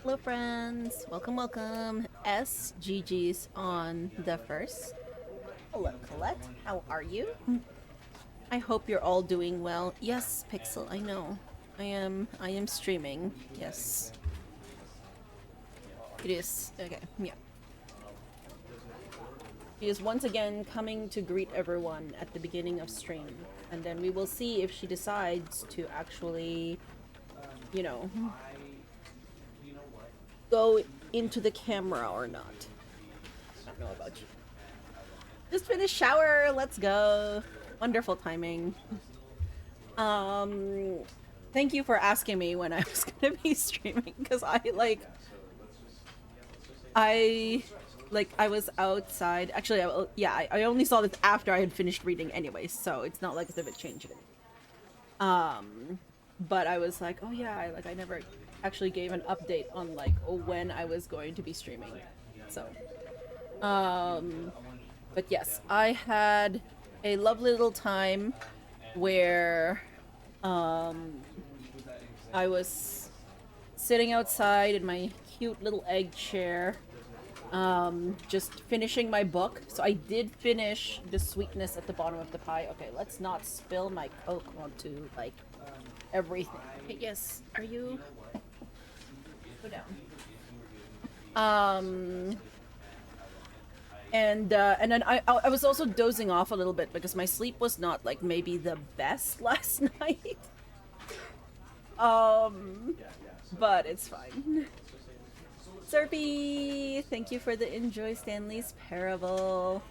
Hello, friends. Welcome, welcome. SGG's on the first. Hello, Colette. How are you? I hope you're all doing well. Yes, Pixel, I know. I am streaming. Yes. It is. Okay, yeah. She is once again coming to greet everyone at the beginning of stream. And then we will see if she decides to actually, you know, go into the camera or not. I don't know about you. Just finished shower. Let's go. Wonderful timing. Thank you for asking me when I was gonna be streaming, because I was outside. Actually, I only saw this after I had finished reading anyways, so it's not like as if it changed it. But I was like, oh yeah, I never actually gave an update on like when I was going to be streaming. So, but yes, I had a lovely little time where I was sitting outside in my cute little egg chair, just finishing my book. So I did finish The Sweetness at the Bottom of the Pie. Okay, let's not spill my Coke onto like everything. Okay, yes, are you? Go down. And then I was also dozing off a little bit because my sleep was not like maybe the best last night. But it's fine. Serpy, thank you for the enjoy Stanley's Parable.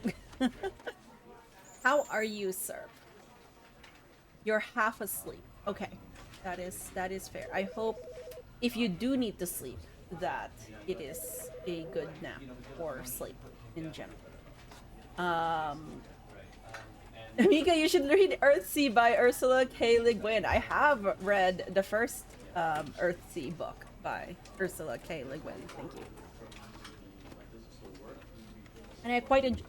How are you, Serp? You're half asleep. Okay, that is fair. I hope if you do need to sleep, that it is a good nap or sleep in general. Mika, you should read Earthsea by Ursula K. Le Guin. I have read the first Earthsea book by Ursula K. Le Guin. Thank you. And I quite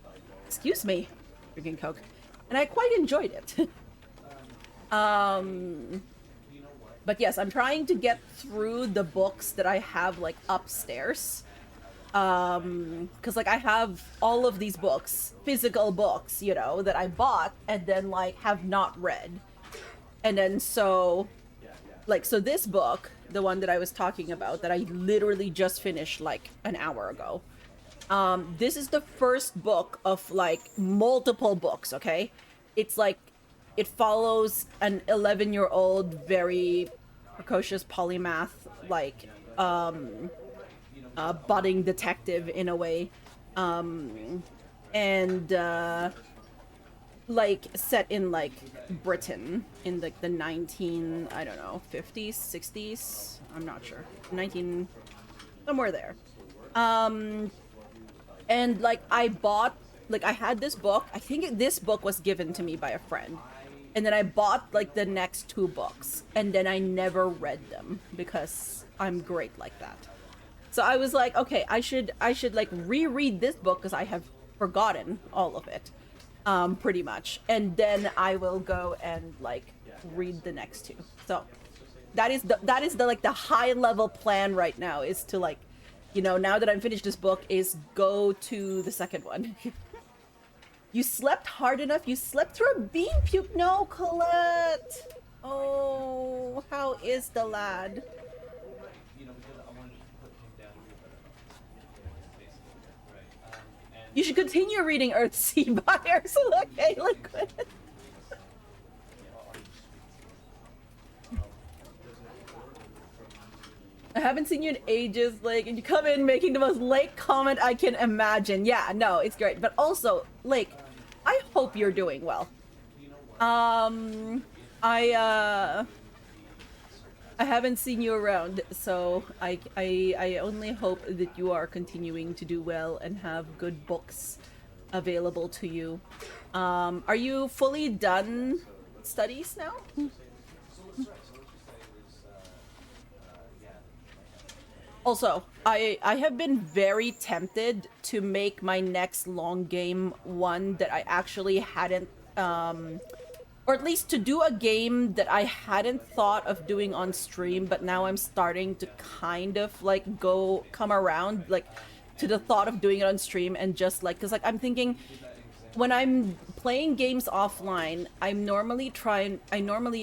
excuse me, drinking Coke. And I quite enjoyed it. But yes, I'm trying to get through the books that I have like upstairs. Because like I have all of these books, physical books, you know, that I bought and then like have not read. And then so this book, the one that I was talking about that I literally just finished like an hour ago. This is the first book of like multiple books, okay? It's like it follows an 11-year-old very precocious polymath like budding detective in a way, and like set in like Britain in like the 50s 60s, I'm not sure, 19 somewhere there. And like I had this book. I think this book was given to me by a friend. And then I bought like the next two books and then I never read them because I'm great like that. So I was like, okay, I should like reread this book because I have forgotten all of it, pretty much. And then I will go and like read the next two. So that is the like the high level plan right now, is to like, you know, now that I've finished this book, is go to the second one. You slept hard enough? You slept through a bean puke? No, Colette! Oh, how is the lad? You should continue reading Earthsea by Ursula K. Le Guin. I haven't seen you in ages, Lake, and you come in making the most Lake comment I can imagine. Yeah, no, it's great. But also, Lake, I hope you're doing well. I haven't seen you around, so I only hope that you are continuing to do well and have good books available to you. Are you fully done studies now? Also, I have been very tempted to make my next long game one that I actually hadn't or at least to do a game that I hadn't thought of doing on stream, but now I'm starting to kind of like come around like to the thought of doing it on stream, and just like, because like I'm thinking when I'm playing games offline, I normally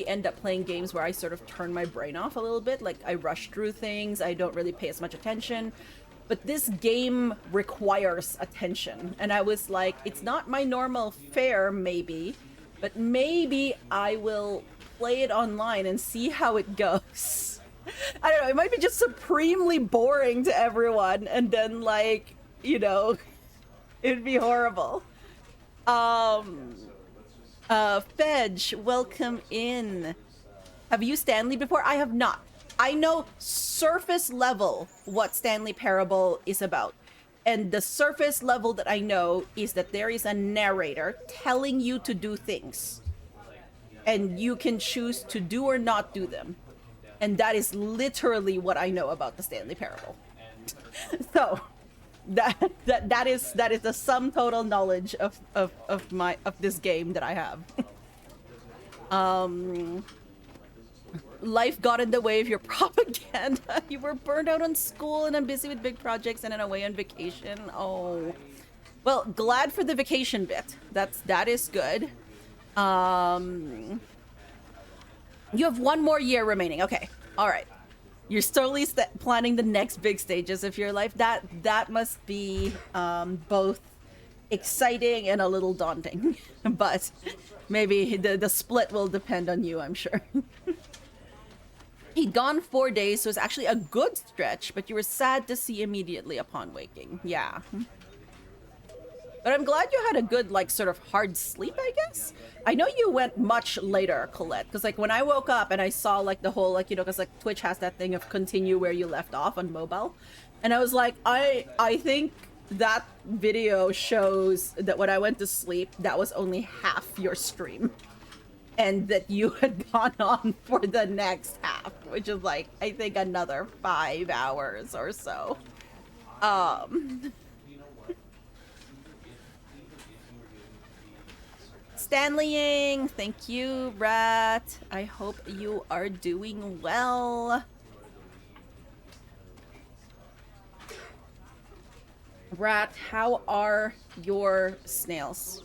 end up playing games where I sort of turn my brain off a little bit, like I rush through things, I don't really pay as much attention. But this game requires attention, and I was like, it's not my normal fare maybe, but maybe I will play it online and see how it goes. I don't know, it might be just supremely boring to everyone, and then like, you know, it'd be horrible. Fedge, welcome in. Have you Stanley before? I have not. I know surface level what Stanley Parable is about. And the surface level that I know is that there is a narrator telling you to do things. And you can choose to do or not do them. And that is literally what I know about the Stanley Parable. So that is the sum total knowledge of this game that I have. Life got in the way of your propaganda. You were burned out on school, and I'm busy with big projects and then away on vacation. Oh, well, glad for the vacation bit. That is good. You have one more year remaining. Okay, all right. You're slowly planning the next big stages of your life. That must be both exciting and a little daunting, but maybe the split will depend on you, I'm sure. He'd gone 4 days, so it's actually a good stretch, but you were sad to see immediately upon waking. Yeah. But I'm glad you had a good, like, sort of hard sleep, I guess? I know you went much later, Colette, because, like, when I woke up and I saw, like, the whole, like, you know, because, like, Twitch has that thing of continue where you left off on mobile. And I was like, I think that video shows that when I went to sleep, that was only half your stream. And that you had gone on for the next half, which is like, I think another 5 hours or so. Stanleying, thank you, Rat. I hope you are doing well. Rat, how are your snails?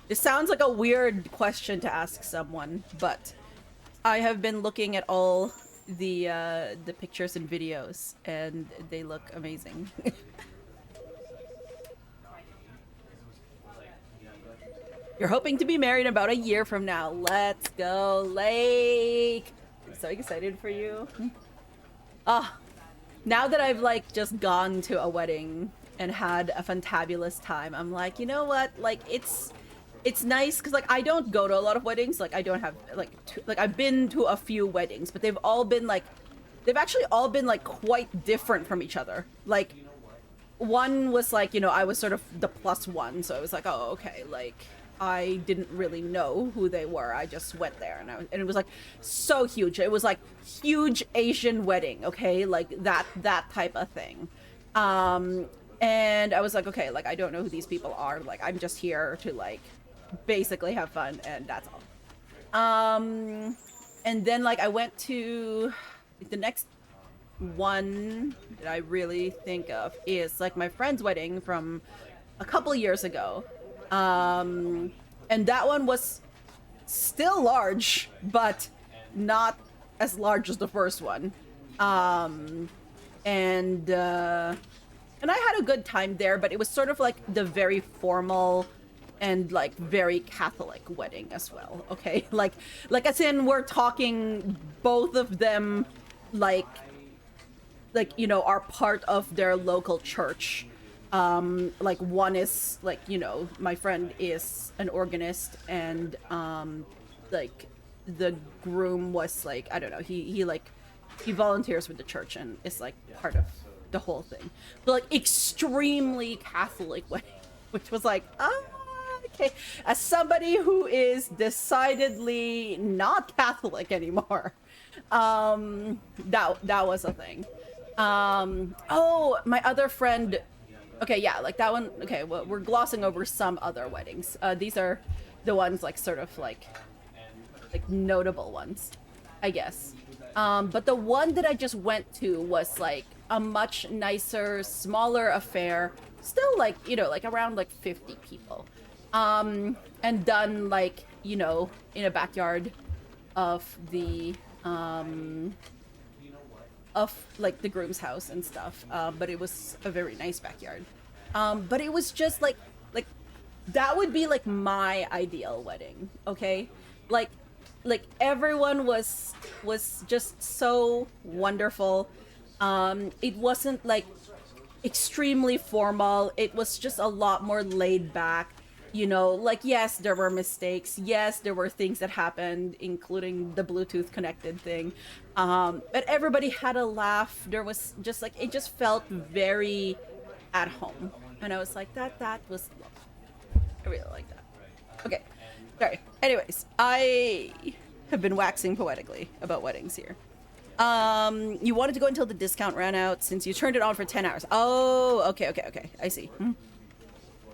This sounds like a weird question to ask someone, but I have been looking at all the pictures and videos, and they look amazing. You're hoping to be married about a year from now. Let's go, Lake! I'm so excited for you. Now that I've like just gone to a wedding and had a fantabulous time, I'm like, you know what? Like it's nice because like I don't go to a lot of weddings. Like I don't have like I've been to a few weddings, but they've actually all been like quite different from each other. Like one was like, you know, I was sort of the plus one, so I was like, oh okay, like I didn't really know who they were. I just went there and it was like so huge. It was like huge Asian wedding, okay, like that type of thing. And I was like, okay, like I don't know who these people are. Like I'm just here to like basically have fun, and that's all. And then like I went to the next one that I really think of is like my friend's wedding from a couple years ago. And that one was still large, but not as large as the first one. And I had a good time there, but it was sort of like the very formal and like very Catholic wedding as well. Okay, like as in we're talking both of them like you know are part of their local church. Like one is like, you know, my friend is an organist, and like the groom was like, I don't know, he volunteers with the church and is like part of the whole thing, but like extremely Catholic wedding, which was like, okay, as somebody who is decidedly not Catholic anymore, that was a thing. Oh, my other friend. Okay, yeah, like that one. Okay, well, we're glossing over some other weddings. These are the ones like sort of like notable ones, I guess. But the one that I just went to was like a much nicer, smaller affair. Still like, like around like 50 people. And done like, in a backyard of the of like the groom's house and stuff. But it was a very nice backyard. But it was just like that would be like my ideal wedding, okay? Like everyone was just so wonderful. It wasn't like extremely formal. It was just a lot more laid back. Like, yes, there were mistakes. Yes, there were things that happened, including the Bluetooth connected thing. But everybody had a laugh. There was just like, it just felt very at home. And I was like, that was lovely. I really like that. Okay. Sorry. Anyways, I have been waxing poetically about weddings here. You wanted to go until the discount ran out since you turned it on for 10 hours. Oh, okay. I see.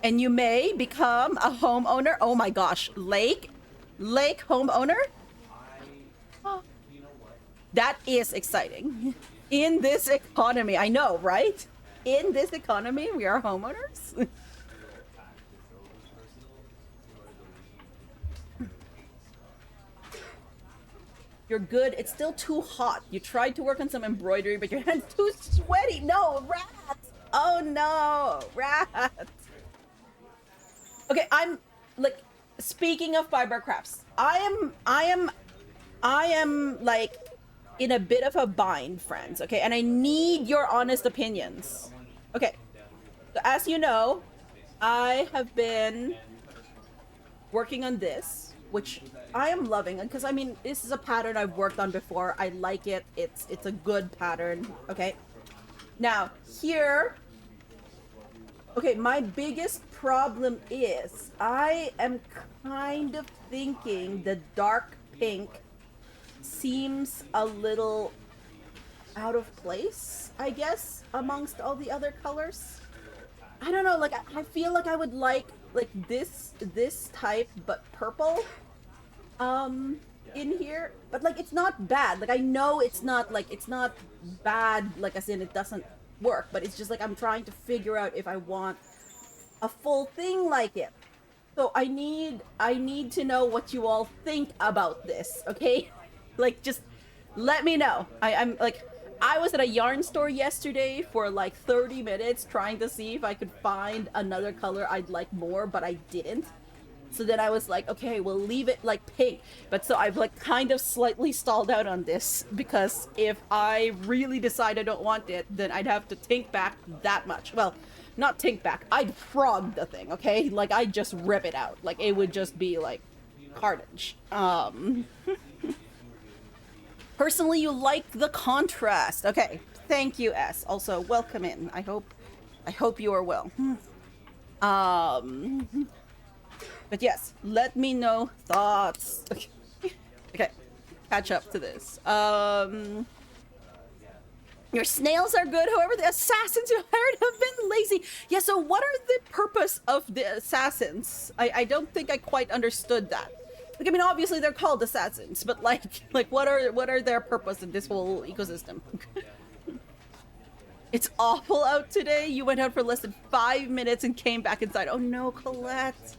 And you may become a homeowner. Oh my gosh. Lake homeowner? That is exciting. In this economy, I know, right? In this economy, we are homeowners. You're good. It's still too hot. You tried to work on some embroidery, but your hand's too sweaty. No, rats. Oh no, rats. Okay, I'm like, speaking of fiber crafts, I am like in a bit of a bind, friends. Okay, and I need your honest opinions. Okay, so as you know, I have been working on this, which I am loving, because I mean, this is a pattern I've worked on before. I like it. It's a good pattern. Okay, now here. Okay, my biggest problem is I am kind of thinking the dark pink seems a little out of place, I guess, amongst all the other colors. I don't know, like I feel like I would like this type but purple in here, but like it's not bad. Like I know it's not bad, like as in it doesn't work, but it's just like I'm trying to figure out if I want a full thing like it. So I need to know what you all think about this, okay? Like just let me know. I'm like, I was at a yarn store yesterday for like 30 minutes trying to see if I could find another color I'd like more, but I didn't. So then I was like, okay, we'll leave it like pink. But so I've like kind of slightly stalled out on this, because if I really decide I don't want it, then I'd have to tink back that much. Well, not tink back. I'd frog the thing, okay? Like I'd just rip it out. Like it would just be like carnage. Personally, you like the contrast. Okay, thank you, S. Also, welcome in. I hope you are well. But yes, let me know thoughts. Okay, catch up to this. Your snails are good, however, the assassins you hired have been lazy. Yeah, so what are the purpose of the assassins? I don't think I quite understood that. Like, I mean, obviously they're called assassins, but like what are their purpose in this whole ecosystem? It's awful out today. You went out for less than 5 minutes and came back inside. Oh no, Colette.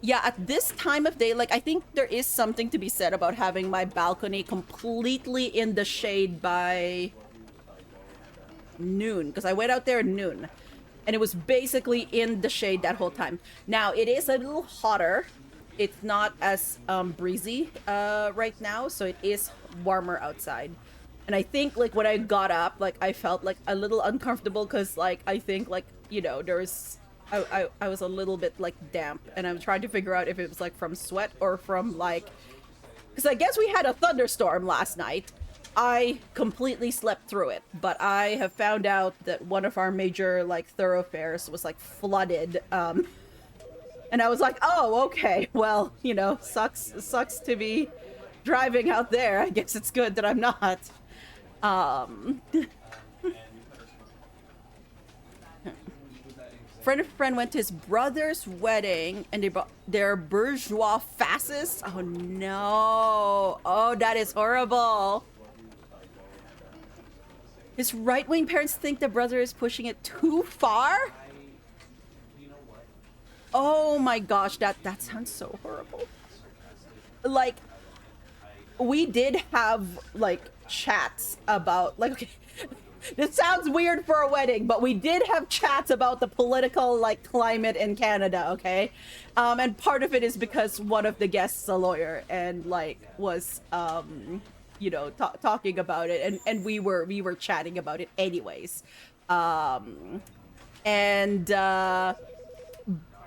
Yeah, at this time of day, like, I think there is something to be said about having my balcony completely in the shade by noon, because I went out there at noon, and it was basically in the shade that whole time. Now, it is a little hotter. It's not as breezy right now, so it is warmer outside. And I think, like, when I got up, like, I felt, like, a little uncomfortable, because, like, I think, like, you know, there's... I was a little bit like damp, and I'm trying to figure out if it was like from sweat or from like, because I guess we had a thunderstorm last night. I completely slept through it, but I have found out that one of our major like thoroughfares was like flooded, and I was like, oh, okay, well, you know, sucks to be driving out there. I guess it's good that I'm not. friend of a friend went to his brother's wedding and they brought their bourgeois fascists. Oh no. Oh, that is horrible. His right-wing parents think the brother is pushing it too far? Oh my gosh, that sounds so horrible. Like, we did have, like, chats about, like, okay, this sounds weird for a wedding, but we did have chats about the political, like, climate in Canada, okay? And part of it is because one of the guests, a lawyer, and, like, was, you know, talking about it, and we were chatting about it anyways.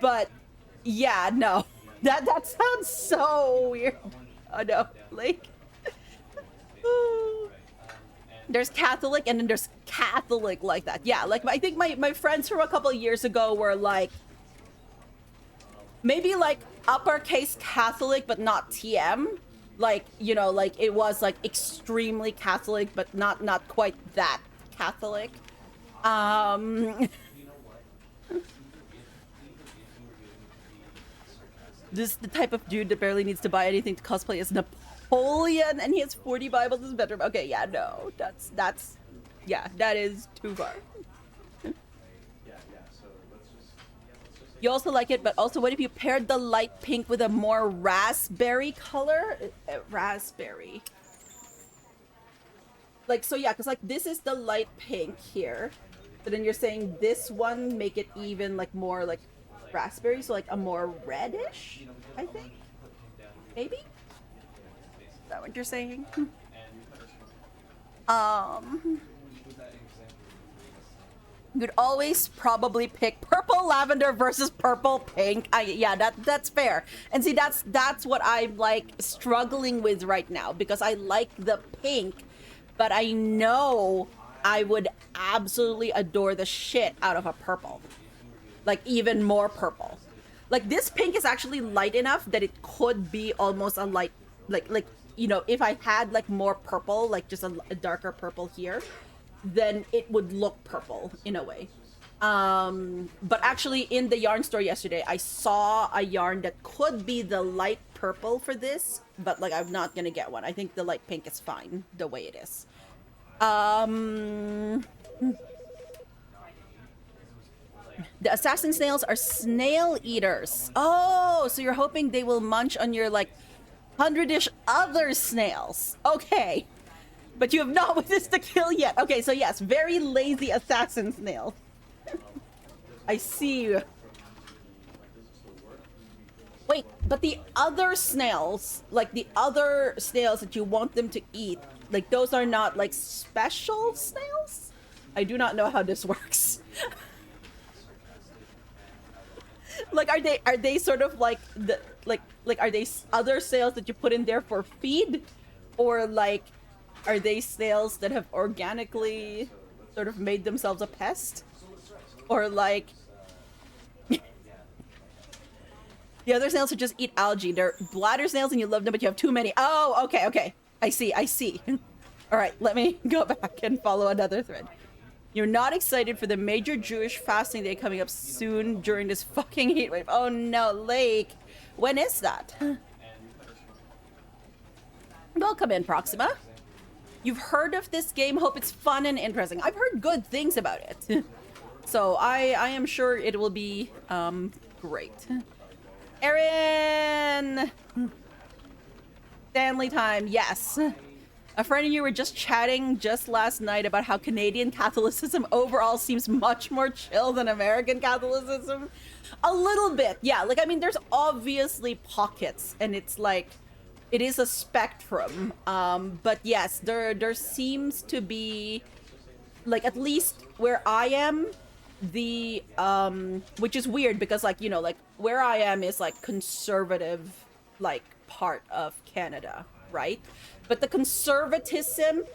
But yeah, no, that sounds so weird. Oh no, like, there's Catholic and then there's Catholic like that. Yeah, like I think my friends from a couple of years ago were like, maybe like uppercase Catholic but not TM. Like, you know, like it was like extremely Catholic, but not quite that Catholic. This is the type of dude that barely needs to buy anything to cosplay as Napoleon, and he has 40 Bibles in his bedroom. Okay, yeah, no, that's, yeah, that is too far. You also like it, but also what if you paired the light pink with a more raspberry color? Raspberry. Like, so yeah, because like this is the light pink here. But then you're saying this one make it even like more like raspberry, so like a more reddish, I think? Maybe? Is that what you're saying? You'd always probably pick purple lavender versus purple pink. Yeah, that's fair. And see, that's what I'm like struggling with right now, because I like the pink, but I know I would absolutely adore the shit out of a purple. Like even more purple. Like this pink is actually light enough that it could be almost a light, like you know, if I had like more purple, like just a darker purple here, then it would look purple in a way. But actually in the yarn store yesterday, I saw a yarn that could be the light purple for this, but like I'm not gonna get one. I think the light pink is fine the way it is. The assassin snails are snail eaters. Oh, so you're hoping they will munch on your like 100-ish other snails. Okay. But you have not witnessed the kill yet. Okay, so yes, very lazy assassin snails. I see. Wait, but the other snails, like the other snails that you want them to eat, like those are not like special snails? I do not know how this works. Like are they sort of like the like are they other snails that you put in there for feed, or like are they snails that have organically sort of made themselves a pest? Or like the other snails who just eat algae, they're bladder snails and you love them but you have too many. Oh, okay, I see. All right, let me go back and follow another thread. You're not excited for the major Jewish fasting day coming up soon during this fucking heat wave. Oh no, Lake. When is that? Welcome in, Proxima. You've heard of this game, hope it's fun and interesting. I've heard good things about it. So I am sure it will be great. Erin! Stanley time, yes. A friend and you were just chatting just last night about how Canadian Catholicism overall seems much more chill than American Catholicism. A little bit, yeah. Like, I mean, there's obviously pockets, and it's like, it is a spectrum. But yes, there seems to be, like, at least where I am, the, which is weird because, like, you know, like, where I am is, like, conservative, like, part of Canada, right? But the conservatism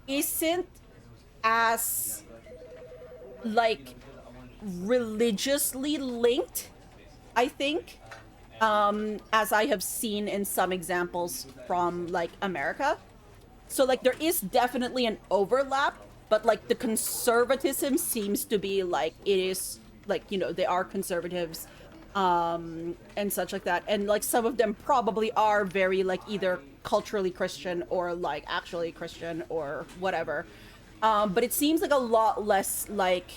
isn't as, like, religiously linked, I think, as I have seen in some examples from, like, America. So, like, there is definitely an overlap, but, like, the conservatism seems to be, like, it is like, you know, they are conservatives, and such like that. And like some of them probably are very like either culturally Christian or like actually Christian or whatever. But it seems like a lot less like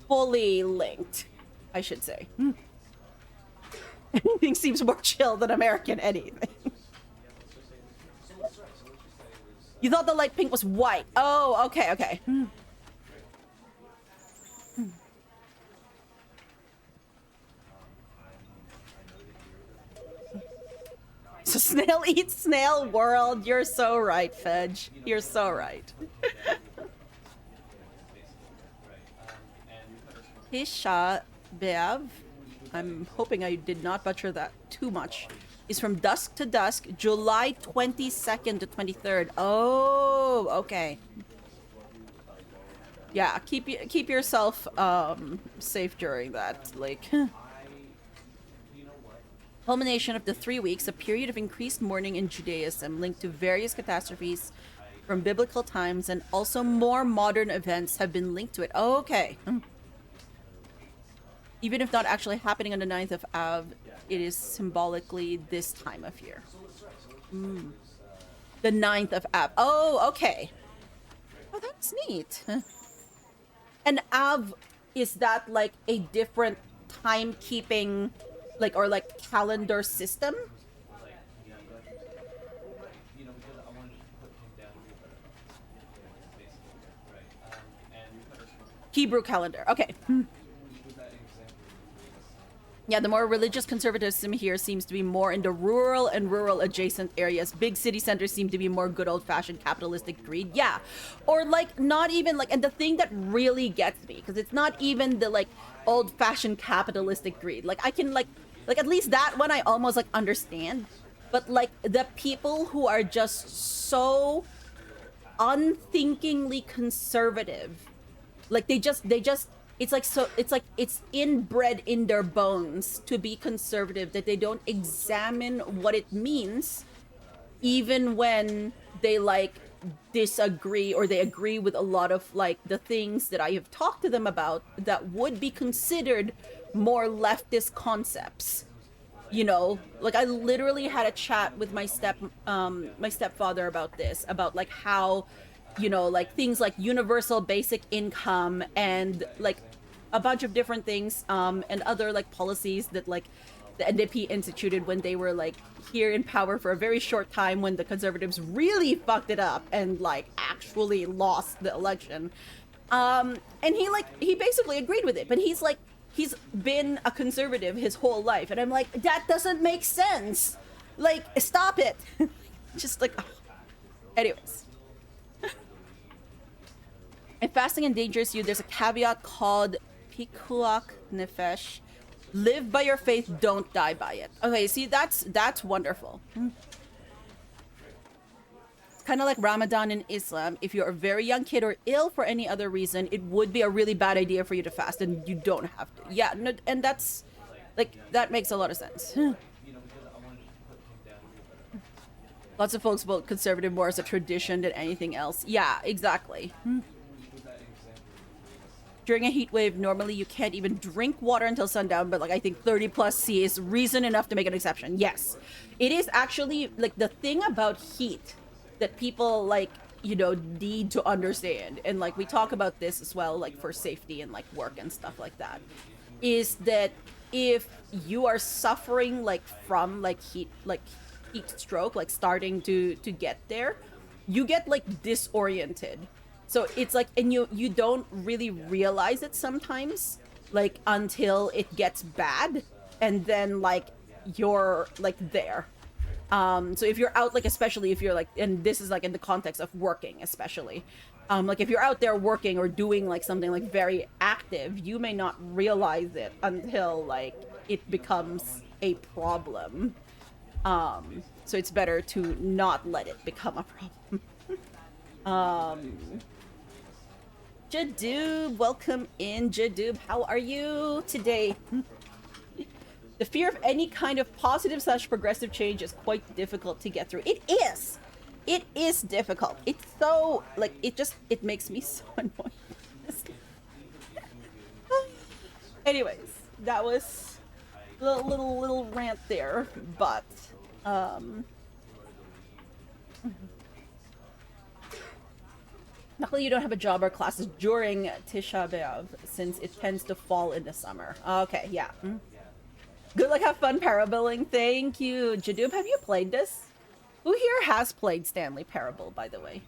fully linked, I should say. Anything seems more chill than American anything. You thought the light pink was white. Oh, okay, okay. So snail eats snail world. You're so right, Fedge. You're so right. Hisha Beav, I'm hoping I did not butcher that too much, is from dusk to dusk, July 22nd to 23rd. Oh, okay. Yeah, keep yourself safe during that. Like, culmination of the 3 weeks, a period of increased mourning in Judaism linked to various catastrophes from biblical times, and also more modern events have been linked to it. Oh, okay. Even if not actually happening on the 9th of Av, it is symbolically this time of year. The 9th of Av. Oh, okay. Oh, that's neat. And Av, is that like a different timekeeping, like, or like calendar system? Hebrew calendar. Okay. Yeah, the more religious conservatism here seems to be more in the rural and rural adjacent areas. Big city centers seem to be more good old-fashioned capitalistic greed. Yeah. Or like not even like, and the thing that really gets me, because it's not even the like old-fashioned capitalistic greed. Like I can like at least that one I almost like understand. But like the people who are just so unthinkingly conservative, like they just it's like, so it's like it's inbred in their bones to be conservative, that they don't examine what it means even when they like disagree or they agree with a lot of like the things that I have talked to them about that would be considered more leftist concepts. You know, like I literally had a chat with my stepfather about this, about like how, you know, like things like universal basic income and like a bunch of different things, and other like policies that like the NDP instituted when they were like here in power for a very short time, when the conservatives really fucked it up and like actually lost the election. And he basically agreed with it, but he's been a conservative his whole life, and I'm like, that doesn't make sense. Like, stop it. Just like, oh. Anyways. If fasting endangers you, there's a caveat called Pikuach Nefesh. Live by your faith, don't die by it. Okay, see, that's wonderful. It's kind of like Ramadan in Islam. If you're a very young kid or ill for any other reason, it would be a really bad idea for you to fast, and you don't have to. Yeah, no, and that's, like, that makes a lot of sense. Lots of folks vote conservative more as a tradition than anything else. Yeah, exactly. During a heat wave, normally you can't even drink water until sundown, but like I think 30 plus C is reason enough to make an exception. Yes, it is actually like the thing about heat that people like, you know, need to understand, and like we talk about this as well, like for safety and like work and stuff like that, is that if you are suffering like from like heat stroke, like starting to get there, you get like disoriented. So it's like, and you don't really realize it sometimes, like until it gets bad, and then like you're like there. So if you're out, like especially if you're like, and this is like in the context of working especially, like if you're out there working or doing like something like very active, you may not realize it until like it becomes a problem. So it's better to not let it become a problem. Jadoob, welcome in, Jadoob. How are you today? The fear of any kind of positive / progressive change is quite difficult to get through. It is. It is difficult. It's so, like, it makes me so annoyed. Anyways, that was a little rant there, but luckily you don't have a job or classes during Tisha B'Av since it tends to fall in the summer. Okay, yeah. Good luck, have fun parabilling. Thank you. Jadoob, have you played this? Who here has played Stanley Parable, by the way?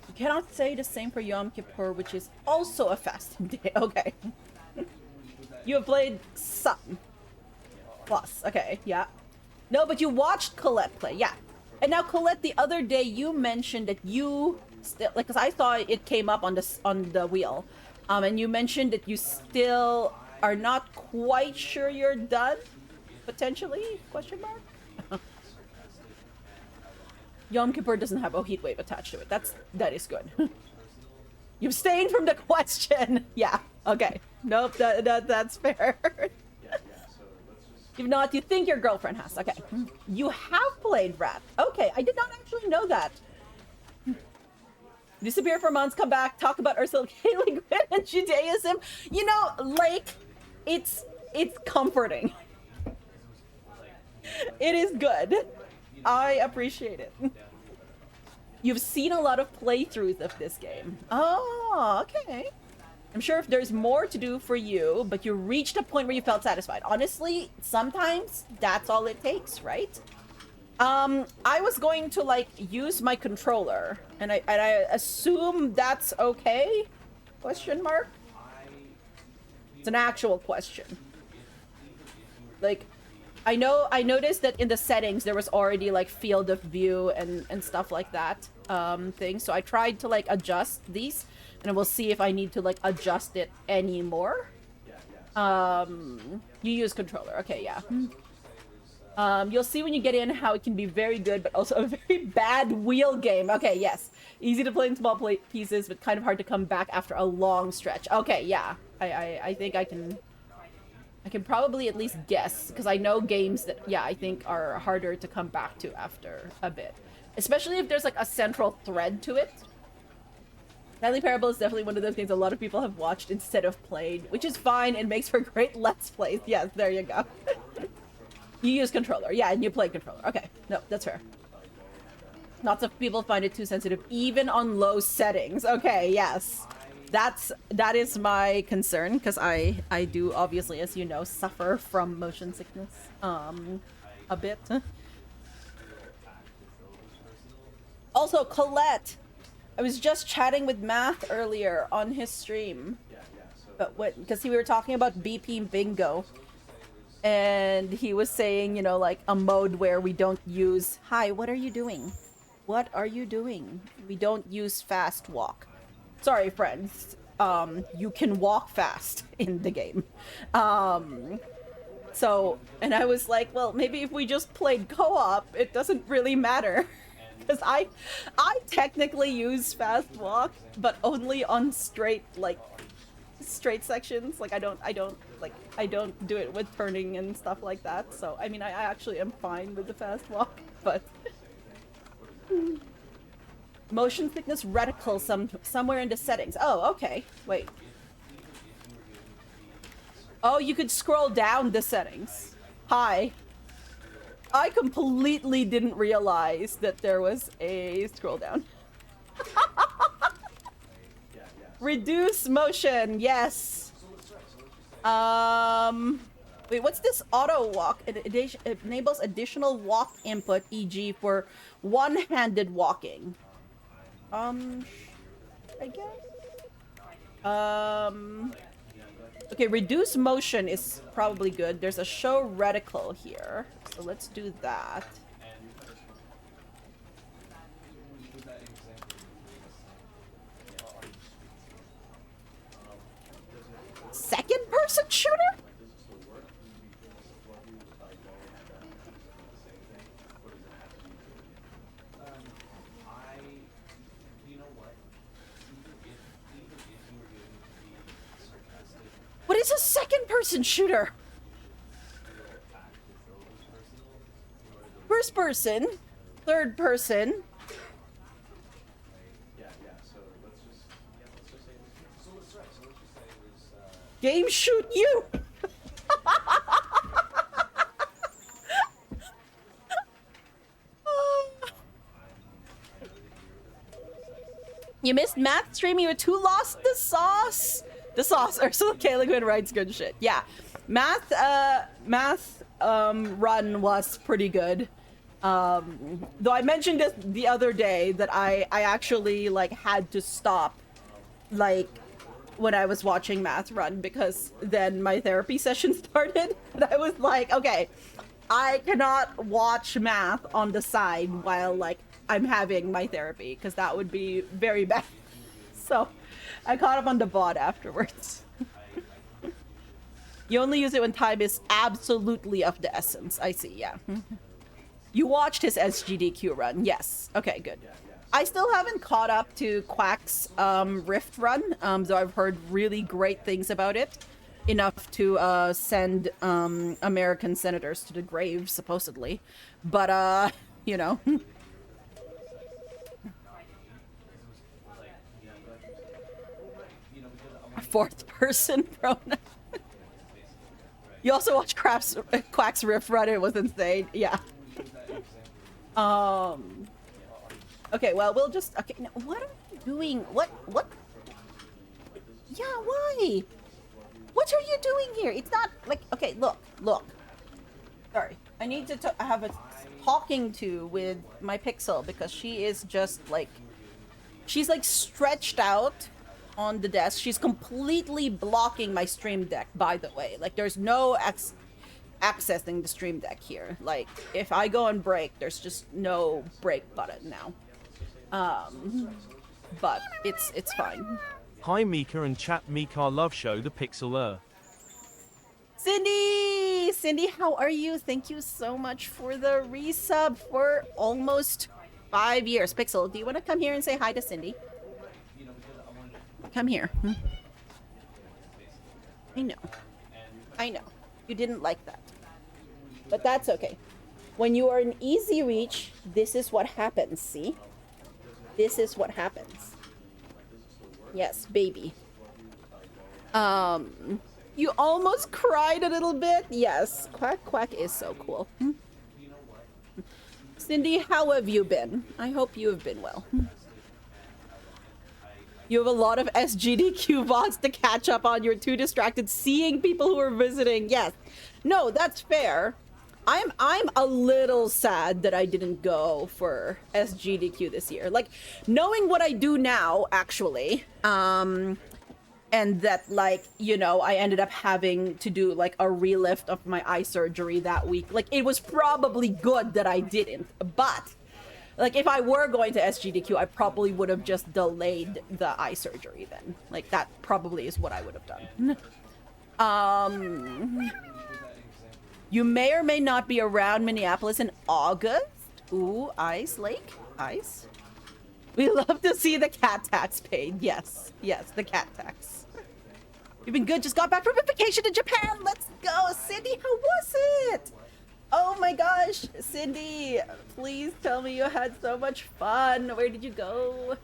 You cannot say the same for Yom Kippur, which is also a fasting day. Okay. You have played some. Plus, okay, yeah. No, but you watched Colette play, yeah. And now, Colette, the other day you mentioned that you still, like, because I thought it came up on the wheel, and you mentioned that you still are not quite sure you're done, potentially? Question mark. Yom Kippur doesn't have a heat wave attached to it. That is good. You abstained from the question. Yeah. Okay. Nope. That's fair. If not, you think your girlfriend has. Okay. You have played Rat. Okay. I did not actually know that. Disappear for months, come back, talk about Ursula K. Le Guin and Judaism. You know, like, it's comforting. It is good. I appreciate it. You've seen a lot of playthroughs of this game. Oh, okay. I'm sure if there's more to do for you, but you reached a point where you felt satisfied. Honestly, sometimes that's all it takes, right? I was going to, like, use my controller, and I assume that's okay? Question mark? It's an actual question. Like, I noticed that in the settings there was already, like, field of view and stuff like that, thing. So I tried to, like, adjust these, and we'll see if I need to, like, adjust it anymore. You use controller. Okay, yeah. You'll see when you get in how it can be very good, but also a very bad wheel game. Okay, yes. Easy to play in small pieces, but kind of hard to come back after a long stretch. Okay, yeah. I think I can probably at least guess, because I know games that, yeah, I think are harder to come back to after a bit. Especially if there's, like, a central thread to it. Stanley Parable is definitely one of those games a lot of people have watched instead of played, which is fine and makes for great Let's Plays. Yes, there you go. You use controller. Yeah, and you play controller. Okay, no, that's fair. Lots of people find it too sensitive, even on low settings. Okay, yes. That is my concern, because I do, obviously, as you know, suffer from motion sickness, a bit. Also, Colette, I was just chatting with Math earlier on his stream, but because we were talking about BP Bingo, and he was saying, you know, like, a mode where we don't use, hi, what are you doing? What are you doing? We don't use fast walk. Sorry, friends. You can walk fast in the game. So, and I was like, well, maybe if we just played co-op, it doesn't really matter. Because I technically use fast walk, but only on straight sections. Like, I don't do it with turning and stuff like that. So, I mean, I actually am fine with the fast walk, but motion sickness reticle somewhere in the settings. Oh, okay. Wait. Oh, you could scroll down the settings. Hi. I completely didn't realize that there was a scroll down. Reduce motion, yes. Wait, what's this auto walk? It enables additional walk input, e.g. for one-handed walking. I guess. Okay, reduce motion is probably good. There's a show reticle here, so let's do that. Second person shooter? What is a second person shooter? First person? third person. Game shoot you. You missed math stream. You were too lost. The sauce. The sauce. Ursula K. Le Guin writes good shit. Yeah, math run was pretty good. Though I mentioned this the other day that I actually like had to stop like when I was watching math run because then my therapy session started and I was like, okay, I cannot watch math on the side while like I'm having my therapy because that would be very bad. So I caught up on the VOD afterwards. You only use it when time is absolutely of the essence. I see, yeah. You watched his SGDQ run. Yes. Okay, good. I still haven't caught up to Quack's Rift run, though I've heard really great things about it. Enough to send American senators to the grave, supposedly. But, you know. Fourth person pronoun. You also watch Quack's Rift run. It was insane. Yeah. Okay, well, we'll just... Okay, now, what are you doing? What? Yeah, why? What are you doing here? It's not, like... Okay, look. Sorry. I need to have a talking to with my Pixel, because she is just, like... She's, like, stretched out on the desk. She's completely blocking my Stream Deck, by the way. Like, there's no accessing the Stream Deck here. Like, if I go on break, there's just no break button now. But it's fine. Hi Mika and chat Mika love show the Pixeler. Cindy, how are you? Thank you so much for the resub for almost 5 years. Pixel, do you want to come here and say hi to Cindy? Come here. I know. You didn't like that. But that's okay. When you are in easy reach, this is what happens, see? This is what happens. Yes, baby. You almost cried a little bit? Yes, Quack is so cool. Cindy, how have you been? I hope you have been well. You have a lot of SGDQ VODs to catch up on. You're too distracted seeing people who are visiting. Yes. No, that's fair. I'm a little sad that I didn't go for SGDQ this year. Like, knowing what I do now, actually, and that, like, you know, I ended up having to do, like, a relift of my eye surgery that week. Like, it was probably good that I didn't. But, like, if I were going to SGDQ, I probably would have just delayed the eye surgery then. Like, that probably is what I would have done. You may or may not be around Minneapolis in August. Ooh, Ice Lake? Ice? We love to see the cat tax paid. Yes, the cat tax. You've been good. Just got back from a vacation in Japan. Let's go. Cindy, how was it? Oh my gosh, Cindy, please tell me you had so much fun. Where did you go?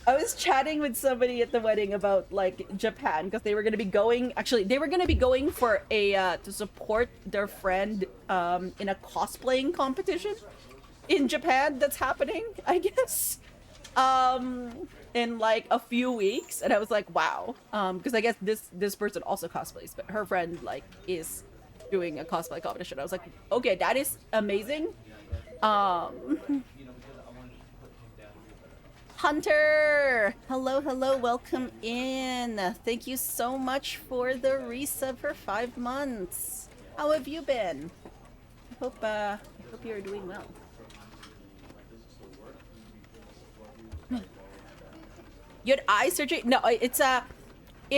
I was chatting with somebody at the wedding about, like, Japan, because they were going to be going, actually, they were going to be going for a, to support their friend, in a cosplaying competition in Japan that's happening, I guess, in, like, a few weeks, and I was like, wow, because I guess this person also cosplays, but her friend, like, is doing a cosplay competition. I was like, okay, that is amazing. Hunter! Hello, welcome in. Thank you so much for the resub for 5 months. How have you been? I hope you're doing well. You had eye surgery? No, it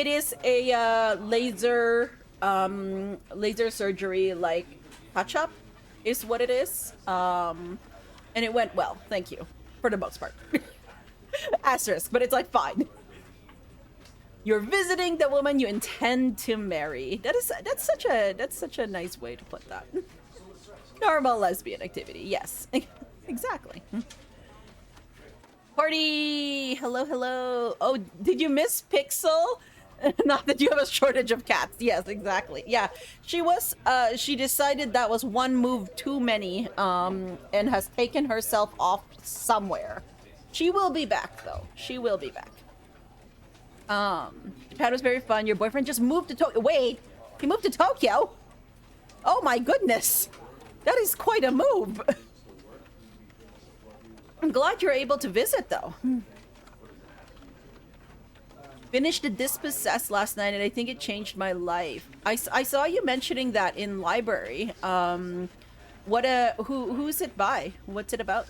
is a laser surgery, like, touch-up is what it is. And it went well, thank you, for the most part. Asterisk, but it's like fine. You're visiting the woman you intend to marry. That's such a nice way to put that. Normal lesbian activity, yes. exactly. Party! Hello, hello. Oh, did you miss Pixel? Not that you have a shortage of cats. Yes, exactly. Yeah, she was, she decided that was one move too many, and has taken herself off somewhere. She will be back, though. She will be back. Japan was very fun. Your boyfriend just moved to Tokyo. Wait, he moved to Tokyo? Oh my goodness. That is quite a move. I'm glad you're able to visit, though. Finished the Dispossessed last night, and I think it changed my life. I saw you mentioning that in library. Who's it by? What's it about?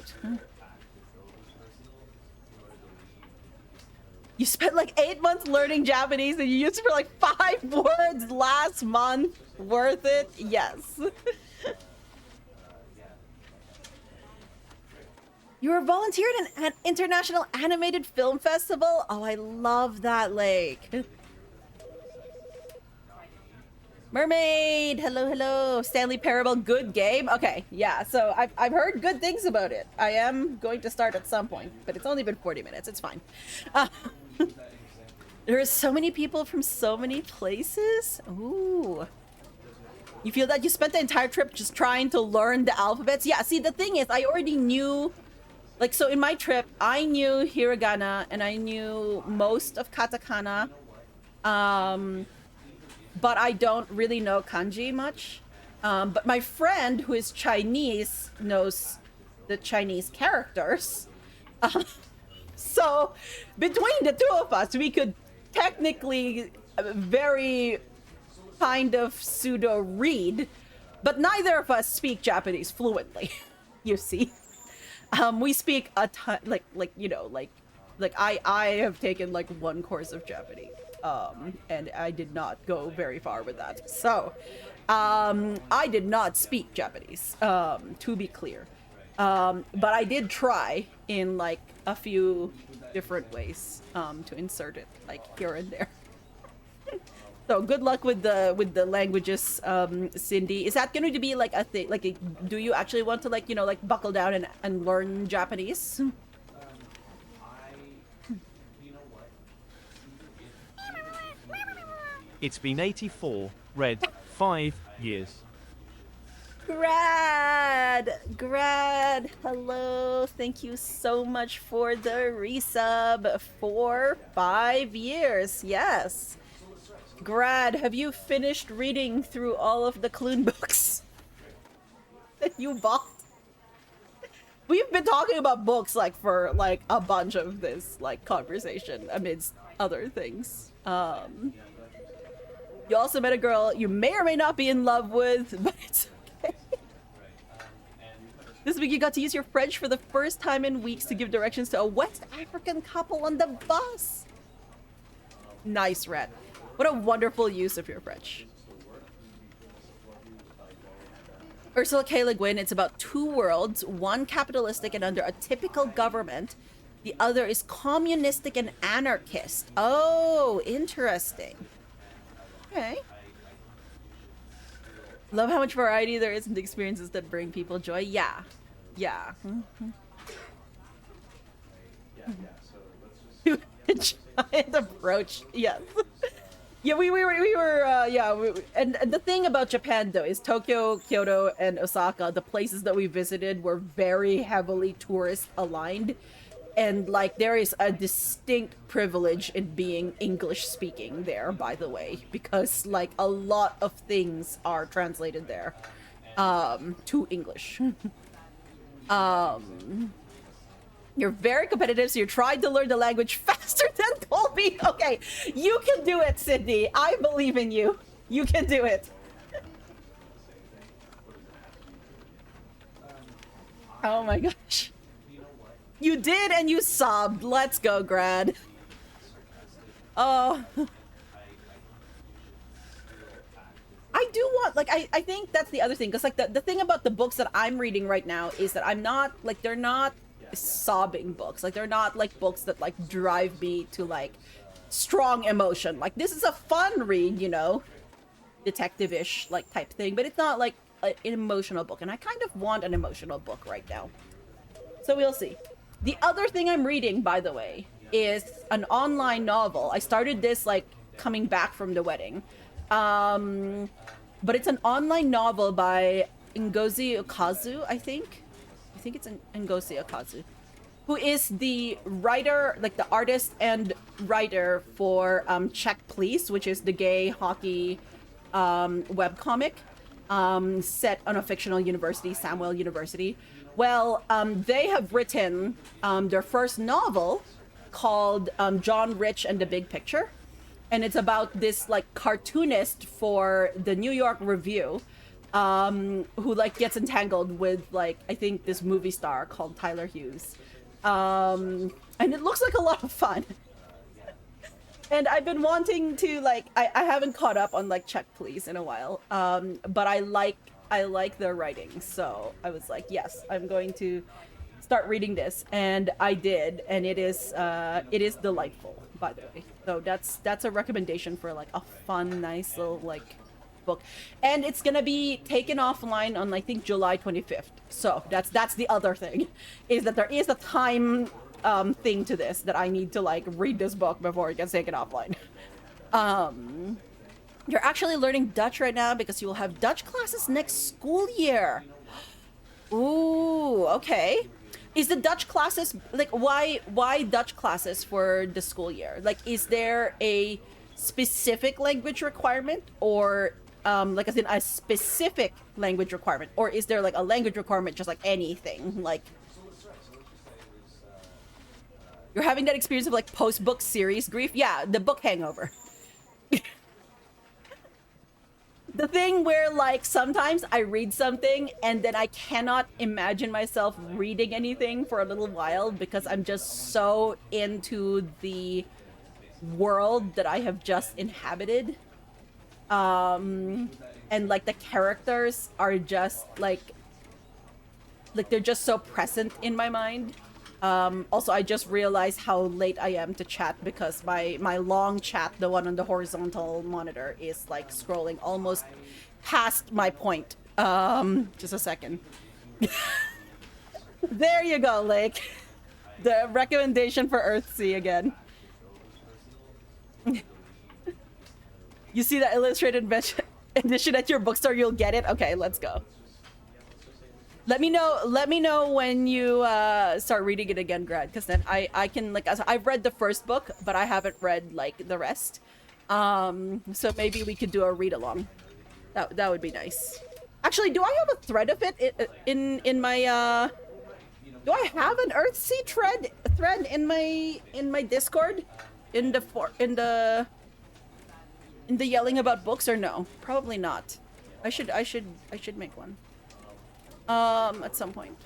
You spent like 8 months learning Japanese, and you used it for like 5 words last month. Worth it? Yes. You were volunteering at an international animated film festival? Oh, I love that, Lake. Mermaid! Hello, hello. Stanley Parable, good game? Okay, yeah, so I've heard good things about it. I am going to start at some point, but it's only been 40 minutes. It's fine. There are so many people from so many places. Ooh. You feel that you spent the entire trip just trying to learn the alphabets? Yeah, see, the thing is, I already knew... Like, so in my trip, I knew hiragana and I knew most of katakana. But I don't really know kanji much. But my friend, who is Chinese, knows the Chinese characters. So between the two of us, we could technically very kind of pseudo read, but neither of us speak Japanese fluently, you see. We speak a ton, like you know, like I have taken like 1 course of Japanese, and I did not go very far with that. So, I did not speak Japanese, to be clear. But I did try in like a few different ways, to insert it like here and there. So good luck with the languages, Cindy. Is that going to be like a thing? Like, do you actually want to like, you know, like buckle down and learn Japanese? It's been 84, Red, 5 years. Grad, hello. Thank you so much for the resub for 5 years. Yes. Grad, have you finished reading through all of the Clune books that you bought? We've been talking about books like for like a bunch of this like conversation amidst other things. You also met a girl you may or may not be in love with, but it's okay. This week you got to use your French for the first time in weeks to give directions to a West African couple on the bus. Nice, Red. What a wonderful use of your French. Ursula K. Le Guin, it's about 2 worlds, one capitalistic and under a typical government. The other is communistic and anarchist. Oh, interesting. Okay. Love how much variety there is in the experiences that bring people joy. Yeah. Yeah. Giant approach. Yes. Yeah, we were yeah, and the thing about Japan though is Tokyo, Kyoto, and Osaka, the places that we visited were very heavily tourist aligned, and like there is a distinct privilege in being English speaking there, by the way, because like a lot of things are translated there to English. You're very competitive, so you tried to learn the language faster than Colby. Okay, you can do it, Sydney. I believe in you. You can do it. Oh my gosh. You did, and you sobbed. Let's go, Grad. Oh. I do want, like, I think that's the other thing, because, like, the thing about the books that I'm reading right now is that I'm not, like, they're not sobbing books. Like, they're not, like, books that, like, drive me to, like, strong emotion. Like, this is a fun read, you know? Detective-ish, like, type thing, but it's not, like, an emotional book, and I kind of want an emotional book right now. So we'll see. The other thing I'm reading, by the way, is an online novel. I started this like coming back from the wedding. But it's an online novel by Ngozi Okazu, I think. I think it's Ngozi Okazu, who is the writer, like the artist and writer for Check Please, which is the gay hockey webcomic set on a fictional university, Samwell University. Well, they have written their first novel called John Rich and the Big Picture. And it's about this like cartoonist for the New York Review who like gets entangled with like, I think this movie star called Tyler Hughes. And it looks like a lot of fun. And I've been wanting to like, I haven't caught up on like Check Please in a while. But I like their writing. So I was like, yes, I'm going to start reading this. And I did. And it is delightful, by the way. So that's a recommendation for like a fun, nice little like book. And it's gonna be taken offline on I think July 25th. So that's the other thing, is that there is a time thing to this, that I need to like read this book before it gets taken offline. You're actually learning Dutch right now because you will have Dutch classes next school year. Ooh, okay. Is the Dutch classes like why Dutch classes for the school year? Like, is there a specific language requirement, or like as in a specific language requirement, or is there like a language requirement just like anything? Like, you're having that experience of like post-book series grief? Yeah, the book hangover. The thing where like sometimes I read something and then I cannot imagine myself reading anything for a little while because I'm just so into the world that I have just inhabited. And like the characters are just like they're just so present in my mind. Also, I just realized how late I am to chat because my long chat, the one on the horizontal monitor, is like scrolling almost past my point. Just a second. There you go, Lake. The recommendation for Earthsea again. You see that illustrated edition at your bookstore, you'll get it? Okay, let's go. Let me know when you start reading it again, Grad, because then I can like, I've read the first book, but I haven't read like the rest. So maybe we could do a read along. That would be nice. Actually, do I have a thread of it in my do I have an Earthsea thread in my Discord? In the yelling about books, or no? Probably not. I should make one. At some point.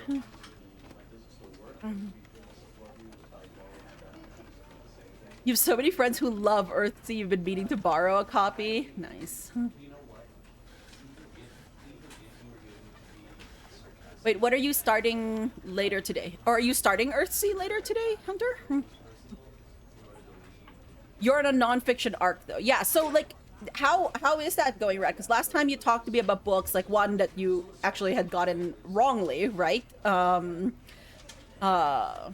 You have so many friends who love Earthsea, you've been meaning to borrow a copy. Nice. Wait, what are you starting later today? Or are you starting Earthsea later today, Hunter? You're in a non-fiction arc though. Yeah, so like how is that going, Rad? Because last time you talked to me about books, like one that you actually had gotten wrongly, right? And I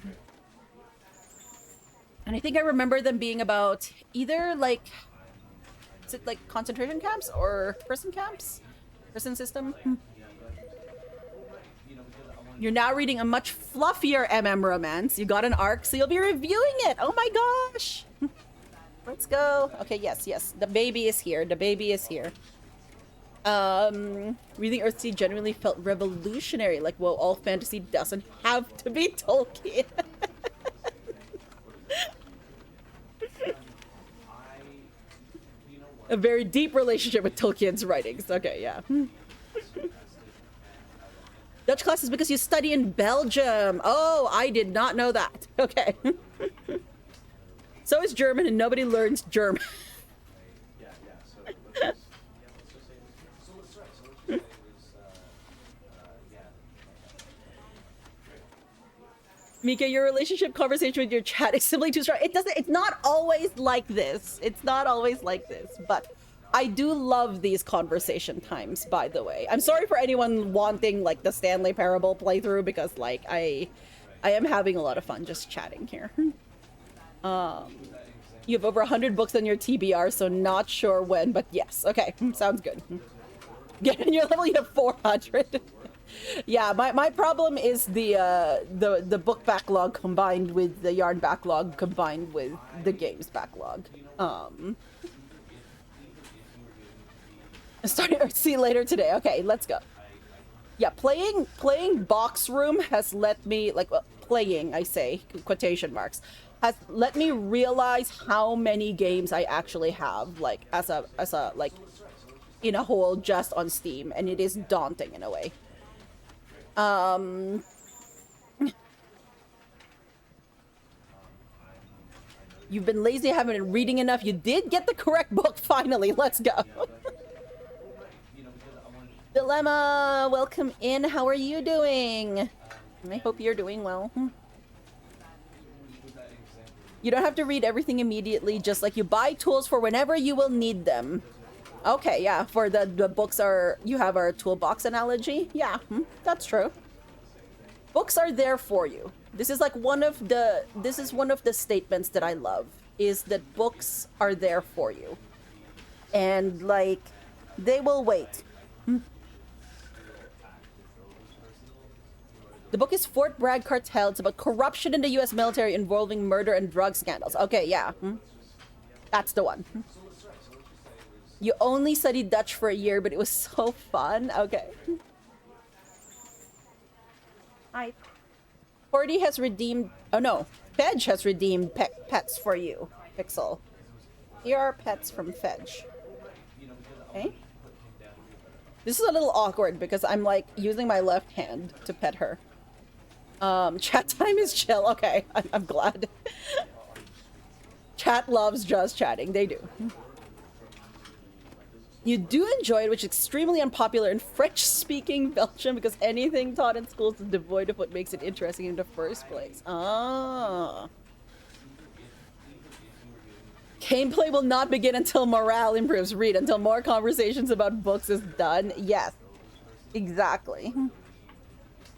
think I remember them being about either like, is it like concentration camps or prison camps? Prison system? You're now reading a much fluffier MM romance. You got an arc, so you'll be reviewing it. Oh my gosh. Let's go. Okay, yes. The baby is here. Reading Earthsea genuinely felt revolutionary. Like, well, all fantasy doesn't have to be Tolkien. A very deep relationship with Tolkien's writings. Okay, yeah. Dutch class is because you study in Belgium. Oh, I did not know that. Okay. So is German, and nobody learns German. Mika, your relationship conversation with your chat is simply too strong. It's not always like this. But I do love these conversation times, by the way. I'm sorry for anyone wanting like the Stanley Parable playthrough, because like I am having a lot of fun just chatting here. You have over 100 books on your TBR, so not sure when, but yes. Okay, sounds good. Get in your level, you have 400. Yeah, my problem is the book backlog combined with the yarn backlog combined with the games backlog. See you later today. Okay, let's go. Yeah, playing Box Room has let me, like, well, playing, I say, quotation marks, has let me realize how many games I actually have, like, as a like, in a whole, just on Steam, and it is daunting in a way. You've been lazy, haven't been reading enough. You did get the correct book, finally. Let's go. Dilemma, welcome in. How are you doing? I hope you're doing well. You don't have to read everything immediately, just like you buy tools for whenever you will need them. Okay, yeah, for the books are, you have our toolbox analogy. Yeah, that's true. Books are there for you. This is like one of the statements that I love, is that books are there for you. And like, they will wait. The book is Fort Bragg Cartel. It's about corruption in the US military involving murder and drug scandals. Okay, yeah. That's the one. You only studied Dutch for a year, but it was so fun. Okay. Hi. Cordy has redeemed... Oh, no. Fedge has redeemed pets for you, Pixel. Here are pets from Fedge. Okay. This is a little awkward because I'm, like, using my left hand to pet her. Chat time is chill. Okay, I'm glad. Chat loves just chatting. They do. You do enjoy it, which is extremely unpopular in French-speaking Belgium because anything taught in schools is devoid of what makes it interesting in the first place. Ah. Gameplay will not begin until morale improves. Read until more conversations about books is done. Yes, exactly.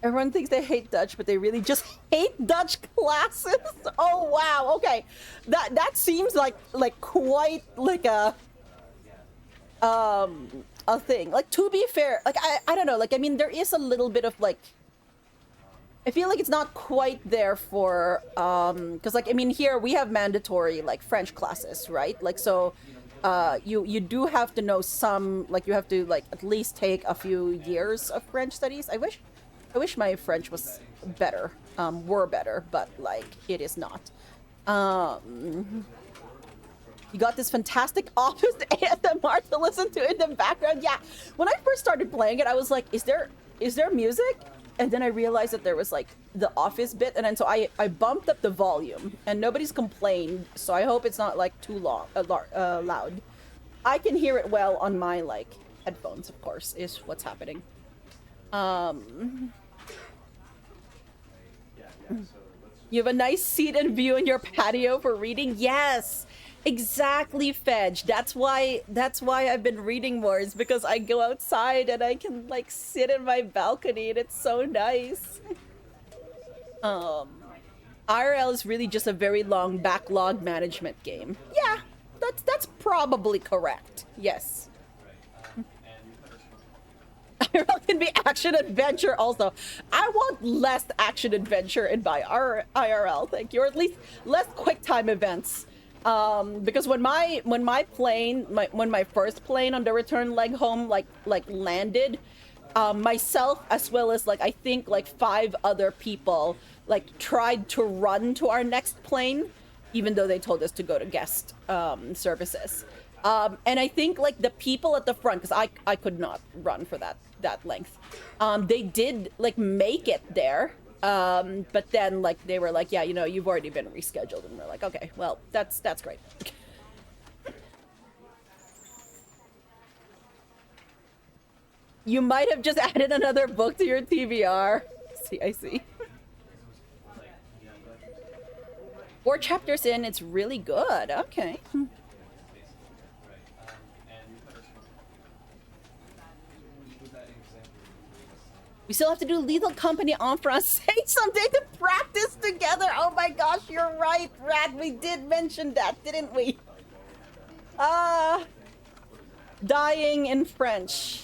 Everyone thinks they hate Dutch, but they really just hate Dutch classes. Oh wow. Okay, that seems like quite like a thing. Like, to be fair, like I don't know. Like, I mean, there is a little bit of like, I feel like it's not quite there for because like, I mean, here we have mandatory like French classes, right? Like, so you do have to know some, like, you have to like at least take a few years of French studies. I wish my French was better, were better, but like it is not. You got this fantastic Office ASMR to listen to in the background. Yeah, when I first started playing it, I was like, is there music? And then I realized that there was like the Office bit, and then so I bumped up the volume, and nobody's complained, so I hope it's not like too loud. I can hear it well on my like headphones, of course, is what's happening. You have a nice seat and view in your patio for reading. Yes, exactly, Fedge. That's why I've been reading more, is because I go outside and I can like sit in my balcony and it's so nice. IRL is really just a very long backlog management game. Yeah, that's probably correct. Yes. IRL can be action adventure also. I want less action adventure in my IRL, thank you, or at least less quick time events. Because when my first plane on the return leg home like landed, myself as well as like I think like 5 other people like tried to run to our next plane, even though they told us to go to guest services. And I think like the people at the front, because I could not run for that length, they did like make it there, but then like they were like, yeah, you know, you've already been rescheduled, and we're like, okay, well, that's great. You might have just added another book to your TBR. See, I see. 4 chapters in, it's really good. Okay. We We still have to do Lethal Company en français someday to practice together. Oh my gosh, you're right, Rat. We did mention that, didn't we? Dying in French.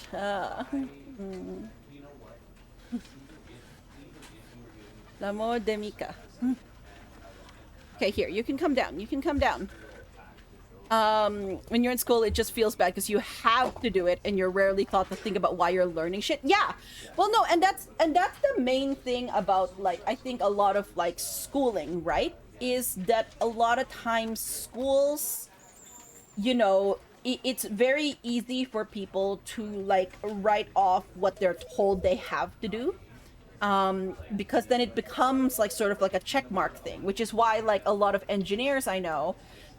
L'amour de Mika. Okay, here, you can come down. You can come down. When you're in school, it just feels bad because you have to do it and you're rarely thought to think about why you're learning shit. Yeah. Well, no, and that's the main thing about, like, I think a lot of, like, schooling, right? Is that a lot of times schools, you know, it's very easy for people to, like, write off what they're told they have to do. Because then it becomes, like, sort of like a checkmark thing, which is why, like, a lot of engineers I know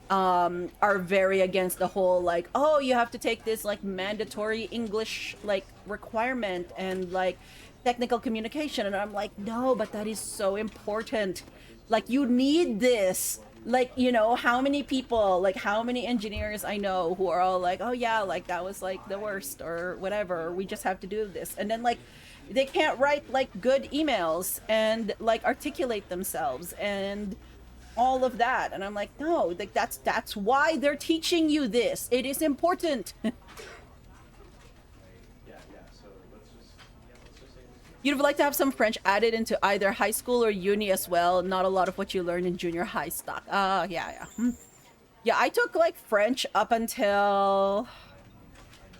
are very against the whole, like, oh, you have to take this, like, mandatory English, like, requirement and, like, technical communication. And I'm like, no, but that is so important. Like, you need this. Like, you know, how many people, like, how many engineers I know who are all like, oh, yeah, like, that was, like, the worst or whatever. We just have to do this. And then, like, they can't write, like, good emails and, like, articulate themselves and all of that. And I'm like, no, like, that's why they're teaching you this. It is important. You'd like to have some French added into either high school or uni as well. Not a lot of what you learned in junior high stock. Yeah. Yeah, I took, like, French up until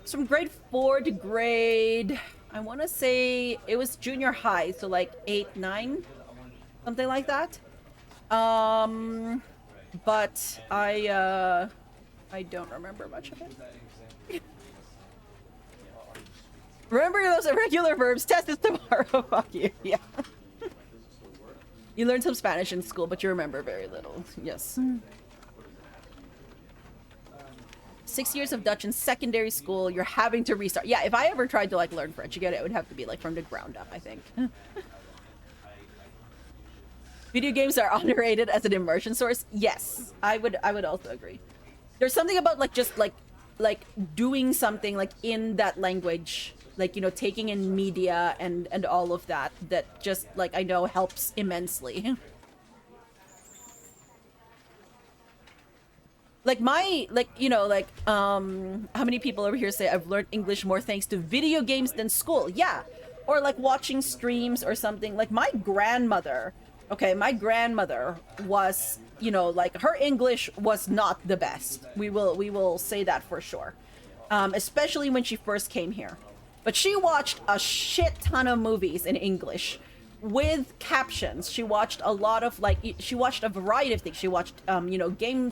from grade 4 to grade, I want to say it was junior high, so like 8, 9, something like that. But I don't remember much of it. Remember those irregular verbs. Test is tomorrow. Fuck you. Yeah. You learned some Spanish in school, but you remember very little. Yes. 6 years of Dutch in secondary school. You're having to restart. Yeah, if I ever tried to, like, learn French again, it would have to be, like, from the ground up, I think. Video games are underrated as an immersion source. Yes, I would also agree. There's something about, like, just like doing something, like, in that language, like, you know, taking in media and all of that just, like, I know helps immensely. Like, you know, like, how many people over here say I've learned English more thanks to video games than school? Yeah. Or, like, watching streams or something. Like, my grandmother was, you know, like, her English was not the best. We will say that for sure. Especially when she first came here. But she watched a shit ton of movies in English with captions. She watched a lot of, like, she watched a variety of things. She watched, you know, game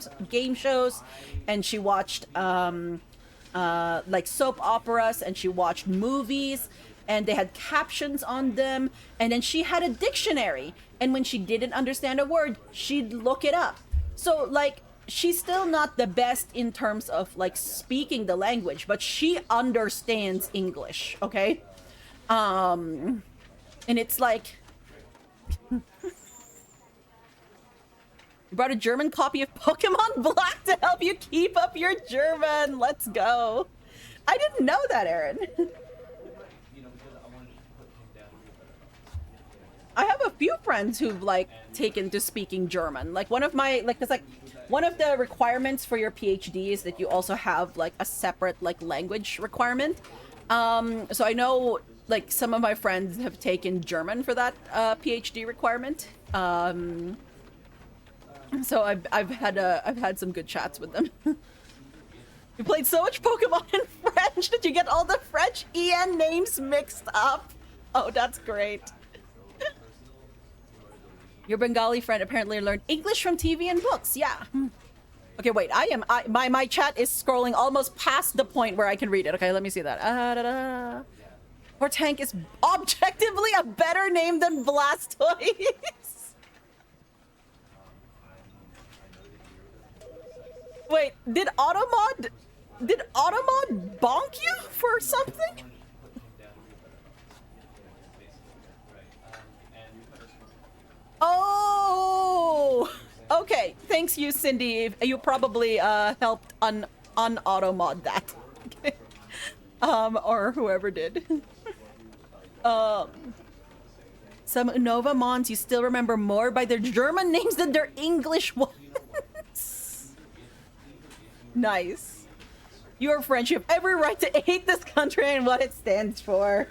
shows, and she watched, like, soap operas, and she watched movies, and they had captions on them. And then she had a dictionary, and when she didn't understand a word, she'd look it up. So, like, she's still not the best in terms of, like, speaking the language, but she understands English, okay? And it's like, you brought a German copy of Pokemon Black to help you keep up your German. Let's go. I didn't know that, Aaron. I have a few friends who've, like, taken to speaking German. Like, one of my, like, cause, like, one of the requirements for your PhD is that you also have, like, a separate, like, language requirement. So I know, like, some of my friends have taken German for that PhD requirement. So I've had some good chats with them. You played so much Pokemon in French that you get all the French EN names mixed up. Oh, that's great. Your Bengali friend apparently learned English from TV and books. Yeah. Okay, wait. My chat is scrolling almost past the point where I can read it. Okay, let me see that. Hortank is objectively a better name than Blastoise. Wait, did Automod bonk you for something? Oh, okay. Thanks, you, Cindy. You probably helped un-automod that, or whoever did. Some Unova Mons you still remember more by their German names than their English ones. Nice. You're French. You have every right to hate this country and what it stands for.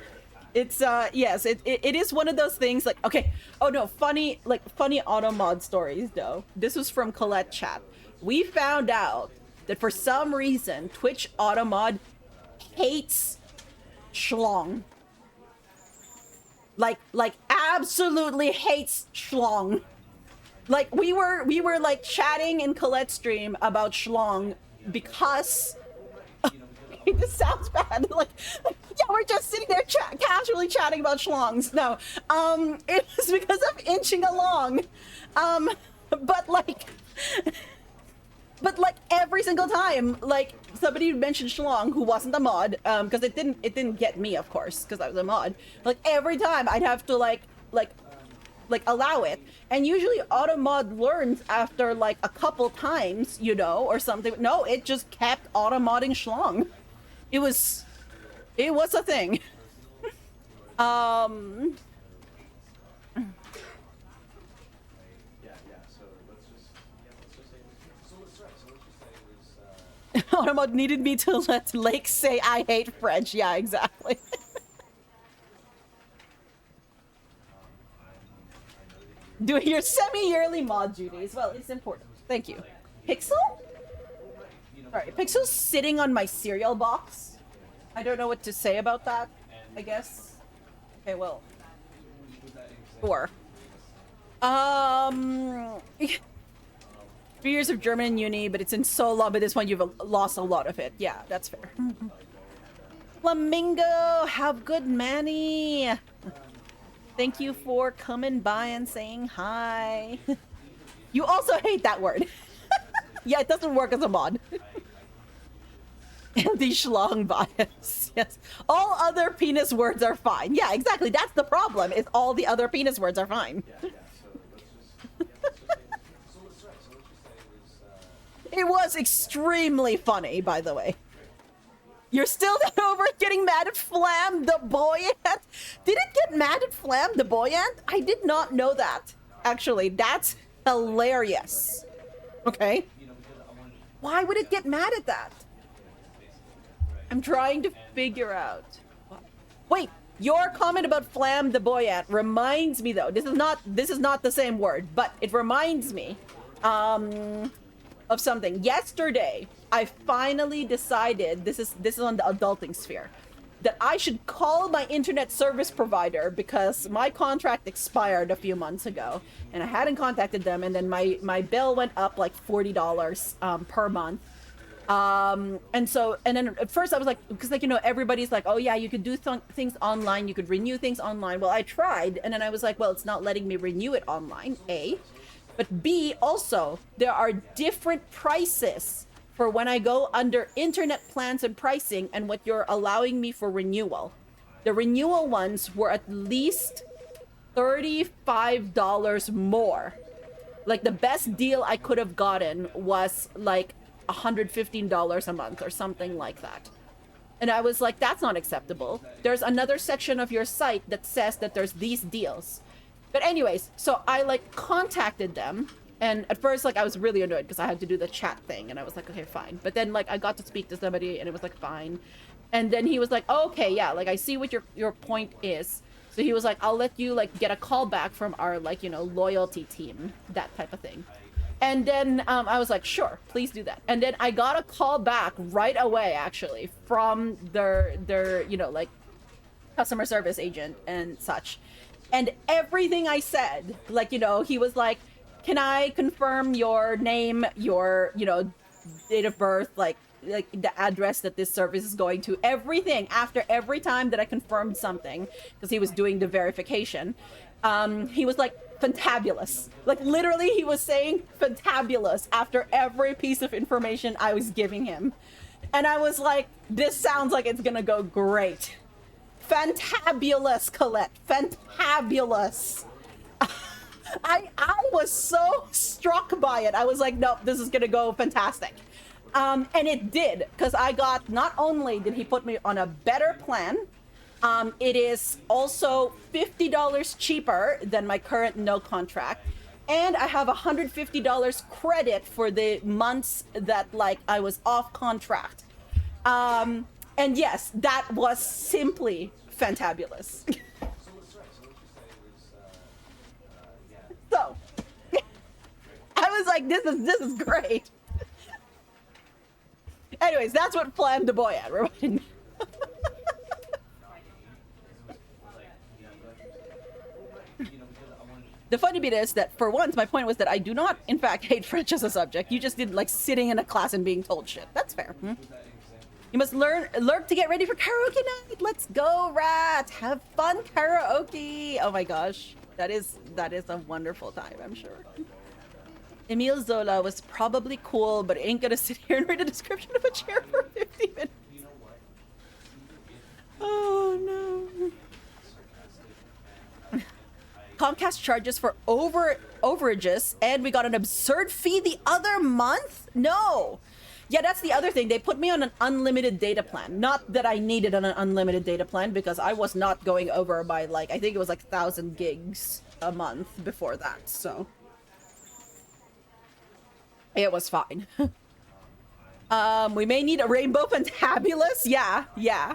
It's yes, it is one of those things like, okay, oh no, funny automod stories though. This was from Colette chat. We found out that for some reason Twitch automod hates schlong. Like absolutely hates schlong. Like we were like chatting in Colette's stream about schlong because this sounds bad. Like yeah, we're just sitting there casually chatting about schlongs. No, it was because of inching along. But like every single time, like somebody mentioned schlong who wasn't a mod, because it didn't get me, of course, because I was a mod. Like every time I'd have to like allow it, and usually automod learns after like a couple times, you know, or something. No, it just kept automodding schlong. It was a thing. Automod needed me to let Lake say I hate French. Yeah, exactly. Doing your semi-yearly mod duties. Well, it's important. Thank you. Pixel? Alright, Pixel's sitting on my cereal box. I don't know what to say about that, I guess. Okay, well. Sure. 3 years of German in uni, but it's in so long, but this one you've lost a lot of it. Yeah, that's fair. Flamingo, have good Manny. Thank you for coming by and saying hi. You also hate that word. Yeah, it doesn't work as a mod. The schlong bias. Yes. All other penis words are fine. Yeah, exactly. That's the problem, is all the other penis words are fine. It was extremely funny, by the way. You're still not over getting mad at Flam the boy ant? Did it get mad at Flam the boy ant? I did not know that. Actually, that's hilarious. Okay. Why would it get mad at that? I'm trying to figure out. Wait, your comment about Flam the boy ant reminds me though. This is not the same word, but it reminds me of something. Yesterday, I finally decided, this is on the adulting sphere, that I should call my internet service provider because my contract expired a few months ago and I hadn't contacted them, and then my bill went up like $40 per month. And then at first I was like, because like, you know, everybody's like, oh yeah, you could do things online, you could renew things online. Well, I tried, and then I was like, well, it's not letting me renew it online, A. But B, also, there are different prices for when I go under internet plans and pricing and what you're allowing me for renewal. The renewal ones were at least $35 more. Like the best deal I could have gotten was like $115 a month or something like that. And I was like, that's not acceptable. There's another section of your site that says that there's these deals. But anyways, so I like contacted them, and at first like I was really annoyed because I had to do the chat thing, and I was like, okay, fine. But then like I got to speak to somebody and it was like fine. And then he was like, oh, okay, yeah, like I see what your point is. So he was like, I'll let you like get a call back from our like, you know, loyalty team, that type of thing. And then I was like, sure, please do that. And then I got a call back right away, actually, from their you know, like customer service agent and such. And everything I said, like, you know, he was like, can I confirm your name, your, you know, date of birth, like the address that this service is going to, everything. After every time that I confirmed something, because he was doing the verification, he was like, fantabulous. Like, literally, he was saying fantabulous after every piece of information I was giving him. And I was like, this sounds like it's gonna go great. Fantabulous, Colette. Fantabulous. I was so struck by it. I was like, nope, this is gonna go fantastic. And it did, because I got, not only did he put me on a better plan, It is also $50 cheaper than my current no contract. And I have $150 credit for the months that like I was off contract. And yes, that was simply fantabulous. So I was like, this is great. Anyways, that's what Flam the Boy at reminded me. The funny bit is that for once, my point was that I do not, in fact, hate French as a subject. You just did like sitting in a class and being told shit. That's fair. You must lurk to get ready for karaoke night. Let's go, rat. Have fun karaoke. Oh my gosh. That is a wonderful time, I'm sure. Emile Zola was probably cool, but ain't gonna sit here and read a description of a chair for 50 minutes. Oh no. Comcast charges for overages, and we got an absurd fee the other month? No. Yeah, that's the other thing. They put me on an unlimited data plan. Not that I needed an unlimited data plan, because I was not going over by, like, I think it was like 1,000 gigs a month before that, so. It was fine. We may need a rainbow fantabulous. Yeah.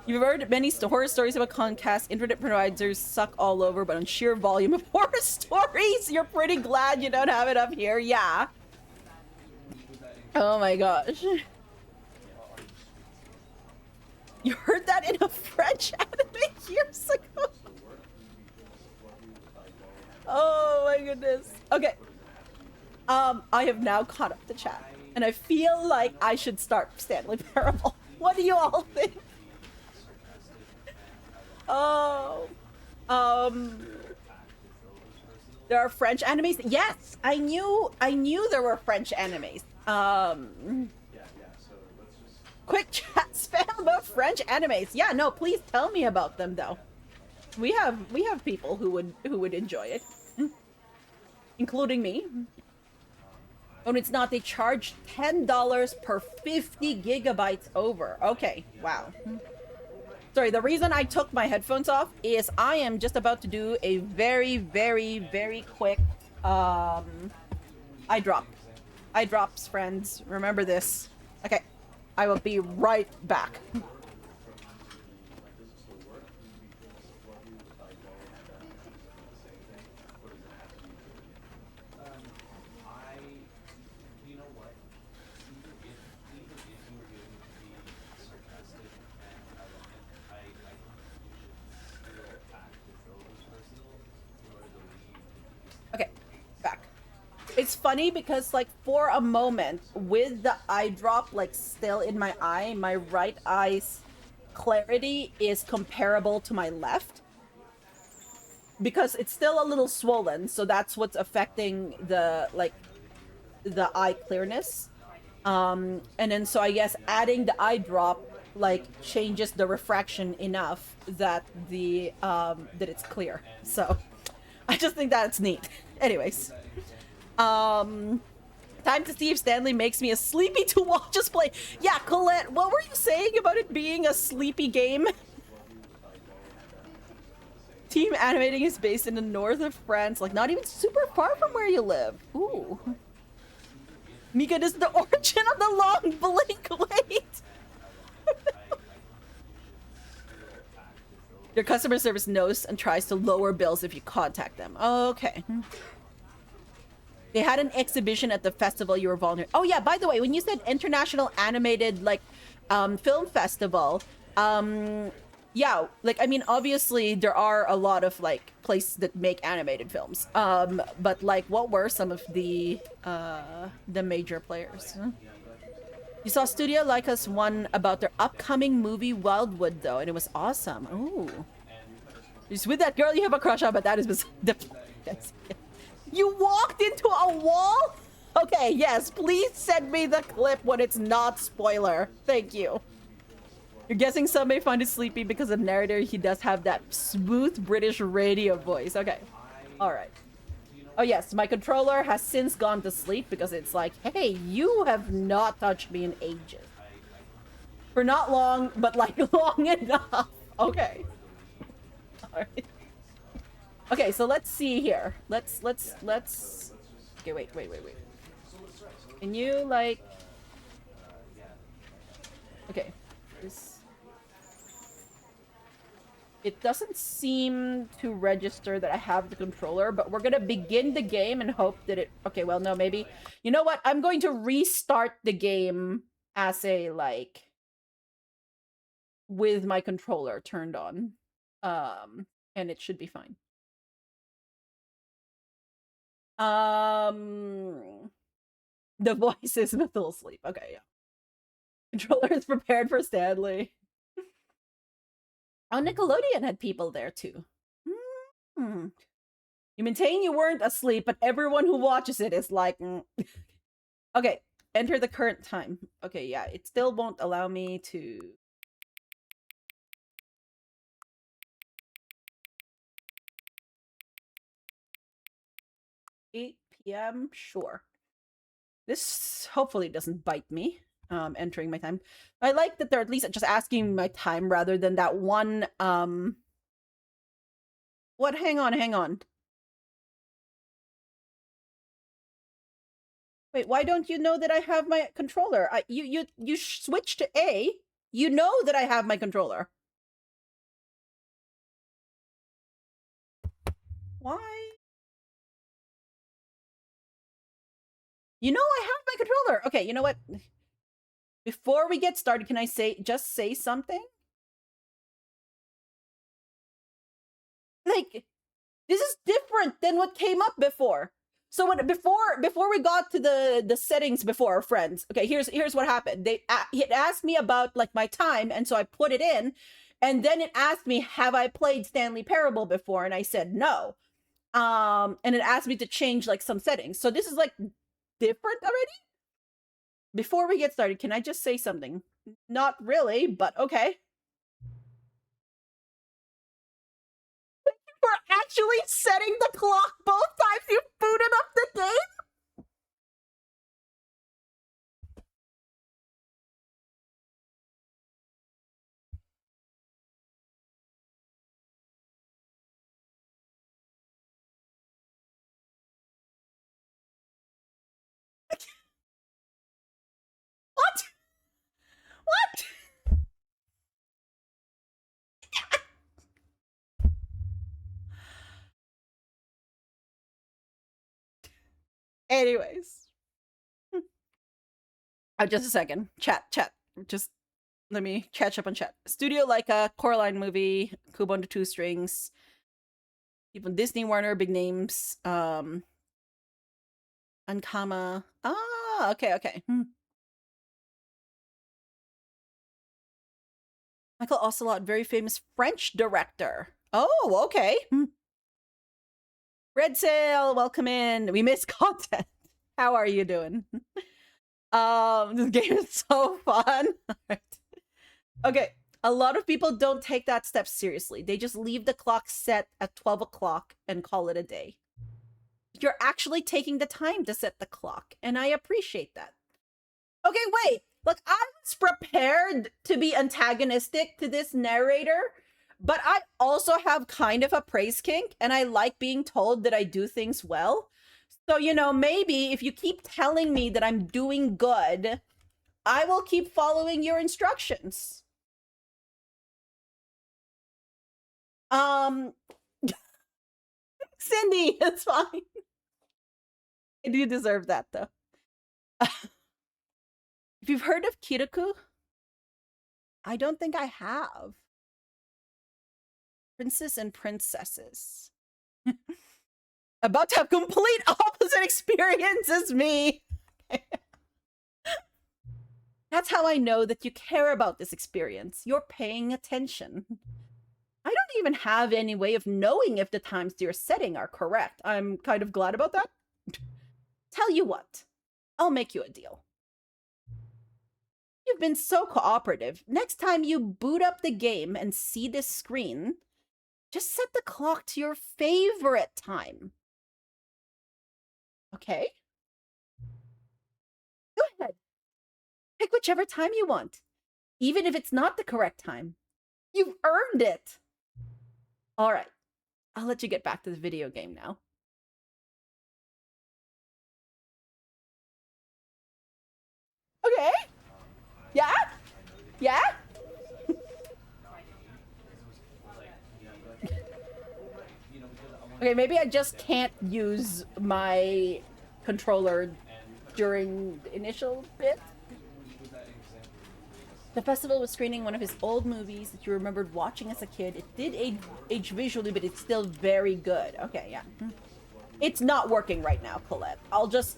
You've heard many horror stories about Comcast. Internet providers suck all over, but on sheer volume of horror stories, you're pretty glad you don't have it up here. Yeah. Oh my gosh. You heard that in a French anime years ago? Oh my goodness. Okay. I have now caught up to chat, and I feel like I should start Stanley Parable. What do you all think? Oh, there are French animes. Yes, I knew there were French animes. Quick chat spam about French animes. Yeah, no, please tell me about them though. We have people who would enjoy it, including me. Oh, it's not. They charge $10 per 50 gigabytes over. Okay, wow. Sorry, the reason I took my headphones off is I am just about to do a very, very, very quick eye drop. Eye drops, friends. Remember this. Okay, I will be right back. Okay, back. It's funny because, like, for a moment, with the eye drop, like, still in my eye, my right eye's clarity is comparable to my left. Because it's still a little swollen, so that's what's affecting the, like, the eye clearness. And then, so I guess adding the eye drop, like, changes the refraction enough that the, that it's clear. So, I just think that's neat. Anyways. Time to see if Stanley makes me a sleepy to watch us play. Yeah, Colette, what were you saying about it being a sleepy game? Team Animating is based in the north of France, like not even super far from where you live. Ooh. Mika, this is the origin of the long blink. Wait. Your customer service knows and tries to lower bills if you contact them. Okay. They had an exhibition at the festival you were volunteering. Oh yeah, by the way, when you said International Animated, like, film festival, yeah, like, I mean, obviously there are a lot of, like, places that make animated films. But, like, what were some of the major players? Huh? You saw Studio Like Us one about their upcoming movie Wildwood, though, and it was awesome. Ooh. Just with that girl you have a crush on, but that is the... You walked into a wall? Okay, yes, please send me the clip when it's not spoiler. Thank you. You're guessing some may find it sleepy because of narrator. He does have that smooth British radio voice. Okay. Alright. Oh yes, my controller has since gone to sleep because it's like, hey, you have not touched me in ages. For not long, but like long enough. Okay. Alright. Okay, so let's see here. Let's okay, wait. Can you like okay. This it doesn't seem to register that I have the controller, but we're gonna begin the game and hope that it okay, well no, maybe. You know what? I'm going to restart the game as a like with my controller turned on. And it should be fine. The voice is Bethel asleep. Okay, yeah. Controller is prepared for Stanley. Oh, Nickelodeon had people there too. Hmm. You maintain you weren't asleep, but everyone who watches it is like, okay, enter the current time. Okay, yeah, it still won't allow me to. 8 p.m. Sure. This hopefully doesn't bite me. Entering my time. I like that they're at least just asking my time rather than that one. What? Hang on. Wait, why don't you know that I have my controller? You switch to A. You know that I have my controller. Why? You know I have my controller. Okay, you know what? Before we get started, can I just say something? Like, this is different than what came up before. So before we got to the settings before our friends, okay, here's what happened. It asked me about like my time, and so I put it in, and then it asked me, have I played Stanley Parable before? And I said no. And it asked me to change like some settings. So this is like different already. Before we get started, can I just say something? Not really, but okay. For actually setting the clock both times you booted up the game? What? What? Anyways. Just a second. Chat. Just let me catch up on chat. Studio Leica, Coraline movie, Kubo and the Two Strings, even Disney, Warner, big names. Ankama. Ah, okay. Michael Ocelot, very famous French director. Oh, okay. Red Sail, welcome in. We missed content. How are you doing? This game is so fun. Okay, a lot of people don't take that step seriously. They just leave the clock set at 12 o'clock and call it a day. You're actually taking the time to set the clock, and I appreciate that. Okay, wait. Look, I was prepared to be antagonistic to this narrator, but I also have kind of a praise kink, and I like being told that I do things well. So, you know, maybe if you keep telling me that I'm doing good, I will keep following your instructions. Cindy, it's fine. I do deserve that, though. If you've heard of Kiraku, I don't think I have. Princess and Princesses. About to have complete opposite experience as me. That's how I know that you care about this experience. You're paying attention. I don't even have any way of knowing if the times you're setting are correct. I'm kind of glad about that. Tell you what, I'll make you a deal. You've been so cooperative. Next time you boot up the game and see this screen, just set the clock to your favorite time. Okay? Go ahead. Pick whichever time you want, even if it's not the correct time. You've earned it. All right. I'll let you get back to the video game now. Okay. Yeah? Yeah? Okay, maybe I just can't use my controller during the initial bit. The festival was screening one of his old movies that you remembered watching as a kid. It did age visually, but it's still very good. Okay, yeah. It's not working right now, Colette. I'll just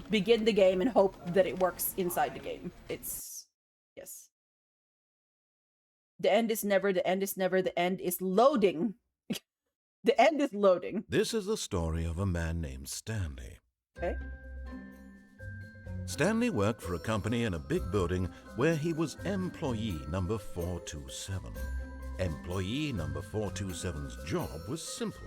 begin the game and hope that it works inside the game. It's... yes. The end is never, the end is never, the end is loading. The end is loading. This is the story of a man named Stanley. Okay. Stanley worked for a company in a big building where he was employee number 427. Employee number 427's job was simple.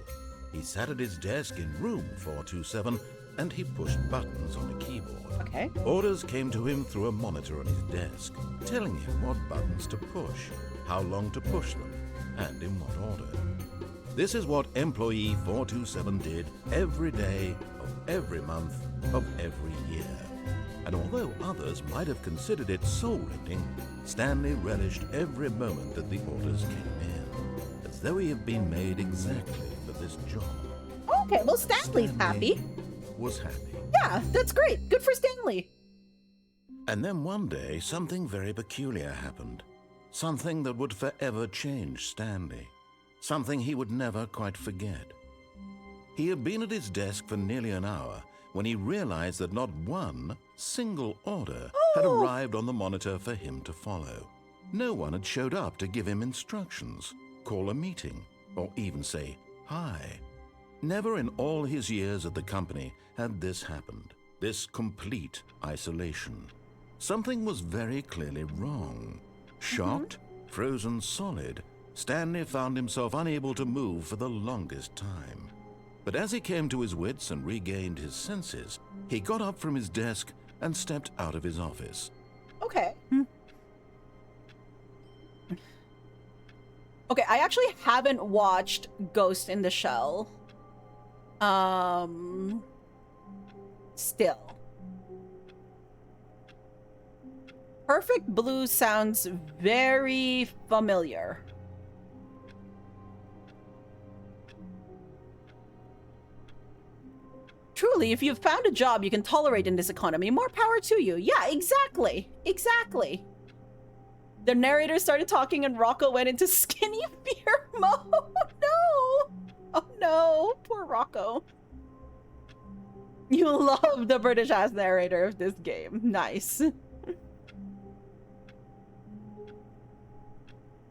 He sat at his desk in room 427 and he pushed buttons on a keyboard. Okay. Orders came to him through a monitor on his desk, telling him what buttons to push, how long to push them, and in what order. This is what employee 427 did every day of every month of every year. And although others might have considered it soul-rending, Stanley relished every moment that the orders came in, as though he had been made exactly for this job. Okay, well, Stanley's happy. Was happy. Yeah, that's great. Good for Stanley. And then one day, something very peculiar happened. Something that would forever change Stanley. Something he would never quite forget. He had been at his desk for nearly an hour when he realized that not one single order had arrived on the monitor for him to follow. No one had showed up to give him instructions, call a meeting, or even say hi. Never in all his years at the company had this happened, this complete isolation. Something was very clearly wrong. Shocked, frozen solid, Stanley found himself unable to move for the longest time. But as he came to his wits and regained his senses, he got up from his desk and stepped out of his office. Okay. Okay, I actually haven't watched Ghost in the Shell. Still. Perfect Blue sounds very familiar. Truly, if you've found a job you can tolerate in this economy, more power to you. Yeah, exactly. Exactly. The narrator started talking and Rocco went into skinny fear mode. Oh no! Oh no, poor Rocco. You love the British-ass narrator of this game. Nice.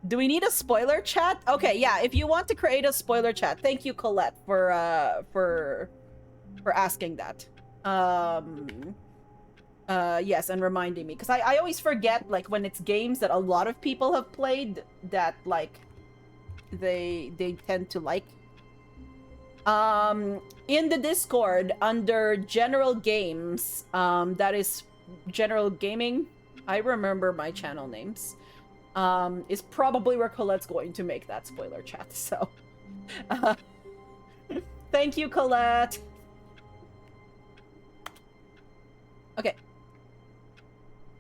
Do we need a spoiler chat? Okay, yeah, if you want to create a spoiler chat, thank you, Colette, for asking that. Yes, and reminding me, because I always forget, like, when it's games that a lot of people have played that, like, they tend to like. In the Discord, under General Games, that is General Gaming, I remember my channel names, is probably where Colette's going to make that spoiler chat, so. Thank you, Colette! Okay.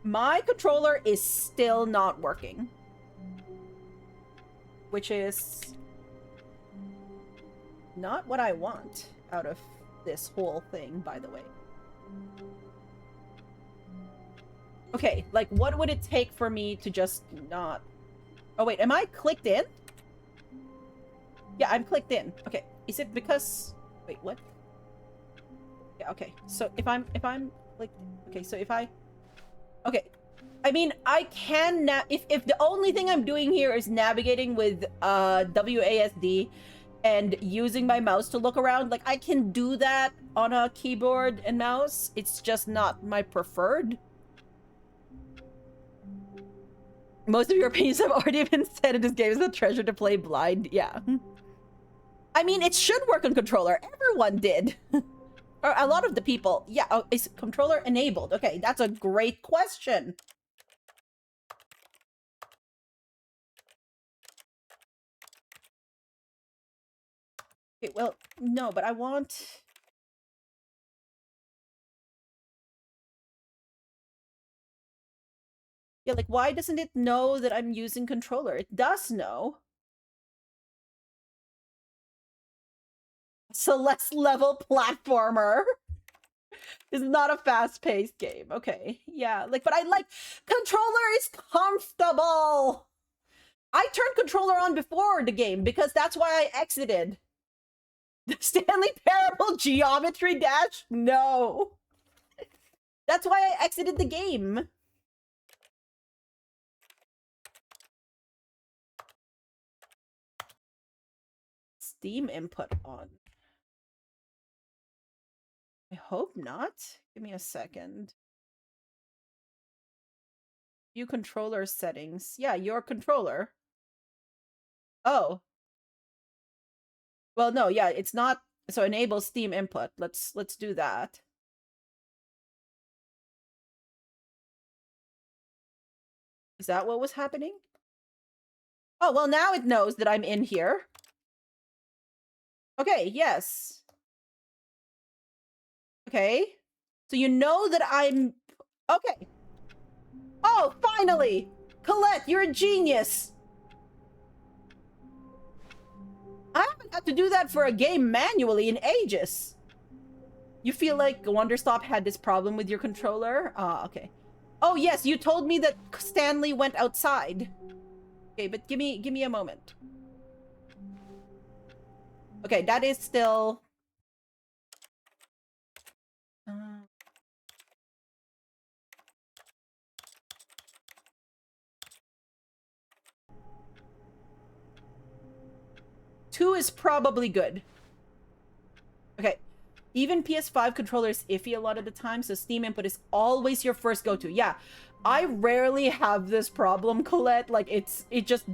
My controller is still not working. Which is not what I want out of this whole thing, by the way. Okay, like, what would it take for me to just not... Oh, wait, am I clicked in? Yeah, I'm clicked in. Okay, is it because... Wait, what? Yeah, okay, so if I'm clicked... Okay, so if I... Okay, I mean, I can... If the only thing I'm doing here is navigating with WASD and using my mouse to look around, like, I can do that on a keyboard and mouse. It's just not my preferred. Most of your opinions have already been said in this game. Is a treasure to play blind. Yeah. I mean, it should work on controller. Everyone did. Or a lot of the people. Yeah, oh, is controller enabled? Okay, that's a great question. Okay, well, no, but I want... Yeah, like, why doesn't it know that I'm using controller? It does know. Celeste level platformer. Is not a fast-paced game. Okay, yeah, like, but I like... Controller is comfortable! I turned controller on before the game, because that's why I exited. The Stanley Parable Geometry Dash? No. That's why I exited the game. Steam input on. I hope not. Give me a second. View controller settings. Yeah, your controller. Oh. Well, no, yeah, it's not. So enable Steam input. Let's do that. Is that what was happening? Oh, well, now it knows that I'm in here. Okay, yes. Okay. So you know that I'm... Okay. Oh, finally! Colette, you're a genius! I haven't had to do that for a game manually in ages. You feel like Wonderstop had this problem with your controller? Ah, okay. Oh, yes, you told me that Stanley went outside. Okay, but give me a moment. Okay, that is still... Two is probably good. Okay. Even PS5 controller is iffy a lot of the time, so Steam input is always your first go-to. Yeah, I rarely have this problem, Colette. Like, it just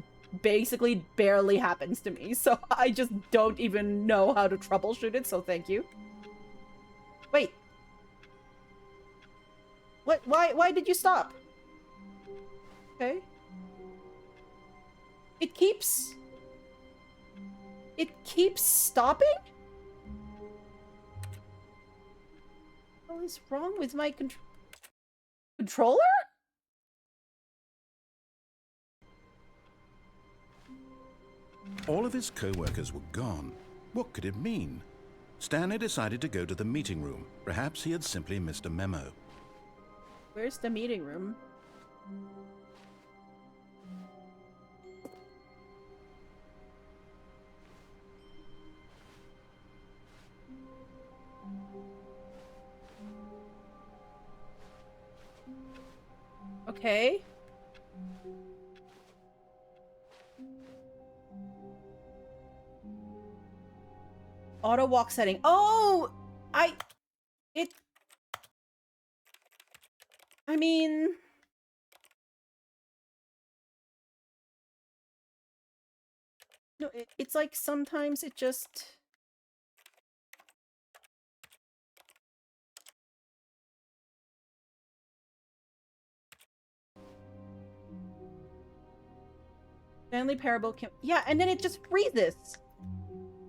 basically barely happens to me, so I just don't even know how to troubleshoot it, so thank you. Wait. What? Why did you stop? Okay. It keeps stopping? What is wrong with my controller? All of his co-workers were gone. What could it mean? Stanley decided to go to the meeting room. Perhaps he had simply missed a memo. Where's the meeting room? Okay. Auto walk setting. Oh! I mean... No, it's like sometimes it just... Stanley Parable can... Yeah, and then it just freezes.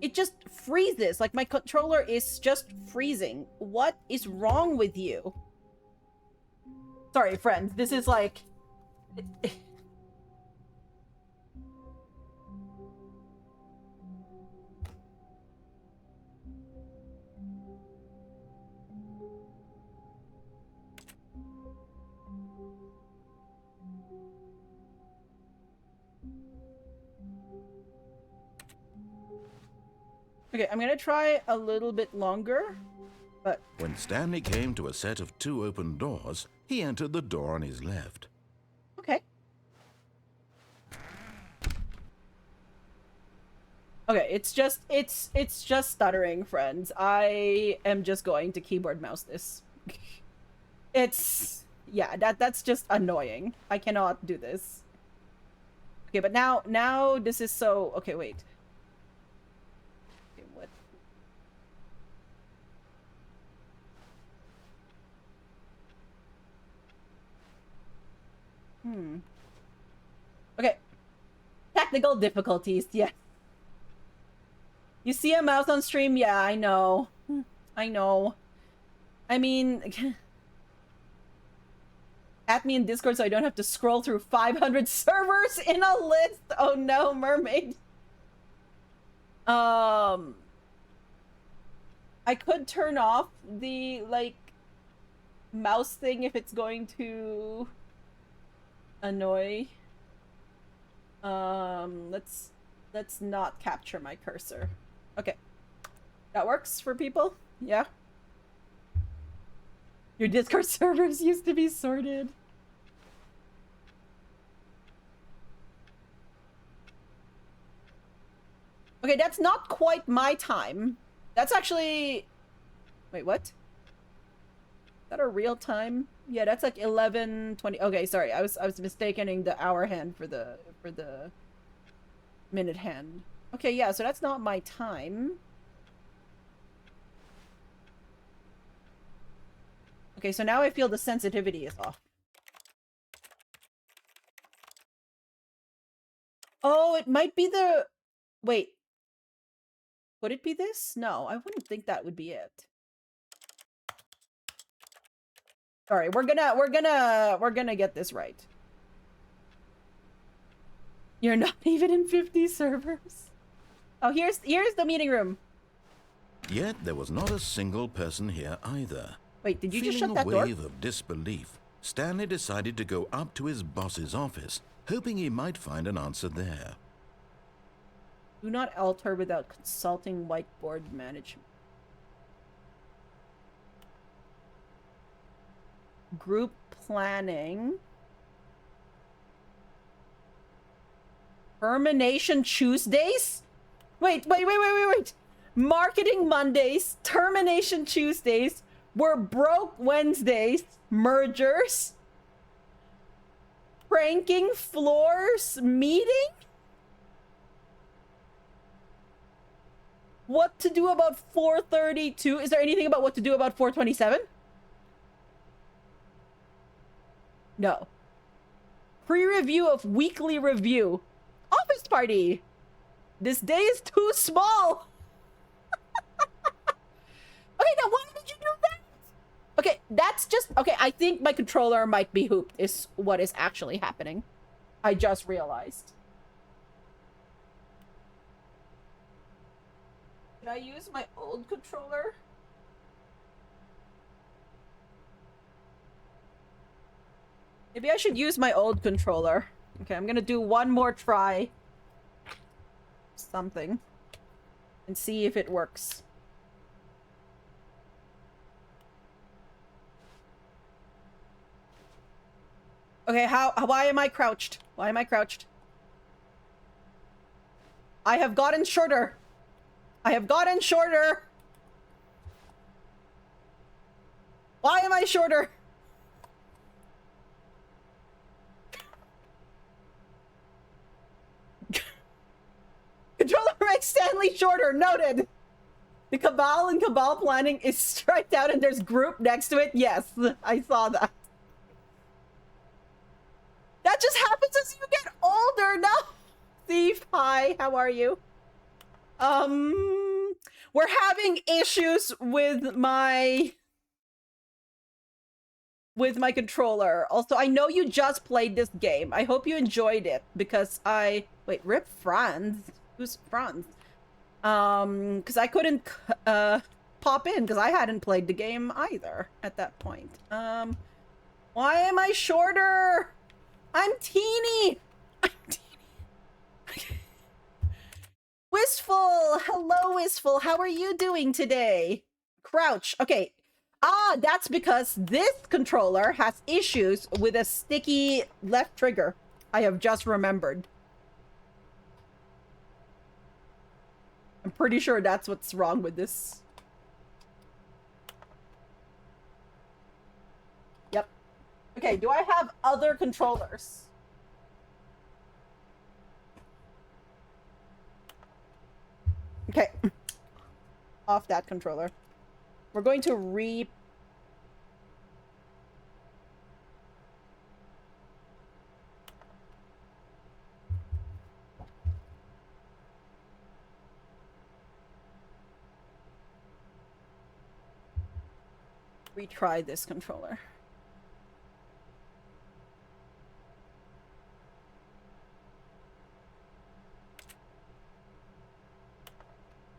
It just freezes. Like, my controller is just freezing. What is wrong with you? Sorry, friends. This is like... Okay, I'm gonna try a little bit longer, but... When Stanley came to a set of 2 open doors, he entered the door on his left. Okay. Okay, it's just stuttering, friends. I am just going to keyboard mouse this. It's... Yeah, that's just annoying. I cannot do this. Okay, but now this is so... Okay, wait. Okay, what? Okay. Technical difficulties, yes. You see a mouse on stream? Yeah, I know. I know. I mean, add me in Discord so I don't have to scroll through 500 servers in a list. Oh no, mermaid. I could turn off the, like, mouse thing if it's going to annoy. Let's not capture my cursor. Okay. That works for people? Yeah. Your Discord servers used to be sorted. Okay, that's not quite my time. That's actually... Wait, what? Is that a real time? Yeah, that's like 11:20. Okay, sorry. I was mistaking the hour hand for the minute hand. Okay, yeah, so that's not my time. Okay, so now I feel the sensitivity is off. Oh, it might be the... Wait. Would it be this? No, I wouldn't think that would be it. Sorry, we're gonna get this right. You're not even in 50 servers. Oh, here's the meeting room. Yet there was not a single person here either. Wait, did you just Feeling shut that door? a wave of disbelief, Stanley decided to go up to his boss's office, hoping he might find an answer there. Do not alter without consulting whiteboard management. Group planning. Termination Tuesdays? Wait. Marketing Mondays, termination Tuesdays, we're broke Wednesdays, mergers, pranking floors meeting? What to do about 432? Is there anything about what to do about 427? No. Pre-review of weekly review. Office party. This day is too small. Okay, now why did you do that? Okay, that's just... Okay, I think my controller might be hooped is what is actually happening. I just realized. Did I use my old controller? Maybe I should use my old controller. Okay, I'm gonna do one more try. Something. And see if it works. Okay, why am I crouched? Why am I crouched? I have gotten shorter. I have gotten shorter. Why am I shorter? Controller makes Stanley shorter. Noted. The Cabal and Cabal planning is striped out and there's group next to it. Yes, I saw that. That just happens as you get older. No. Thief, hi. How are you? We're having issues with my controller. Also, I know you just played this game. I hope you enjoyed it because wait, Rip Franz. Who's Franz? Because I couldn't pop in because I hadn't played the game either at that point. Why am I shorter? I'm teeny. I'm teeny. Wistful. Hello, Wistful. How are you doing today? Crouch. Okay. Ah, that's because this controller has issues with a sticky left trigger. I have just remembered. I'm pretty sure that's what's wrong with this. Yep. Okay, do I have other controllers? Okay. Off that controller. We're going to retry this controller.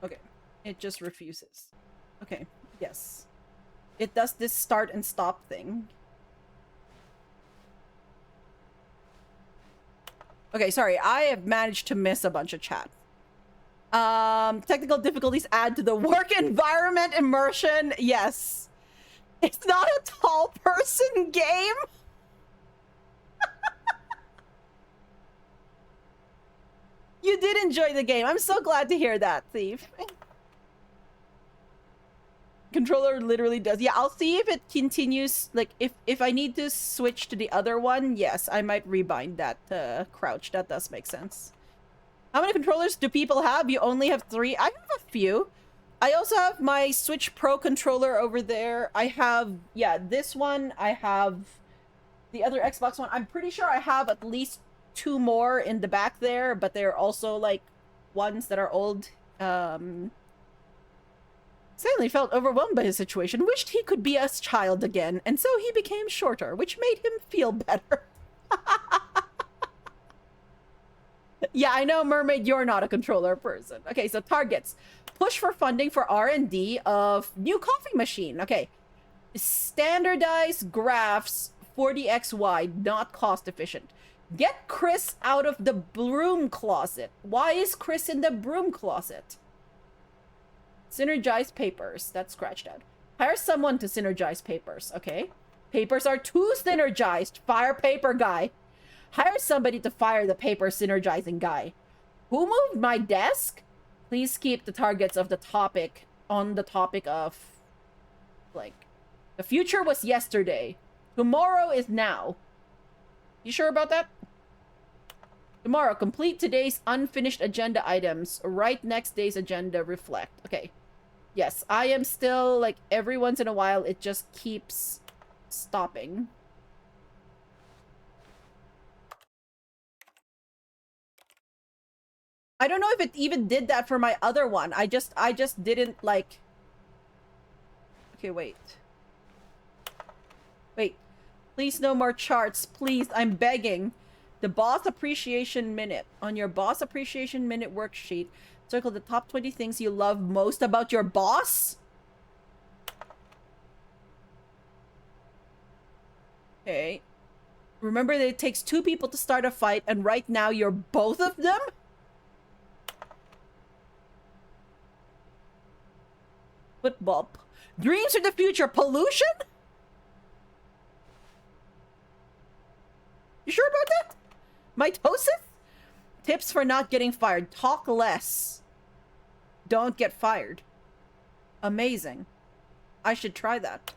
Okay, it just refuses. Okay, yes. It does this start and stop thing. Okay, sorry, I have managed to miss a bunch of chat. Technical difficulties add to the work environment immersion. Yes. It's not a tall person game. You did enjoy the game. I'm so glad to hear that, Thief. Controller literally does. Yeah, I'll see if it continues. Like, if I need to switch to the other one, yes, I might rebind that crouch. That does make sense. How many controllers do people have? You only have 3. I have a few. I also have my Switch Pro controller over there. I have, yeah, this one. I have the other Xbox one. I'm pretty sure I have at least 2 more in the back there, but they're also, like, ones that are old. Stanley felt overwhelmed by his situation, wished he could be a child again, and so he became shorter, which made him feel better. Yeah, I know, Mermaid, you're not a controller person. Okay, so targets. Push for funding for R&D of new coffee machine. Okay. Standardize graphs 40x wide, not cost efficient. Get Chris out of the broom closet. Why is Chris in the broom closet? Synergize papers. That's scratched out. Hire someone to synergize papers. Okay. Papers are too synergized. Fire paper guy. Hire somebody to fire the paper synergizing guy. Who moved my desk? Please keep the targets of the topic on the topic of, like, the future was yesterday. Tomorrow is now. You sure about that? Tomorrow, complete today's unfinished agenda items. Write next day's agenda, reflect. Okay. Yes, I am still, like, every once in a while, it just keeps stopping. I don't know if it even did that for my other one. I just didn't, like... Okay, wait. Wait. Please no more charts. Please, I'm begging. The Boss Appreciation Minute. On your Boss Appreciation Minute worksheet, circle the top 20 things you love most about your boss. Okay. Remember that it takes 2 people to start a fight, and right now you're both of them? Football. Dreams of the future. Pollution? You sure about that? Mitosis? Tips for not getting fired. Talk less. Don't get fired. Amazing. I should try that.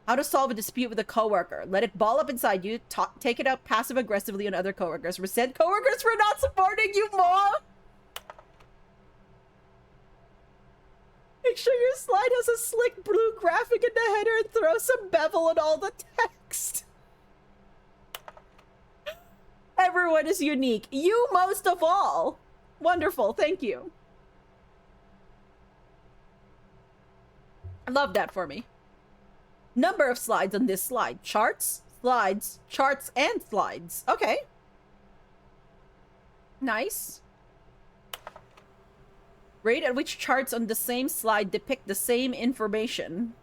How to solve a dispute with a coworker. Let it ball up inside you. Take it out passive-aggressively on other coworkers. Resent coworkers for not supporting you more. Make sure your slide has a slick blue graphic in the header and throw some bevel in all the text. Everyone is unique. You most of all. Wonderful. Thank you. I love that for me. Number of slides on this slide. Charts, slides, charts, and slides. Okay. Nice. Rate at which charts on the same slide depict the same information.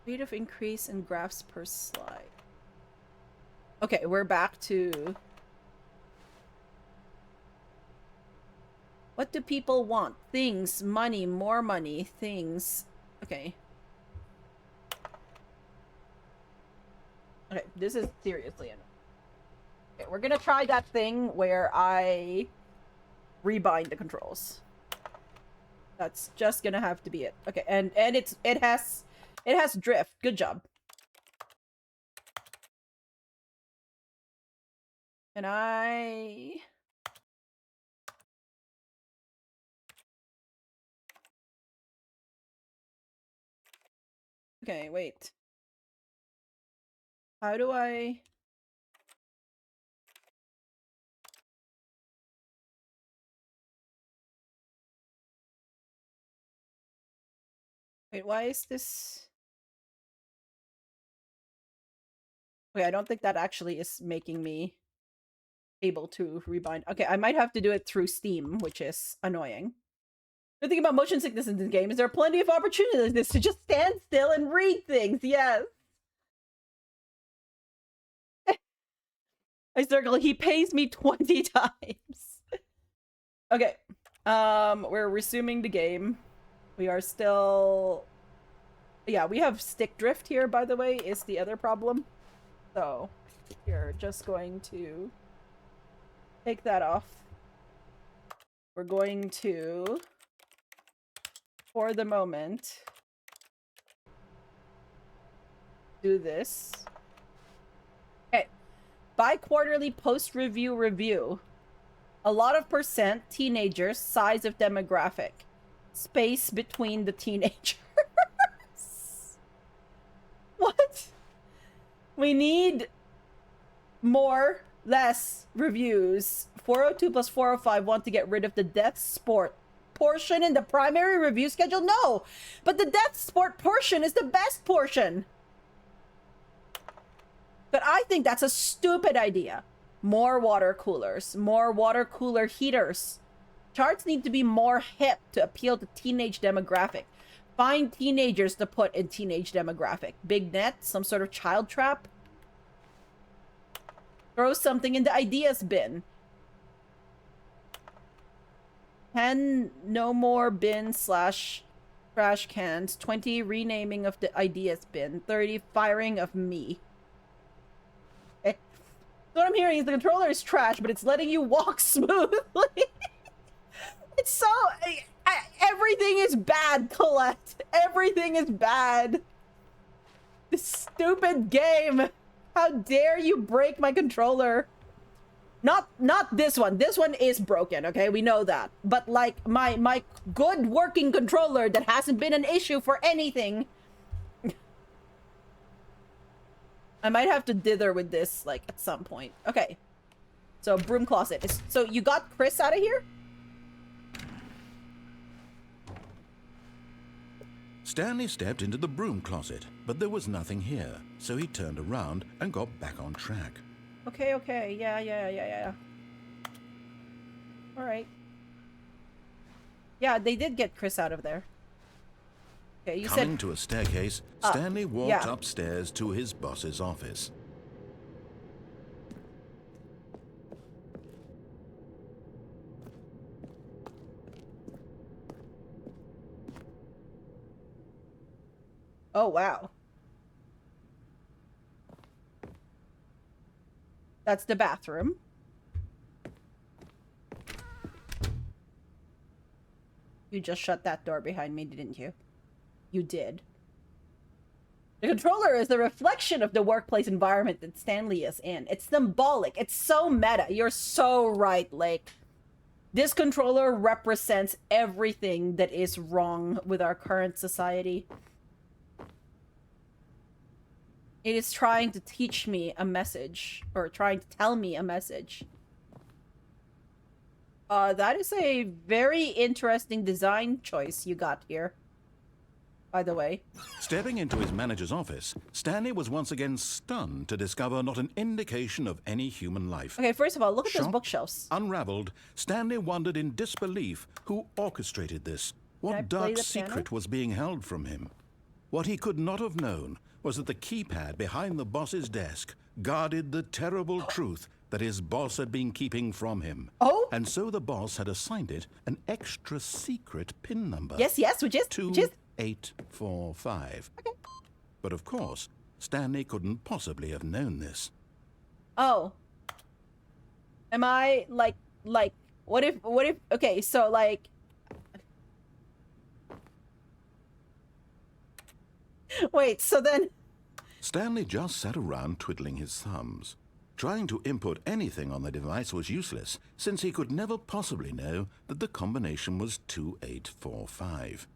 Rate of increase in graphs per slide. Okay, we're back to... What do people want? Things, money, more money, things. Okay. Okay, this is seriously enough. Okay, we're gonna try that thing where I rebind the controls. That's just gonna have to be it. Okay, and it has drift. Good job. And I... Okay, wait. How do I... Wait, why is this? Wait, I don't think that actually is making me able to rebind. Okay, I might have to do it through Steam, which is annoying. The thing about motion sickness in this game is there are plenty of opportunities to just stand still and read things. Yes. I circle. He pays me 20 times. Okay. We're resuming the game. We are still... Yeah, we have stick drift here, by the way, is the other problem. So, we're just going to take that off. We're going to, for the moment, do this. Okay. Bi-quarterly post-review review. A lot of percent teenagers, size of demographic. Space between the teenagers. What? We need more, less reviews. 402 plus 405 want to get rid of the death sport portion in the primary review schedule? No! But the death sport portion is the best portion. But I think that's a stupid idea. More water coolers. More water cooler heaters. Charts need to be more hip to appeal to teenage demographic. Find teenagers to put in teenage demographic. Big net, some sort of child trap. Throw something in the ideas bin. 10 no more bin slash trash cans. 20 renaming of the ideas bin. 30 firing of me. So what I'm hearing is the controller is trash, but it's letting you walk smoothly. It's so... everything is bad, Colette. Everything is bad. This stupid game. How dare you break my controller? Not this one. This one is broken, okay? We know that. But, like, my good working controller that hasn't been an issue for anything. I might have to dither with this, like, at some point. Okay. So, broom closet. So, you got Chris out of here? Stanley stepped into the broom closet, but there was nothing here, so he turned around and got back on track. Okay. Yeah. Alright. Yeah, they did get Chris out of there. Okay, you Coming said... to a staircase, Stanley walked upstairs to his boss's office. Oh, wow. That's the bathroom. You just shut that door behind me, didn't you? You did. The controller is the reflection of the workplace environment that Stanley is in. It's symbolic. It's so meta. You're so right, Lake. This controller represents everything that is wrong with our current society. It is trying to teach me a message, or trying to tell me a message. That is a very interesting design choice you got here, by the way. Stepping into his manager's office, Stanley was once again stunned to discover not an indication of any human life. Okay, first of all, look at those Shocked, bookshelves. Unraveled, Stanley wondered in disbelief who orchestrated this. Can I What play dark the secret piano? was being held from him? What he could not have known was that the keypad behind the boss's desk guarded the terrible truth that his boss had been keeping from him. Oh? And so the boss had assigned it an extra secret PIN number. Yes, which is 2845. Okay. But of course, Stanley couldn't possibly have known this. Oh. Am I, like, what if, okay, so, like... Wait, so then... Stanley just sat around twiddling his thumbs. Trying to input anything on the device was useless, since he could never possibly know that the combination was 2845.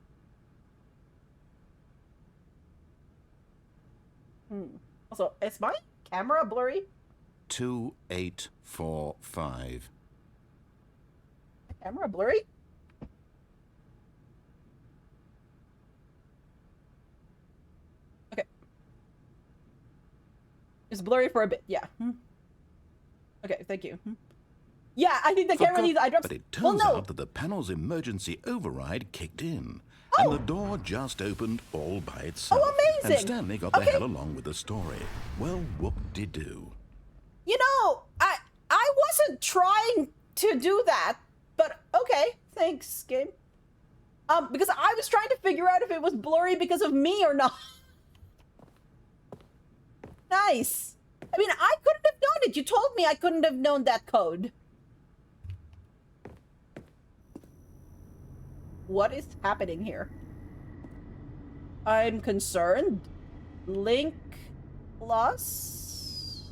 Also, is my camera blurry? 2845. Camera blurry? It's blurry for a bit. Yeah. Okay, thank you. Yeah, I think the camera needs eye drops. But it turns out that the panel's emergency override kicked in. And the door just opened all by itself. Oh, amazing! And Stanley got the hell along with the story. Well, whoop-de-doo. You know, I wasn't trying to do that, but okay, thanks, game. Because I was trying to figure out if it was blurry because of me or not. Nice. I mean, I couldn't have known it. You told me I couldn't have known that code. What is happening here? I'm concerned. Link plus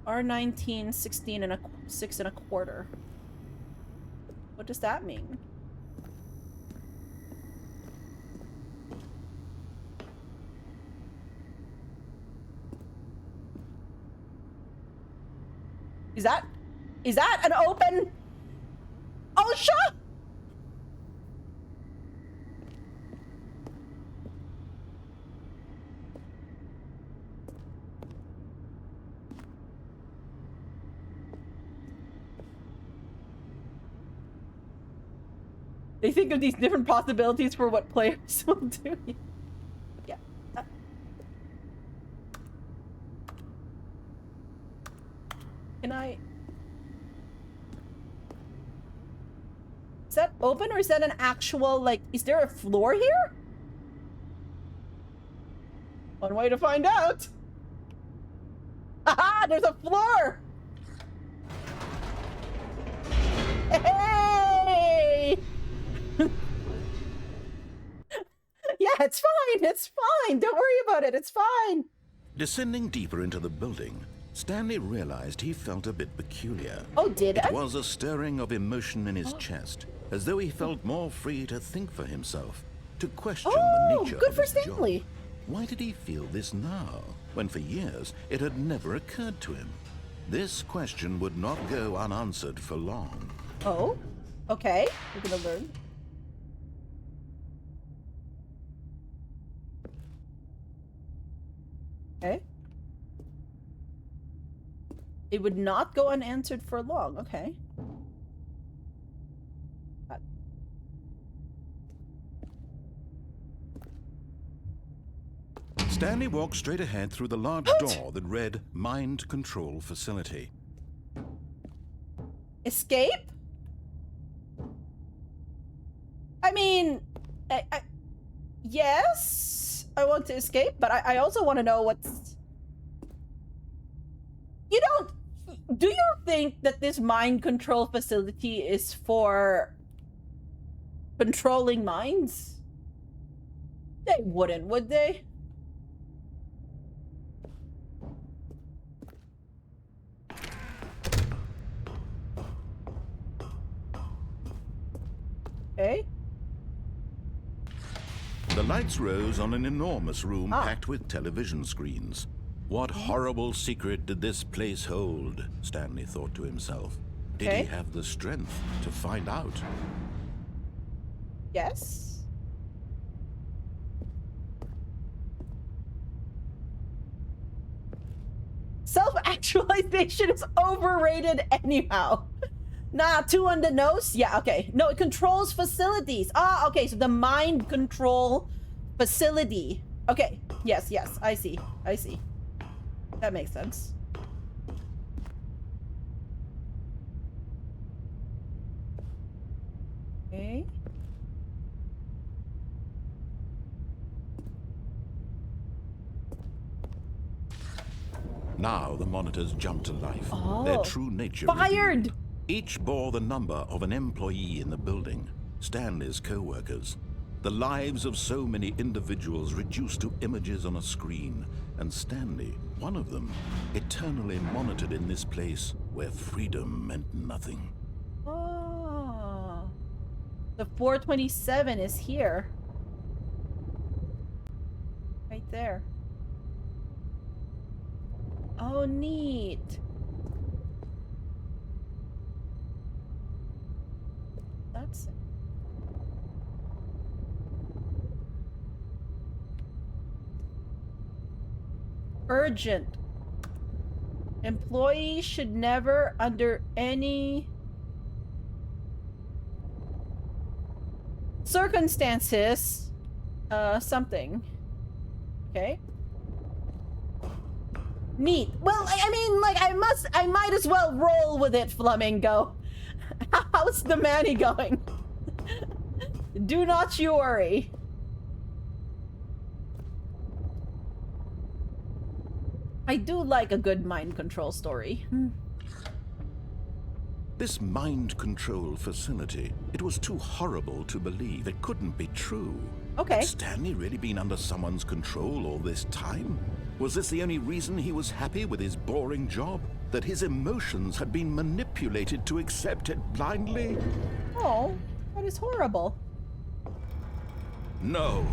R19, 16 and 6 1/4. What does that mean? Is that an open? Oh, shut! They think of these different possibilities for what players will do. Yeah. Can I... Is that open or is that an actual, like, is there a floor here? One way to find out. Haha, there's a floor! Hey! Yeah, it's fine, it's fine. Don't worry about it, it's fine. Descending deeper into the building, Stanley realized he felt a bit peculiar. Oh, did I? It was a stirring of emotion in his chest, as though he felt more free to think for himself, to question the nature good of for his Stanley. job. Why did he feel this now, when for years it had never occurred to him? This question would not go unanswered for long. Oh, okay. We're gonna learn. Okay. It would not go unanswered for long. Okay. Stanley walked straight ahead through the large door that read Mind Control Facility. Escape? I mean, yes, I want to escape, but I also want to know what's... You don't... Do you think that this mind control facility is for controlling minds? They wouldn't, would they? Okay. The lights rose on an enormous room packed with television screens. What horrible secret did this place hold? Stanley thought to himself. Did he have the strength to find out? Yes. Self-actualization is overrated anyhow. Nah, too on the nose? Yeah, okay. No, it controls facilities. Ah, okay, so the mind control facility. Okay, yes, yes, I see. I see. That makes sense. Okay. Now the monitors jumped to life. Oh. Their true nature Fired! revealed. Each bore the number of an employee in the building, Stanley's co-workers. The lives of so many individuals reduced to images on a screen, and Stanley, one of them, eternally monitored in this place where freedom meant nothing. Oh. The 427 is here. Right there. Oh, neat. That's it. Urgent. Employees should never, under any circumstances, something. Okay. Neat. Well, I mean, like, I might as well roll with it, Flamingo. How's the Manny going? Do not you worry. I do like a good mind control story. This mind control facility, it was too horrible to believe. It couldn't be true. Okay. Had Stanley really been under someone's control all this time? Was this the only reason he was happy with his boring job? That his emotions had been manipulated to accept it blindly? Oh, that is horrible. No.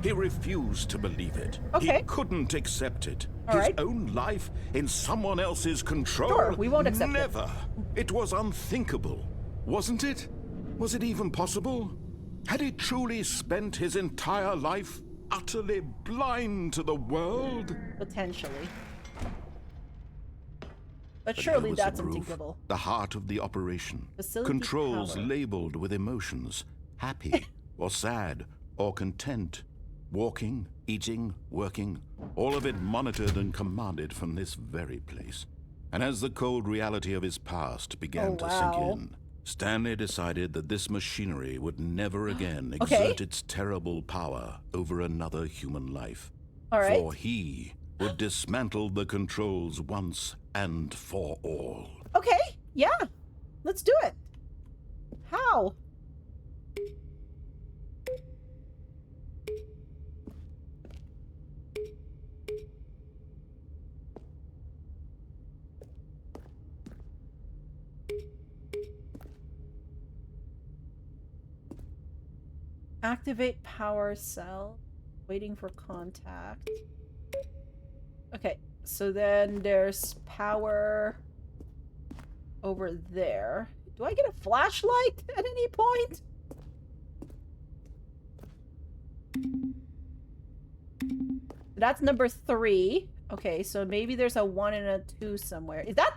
He refused to believe it. Okay. He couldn't accept it. All His right. own life in someone else's control? Sure, we won't accept it. Never. It was unthinkable, wasn't it? Was it even possible? Had he truly spent his entire life utterly blind to the world? Potentially. But But here surely was the that's proof, unthinkable. the heart of the operation. Facility Controls power. labeled with emotions. Happy, or sad, or content. Walking, eating, working. All of it monitored and commanded from this very place. And as the cold reality of his past began to sink wow. in, Stanley decided that this machinery would never again Okay. exert its terrible power over another human life. All right. For he would dismantle the controls once and for all. Okay, yeah. Let's do it. How? Activate power cell. Waiting for contact. Okay, so then there's power over there. Do I get a flashlight at any point? That's number 3. Okay, so maybe there's a 1 and a 2 somewhere. Is that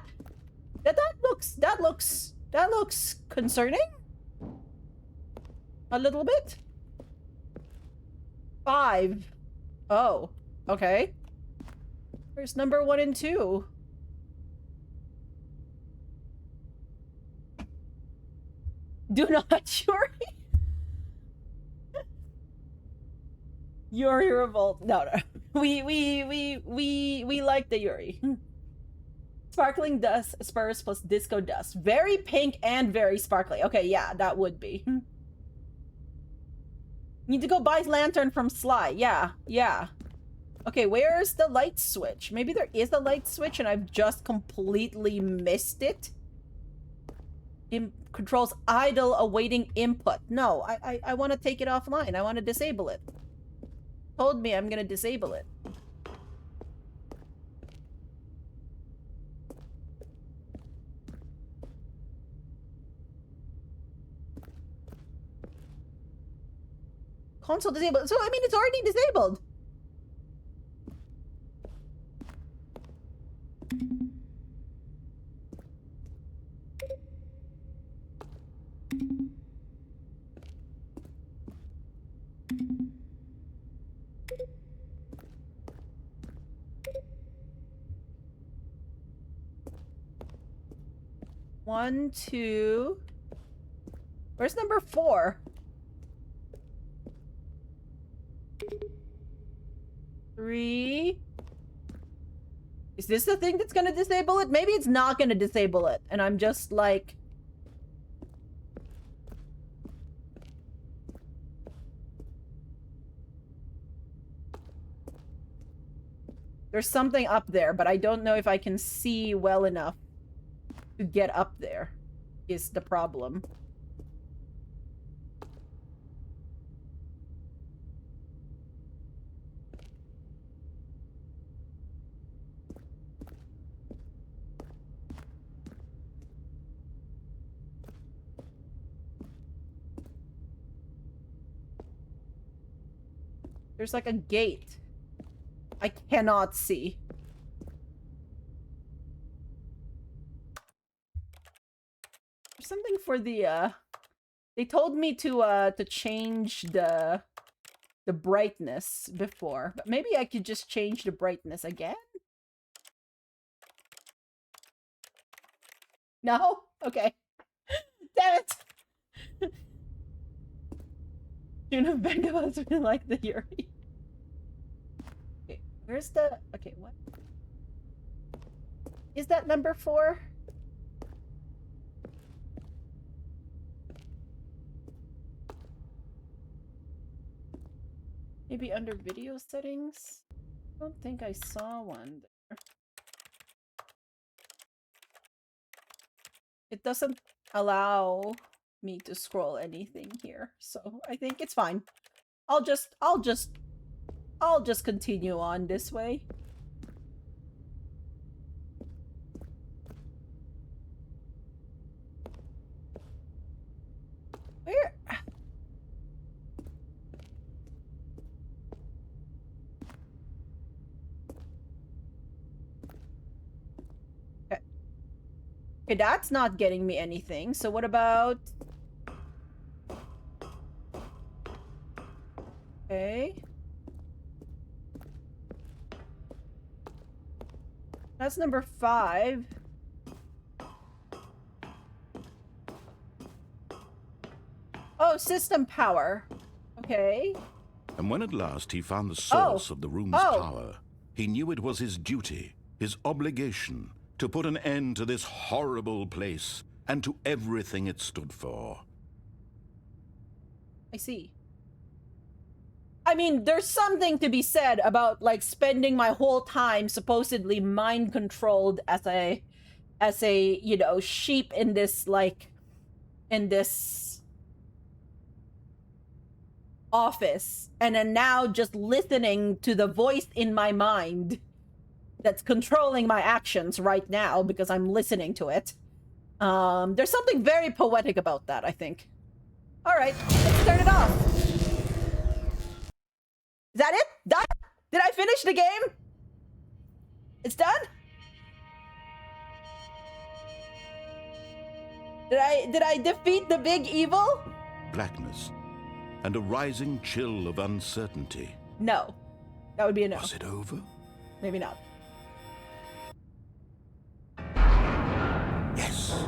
that looks concerning? A little bit? 5. Oh, okay. Where's number 1 and 2? Do not Yuri. Yuri revolt. No. We like the Yuri. Sparkling dust, spurs plus disco dust. Very pink and very sparkly. Okay, yeah, that would be. Need to go buy lantern from Sly. Yeah. Okay, where's the light switch? Maybe there is a light switch and I've just completely missed it. Controls idle awaiting input. No, I want to take it offline. I want to disable it. Told me I'm going to disable it. Console disabled. So, I mean, it's already disabled. One, 2. Where's number 4? 3. Is this the thing that's gonna disable it? Maybe it's not gonna disable it, and I'm just like... There's something up there, but I don't know if I can see well enough to get up there, is the problem. There's like a gate. I cannot see. something for the they told me to change the brightness before, but maybe I could just change the brightness again? No? Okay. Damn it! Shouldn't have begged about something like the Yuri. Okay, where's the... Okay, what? Is that number 4? Maybe under video settings? I don't think I saw one there. It doesn't allow me to scroll anything here, so I think it's fine. I'll just continue on this way. Where? Okay, that's not getting me anything. So what about... Okay. That's number 5. Oh, system power. Okay. And when at last he found the source of the room's power, he knew it was his duty, his obligation, to put an end to this horrible place and to everything it stood for. I see. I mean, there's something to be said about, like, spending my whole time supposedly mind-controlled as a, you know, sheep in this, like, in this office, and then now just listening to the voice in my mind that's controlling my actions right now because I'm listening to it. There's something very poetic about that, I think. All right, let's turn it off. Is that it? Done? Did I finish the game? It's done? Did I defeat the big evil? Blackness and a rising chill of uncertainty. No. That would be a no. Was it over? Maybe not. Yes.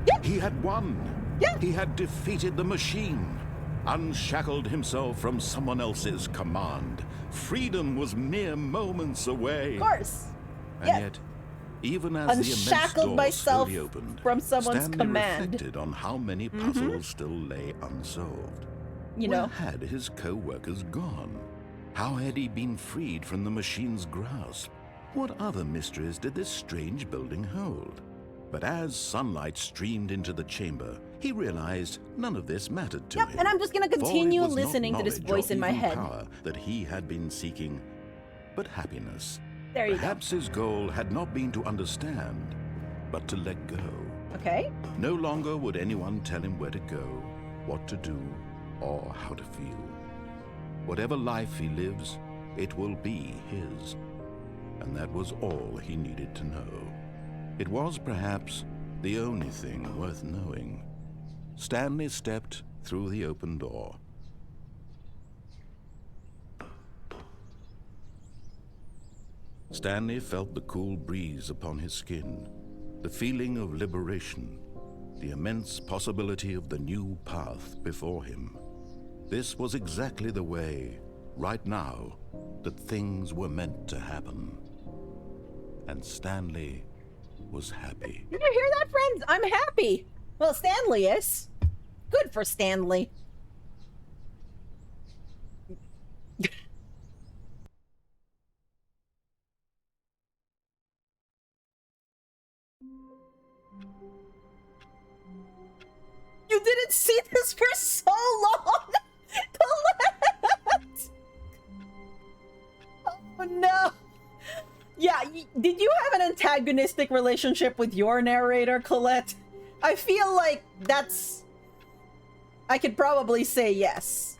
Yeah. He had won. Yeah. He had defeated the machine, unshackled himself from someone else's command. Freedom was mere moments away. Of course. And yeah. yet, even as the immense Unshackled door myself slowly opened, from someone's Stanley command. reflected on how many puzzles still lay unsolved. You Where know. had his co-workers gone? How had he been freed from the machine's grasp? What other mysteries did this strange building hold? But as sunlight streamed into the chamber, he realized none of this mattered to him. And I'm just gonna continue For it was not listening to this knowledge voice or in my even head. power that he had been seeking, but happiness. There you Perhaps his goal had not been to understand, but to let go. go. Okay. No longer would anyone tell him where to go, what to do, or how to feel. Whatever life he lives, it will be his. And that was all he needed to know. It was perhaps the only thing worth knowing. Stanley stepped through the open door. Stanley felt the cool breeze upon his skin, the feeling of liberation, the immense possibility of the new path before him. This was exactly the way, right now, that things were meant to happen. And Stanley was happy. Did you hear that, friends? I'm happy. Well, Stanley is. Good for Stanley. You didn't see this for so long! Colette! Oh no! Yeah, did you have an antagonistic relationship with your narrator, Colette? I feel like that's... I could probably say yes.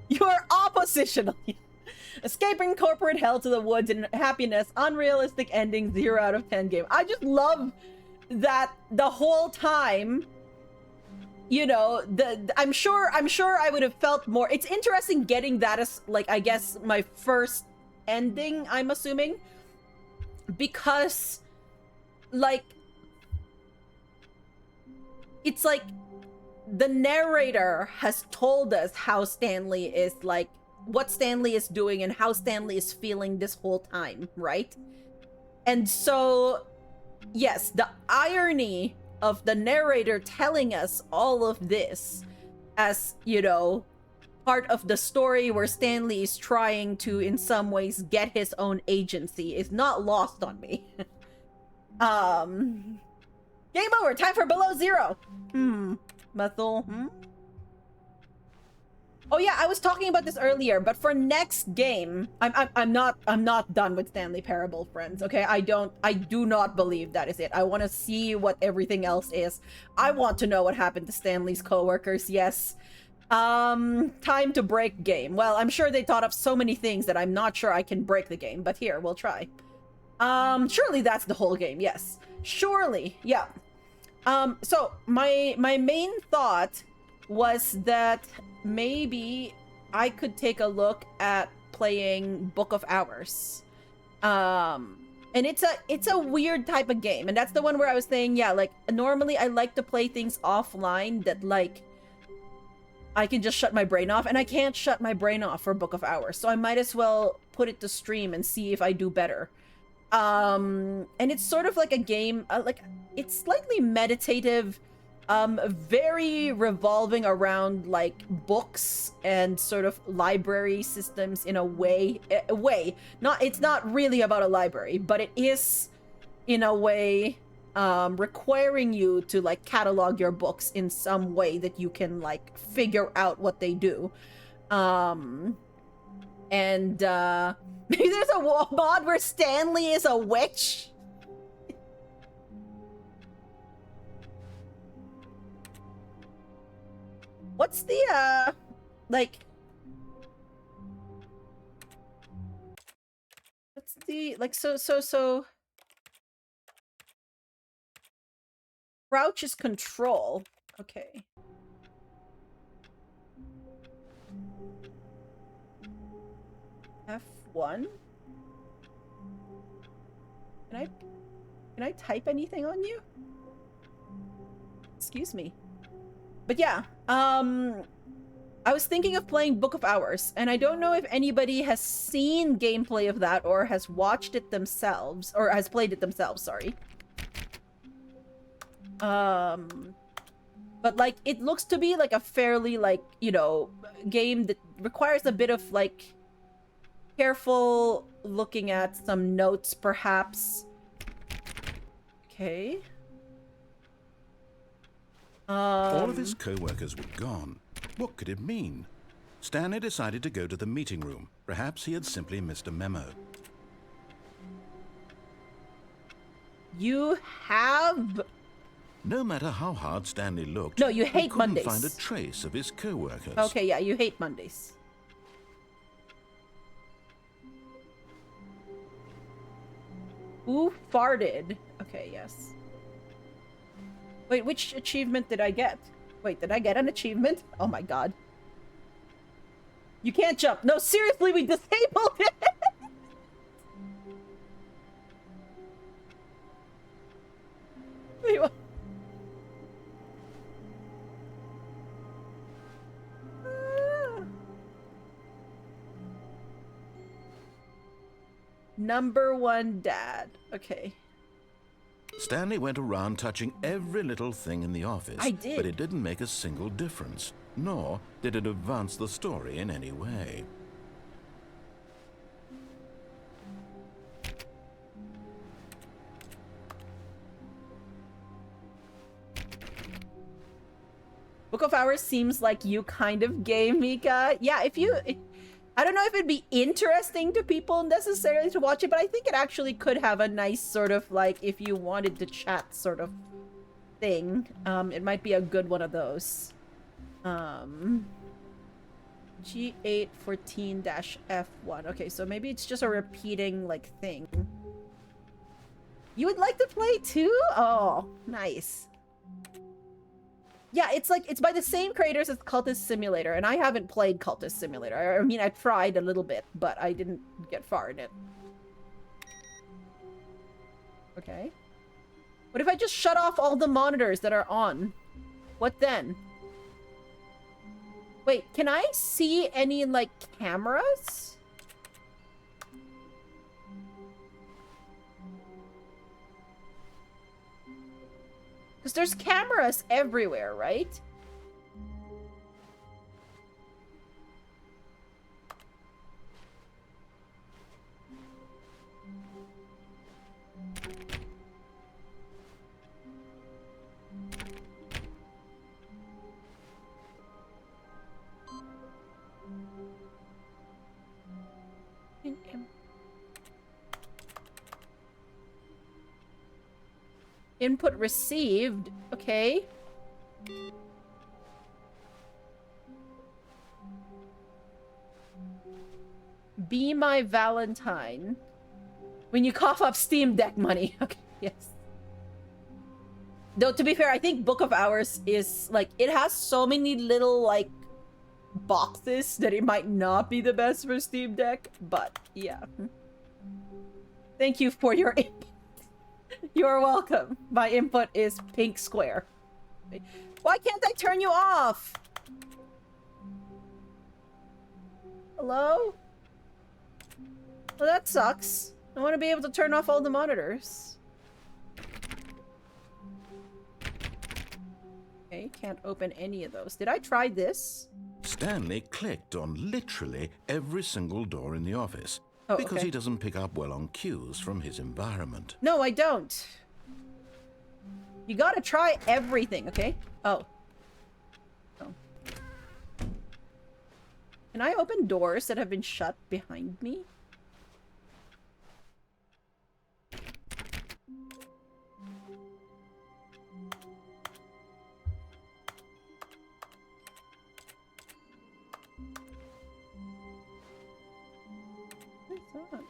You're oppositional. Escaping corporate hell to the woods and happiness, unrealistic ending, 0 out of 10 game. I just love that the whole time, you know, I'm sure I would have felt more. It's interesting getting that as, like, I guess my first ending, I'm assuming, because, like, it's like the narrator has told us how Stanley is, like, what Stanley is doing and how Stanley is feeling this whole time, right? And so, yes, the irony of the narrator telling us all of this as, you know, part of the story where Stanley is trying to, in some ways, get his own agency is not lost on me. Game over. Time for below 0. Methyl. Oh yeah, I was talking about this earlier, but for next game, I'm not done with Stanley Parable, friends. Okay, I do not believe that is it. I want to see what everything else is. I want to know what happened to Stanley's coworkers. Yes. Time to break game. Well, I'm sure they thought of so many things that I'm not sure I can break the game, but here, we'll try. Surely that's the whole game. Yes. Surely. Yeah. So my main thought was that maybe I could take a look at playing Book of Hours. And it's a weird type of game, and that's the one where I was saying, yeah, like, normally I like to play things offline that, like, I can just shut my brain off, and I can't shut my brain off for Book of Hours, so I might as well put it to stream and see if I do better. And it's sort of like a game, like, it's slightly meditative, very revolving around, like, books and sort of library systems in a way. It's not really about a library, but it is, in a way, requiring you to, like, catalog your books in some way that you can, like, figure out what they do. Maybe there's a mod where Stanley is a witch? What's the, like... What's the, like, so... Crouch is control. Okay. F1? Can I type anything on you? Excuse me. But yeah, I was thinking of playing Book of Hours, and I don't know if anybody has seen gameplay of that or has watched it themselves, or has played it themselves, sorry. But, like, it looks to be like a fairly, like, you know, game that requires a bit of, like, careful looking at some notes, perhaps. Okay. All of his co-workers were gone. What could it mean? Stanley decided to go to the meeting room. Perhaps he had simply missed a memo. You have... No matter how hard Stanley looked, no, you hate he couldn't Mondays. find a trace of his co-workers. Okay, yeah, you hate Mondays. Who farted? Okay, yes. Wait, which achievement did I get? Wait, did I get an achievement? Oh my god. You can't jump. No, seriously, we disabled it! Wait, what? Number 1 dad. Okay. Stanley went around touching every little thing in the office. I did. But it didn't make a single difference, nor did it advance the story in any way. Book of Hours seems like you kind of game, Mika. Yeah, if you... I don't know if it'd be interesting to people necessarily to watch it, but I think it actually could have a nice sort of, like, if you wanted to chat sort of thing. It might be a good one of those. G8 14-F1. Okay, so maybe it's just a repeating, like, thing. You would like to play too? Oh, nice. Yeah, it's like, it's by the same creators as Cultist Simulator, and I haven't played Cultist Simulator. I mean, I tried a little bit, but I didn't get far in it. Okay. What if I just shut off all the monitors that are on? What then? Wait, can I see any, like, cameras? Because there's cameras everywhere, right? Input received. Okay. Be my Valentine. When you cough up Steam Deck money. Okay, yes. Though, to be fair, I think Book of Hours is, like, it has so many little, like, boxes that it might not be the best for Steam Deck, but, yeah. Thank you for your input. You're welcome. My input is pink square. Why can't I turn you off? Hello? Well, that sucks. I want to be able to turn off all the monitors. Okay, can't open any of those. Did I try this? Stanley clicked on literally every single door in the office. Oh, because okay. he doesn't pick up well on cues from his environment. No, I don't. You gotta try everything, okay? Oh. Oh. Can I open doors that have been shut behind me? What's that?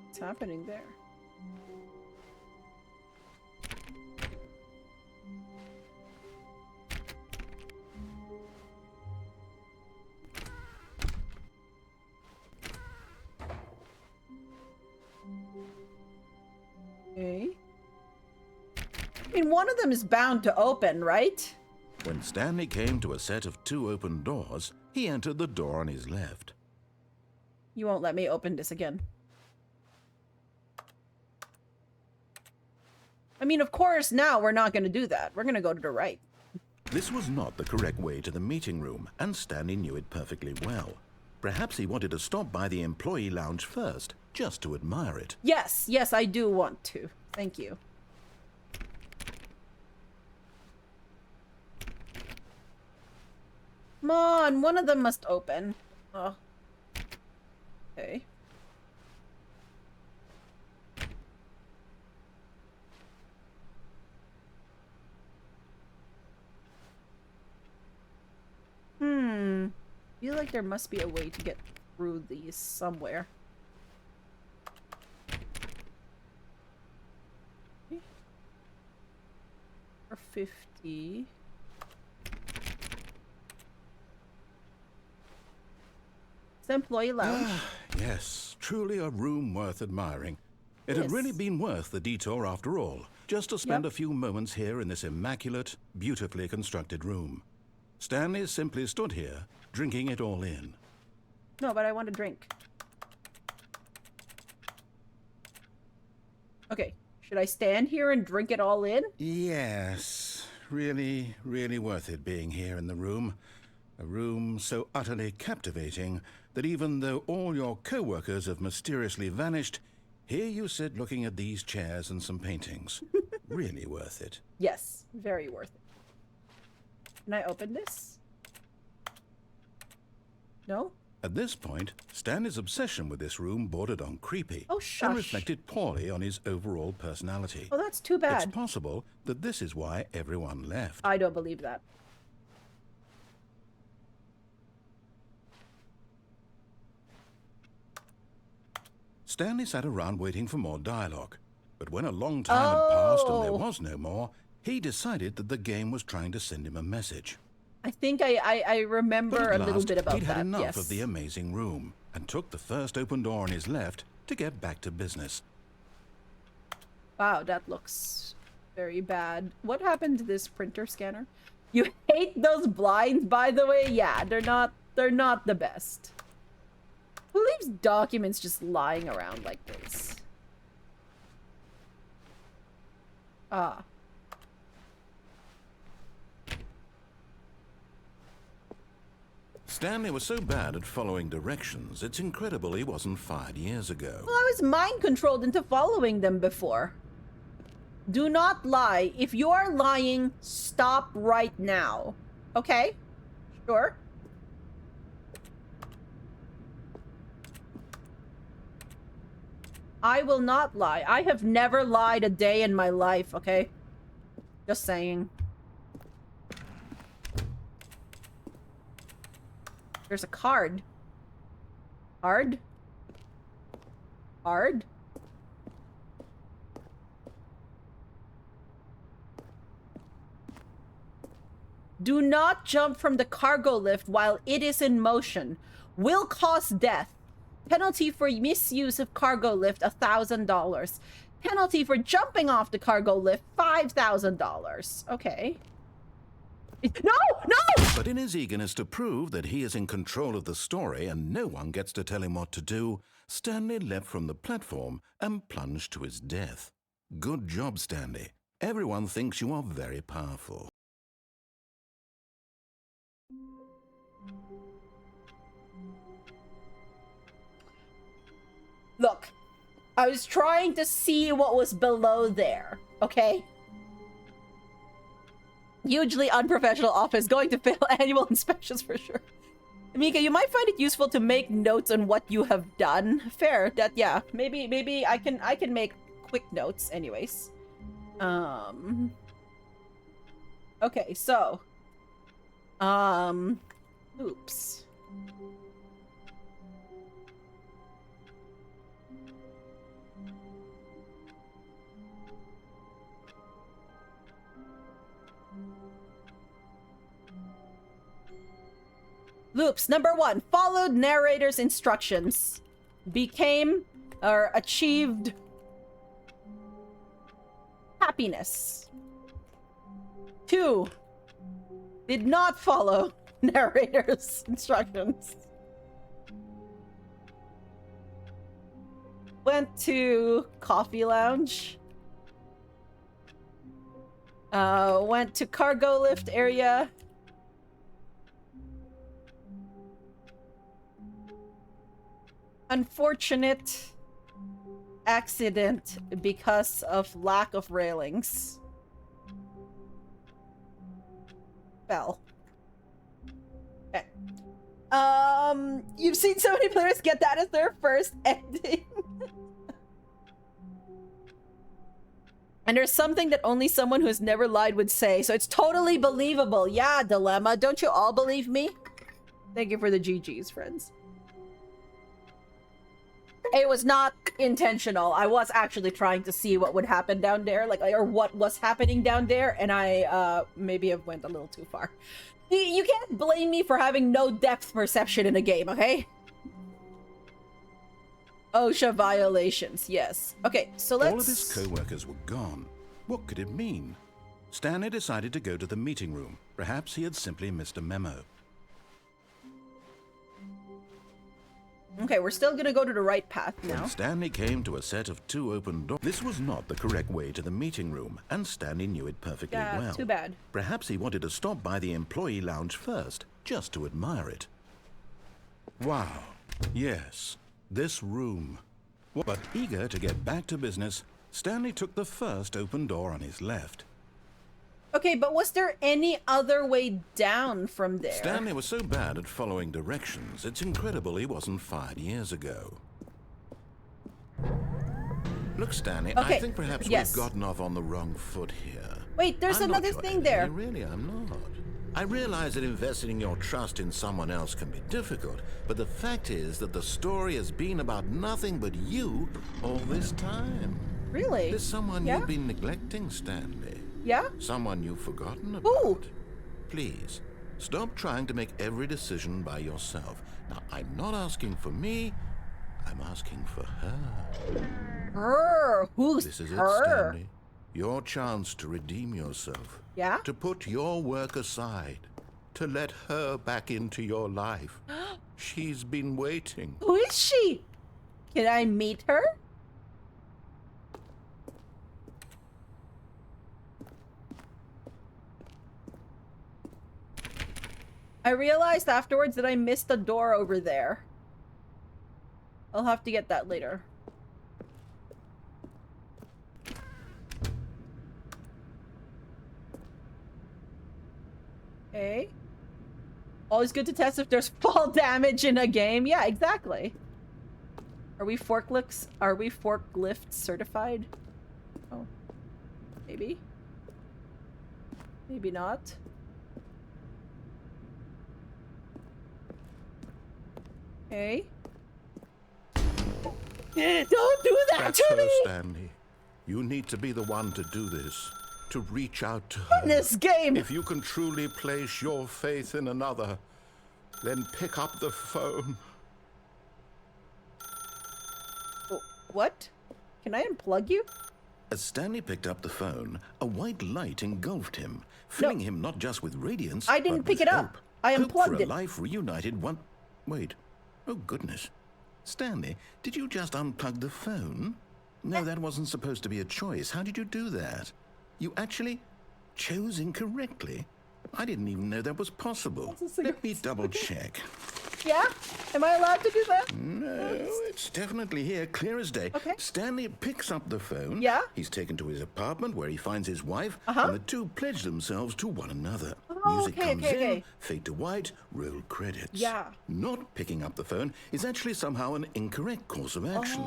What's happening there? Okay. I mean, one of them is bound to open, right? When Stanley came to a set of 2 open doors, he entered the door on his left. You won't let me open this again. I mean, of course, now we're not going to do that. We're going to go to the right. This was not the correct way to the meeting room, and Stanley knew it perfectly well. Perhaps he wanted to stop by the employee lounge first, just to admire it. Yes, yes, I do want to. Thank you. Come on, one of them must open. Oh. Okay. I feel like there must be a way to get through these somewhere. Okay. For 50. It's the employee lounge. Yes, truly a room worth admiring. It Yes. had really been worth the detour after all, just to spend a few moments here in this immaculate, beautifully constructed room. Stanley simply stood here, drinking it all in. No, but I want a drink. Okay, should I stand here and drink it all in? Yes, really, really worth it being here in the room. A room so utterly captivating that even though all your co-workers have mysteriously vanished, here you sit looking at these chairs and some paintings. Really worth it. Yes, very worth it. Can I open this? No? At this point, Stanley's obsession with this room bordered on creepy Oh, and shush. reflected poorly on his overall personality. Oh, that's too It's bad. possible that this is why everyone left. I don't believe that. Stanley sat around waiting for more dialogue, but when a long time had passed and there Oh. was no more, he decided that the game was trying to send him a message. I think I But remember at a little last, bit about he'd had that. enough Yes. of the amazing room and took the first open door on his left to get back to business. Wow, that looks very bad. What happened to this printer scanner? You hate those blinds, by the way? Yeah, they're not the best. Who leaves documents just lying around like this? Ah. Stanley was so bad at following directions, it's incredible he wasn't fired years ago. Well, I was mind controlled into following them before. Do not lie. If you are lying, stop right now. Okay? Sure. I will not lie. I have never lied a day in my life, okay? Just saying. There's a card. Card? Card? Do not jump from the cargo lift while it is in motion. Will cause death. Penalty for misuse of cargo lift, $1,000. Penalty for jumping off the cargo lift, $5,000. Okay. No! No! But in his eagerness to prove that he is in control of the story and no one gets to tell him what to do, Stanley leapt from the platform and plunged to his death. Good job, Stanley. Everyone thinks you are very powerful. Look, I was trying to see what was below there, okay? Hugely unprofessional office, going to fail annual inspections for sure. Mika, you might find it useful to make notes on what you have done. Fair, that, yeah, maybe I can make quick notes anyways. Okay, so, oops. Loops. Number 1. Followed narrator's instructions. Became or achieved happiness. 2. Did not follow narrator's instructions. Went to coffee lounge. Went to cargo lift area. Unfortunate accident because of lack of railings. Fell. Okay. You've seen so many players get that as their first ending. And there's something that only someone who's never lied would say, so it's totally believable. Yeah, Dilemma. Don't you all believe me? Thank you for the GGs, friends. It was not intentional. I was actually trying to see what would happen down there, or what was happening down there, and I maybe have went a little too far. You can't blame me for having no depth perception in a game, okay? OSHA violations, yes. Okay, so let's... All of his co-workers were gone. What could it mean? Stanley decided to go to the meeting room. Perhaps he had simply missed a memo. Okay, we're still gonna go to the right path now. When Stanley came to a set of 2 open doors, this was not the correct way to the meeting room, and Stanley knew it perfectly Yeah, well. too bad. Perhaps he wanted to stop by the employee lounge first, just to admire it. Wow, yes, this room. But eager to get back to business, Stanley took the first open door on his left. Okay, but was there any other way down from there? Stanley was so bad at following directions, it's incredible he wasn't fired years ago. Look, Stanley, Okay, I think perhaps yes. we've gotten off on the wrong foot here. Wait, there's I'm not another your thing enemy, there. Really, I'm not. I realize that investing your trust in someone else can be difficult, but the fact is that the story has been about nothing but you all this time. Really? There's someone Yeah? you've been neglecting, Stanley. Yeah? Someone you've forgotten about. Who? Please, stop trying to make every decision by yourself. Now, I'm not asking for me, I'm asking for her. Her. Who's This is it, her? Stanley. Your chance to redeem yourself. Yeah? To put your work aside. To let her back into your life. She's been waiting. Who is she? Can I meet her? I realized afterwards that I missed a door over there. I'll have to get that later. Okay. Always good to test if there's fall damage in a game. Yeah, exactly. Are we forklifts? Are we forklift certified? Oh. Maybe. Maybe not. Okay. Don't do that That's to her, me! Stanley. You need to be the one to do this. To reach out to her. In this game! If you can truly place your faith in another, then pick up the phone. What? Can I unplug you? As Stanley picked up the phone, a white light engulfed him, filling him not just with radiance, I didn't but pick with it up. hope. I Hope unplugged for a it. life reunited one... Wait. Oh, goodness. Stanley, did you just unplug the phone? No, that wasn't supposed to be a choice. How did you do that? You actually chose incorrectly? I didn't even know that was possible. Let me double check. Yeah? Am I allowed to do that? No, it's definitely here, clear as day. Okay. Stanley picks up the phone. Yeah? He's taken to his apartment where he finds his wife, Uh-huh. and the two pledge themselves to one another. Oh, Music okay, comes okay, in, okay. fade to white, roll credits. Yeah. Not picking up the phone is actually somehow an incorrect course of action.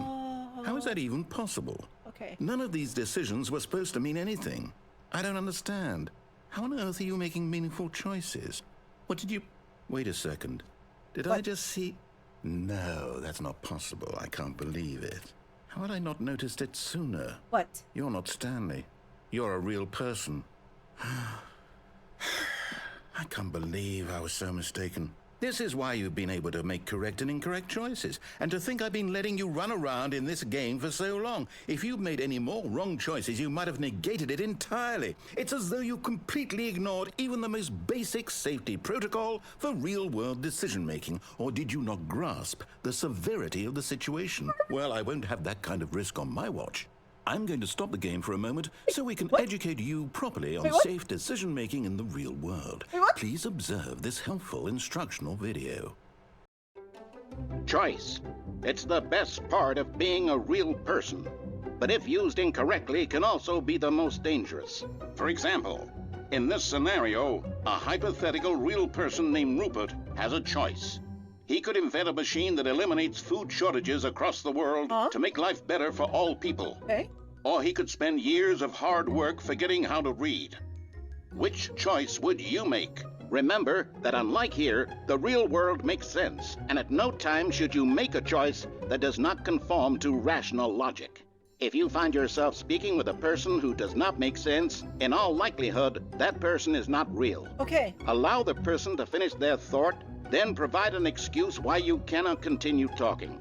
How is that even possible? Okay. None of these decisions were supposed to mean anything. I don't understand. How on earth are you making meaningful choices? What did you... Wait a second. Did I What? just see... No, that's not possible. I can't believe it. How had I not noticed it sooner? What? You're not Stanley. You're a real person. I can't believe I was so mistaken. This is why you've been able to make correct and incorrect choices. And to think I've been letting you run around in this game for so long. If you'd made any more wrong choices, you might have negated it entirely. It's as though you completely ignored even the most basic safety protocol for real-world decision-making. Or did you not grasp the severity of the situation? Well, I won't have that kind of risk on my watch. I'm going to stop the game for a moment so we can what? educate you properly on Wait, what? safe decision-making in the real world. Wait, what? Please observe this helpful instructional video. Choice. It's the best part of being a real person. But if used incorrectly, can also be the most dangerous. For example, in this scenario, a hypothetical real person named Rupert has a choice. He could invent a machine that eliminates food shortages across the world to make life better for all people. Okay. Or he could spend years of hard work forgetting how to read. Which choice would you make? Remember that unlike here, the real world makes sense, and at no time should you make a choice that does not conform to rational logic. If you find yourself speaking with a person who does not make sense, in all likelihood, that person is not real. Okay. Allow the person to finish their thought, then provide an excuse why you cannot continue talking.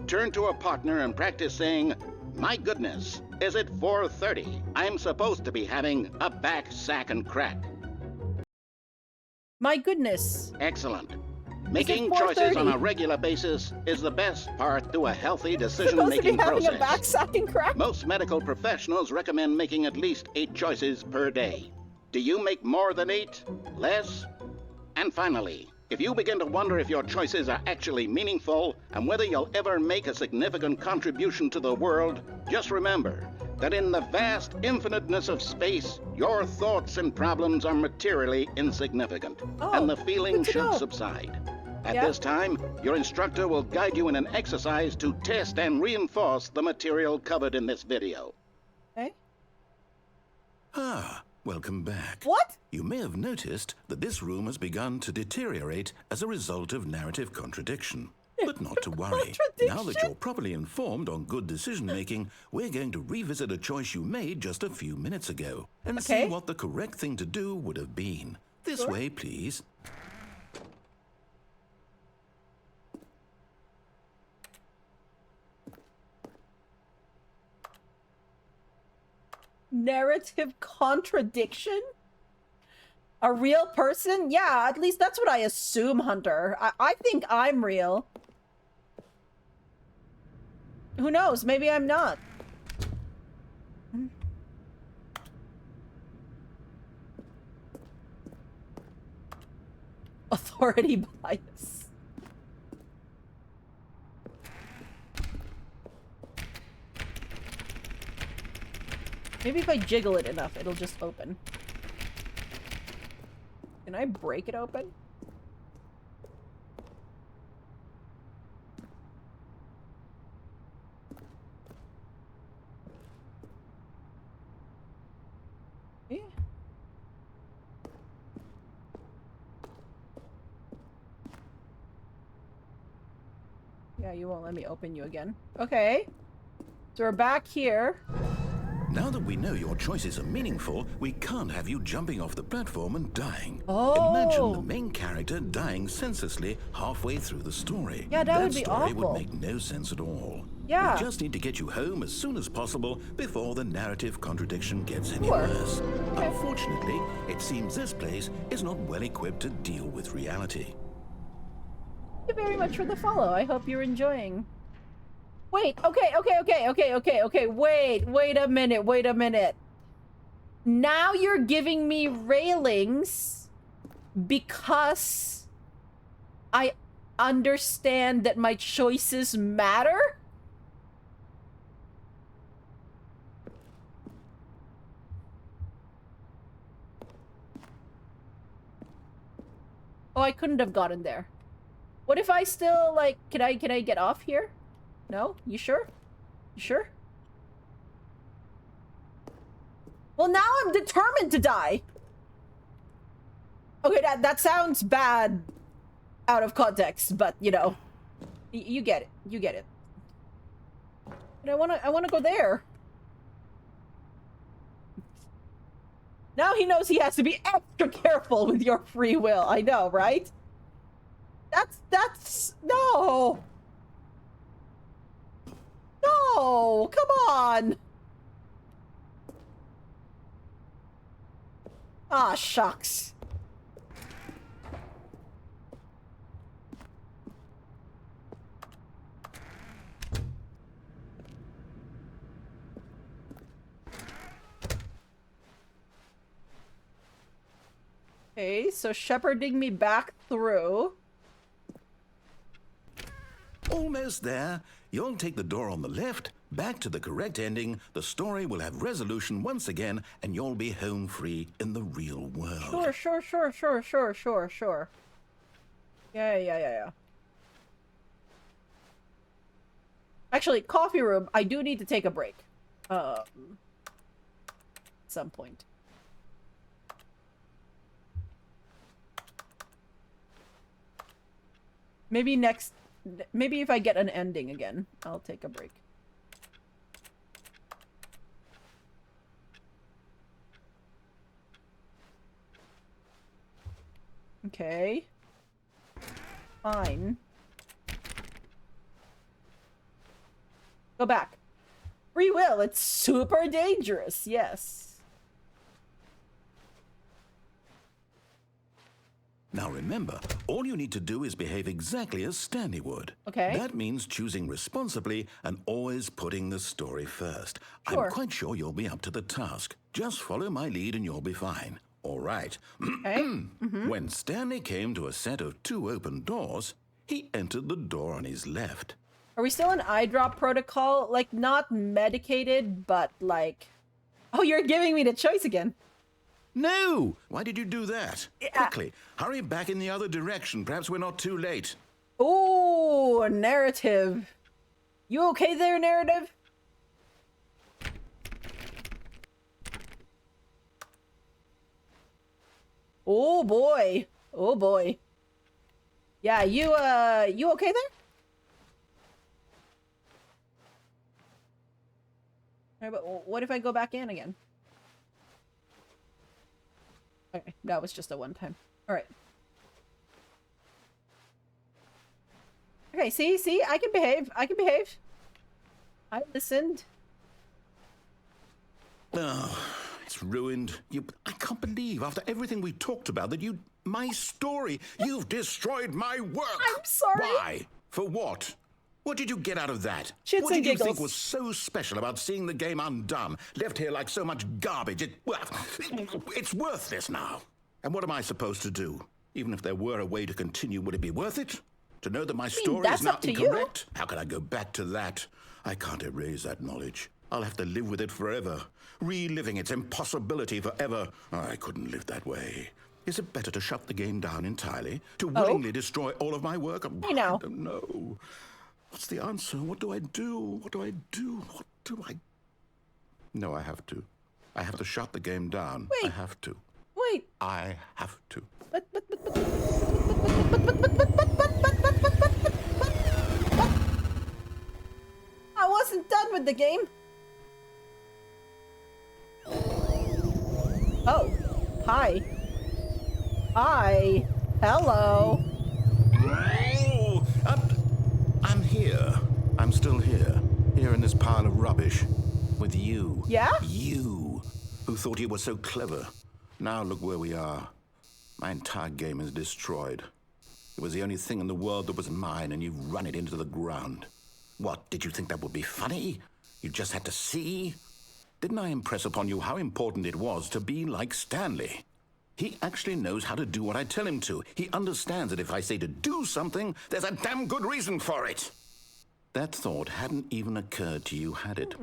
Turn to a partner and practice saying, "My goodness, is it 4:30? I'm supposed to be having a back, sack, and crack." My goodness. Excellent. Making 4:30? choices on a regular basis is the best part to a healthy Supposed to be decision-making having a process. back sack and crack? Most medical professionals recommend making at least 8 choices per day. Do you make more than 8? Less? And finally, if you begin to wonder if your choices are actually meaningful and whether you'll ever make a significant contribution to the world, just remember that in the vast infiniteness of space, your thoughts and problems are materially insignificant, and the feeling good to should know. subside. At Yeah. this time, your instructor will guide you in an exercise to test and reinforce the material covered in this video. Okay. Ah, welcome back. What? You may have noticed that this room has begun to deteriorate as a result of narrative contradiction. But not to worry. Now that you're properly informed on good decision-making, we're going to revisit a choice you made just a few minutes ago and see Okay. what the correct thing to do would have been. This way, please. Narrative contradiction? A real person? Yeah, at least that's what I assume, Hunter. I think I'm real. Who knows? Maybe I'm not. Authority bias. Maybe if I jiggle it enough, it'll just open. Can I break it open? Yeah. Yeah, you won't let me open you again. Okay. So we're back here. Now that we know your choices are meaningful, we can't have you jumping off the platform and dying. Oh. Imagine the main character dying senselessly halfway through the story. Yeah, that would be story awful. would make no sense at all. Yeah. We just need to get you home as soon as possible before the narrative contradiction gets any Sure. worse. Okay. Unfortunately, it seems this place is not well equipped to deal with reality. Thank you very much for the follow. I hope you're enjoying. Wait, okay, wait a minute. Now you're giving me railings because I understand that my choices matter? Oh, I couldn't have gotten there. What if I still, like, can I get off here? No? You sure? You sure? Well, now I'm determined to die. Okay, that sounds bad out of context, but, you know, you get it. You get it. But I wanna go there. Now he knows he has to be extra careful with your free will. I know, right? That's no. No, come on. Ah, shucks. Okay, so shepherding me back through. Almost there. You'll take the door on the left, back to the correct ending, the story will have resolution once again, and you'll be home free in the real world. Sure. Yeah. Actually, coffee room, I do need to take a break. At some point. Maybe if I get an ending again, I'll take a break. Okay. Fine. Go back. Free will, it's super dangerous, yes. Now remember, all you need to do is behave exactly as Stanley would. Okay. That means choosing responsibly and always putting the story first. Sure. I'm quite sure you'll be up to the task. Just follow my lead and you'll be fine. All right. Okay. When Stanley came to a set of 2 open doors, he entered the door on his left. Are we still in eye drop protocol? Like, not medicated, but like... Oh, you're giving me the choice again. No! Why did you do that? Quickly, hurry back in the other direction. Perhaps we're not too late. Ooh, narrative. You okay there, narrative? Oh boy. Oh boy. Yeah, you okay there? Alright, but what if I go back in again? Okay, that was just a one time. Alright. Okay, see? I can behave. I listened. Oh, it's ruined. I can't believe, after everything we talked about, that my story, you've destroyed my work. I'm sorry. Why? For what? What did you get out of that? Shits What and did you giggles. think was so special about seeing the game undone, left here like so much garbage? It's worthless now. And what am I supposed to do? Even if there were a way to continue, would it be worth it? To know that my story that's is now up to you. incorrect? How can I go back to that? I can't erase that knowledge. I'll have to live with it forever, reliving its impossibility forever. I couldn't live that way. Is it better to shut the game down entirely? To willingly destroy all of my work? Hey, now. I don't know. What's the answer? What do I do? What do I do? What do I... No, I have to. I have to shut the game down. Wait. I have to. Wait. I have to. I wasn't done with the game. Oh. Hi. Hi. Hello. Oh, I'm here. I'm still here. Here in this pile of rubbish. With you. Yeah? You, who thought you were so clever. Now look where we are. My entire game is destroyed. It was the only thing in the world that was mine, and you've run it into the ground. What, did you think that would be funny? You just had to see? Didn't I impress upon you how important it was to be like Stanley? He actually knows how to do what I tell him to. He understands that if I say to do something, there's a damn good reason for it. That thought hadn't even occurred to you, had it?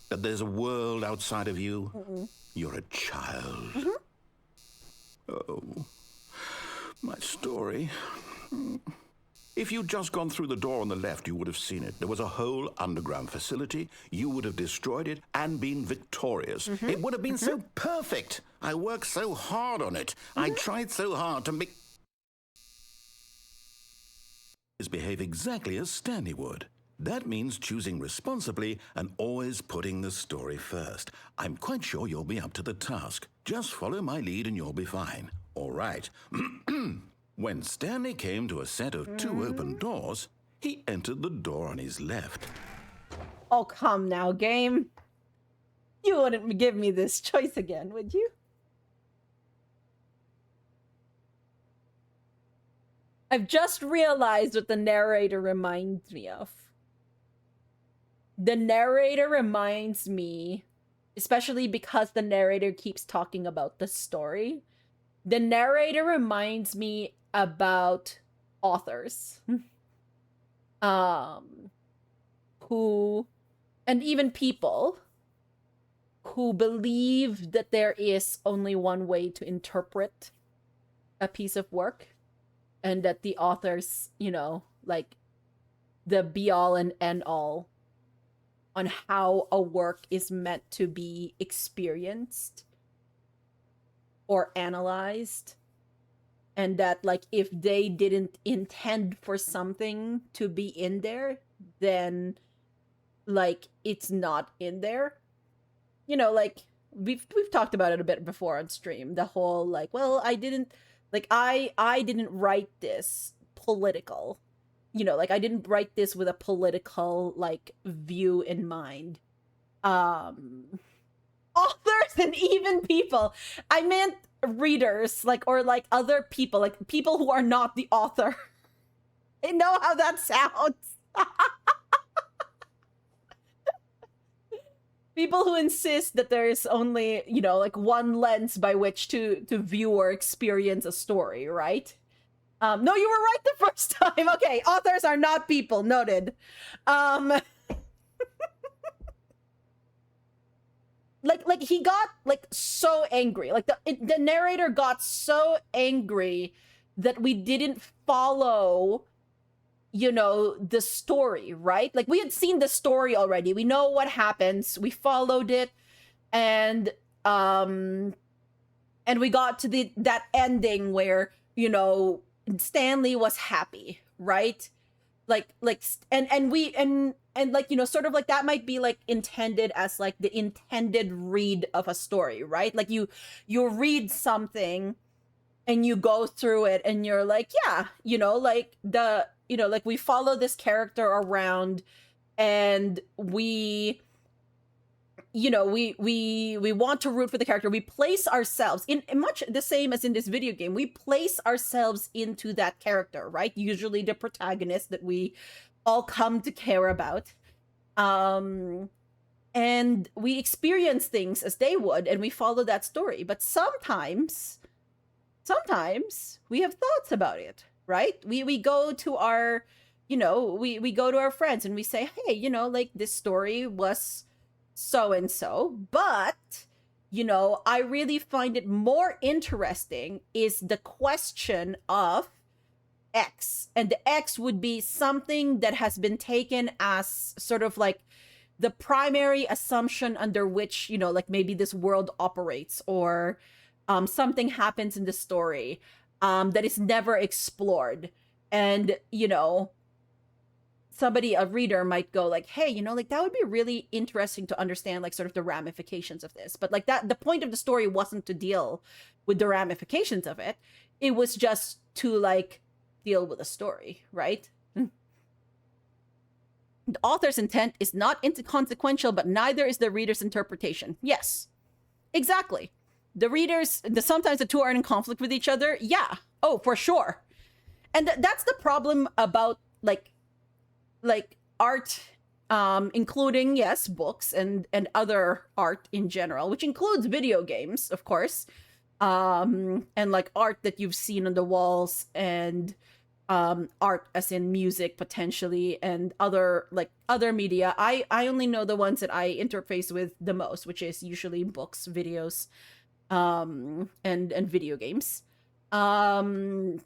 That there's a world outside of you? You're a child. Oh, my story. If you'd just gone through the door on the left, you would have seen it. There was a whole underground facility. You would have destroyed it and been victorious. It would have been so perfect. I worked so hard on it. I tried so hard to make... behave exactly as Stanley would. That means choosing responsibly and always putting the story first. I'm quite sure you'll be up to the task. Just follow my lead and you'll be fine. All right. When Stanley came to a set of two open doors, he entered the door on his left. Oh, come now, game. You wouldn't give me this choice again, would you? I've just realized what the narrator reminds me of. The narrator reminds me, especially because the narrator keeps talking about the story, the narrator reminds me about authors. Who, and even people who believe that there is only one way to interpret a piece of work, and that the authors, you know, like the be all and end all on how a work is meant to be experienced or analyzed, and that like if they didn't intend for something to be in there, then like it's not in there. You know, like we've talked about it a bit before on stream, the whole like, well, I didn't write this political, you know, like I didn't write this with a political like view in mind. Authors and even people, I meant readers, like, or like other people, like people who are not the author. I know how that sounds. People who insist that there is only, you know, like one lens by which to view or experience a story, right? No, you were right the first time. Okay, authors are not people. Noted. Like he got like so angry. Like the narrator got so angry that we didn't follow, you know, the story, right? Like we had seen the story already. We know what happens. We followed it, and we got to that ending where, you know, Stanley was happy, right? And like, you know, sort of like that might be like intended as like the intended read of a story, right? Like you read something and you go through it and you're like, yeah, you know, like you know, like we follow this character around, and we, you know, we want to root for the character. We place ourselves in much the same as in this video game. We place ourselves into that character, right? Usually the protagonist that we all come to care about. And we experience things as they would, and we follow that story. But sometimes we have thoughts about it, right? We go to our, you know, we go to our friends and we say, hey, you know, like this story was so and so, but, you know, I really find it more interesting is the question of X. And the X would be something that has been taken as sort of like the primary assumption under which, you know, like maybe this world operates, or something happens in the story that is never explored. And, you know, a reader might go like, hey, you know, like that would be really interesting to understand, like sort of the ramifications of this. But like that, the point of the story wasn't to deal with the ramifications of it. It was just to like deal with a story, right? The author's intent is not inconsequential, but neither is the reader's interpretation. Yes, exactly. Sometimes the two are in conflict with each other. Yeah. Oh, for sure. And that's the problem about like art, including, yes, books and other art in general, which includes video games, of course, and like art that you've seen on the walls, and art as in music potentially, and other media. I only know the ones that I interface with the most, which is usually books, videos, and video games. But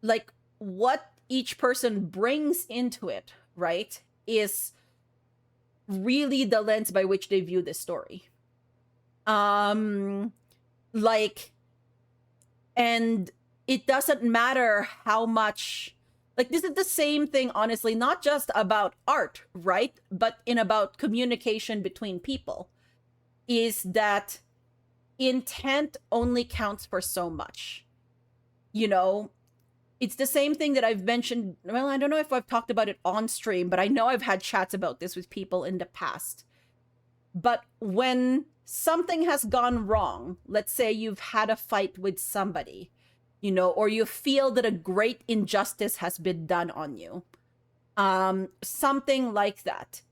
like what each person brings into it, right, is really the lens by which they view this story. Like, and it doesn't matter how much, like, this is the same thing, honestly, not just about art, right, but in about communication between people, is that intent only counts for so much. You know, it's the same thing that I've mentioned. Well, I don't know if I've talked about it on stream, but I know I've had chats about this with people in the past. But when something has gone wrong, let's say you've had a fight with somebody, you know, or you feel that a great injustice has been done on you, something like that,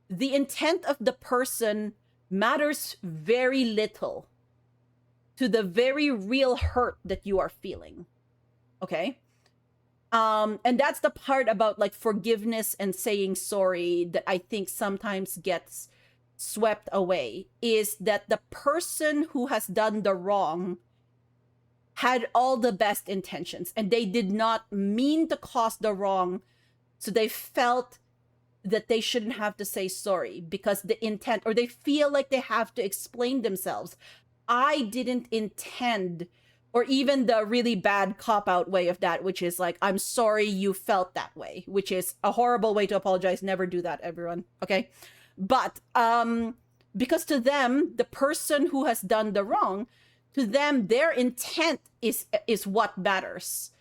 the intent of the person matters very little to the very real hurt that you are feeling. Okay? And that's the part about like forgiveness and saying sorry that I think sometimes gets swept away, is that the person who has done the wrong had all the best intentions and they did not mean to cause the wrong. So they felt that they shouldn't have to say sorry because the intent, or they feel like they have to explain themselves. I didn't intend, or even the really bad cop-out way of that, which is like, I'm sorry you felt that way, which is a horrible way to apologize. Never do that, everyone. Okay? But because to them, the person who has done the wrong, to them, their intent is what matters.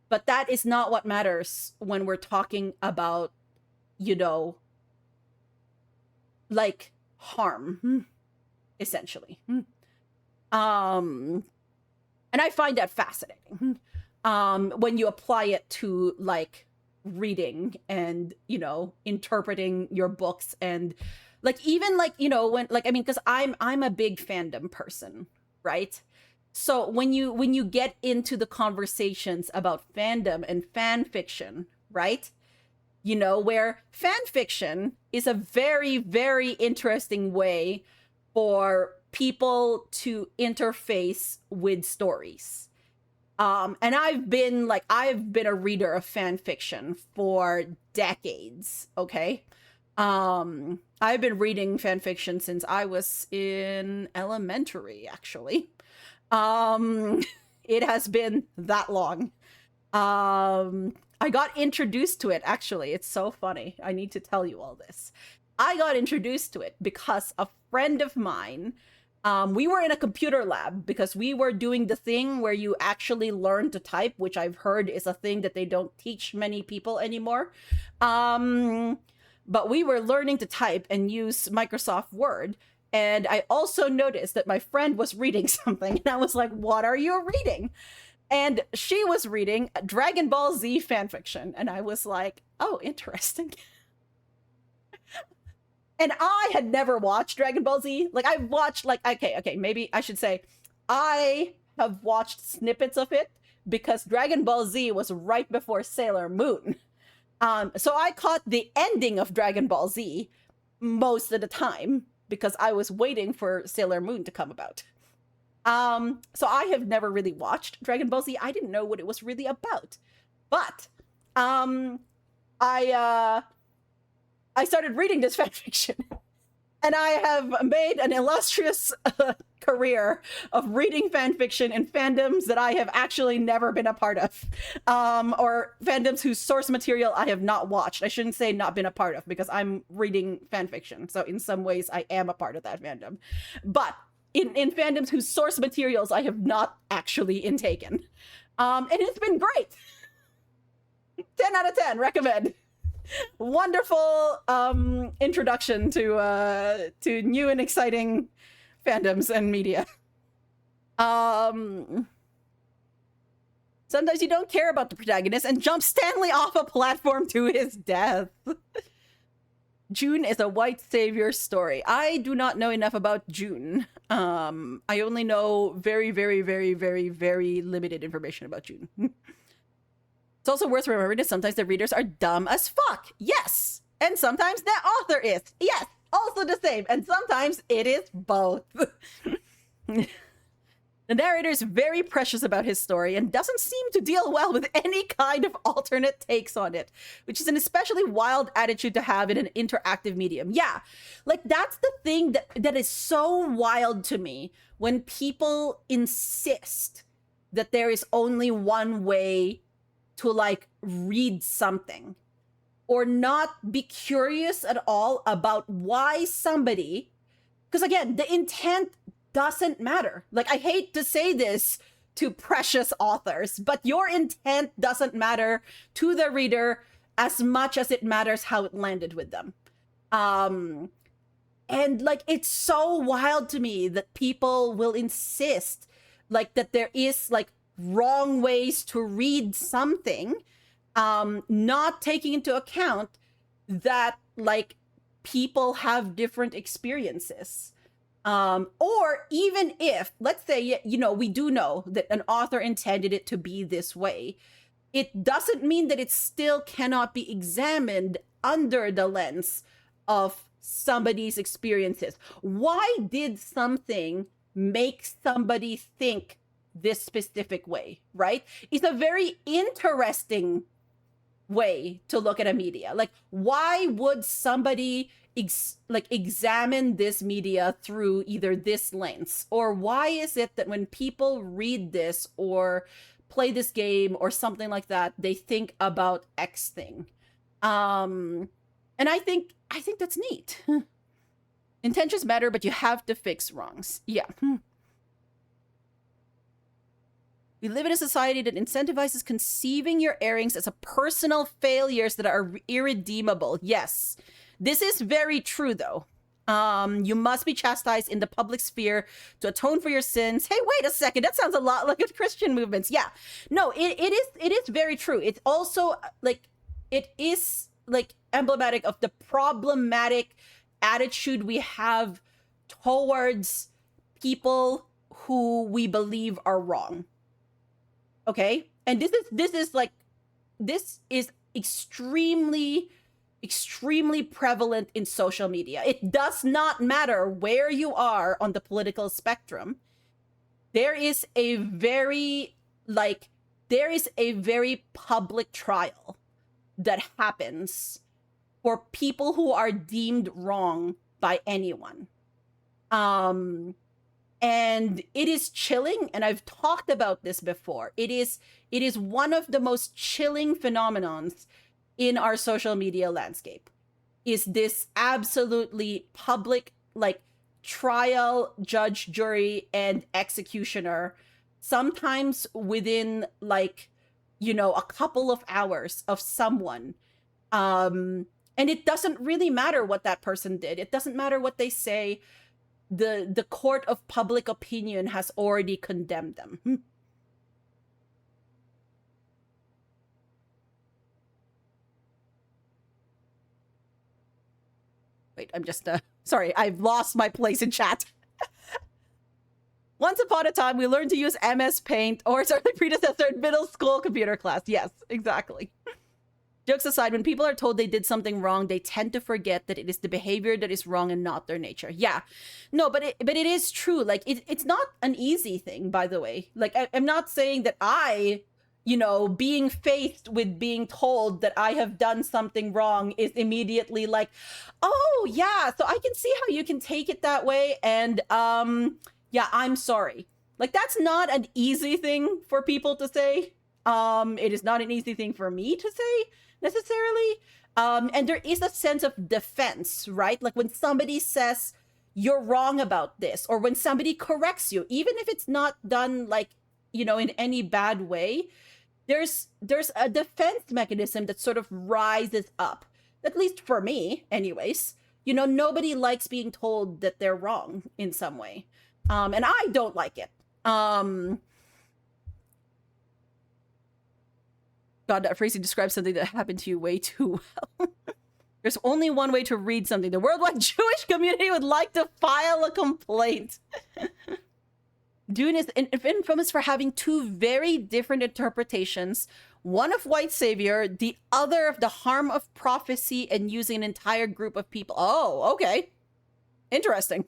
But that is not what matters when we're talking about, you know, like harm, essentially. And I find that fascinating when you apply it to like reading and, you know, interpreting your books, and like even like, you know, when like, I mean, because I'm a big fandom person, right? So when you get into the conversations about fandom and fan fiction, right? You know, where fan fiction is a very, very interesting way for people to interface with stories. And I've been a reader of fan fiction for decades, okay? I've been reading fan fiction since I was in elementary, actually. It has been that long. I got introduced to it, actually. It's so funny. I need to tell you all this. I got introduced to it because a friend of mine, we were in a computer lab because we were doing the thing where you actually learn to type, which I've heard is a thing that they don't teach many people anymore. But we were learning to type and use Microsoft Word. And I also noticed that my friend was reading something. And I was like, what are you reading? And she was reading Dragon Ball Z fanfiction. And I was like, oh, interesting. And I had never watched Dragon Ball Z. Like, I've watched, like, okay, maybe I should say, I have watched snippets of it because Dragon Ball Z was right before Sailor Moon. So I caught the ending of Dragon Ball Z most of the time because I was waiting for Sailor Moon to come about. So I have never really watched Dragon Ball Z. I didn't know what it was really about. But I started reading this fanfiction. And I have made an illustrious career of reading fanfiction in fandoms that I have actually never been a part of. Or fandoms whose source material I have not watched. I shouldn't say not been a part of because I'm reading fanfiction. So in some ways I am a part of that fandom. But in fandoms whose source materials I have not actually intaken. And it's been great. 10 out of 10, recommend. Wonderful introduction to new and exciting fandoms and media. Sometimes you don't care about the protagonist and jump Stanley off a platform to his death. June is a white savior story. I do not know enough about June. I only know very, very, very, very, very limited information about June. It's also worth remembering that sometimes the readers are dumb as fuck. Yes. And sometimes the author is. Yes. Also the same. And sometimes it is both. The narrator is very precious about his story and doesn't seem to deal well with any kind of alternate takes on it, which is an especially wild attitude to have in an interactive medium. Yeah, like that's the thing that is so wild to me when people insist that there is only one way to like read something or not be curious at all about why somebody, because again, the intent doesn't matter. Like, I hate to say this to precious authors, but your intent doesn't matter to the reader as much as it matters how it landed with them. And like, it's so wild to me that people will insist like that there is like wrong ways to read something, not taking into account that like people have different experiences. Or even if, let's say, you know, we do know that an author intended it to be this way, it doesn't mean that it still cannot be examined under the lens of somebody's experiences. Why did something make somebody think this specific way, right? It's a very interesting way to look at a media. Like, why would somebody examine this media through either this lens? Or why is it that when people read this or play this game or something like that, they think about X thing? And I think that's neat. Intentions matter, but you have to fix wrongs. Yeah. We live in a society that incentivizes conceiving your errings as a personal failures that are irredeemable. Yes. This is very true, though. You must be chastised in the public sphere to atone for your sins. Hey, wait a second. That sounds a lot like a Christian movements. Yeah. No, it is very true. It's also like, it is like emblematic of the problematic attitude we have towards people who we believe are wrong. Okay? And this is extremely prevalent in social media. It does not matter where you are on the political spectrum. There is a very public trial that happens for people who are deemed wrong by anyone. And it is chilling, and I've talked about this before. It is one of the most chilling phenomenons in our social media landscape, is this absolutely public, like, trial, judge, jury, and executioner, sometimes within, like, you know, a couple of hours of someone. And it doesn't really matter what that person did. It doesn't matter what they say. The court of public opinion has already condemned them. Wait, I'm just, sorry, I've lost my place in chat. Once upon a time, we learned to use MS Paint or its early predecessor in middle school computer class. Yes, exactly. Jokes aside, when people are told they did something wrong, they tend to forget that it is the behavior that is wrong and not their nature. Yeah. No, but it is true. Like, it's not an easy thing, by the way. Like, I'm not saying that being faced with being told that I have done something wrong is immediately like, oh, yeah, so I can see how you can take it that way. And, yeah, I'm sorry. Like, that's not an easy thing for people to say. It is not an easy thing for me to say, necessarily. And there is a sense of defense, right? Like, when somebody says you're wrong about this, or when somebody corrects you, even if it's not done, like, you know, in any bad way, there's a defense mechanism that sort of rises up, at least for me anyways. You know, nobody likes being told that they're wrong in some way. And I don't like it. God, that phrasing describes something that happened to you way too well. There's only one way to read something. The worldwide Jewish community would like to file a complaint. Dune is infamous for having two very different interpretations. One of white savior, the other of the harm of prophecy and using an entire group of people. Oh, okay. Interesting.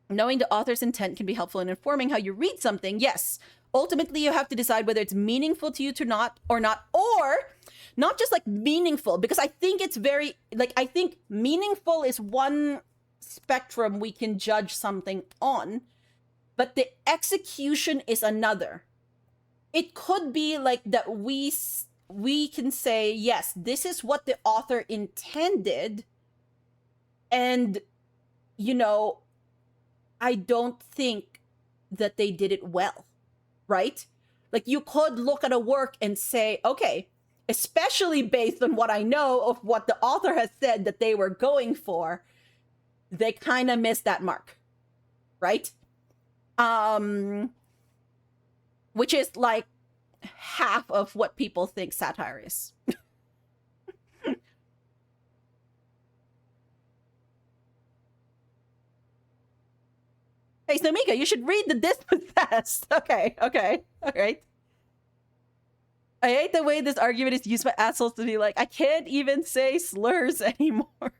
Knowing the author's intent can be helpful in informing how you read something. Yes. Ultimately, you have to decide whether it's meaningful to you or not, or not just like meaningful, because I think it's very, like, I think meaningful is one spectrum we can judge something on, but the execution is another. It could be like that we can say, yes, this is what the author intended, and, you know, I don't think that they did it well, right? Like, you could look at a work and say, okay, especially based on what I know of what the author has said that they were going for, they kind of missed that mark, right? Which is like half of what people think satire is. Hey, Snomika, you should read The Dispossessed. Okay, all right. I hate the way this argument is used by assholes to be like, I can't even say slurs anymore.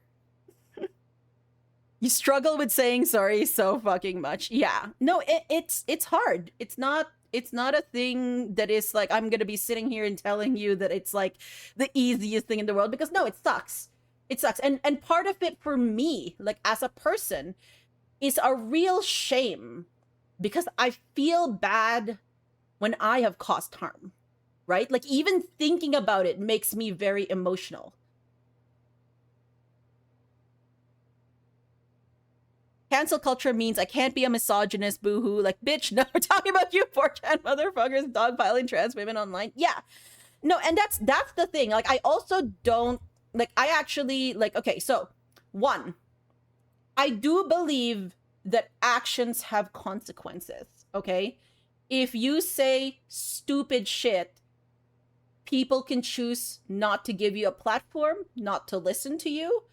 You struggle with saying sorry so fucking much. Yeah. No, it's hard. It's not a thing that is like, I'm gonna be sitting here and telling you that it's like the easiest thing in the world, because no, it sucks. It sucks. And part of it for me, like, as a person, is a real shame, because I feel bad when I have caused harm, right? Like, even thinking about it makes me very emotional. Cancel culture means I can't be a misogynist, boohoo. Like, bitch, no, we're talking about you 4chan motherfuckers dogpiling trans women online. Yeah. No, and that's the thing. Like, I also don't, like, I actually, like, okay, so, one, I do believe that actions have consequences, okay? If you say stupid shit, people can choose not to give you a platform, not to listen to you.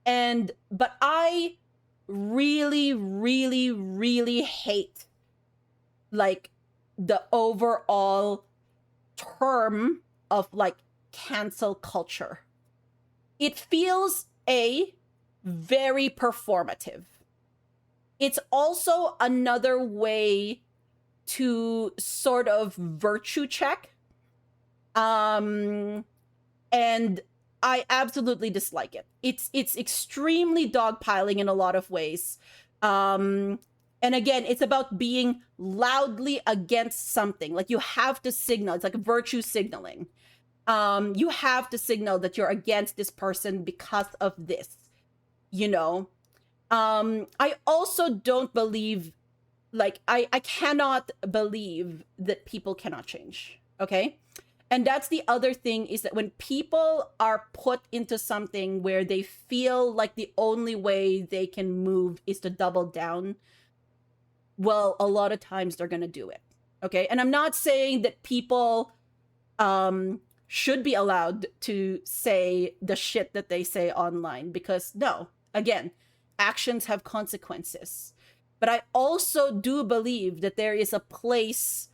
But I really, really, really hate like the overall term of like cancel culture. It feels very performative. It's also another way to sort of virtue check. And I absolutely dislike it. It's extremely dogpiling in a lot of ways. And again, it's about being loudly against something. Like you have to signal. It's like virtue signaling. You have to signal that you're against this person because of this, you know? I also don't believe, like, I cannot believe that people cannot change, okay? And that's the other thing, is that when people are put into something where they feel like the only way they can move is to double down, well, a lot of times they're going to do it, okay? And I'm not saying that people should be allowed to say the shit that they say online, because no, again, actions have consequences. But I also do believe that there is a place,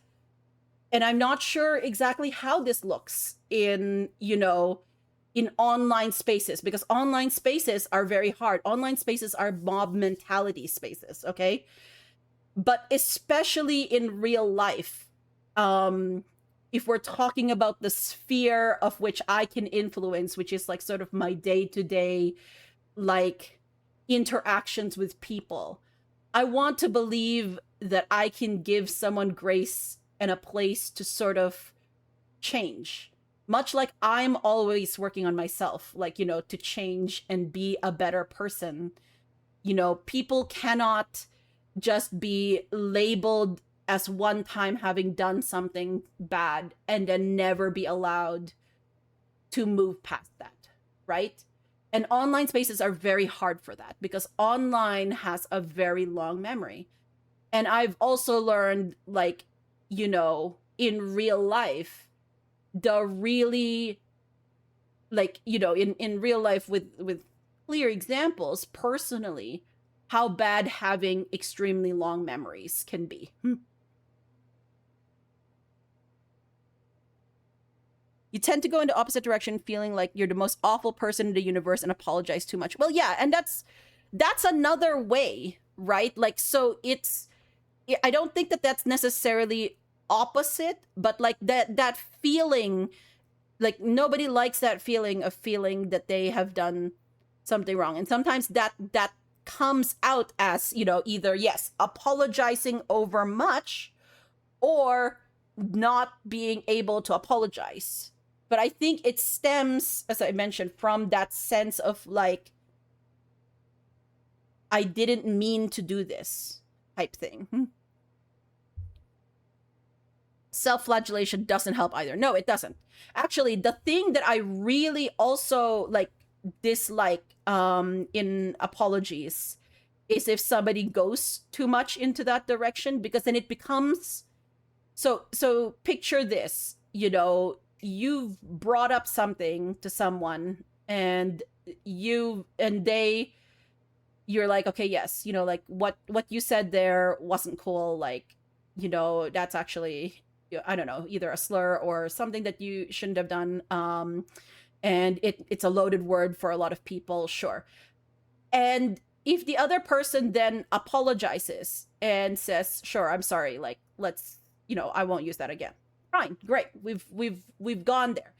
and I'm not sure exactly how this looks in, in online spaces, because online spaces are very hard. Online spaces are mob mentality spaces, okay? But especially in real life, if we're talking about the sphere of which I can influence, which is like sort of my day-to-day, like, interactions with people, I want to believe that I can give someone grace and a place to sort of change. Much like I'm always working on myself, like, to change and be a better person. People cannot just be labeled as one time having done something bad and then never be allowed to move past that, right? And online spaces are very hard for that, because online has a very long memory. And I've also learned, like, in real life, the really, like, in real life with clear examples personally, how bad having extremely long memories can be. You tend to go into opposite direction, feeling like you're the most awful person in the universe and apologize too much. Well, yeah, and that's another way, right? Like, so I don't think that that's necessarily opposite, but like that feeling, like, nobody likes that feeling of feeling that they have done something wrong. And sometimes that comes out as, either, yes, apologizing over much, or not being able to apologize. But I think it stems, as I mentioned, from that sense of like, I didn't mean to do this type thing. Self-flagellation doesn't help either. No, it doesn't. Actually, the thing that I really also like dislike in apologies is if somebody goes too much into that direction, because then it becomes so picture this, you've brought up something to someone, and you're like, okay, yes, like what you said there wasn't cool, like, that's actually, I don't know, either a slur or something that you shouldn't have done, and it's a loaded word for a lot of people, sure. And if the other person then apologizes and says, sure, I'm sorry, like, let's, I won't use that again, fine, great, we've gone there.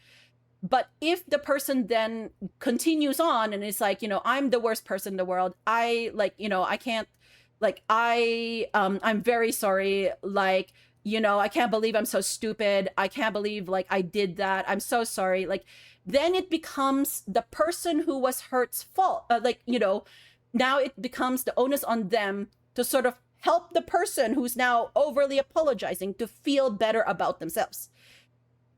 But if the person then continues on and is like, I'm the worst person in the world, I, like, I can't, like, I'm very sorry, like, I can't believe I'm so stupid, I can't believe, like, I did that, I'm so sorry, like, then it becomes the person who was hurt's fault, now it becomes the onus on them to sort of help the person who's now overly apologizing to feel better about themselves.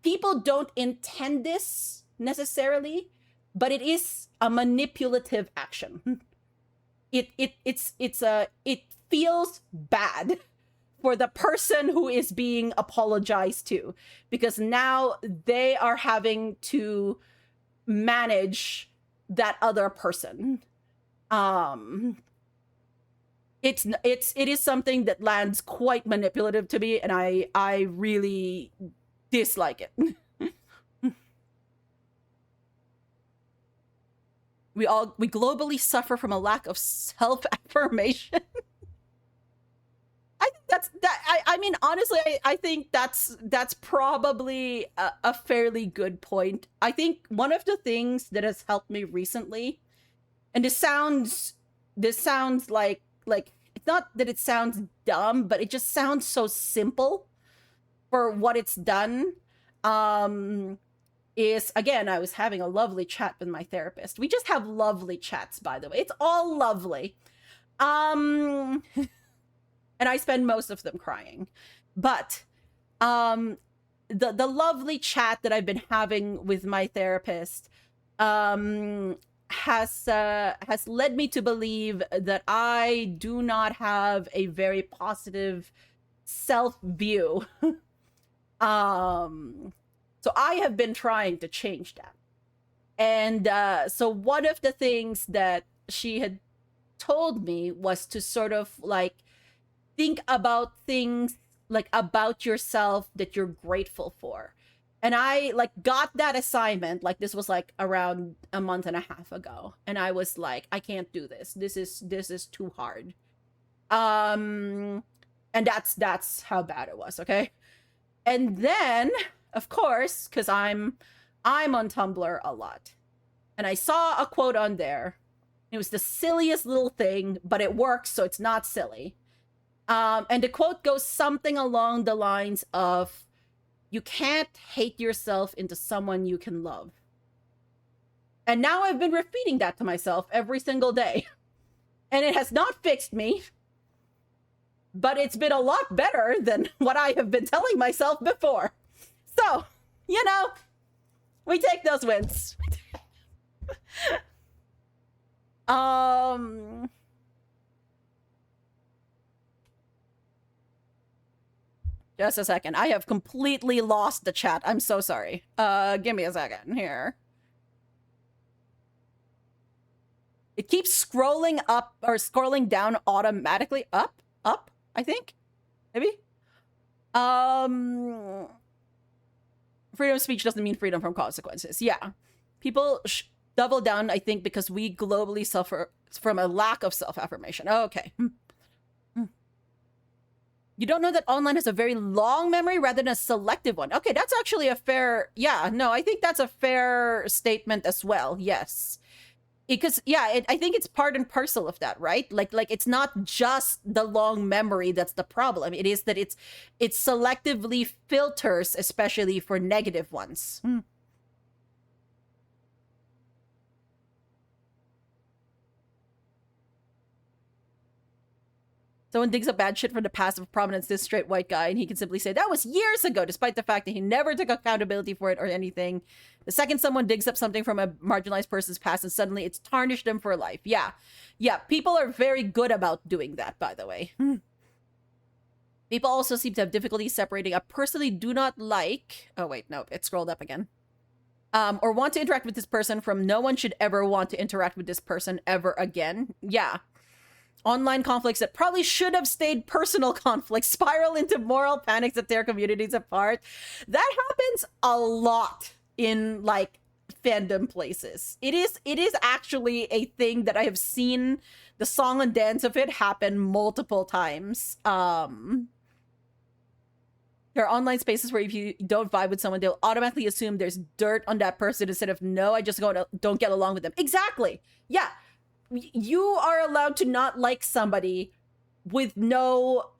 People don't intend this necessarily, but it is a manipulative action. It feels bad for the person who is being apologized to, because now they are having to manage that other person. um it is something that lands quite manipulative to me, and I really dislike it. We globally suffer from a lack of self-affirmation. I think I mean, honestly, I think that's probably a fairly good point. I think one of the things that has helped me recently, and this sounds like it's not that it sounds dumb, but it just sounds so simple for what it's done. Is, again, I was having a lovely chat with my therapist. We just have lovely chats, by the way. It's all lovely. And I spend most of them crying. But the lovely chat that I've been having with my therapist has led me to believe that I do not have a very positive self-view. So I have been trying to change that. And so one of the things that she had told me was to sort of like think about things like about yourself that you're grateful for. And I like got that assignment, like this was like around a month and a half ago. And I was like, I can't do this. This is too hard. And that's how bad it was, okay? And then, of course, because I'm on Tumblr a lot, and I saw a quote on there. It was the silliest little thing, but it works, so it's not silly. And the quote goes something along the lines of, "You can't hate yourself into someone you can love." And now I've been repeating that to myself every single day, and it has not fixed me. But it's been a lot better than what I have been telling myself before. So, you know, we take those wins. Just a second. I have completely lost the chat. I'm so sorry. Give me a second here. It keeps scrolling up or scrolling down automatically. Up, I think. Maybe. Freedom of speech doesn't mean freedom from consequences. Yeah. People double down, I think, because we globally suffer from a lack of self-affirmation. Okay. You don't know that online has a very long memory rather than a selective one. Okay, that's actually a fair... Yeah, no, I think that's a fair statement as well. Yes. Because, yeah, I think it's part and parcel of that, right? Like it's not just the long memory that's the problem. It is that it selectively filters, especially for negative ones. Someone digs up bad shit from the past of prominence, this straight white guy, and he can simply say, that was years ago, despite the fact that he never took accountability for it or anything. The second someone digs up something from a marginalized person's past, and suddenly it's tarnished them for life. Yeah. Yeah, people are very good about doing that, by the way. People also seem to have difficulty separating a person they do not like... Oh, wait, no, it scrolled up again. Or want to interact with this person from no one should ever want to interact with this person ever again. Yeah. Online conflicts that probably should have stayed personal conflicts spiral into moral panics that tear communities apart. That happens a lot in, like, fandom places. It is actually a thing that I have seen the song and dance of it happen multiple times. There are online spaces where if you don't vibe with someone, they'll automatically assume there's dirt on that person instead of, no, I just don't get along with them. Exactly. Yeah. You are allowed to not like somebody with no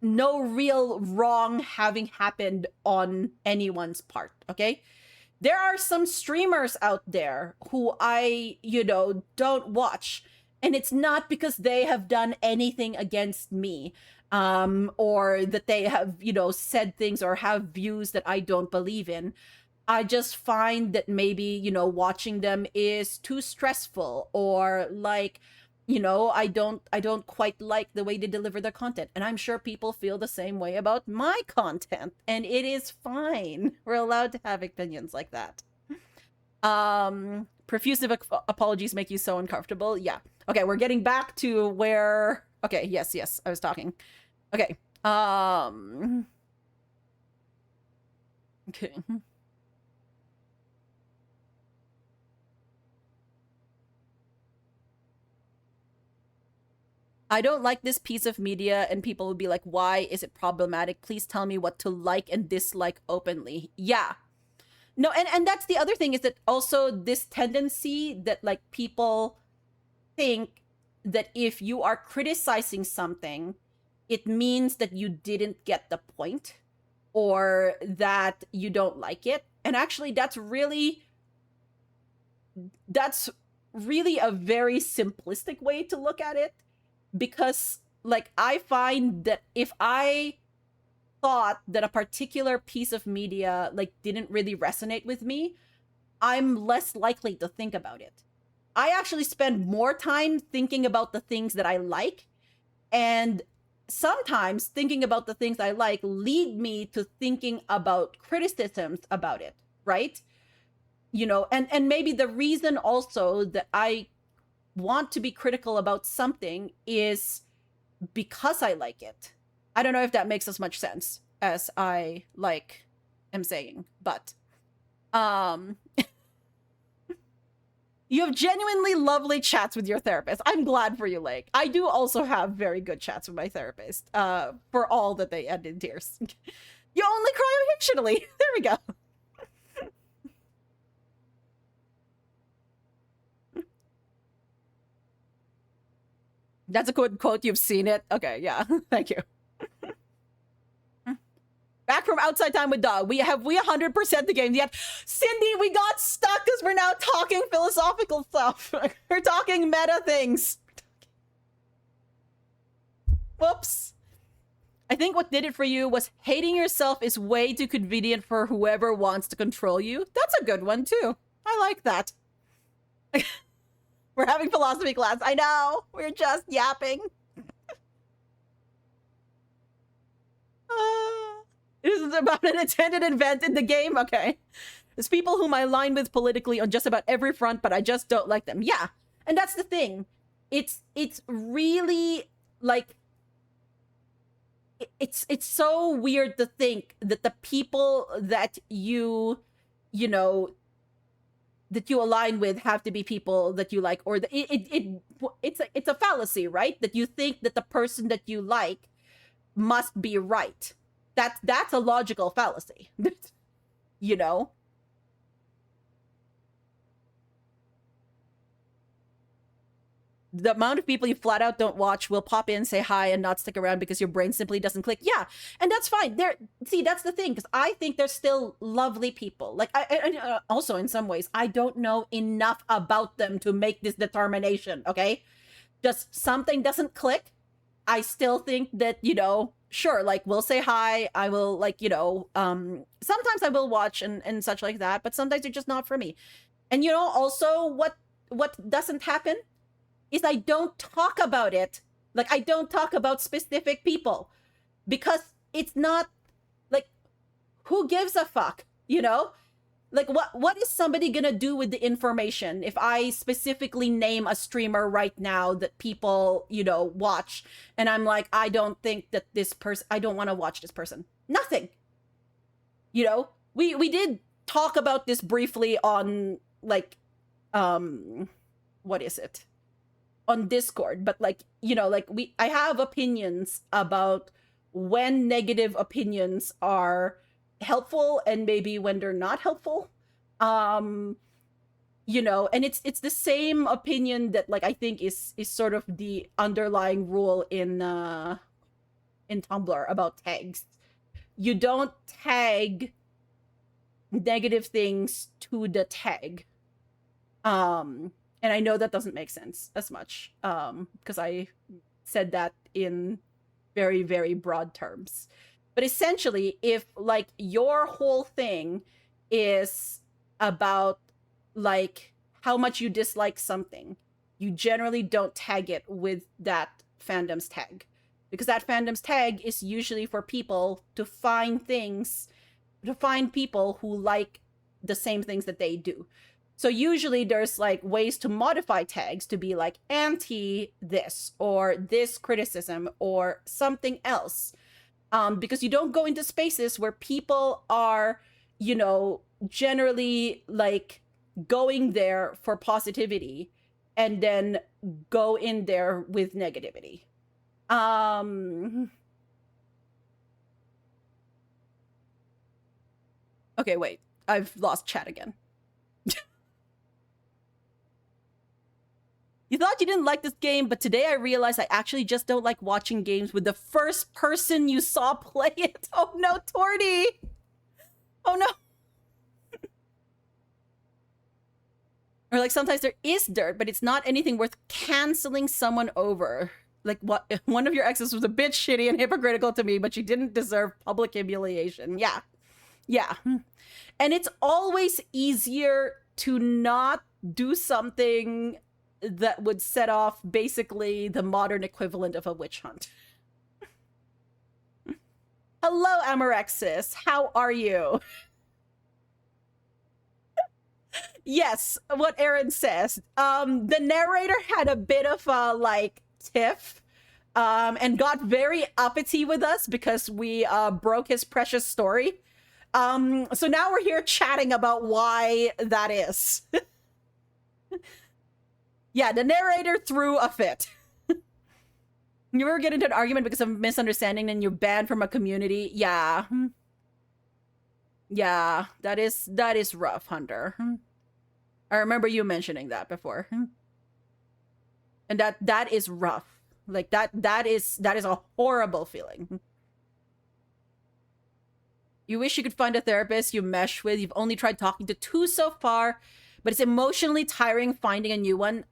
real wrong having happened on anyone's part, okay? There are some streamers out there who I, don't watch, and it's not because they have done anything against me, or that they have, said things or have views that I don't believe in. I just find that maybe, watching them is too stressful, or I don't quite like the way they deliver their content. And I'm sure people feel the same way about my content, and it is fine. We're allowed to have opinions like that. Profuse apologies make you so uncomfortable. Yeah. Okay, we're getting back to where... Okay, yes, I was talking. Okay. Okay. I don't like this piece of media, and people will be like, why is it problematic? Please tell me what to like and dislike openly. Yeah. No, and that's the other thing, is that also this tendency that like people think that if you are criticizing something, it means that you didn't get the point or that you don't like it. And actually that's really a very simplistic way to look at it, because like I find that if I thought that a particular piece of media like didn't really resonate with me, I'm less likely to think about it. I actually spend more time thinking about the things that I like, and sometimes thinking about the things I like lead me to thinking about criticisms about it, right? You know, and maybe the reason also that I want to be critical about something is because I like it. I don't know if that makes as much sense as I like am saying, but you have genuinely lovely chats with your therapist. I'm glad for you, Lake. I do also have very good chats with my therapist, for all that they end in tears. You only cry fictionally. There we go. That's a good quote. You've seen it. Okay, yeah. Thank you. Back from outside time with Dog. We 100% the game. Yet, Cindy, we got stuck because we're now talking philosophical stuff. We're talking meta things. Whoops. I think what did it for you was hating yourself is way too convenient for whoever wants to control you. That's a good one, too. I like that. We're having philosophy class. I know. We're just yapping. This is about an attended event in the game. Okay. There's people whom I align with politically on just about every front, but I just don't like them. Yeah. And that's the thing. It's really like it's so weird to think that the people that you know that you align with have to be people that you like, or it's a fallacy, right? That you think that the person that you like must be right. That's a logical fallacy. You know? The amount of people you flat out don't watch will pop in, say hi, and not stick around because your brain simply doesn't click. Yeah, and that's fine. See, that's the thing, because I think they're still lovely people. Like, I also in some ways, I don't know enough about them to make this determination, okay? Just something doesn't click. I still think that, you know, sure, like, we'll say hi. I will, like, you know, sometimes I will watch and such like that, but sometimes they're just not for me. And, you know, also what doesn't happen is I don't talk about it. Like, I don't talk about specific people because it's not, like, who gives a fuck, you know? Like, what is somebody gonna do with the information if I specifically name a streamer right now that people, you know, watch, and I'm like, I don't think that this person, I don't want to watch this person. Nothing. You know? We did talk about this briefly on, like, what is it? On Discord, but like, you know, like I have opinions about when negative opinions are helpful and maybe when they're not helpful. You know, and it's the same opinion that, like, I think is sort of the underlying rule in Tumblr about tags. You don't tag negative things to the tag. And I know that doesn't make sense as much, because I said that in very, very broad terms. But essentially, if, like, your whole thing is about, like, how much you dislike something, you generally don't tag it with that fandom's tag. Because that fandom's tag is usually for people to find people who like the same things that they do. So usually there's like ways to modify tags to be like anti this or this criticism or something else. Because you don't go into spaces where people are, you know, generally like going there for positivity and then go in there with negativity. Okay, wait. I've lost chat again. You thought you didn't like this game, but today I realized I actually just don't like watching games with the first person you saw play it. Oh no, Torty! Oh no. Or like sometimes there is dirt, but it's not anything worth canceling someone over. Like what if one of your exes was a bit shitty and hypocritical to me, but she didn't deserve public humiliation. Yeah. Yeah. And it's always easier to not do something that would set off basically the modern equivalent of a witch hunt. Hello, Amorexis. How are you? Yes, what Aaron says. The narrator had a bit of a like tiff and got very uppity with us because we broke his precious story. So now we're here chatting about why that is. Yeah, the narrator threw a fit. You ever get into an argument because of misunderstanding and you're banned from a community? Yeah. Yeah, that is rough, Hunter. I remember you mentioning that before. And that is rough. Like that is a horrible feeling. You wish you could find a therapist you mesh with. You've only tried talking to 2 so far, but it's emotionally tiring finding a new one.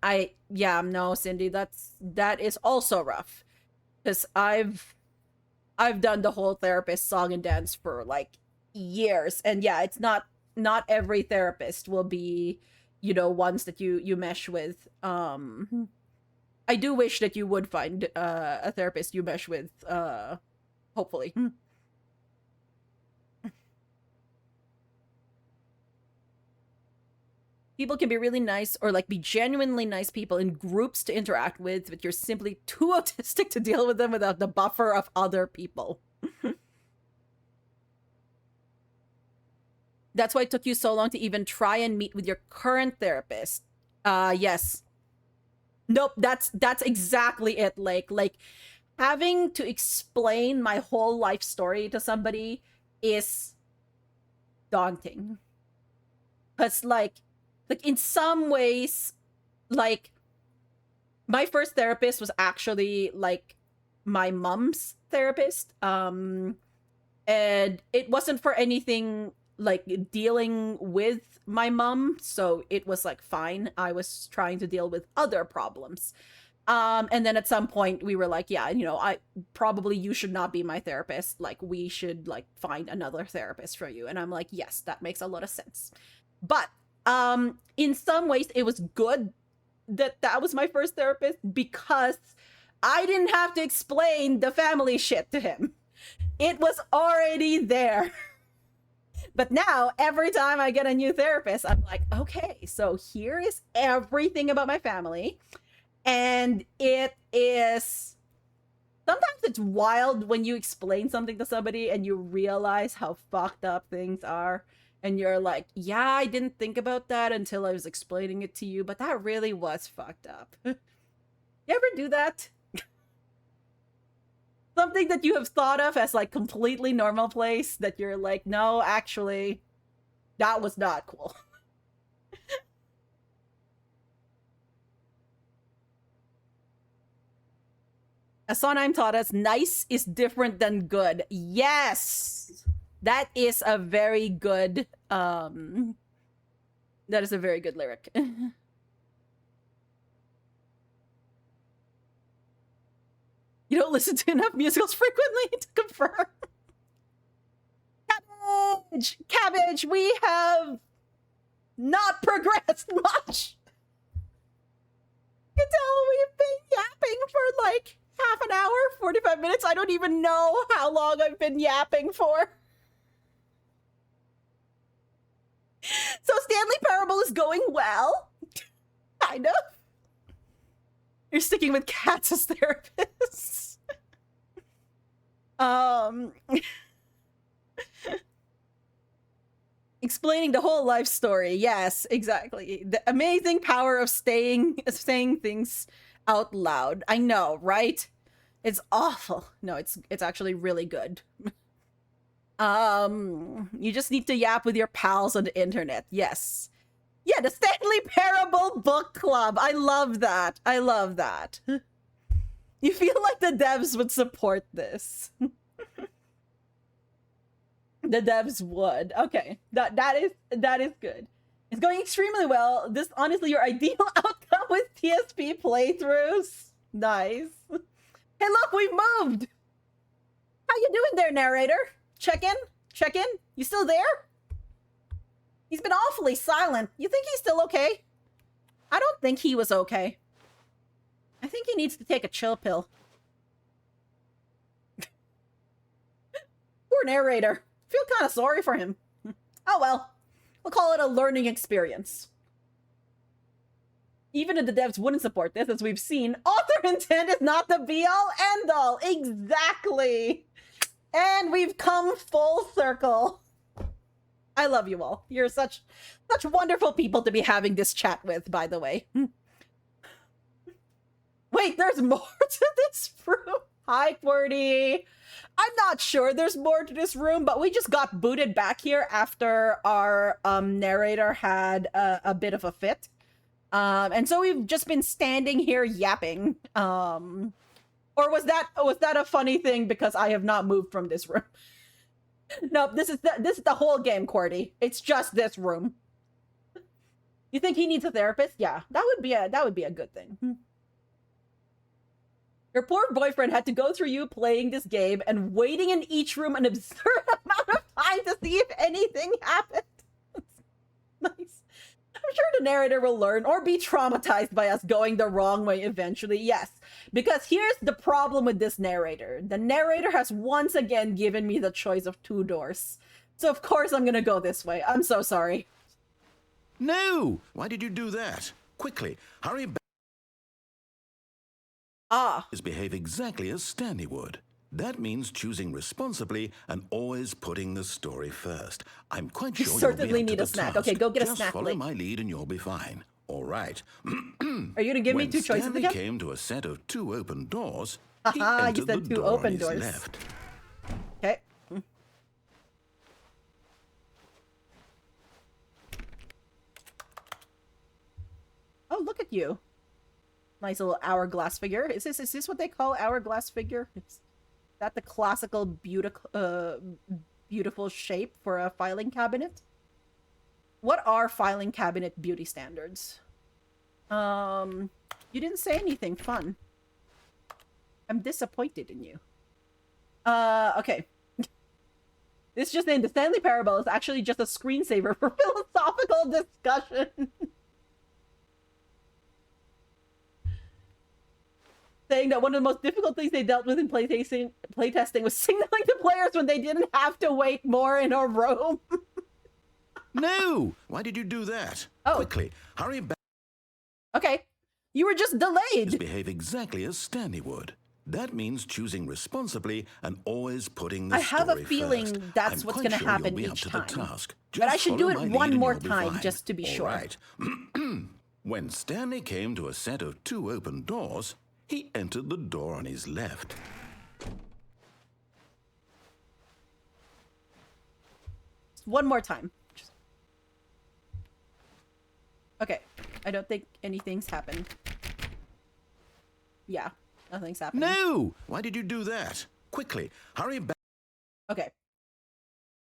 No, Cindy, that is also rough. Because I've done the whole therapist song and dance for like years. And yeah, it's not every therapist will be, you know, ones that you mesh with. I do wish that you would find a therapist you mesh with, hopefully. People can be really nice or like be genuinely nice people in groups to interact with, but you're simply too autistic to deal with them without the buffer of other people. That's why it took you so long to even try and meet with your current therapist. Yes. Nope, that's exactly it. Like having to explain my whole life story to somebody is daunting. Cause like in some ways, like my first therapist was actually like my mom's therapist. And it wasn't for anything like dealing with my mom, so it was like fine. I was trying to deal with other problems. And then at some point we were like, yeah, you know, you should not be my therapist. Like we should like find another therapist for you. And I'm like, yes, that makes a lot of sense. But in some ways it was good that was my first therapist because I didn't have to explain the family shit to him. It was already there. But now every time I get a new therapist, I'm like, okay, so here is everything about my family. And it is, sometimes it's wild when you explain something to somebody and you realize how fucked up things are. And you're like, yeah, I didn't think about that until I was explaining it to you, but that really was fucked up. You ever do that? Something that you have thought of as like completely normal place that you're like, no, actually, that was not cool. As Sonheim taught us, nice is different than good. Yes! That is a very good, that is a very good lyric. You don't listen to enough musicals frequently to confirm. Cabbage, we have not progressed much. You can tell we've been yapping for like half an hour, 45 minutes. I don't even know how long I've been yapping for. So Stanley Parable is going well. Kind of. You're sticking with cats as therapists. Explaining the whole life story. Yes, exactly. The amazing power of saying things out loud. I know, right? It's awful. No, it's actually really good. You just need to yap with your pals on the internet. Yes. Yeah, the Stanley Parable Book Club. I love that. I love that. You feel like the devs would support this. The devs would. Okay. That is good. It's going extremely well. This honestly your ideal outcome with TSP playthroughs. Nice. Hey look, we've moved. How you doing there, narrator? Check in? Check in? You still there? He's been awfully silent. You think he's still okay? I don't think he was okay. I think he needs to take a chill pill. Poor narrator. Feel kind of sorry for him. Oh well. We'll call it a learning experience. Even if the devs wouldn't support this, as we've seen, author intent is not the be-all, end-all. Exactly. And we've come full circle. I love you all. You're such wonderful people to be having this chat with, by the way. Wait, there's more to this room? Hi, QWERTY. I'm not sure there's more to this room, but we just got booted back here after our narrator had a bit of a fit. And so we've just been standing here yapping. Or was that a funny thing because I have not moved from this room? No, this is the whole game, QWERTY. It's just this room. You think he needs a therapist? Yeah, that would be a good thing. Your poor boyfriend had to go through you playing this game and waiting in each room an absurd amount of time to see if anything happened. Nice. I'm sure the narrator will learn or be traumatized by us going the wrong way eventually. Yes, because here's the problem with this narrator. The narrator has once again given me the choice of 2 doors. So of course I'm gonna go this way. I'm so sorry. No! Why did you do that? Quickly, hurry back. Behave exactly as Stanley would. That means choosing responsibly and always putting the story first. I'm quite sure certainly you'll be need a snack. Okay, go get a snack. Just follow my lead and you'll be fine. All right. Are you gonna give me 2 choices Stanley again? came to a set of 2 open doors, he Haha, entered you said the 2 door on open his doors. left. Okay. Oh, look at you. Nice little hourglass figure. Is this what they call hourglass figure? Is that the classical beautiful shape for a filing cabinet? What are filing cabinet beauty standards? You didn't say anything fun. I'm disappointed in you. Okay. This just named the Stanley Parable is actually just a screensaver for philosophical discussion. Saying that one of the most difficult things they dealt with in playtesting was signaling to players when they didn't have to wait more in a room. No! Why did you do that? Oh. Quickly, hurry back. Okay. You were just delayed. Behave exactly as Stanley would. That means choosing responsibly and always putting the story I have a feeling first. that's I'm what's quite going to sure happen you'll be each up to the time. task. But I Just should do follow it my one lead and more you'll be time fine. just to be All sure. right. When Stanley came to a set of 2 open doors, he entered the door on his left. One more time. Okay. I don't think anything's happened. Yeah. Nothing's happened. No! Why did you do that? Quickly, hurry back. Okay.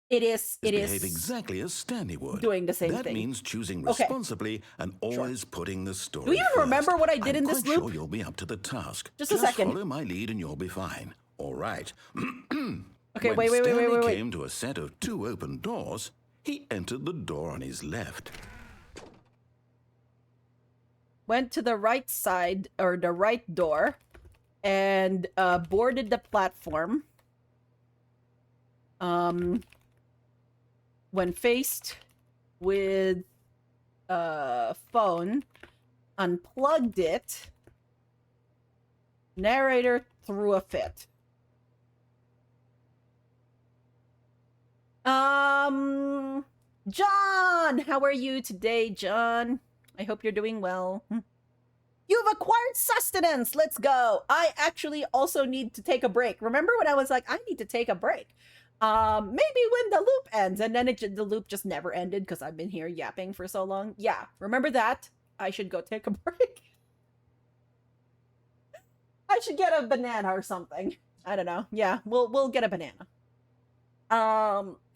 It is Behave exactly as Stanley would. doing the same that thing. That means choosing Okay. responsibly and always putting the story Do you even first. remember what I did in this I'm quite loop? sure you'll be up to the task. Just a second. Follow my lead and you'll be fine. All right. Okay, When wait. Stanley came to a set of 2 open doors, he entered the door on his left. Went to the right side, or the right door, and boarded the platform. When faced with phone, unplugged it. Narrator threw a fit. John, how are you today, John? I hope you're doing well. You've acquired sustenance. Let's go. I actually also need to take a break. Remember when I was like, I need to take a break? Maybe when the loop ends, and then the loop just never ended because I've been here yapping for so long. Yeah, remember that? I should go take a break. I should get a banana or something. I don't know. Yeah, we'll get a banana.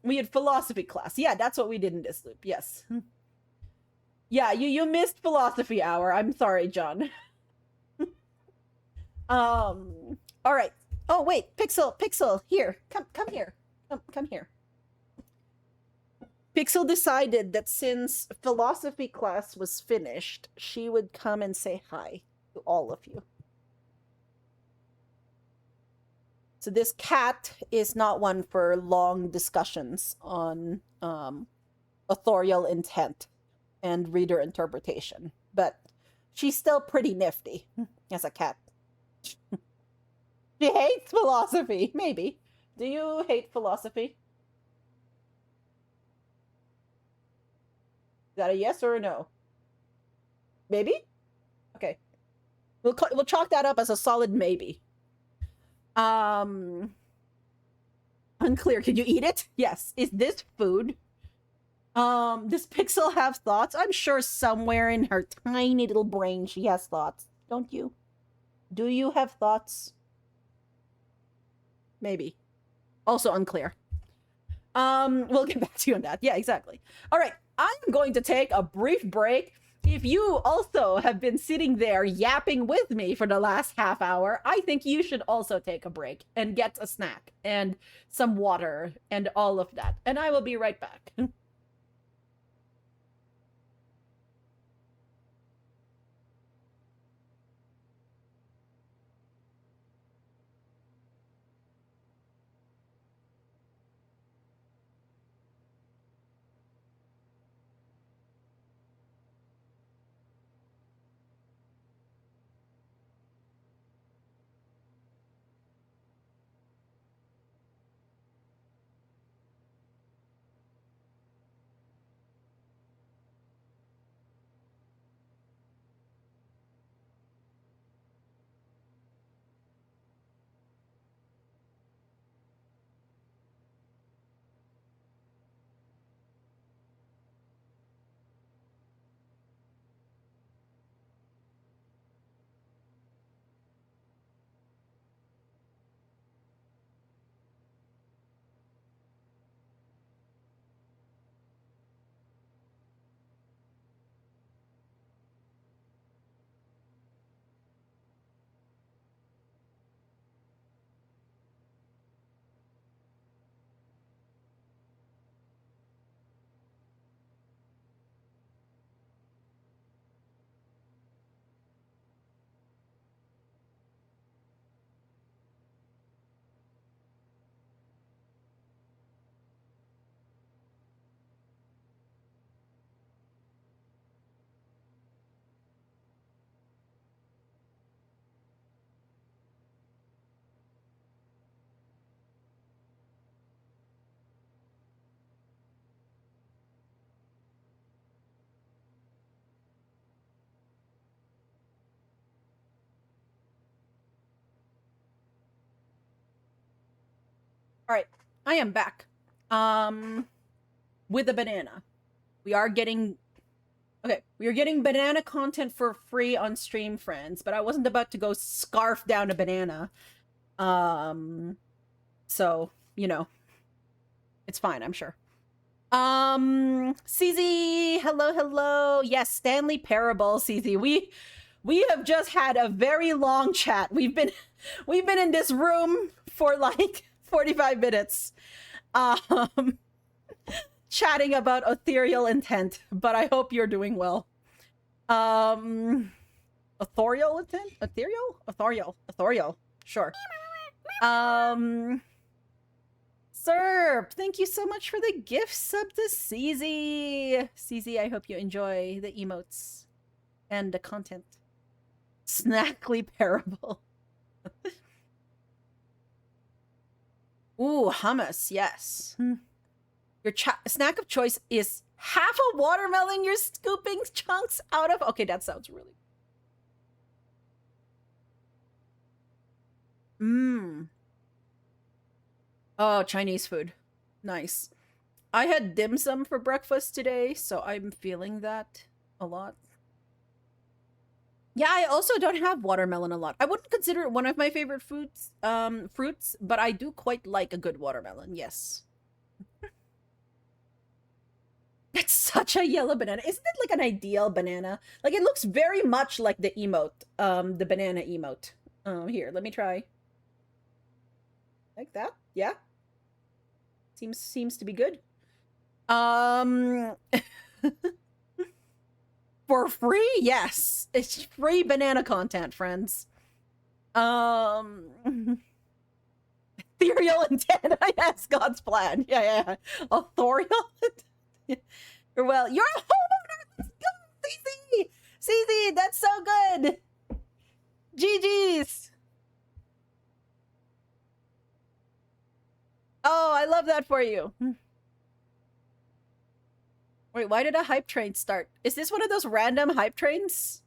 We had philosophy class. Yeah, that's what we did in this loop. Yes. Yeah, you missed philosophy hour. I'm sorry, John. All right. Oh wait, Pixel, here. Come here. Come here. Pixel decided that since philosophy class was finished, she would come and say hi to all of you. So this cat is not one for long discussions on authorial intent and reader interpretation, but she's still pretty nifty as a cat. She hates philosophy, maybe. Do you hate philosophy? Is that a yes or a no? Maybe? Okay. We'll chalk that up as a solid maybe. Unclear. Can you eat it? Yes. Is this food? Does Pixel have thoughts? I'm sure somewhere in her tiny little brain she has thoughts. Don't you? Do you have thoughts? Maybe. Also unclear. We'll get back to you on that. Yeah, exactly. All right. I'm going to take a brief break. If you also have been sitting there yapping with me for the last half hour, I think you should also take a break and get a snack and some water and all of that. And I will be right back. All right, I am back. With a banana. We are getting banana content for free on Stream Friends, but I wasn't about to go scarf down a banana. So, you know, it's fine, I'm sure. CZ, hello. Yes, Stanley Parable, CZ. We have just had a very long chat. We've been in this room for like 45 minutes. Chatting about ethereal intent, but I hope you're doing well. Authorial intent? Ethereal? Authorial. Sure. Serp, thank you so much for the gift sub to CZ. CZ, I hope you enjoy the emotes and the content. Snackly Parable. Ooh, hummus, yes. Your snack of choice is half a watermelon you're scooping chunks out of? Okay, that sounds really... Oh, Chinese food. Nice. I had dim sum for breakfast today, so I'm feeling that a lot. Yeah, I also don't have watermelon a lot. I wouldn't consider it one of my favorite fruits, but I do quite like a good watermelon, yes. It's such a yellow banana. Isn't it like an ideal banana? Like, it looks very much like the emote, the banana emote. Here, let me try. Like that? Yeah. Seems to be good. For free? Yes. It's free banana content, friends. Ethereal intent. Yes, God's plan. Yeah. Authorial. Well, you're a homeowner. Let's go, CZ. CZ, that's so good. GG's. Oh, I love that for you. Wait, why did a hype train start? Is this one of those random hype trains?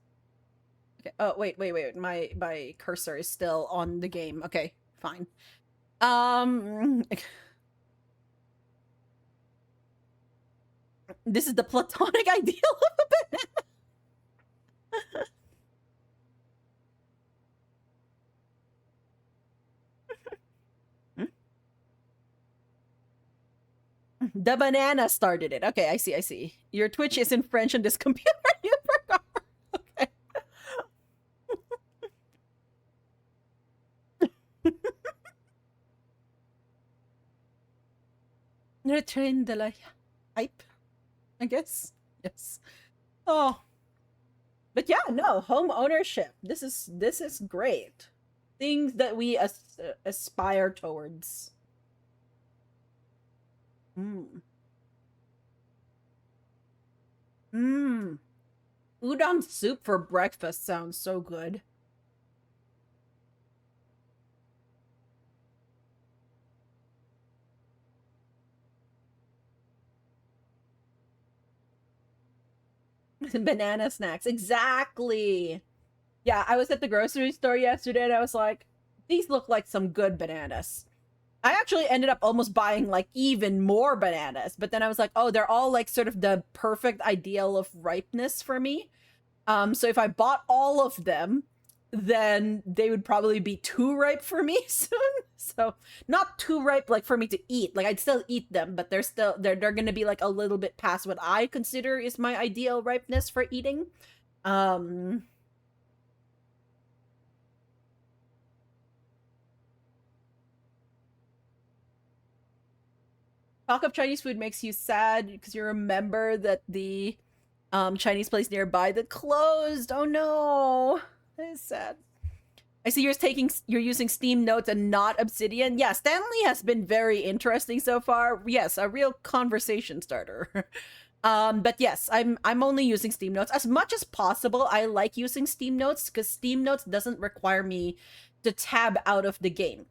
Okay. Oh, wait. My cursor is still on the game. Okay, fine. This is the platonic ideal of a banana. The banana started it. Okay, I see. Your Twitch is in French on this computer. You forgot. Okay. Retrain de la hype, I guess. Yes. Oh. But yeah, no, home ownership. This is great. Things that we aspire towards. Udon soup for breakfast sounds so good. Banana snacks. Exactly. Yeah, I was at the grocery store yesterday and I was like, these look like some good bananas. I actually ended up almost buying like even more bananas, but then I was like, oh, they're all like sort of the perfect ideal of ripeness for me. So if I bought all of them, then they would probably be too ripe for me soon. So not too ripe like for me to eat. Like I'd still eat them, but they're gonna be like a little bit past what I consider is my ideal ripeness for eating. Talk of Chinese food makes you sad because you remember that the Chinese place nearby that closed. Oh no, that is sad. I see you're using Steam Notes and not Obsidian. Yeah, Stanley has been very interesting so far. Yes, a real conversation starter. But yes, I'm only using Steam Notes as much as possible. I like using Steam Notes because Steam Notes doesn't require me to tab out of the game.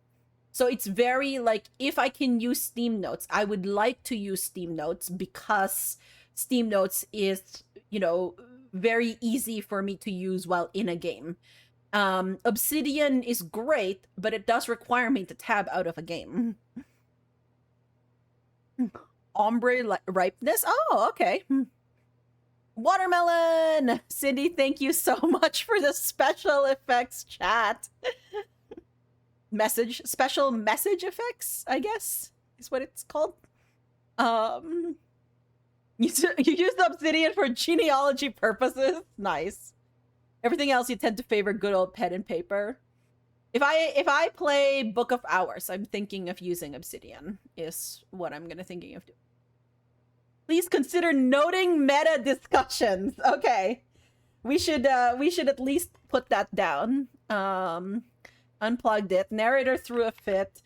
So it's very like, if I can use Steam Notes, I would like to use Steam Notes because Steam Notes is, you know, very easy for me to use while in a game. Obsidian is great, but it does require me to tab out of a game. Ombre ripeness? Oh, okay. Watermelon! Cindy, thank you so much for the special effects chat. Special message effects, I guess, is what it's called. You use Obsidian for genealogy purposes. Nice. Everything else you tend to favor good old pen and paper. If I play Book of Hours, I'm thinking of using Obsidian, is what I'm thinking of doing. Please consider noting meta discussions. Okay. We should at least put that down. Unplugged it. Narrator threw a fit.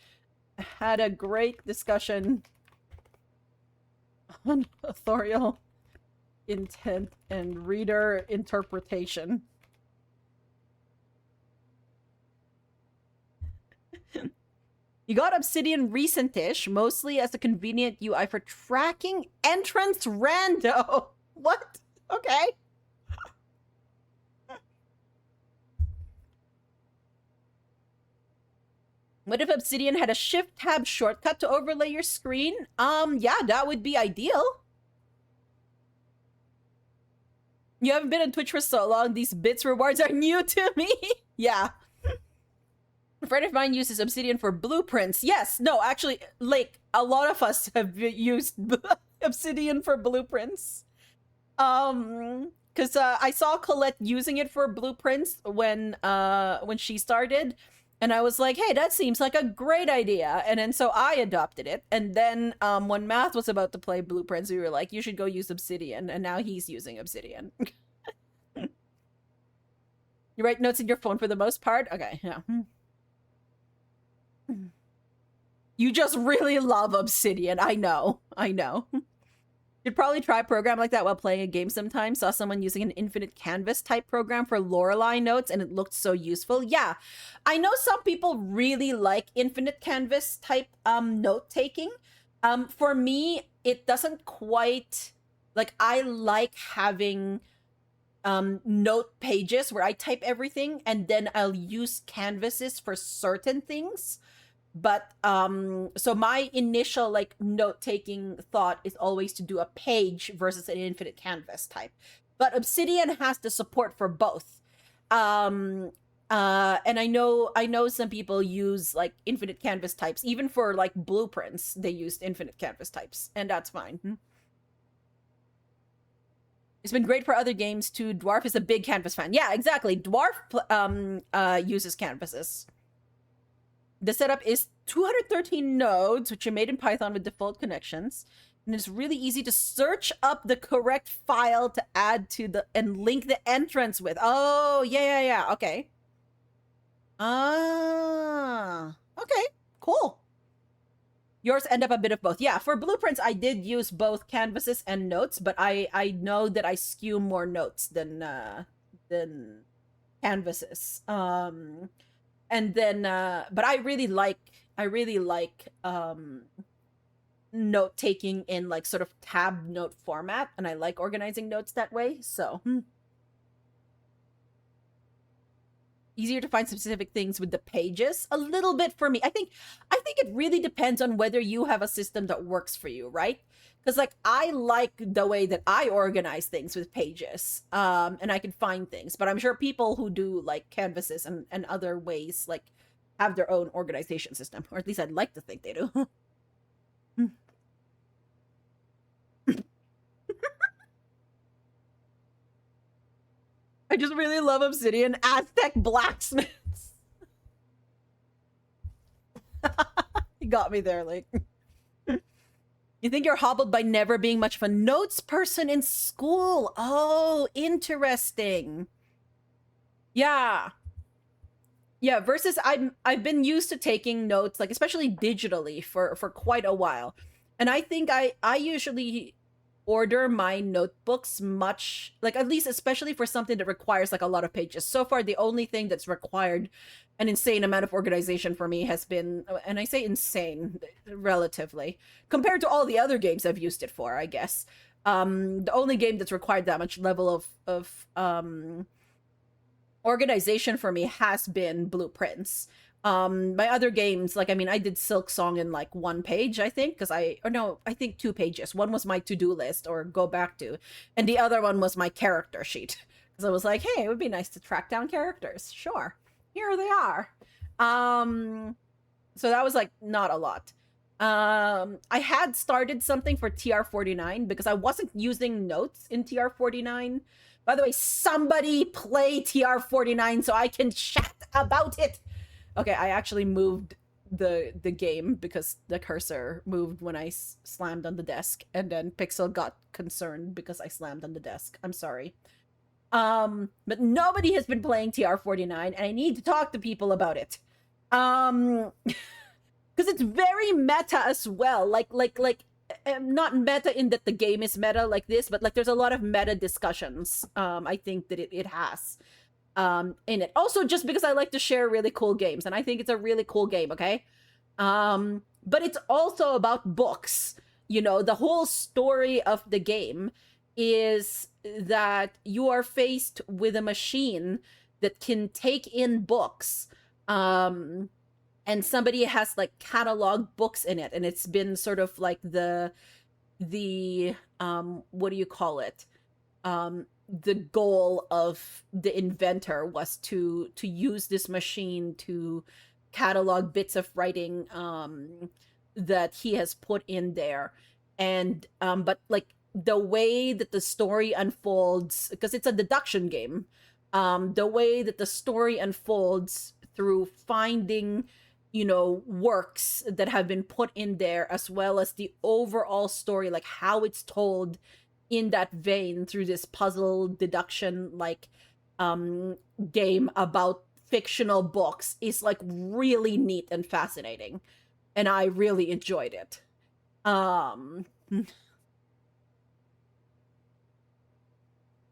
had a great discussion on authorial intent and reader interpretation. You got Obsidian recent-ish, mostly as a convenient UI for tracking entrance rando. What? Okay. What if Obsidian had a Shift-Tab shortcut to overlay your screen? Yeah, that would be ideal. You haven't been on Twitch for so long, these bits rewards are new to me. Yeah. A friend of mine uses Obsidian for blueprints. Yes, no, actually, like, a lot of us have used Obsidian for blueprints. Because I saw Colette using it for blueprints when she started, and I was like, hey, that seems like a great idea. And then so I adopted it. And then when Math was about to play blueprints, we were like, you should go use Obsidian. And now he's using Obsidian. You write notes in your phone for the most part? Okay, yeah. You just really love Obsidian. I know. You'd probably try a program like that while playing a game sometime. Saw someone using an infinite canvas type program for Lorelei notes and it looked so useful. Yeah, I know some people really like infinite canvas type note taking. For me, it doesn't quite, like, I like having note pages where I type everything and then I'll use canvases for certain things. But so my initial like note-taking thought is always to do a page versus an infinite canvas type. But Obsidian has the support for both. And I know some people use like infinite canvas types. Even for like blueprints, they used infinite canvas types, and that's fine. It's been great for other games too. Dwarf is a big canvas fan. Yeah, exactly. Dwarf uses canvases. The setup is 213 nodes, which are made in Python with default connections. And it's really easy to search up the correct file to add to the and link the entrance with. Oh, yeah. Okay. Okay, cool. Yours end up a bit of both. Yeah, for blueprints, I did use both canvases and notes, but I know that I skew more notes than canvases. And then, but I really like note taking in like sort of tab note format, and I like organizing notes that way. So easier to find specific things with the pages a little bit for me. I think it really depends on whether you have a system that works for you, right? Because like I like the way that I organize things with pages, and I can find things. But I'm sure people who do like canvases and other ways like have their own organization system, or at least I'd like to think they do. I just really love Obsidian Aztec blacksmiths. You got me there, like. You think you're hobbled by never being much of a notes person in school? Oh, interesting. Yeah. Yeah, versus I've been used to taking notes, like especially digitally for quite a while. And I think I usually order my notebooks much, like at least especially for something that requires like a lot of pages. So far, the only thing that's required an insane amount of organization for me has been, and I say insane relatively, compared to all the other games I've used it for, I guess. The only game that's required that much level of organization for me has been blueprints. My other games, like, I mean, I did Silk Song in like 1 page, I think, because I think 2 pages. One was my to-do list or go back to, and the other one was my character sheet. Because I was like, hey, it would be nice to track down characters. Sure. Here they are. So that was like not a lot. I had started something for TR49 because I wasn't using notes in TR49. By the way, somebody play TR49 so I can chat about it. Okay, I actually moved the game because the cursor moved when I slammed on the desk, and then Pixel got concerned because I slammed on the desk. I'm sorry. But nobody has been playing TR49, and I need to talk to people about it. Because because it's very meta as well. Not meta in that the game is meta like this, but like there's a lot of meta discussions. I think that it has in it. Also, just because I like to share really cool games, and I think it's a really cool game. Okay, but it's also about books. You know, the whole story of the game is that you are faced with a machine that can take in books. And somebody has like cataloged books in it, and it's been sort of like the what do you call it? The goal of the inventor was to use this machine to catalog bits of writing that he has put in there. And but like the way that the story unfolds, because it's a deduction game, the way that the story unfolds through finding, you know, works that have been put in there, as well as the overall story, like how it's told in that vein through this puzzle deduction like game about fictional books, is like really neat and fascinating, and I really enjoyed it.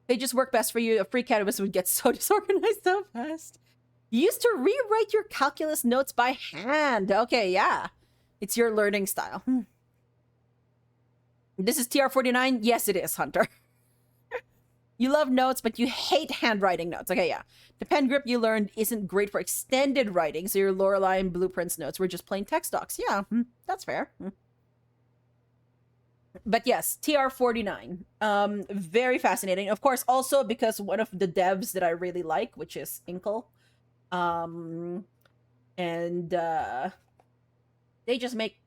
They just work best for you. A free canvas would get so disorganized so fast. You used to rewrite your calculus notes by hand. Okay, yeah. It's your learning style. This is TR49? Yes, it is, Hunter. You love notes, but you hate handwriting notes. Okay, yeah. The pen grip you learned isn't great for extended writing, so your Lorelei and Blueprints notes were just plain text docs. Yeah, that's fair. But yes, TR49. Very fascinating. Of course, also because one of the devs that I really like, which is Inkle. They just make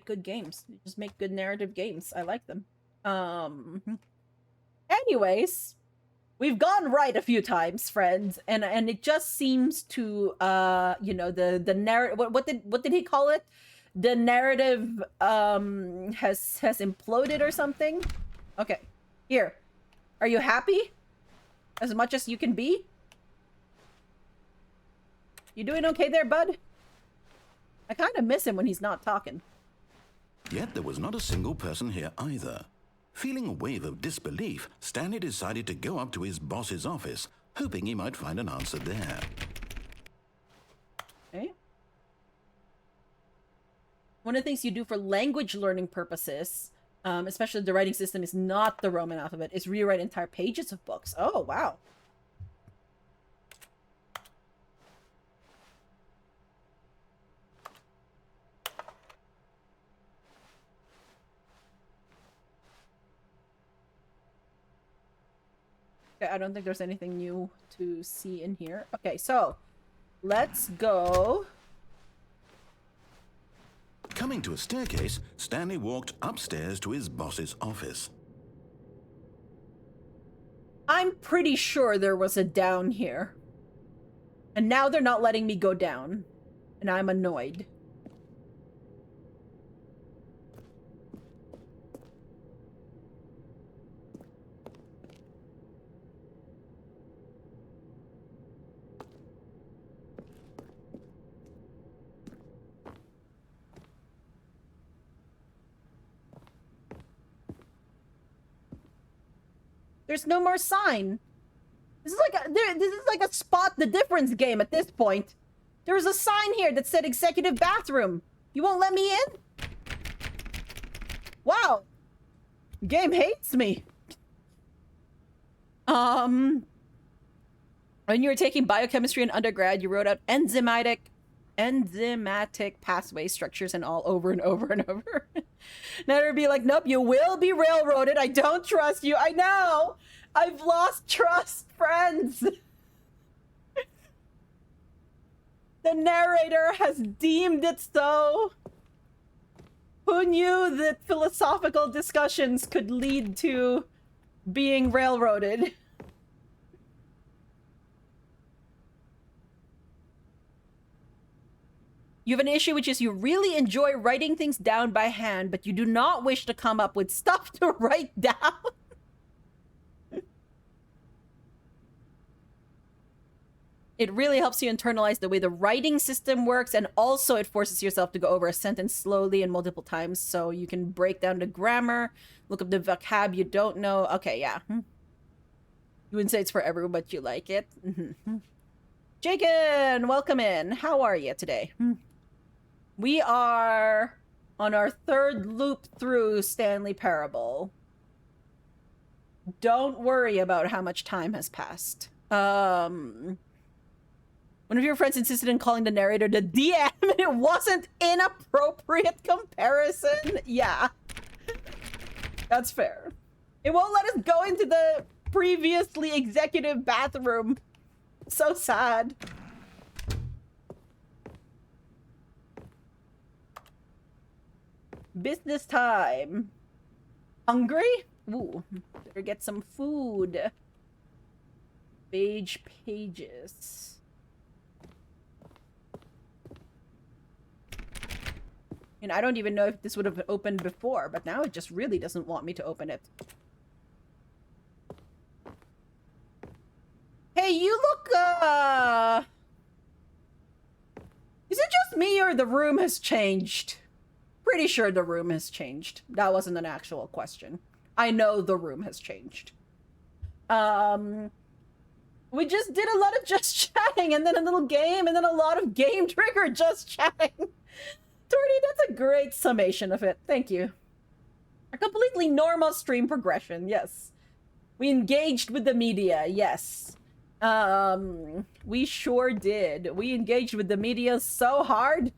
good games. They just make good narrative games. I like them. Anyways, we've gone right a few times, friends, and it just seems to you know, the narrative, what did he call it? The narrative has imploded or something. Okay. Here. Are you happy? As much as you can be? You doing okay there, bud? I kind of miss him when he's not talking. Yet there was not a single person here either. Feeling a wave of disbelief, Stanley decided to go up to his boss's office, hoping he might find an answer there. Okay. One of the things you do for language learning purposes, especially the writing system is not the Roman alphabet, is rewrite entire pages of books. Oh, wow. Okay, I don't think there's anything new to see in here. Okay, so let's go. Coming to a staircase, Stanley walked upstairs to his boss's office. I'm pretty sure there was a down here. And now they're not letting me go down. And I'm annoyed. There's no more sign. This is like a spot the difference game at this point. There was a sign here that said executive bathroom. You won't let me in? Wow. The game hates me. When you were taking biochemistry in undergrad, you wrote out enzymatic pathway structures and all over and over and over. Now it'd be like, nope, you will be railroaded. I don't trust you. I know. I've lost trust, friends. The narrator has deemed it so. Who knew that philosophical discussions could lead to being railroaded? You have an issue, which is you really enjoy writing things down by hand, but you do not wish to come up with stuff to write down. It really helps you internalize the way the writing system works, and also it forces yourself to go over a sentence slowly and multiple times so you can break down the grammar, look up the vocab you don't know. Okay, yeah. You wouldn't say it's for everyone, but you like it. Jagan, welcome in. How are you today? We are on our third loop through Stanley Parable. Don't worry about how much time has passed. One of your friends insisted in calling the narrator the DM, and it wasn't inappropriate comparison. Yeah. That's fair. It won't let us go into the previously executive bathroom. So sad. Business time. Hungry? Ooh, better get some food. Page pages. And I don't even know if this would have opened before, but now it just really doesn't want me to open it. Hey, you look, is it just me or the room has changed? Pretty sure the room has changed. That wasn't an actual question. I know the room has changed. We just did a lot of just chatting, and then a little game, and then a lot of game trigger just chatting. Torty, that's a great summation of it. Thank you. A completely normal stream progression, yes. We engaged with the media, yes. We sure did. We engaged with the media so hard.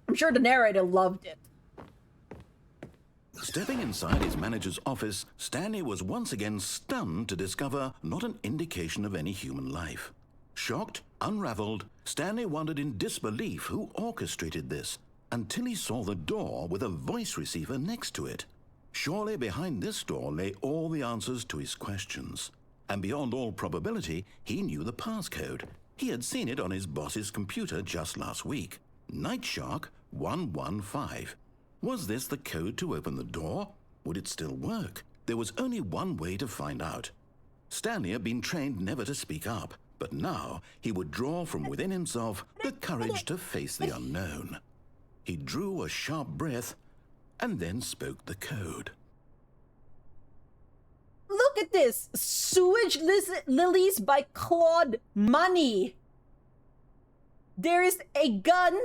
I'm sure the narrator loved it. Stepping inside his manager's office, Stanley was once again stunned to discover not an indication of any human life. Shocked, unraveled, Stanley wondered in disbelief who orchestrated this, until he saw the door with a voice receiver next to it. Surely behind this door lay all the answers to his questions. And beyond all probability, he knew the passcode. He had seen it on his boss's computer just last week. Nightshark 115. Was this the code to open the door? Would it still work? There was only one way to find out. Stanley had been trained never to speak up, but now he would draw from within himself the courage to face the unknown. He drew a sharp breath and then spoke the code. Look at this! Sewage Lilies by Claude Money. There is a gun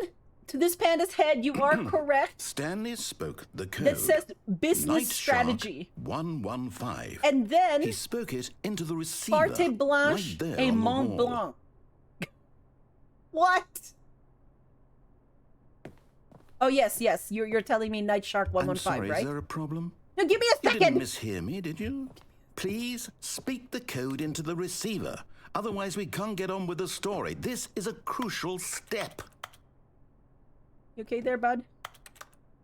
to this panda's head. You are correct. Stanley spoke the code. That says business Nightshark strategy. 115. And then he spoke it into the receiver. Carte Blanche right there et on the Mont wall. Blanc. What? Oh yes, yes. You're telling me Nightshark 115, I'm sorry, right? is there a problem? No, give me a You second. didn't mishear me, did you? Please speak the code into the receiver. Otherwise, we can't get on with the story. This is a crucial step. You okay there, bud?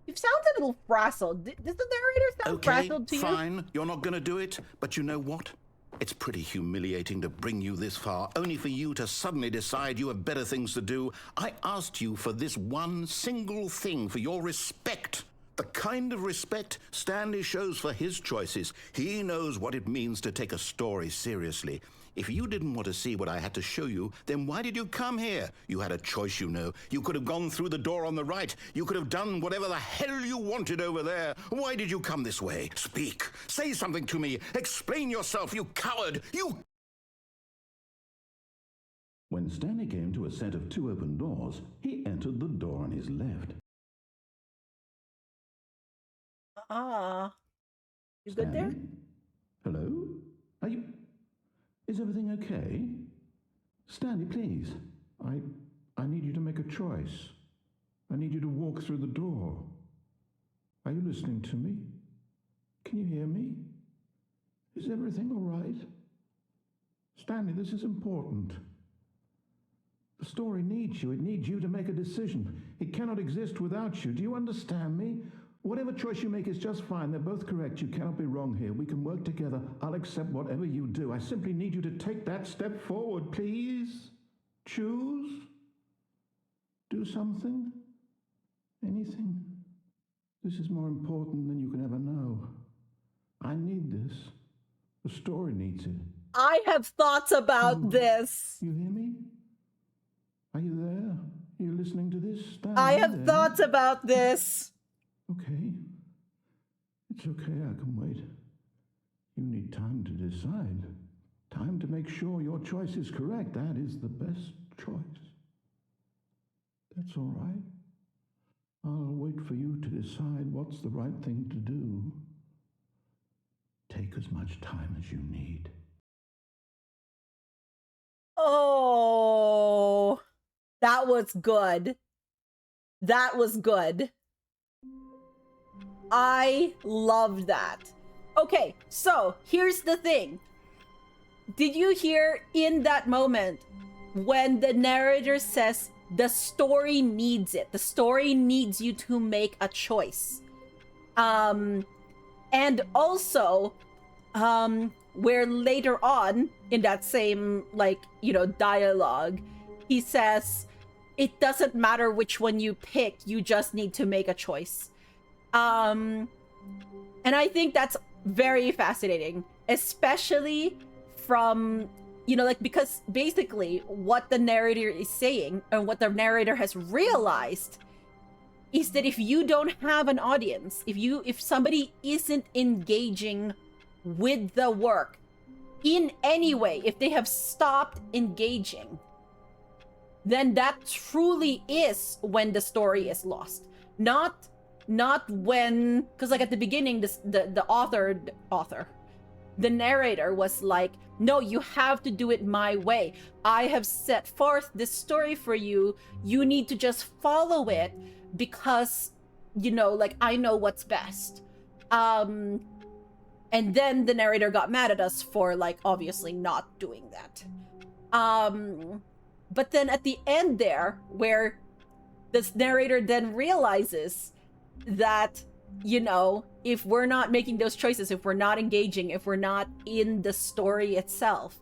You sound a little frazzled. Does the narrator sound Okay, frazzled to you? fine. You're not going to do it. But you know what? It's pretty humiliating to bring you this far, only for you to suddenly decide you have better things to do. I asked you for this one single thing, for your respect. The kind of respect Stanley shows for his choices. He knows what it means to take a story seriously. If you didn't want to see what I had to show you, then why did you come here? You had a choice, you know. You could have gone through the door on the right. You could have done whatever the hell you wanted over there. Why did you come this way? Speak. Say something to me. Explain yourself, you coward. You... When Stanley came to a set of two open doors, he entered the door on his left. Ah. You good there? Hello? Are you... Is everything okay? Stanley, please. I need you to make a choice. I need you to walk through the door. Are you listening to me? Can you hear me? Is everything all right? Stanley, this is important. The story needs you. It needs you to make a decision. It cannot exist without you. Do you understand me? Whatever choice you make is just fine. They're both correct. You cannot be wrong here. We can work together. I'll accept whatever you do. I simply need you to take that step forward, please. Choose. Do something. Anything. This is more important than you can ever know. I need this. The story needs it. I have thoughts about this. You hear me? Are you there? Are you listening to this? Stanley, I have there? thoughts about this. Okay. It's okay, I can wait. You need time to decide. Time to make sure your choice is correct. That is the best choice. That's all right. I'll wait for you to decide what's the right thing to do. Take as much time as you need. Oh, that was good. That was good. I loved that. Okay, so here's the thing. Did you hear in that moment when the narrator says the story needs it? The story needs you to make a choice. And also, where later on in that same, like, you know, dialogue, he says, it doesn't matter which one you pick, you just need to make a choice. And I think that's very fascinating, especially from, you know, like, because basically what the narrator is saying, and what the narrator has realized, is that if you don't have an audience, if somebody isn't engaging with the work in any way, if they have stopped engaging, then that truly is when the story is lost. Not when, because like at the beginning, the narrator was like, no, you have to do it my way. I have set forth this story for you. You need to just follow it because, you know, like, I know what's best. And then the narrator got mad at us for, like, obviously not doing that. But then at the end there, where this narrator then realizes that, you know, if we're not making those choices, if we're not engaging, if we're not in the story itself,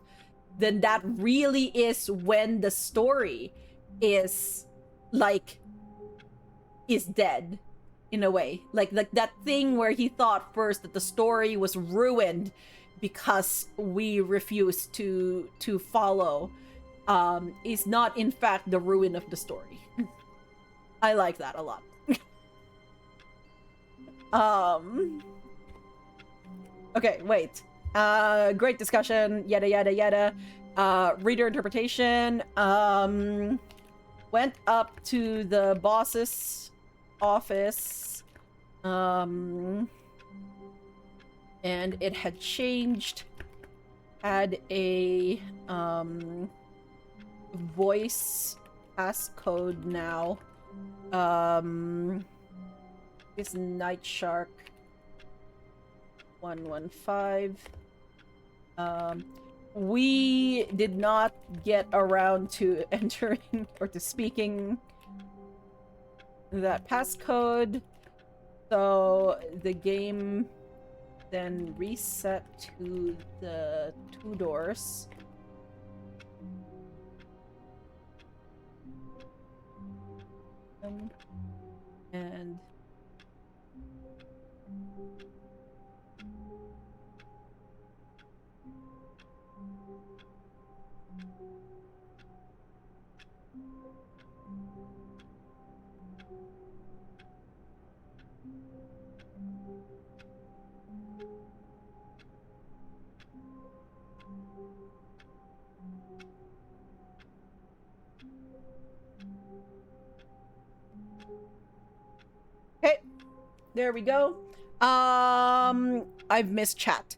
then that really is when the story is, like, is dead, in a way. Like that thing where he thought first that the story was ruined because we refused to follow, is not in fact the ruin of the story. I like that a lot. Okay, wait. Great discussion, yada yada yada. Reader interpretation. Went up to the boss's office. And it had changed. Had a voice passcode now. It's Night Shark 115. We did not get around to entering or to speaking that passcode, so the game then reset to the 2 doors. And okay, there we go. I've missed chat.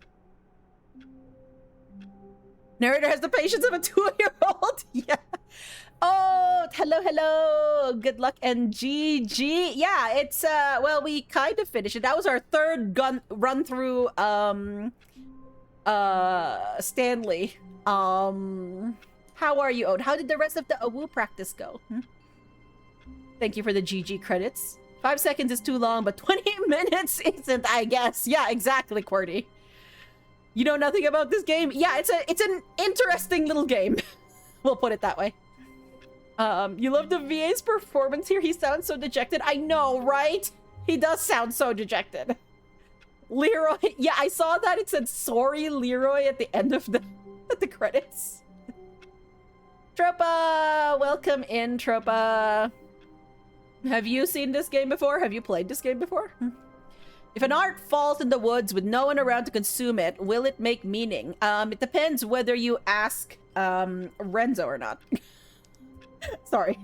Narrator has the patience of a 2-year-old. Yeah. Oh, hello. Good luck and GG. Yeah, it's well, we kind of finished it. That was our third run through Stanley. How are you, Ode? How did the rest of the AWU practice go? Thank you for the GG credits. 5 seconds is too long, but 20 minutes isn't, I guess. Yeah, exactly, QWERTY. You know nothing about this game? Yeah, it's an interesting little game. We'll put it that way. You love the VA's performance here? He sounds so dejected. I know, right? He does sound so dejected. Leroy, yeah, I saw that. It said, sorry, Leroy, at the end of the The credits. Tropa! Welcome in, Tropa. Have you seen this game before? Have you played this game before? If an art falls in the woods with no one around to consume it, will it make meaning? It depends whether you ask Renzo or not. Sorry.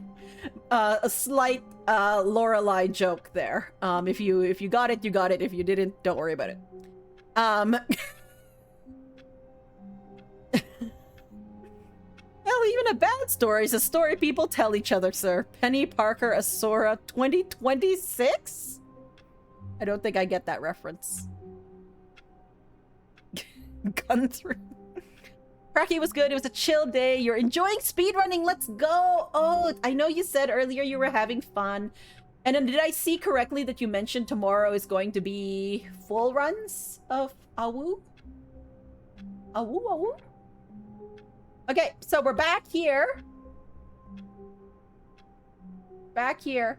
A slight Lorelai joke there. If you got it, you got it. If you didn't, don't worry about it. Hell, even a bad story is a story people tell each other, sir. Penny Parker, Asura, 2026? I don't think I get that reference. Gun through. Cracky was good. It was a chill day. You're enjoying speedrunning. Let's go. Oh, I know you said earlier you were having fun. And then did I see correctly that you mentioned tomorrow is going to be full runs of Awu? Awu? Okay, so we're back here. Back here.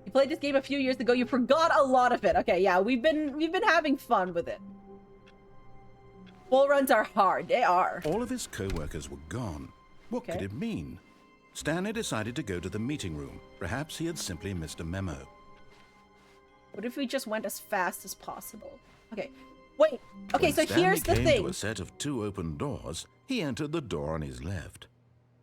You played this game a few years ago. You forgot a lot of it. Okay, yeah, we've been having fun with it. Full runs are hard. They are. All of his co-workers were gone. What could it mean? Stanley decided to go to the meeting room. Perhaps he had simply missed a memo. What if we just went as fast as possible? Okay. Wait. Okay, When so Stanley here's the came thing. to a set of 2 open doors, he entered the door on his left.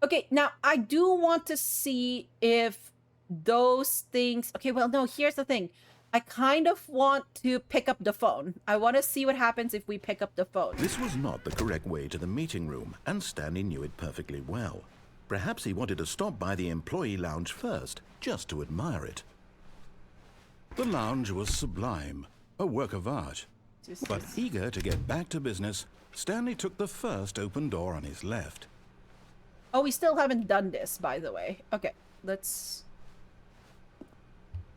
Okay, now I do want to see if those things... Okay, well, no, here's the thing. I kind of want to pick up the phone. I want to see what happens if we pick up the phone. This was not the correct way to the meeting room, and Stanley knew it perfectly well. Perhaps he wanted to stop by the employee lounge first, just to admire it. The lounge was sublime, a work of art. But eager to get back to business, Stanley took the first open door on his left. Oh, we still haven't done this, by the way. Okay, let's...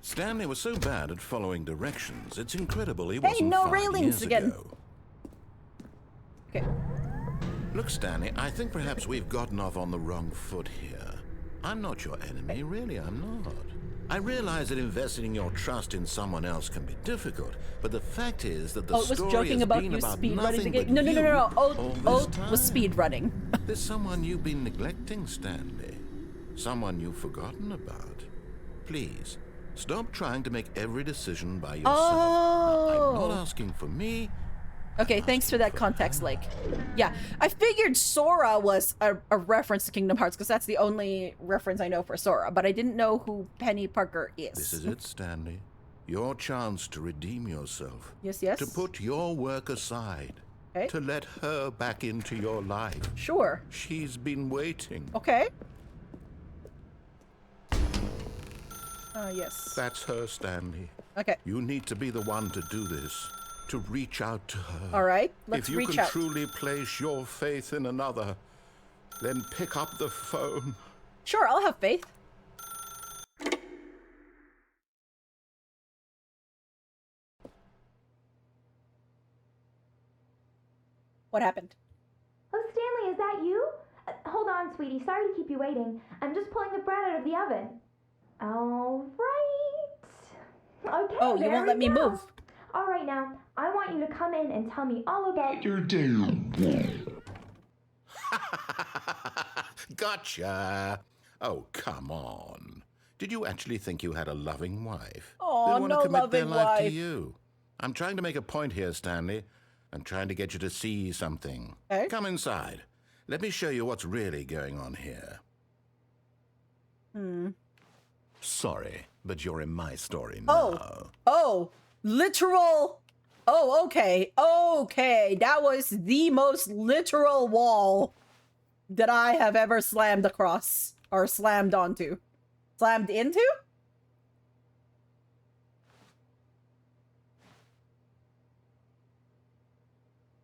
Stanley was so bad at following directions, it's incredible he wasn't no 5 railings years again. ago. Okay. Look, Stanley, I think perhaps we've gotten off on the wrong foot here. I'm not your enemy, really, I'm not. I realize that investing your trust in someone else can be difficult, but the fact is that the Oh, it was story joking has about been you about speed running the nothing game. but No. all Oath this was time. speed running. There's someone you've been neglecting, Stanley. Someone you've forgotten about. Please, stop trying to make every decision by yourself. Oh. Now, I'm not asking for me. Okay, thanks for that context, Lake. Yeah, I figured Sora was a reference to Kingdom Hearts because that's the only reference I know for Sora, but I didn't know who Penny Parker is. This is it, Stanley. Your chance to redeem yourself. Yes. To put your work aside. Okay. To let her back into your life. Sure. She's been waiting. Okay. Yes. That's her, Stanley. Okay. You need to be the one to do this. To reach out to her. All right, let's reach out. If you can truly place your faith in another, then pick up the phone. Sure, I'll have faith. What happened? Oh, Stanley, is that you? Hold on, sweetie. Sorry to keep you waiting. I'm just pulling the bread out of the oven. All right. Okay, Oh, you won't let me move. All right, now, I want you to come in and tell me all about your day. Gotcha. Oh, come on. Did you actually think you had a loving wife? Oh, They want no to commit their loving life to wife. you. I'm trying to make a point here, Stanley. I'm trying to get you to see something. Okay. Come inside. Let me show you what's really going on here. Sorry, but you're in my story now. Oh, literal. Oh, okay. Okay, that was the most literal wall that I have ever slammed across or slammed onto. Slammed into?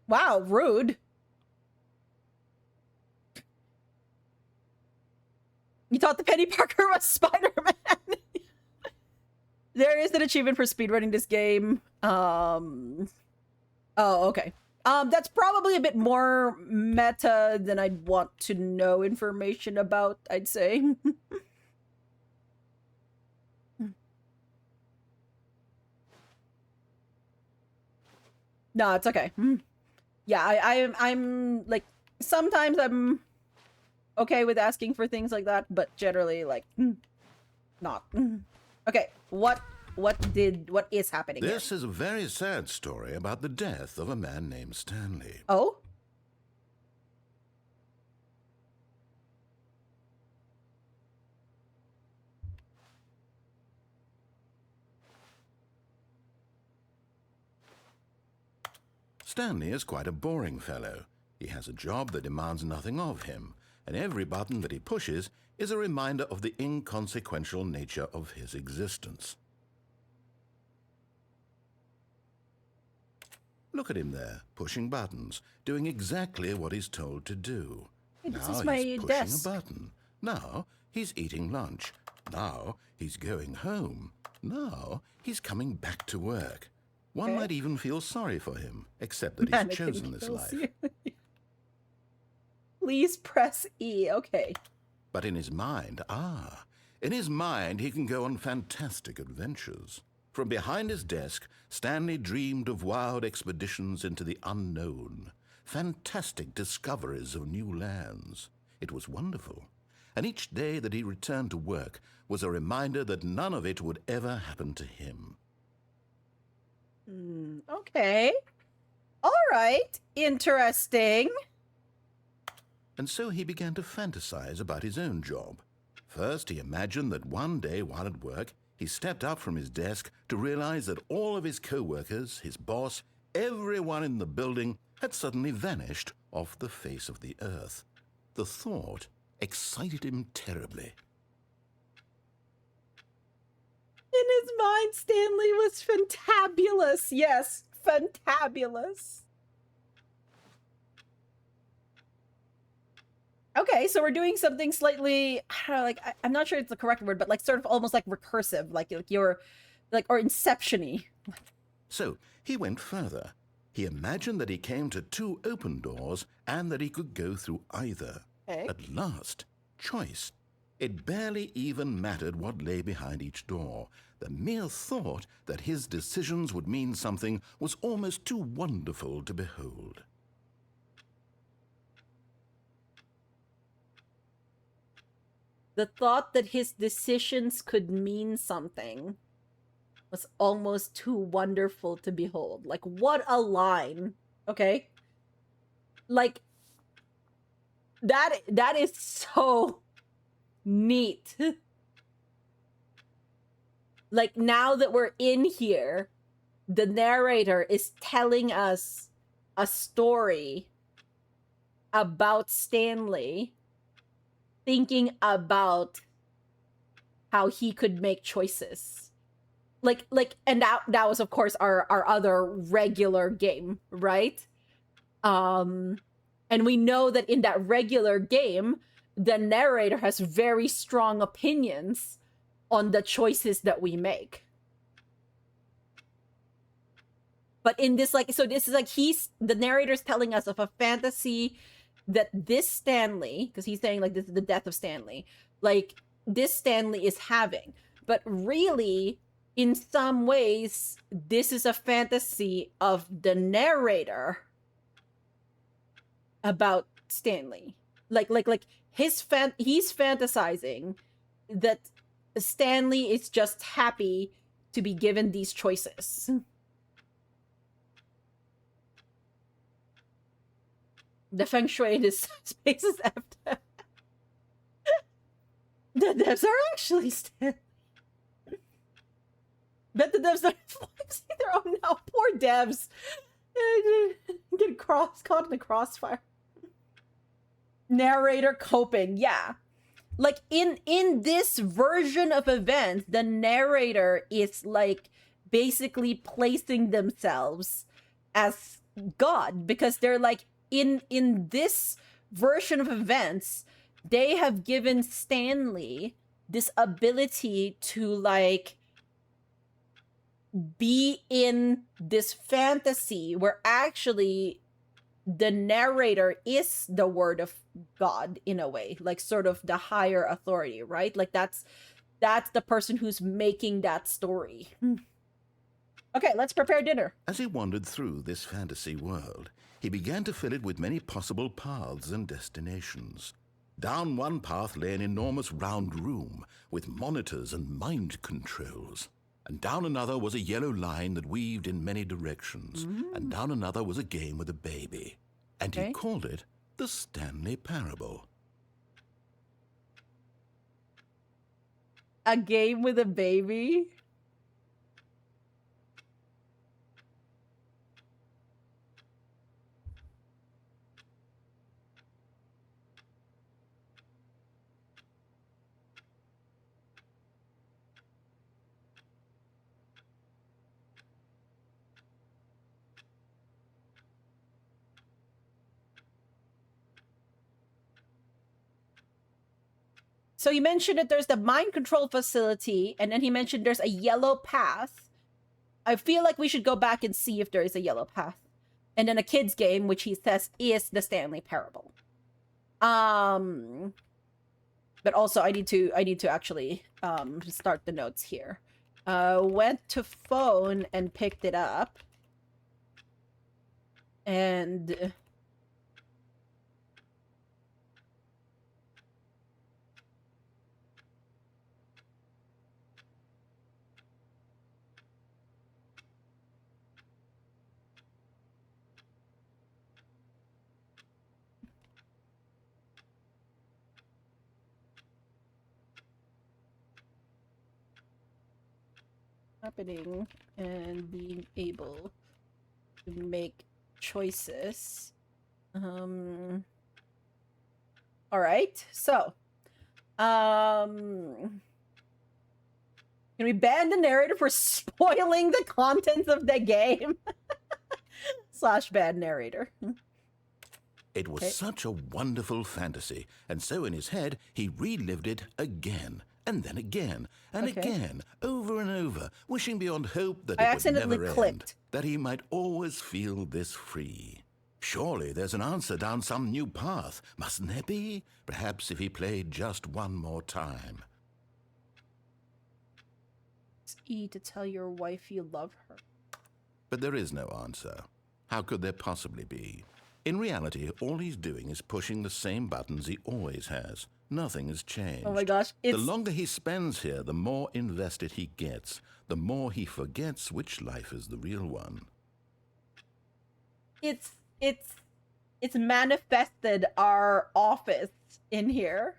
Wow, rude. You thought the Penny Parker was Spider-Man? There is an achievement for speedrunning this game. Oh, okay. That's probably a bit more meta than I'd want to know information about, I'd say. No, it's okay. yeah, I'm like, sometimes I'm okay with asking for things like that, but generally, like, not. Okay, what is happening here? This is a very sad story about the death of a man named Stanley. Oh? Stanley is quite a boring fellow. He has a job that demands nothing of him, and every button that he pushes is a reminder of the inconsequential nature of his existence. Look at him there, pushing buttons, doing exactly what he's told to do. Hey, this Now is my he's pushing desk. a button. Now he's eating lunch. Now he's going home. Now he's coming back to work. One Okay. might even feel sorry for him, except that Mannequin he's chosen this kills life. you. Please press E. Okay. But in his mind, he can go on fantastic adventures. From behind his desk, Stanley dreamed of wild expeditions into the unknown, fantastic discoveries of new lands. It was wonderful. And each day that he returned to work was a reminder that none of it would ever happen to him. Okay. All right. Interesting. And so he began to fantasize about his own job. First, he imagined that one day while at work, he stepped up from his desk to realize that all of his co-workers, his boss, everyone in the building had suddenly vanished off the face of the earth. The thought excited him terribly. In his mind, Stanley was fantabulous. Yes, fantabulous. Okay, so we're doing something slightly, I don't know, like, I'm not sure it's the correct word, but like sort of almost like recursive, like you're, like, or Inception-y. So he went further. He imagined that he came to two open doors and that he could go through either. Okay. At last, choice. It barely even mattered what lay behind each door. The mere thought that his decisions would mean something was almost too wonderful to behold. The thought that his decisions could mean something was almost too wonderful to behold. Like, what a line. Okay? Like, that is so neat. Like, now that we're in here, the narrator is telling us a story about Stanley thinking about how he could make choices. Like, and that was, of course, our other regular game, right? And we know that in that regular game, the narrator has very strong opinions on the choices that we make. But in this, like, so this is like, the narrator's telling us of a fantasy that this Stanley, because he's saying, like, this is the death of Stanley, like, this Stanley is having. But really, in some ways, this is a fantasy of the narrator about Stanley. Like he's fantasizing that Stanley is just happy to be given these choices. The feng shui in this space is after. The devs are actually Stanley. Bet the devs are flexing their own now. Poor devs. Get caught in the crossfire. Narrator coping, yeah. Like, in this version of events, the narrator is, like, basically placing themselves as God, because they're like, in this version of events, they have given Stanley this ability to, like, be in this fantasy where actually the narrator is the word of God in a way, like sort of the higher authority, right? Like that's the person who's making that story. Okay, let's prepare dinner. As he wandered through this fantasy world, he began to fill it with many possible paths and destinations. Down one path lay an enormous round room with monitors and mind controls. And down another was a yellow line that weaved in many directions. And down another was a game with a baby. And Okay. he called it the Stanley Parable. A game with a baby? So you mentioned that there's the mind control facility, and then he mentioned there's a yellow path. I feel like we should go back and see if there is a yellow path. And then a kid's game, which he says is the Stanley Parable. But also I need to actually start the notes here. Went to phone and picked it up. And happening and being able to make choices. All right, so can we ban the narrator for spoiling the contents of the game? / ban narrator. It was Okay. such a wonderful fantasy, and so in his head he relived it again, and then again, and Okay. again, over and over, wishing beyond hope that I it would accidentally never end, clicked. that he might always feel this free. Surely there's an answer down some new path, mustn't there be? Perhaps if he played just one more time. It's E to tell your wife you love her. But there is no answer. How could there possibly be? In reality, all he's doing is pushing the same buttons he always has. Nothing has changed. Oh my gosh, The it's longer he spends here, the more invested he gets, the more he forgets which life is the real one. it's manifested our office in here.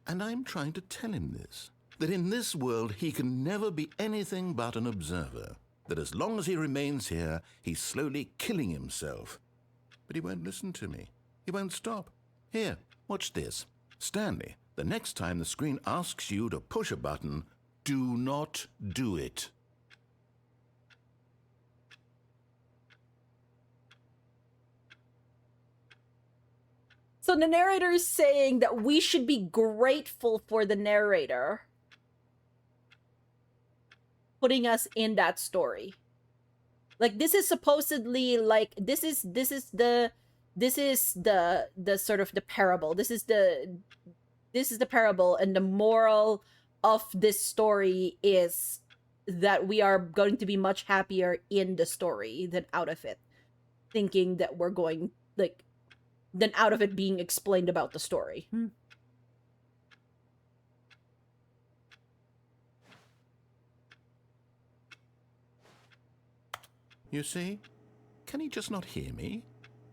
And I'm trying to tell him this, that in this world he can never be anything but an observer, that as long as he remains here, he's slowly killing himself. But he won't listen to me. He won't stop. Here, watch this. Stanley, the next time the screen asks you to push a button, do not do it. So the narrator is saying that we should be grateful for the narrator putting us in that story. Like, this is supposedly like this is the sort of the parable. This is the parable, and the moral of this story is that we are going to be much happier in the story than out of it, thinking that we're going like than out of it being explained about the story. You see? Can he just not hear me?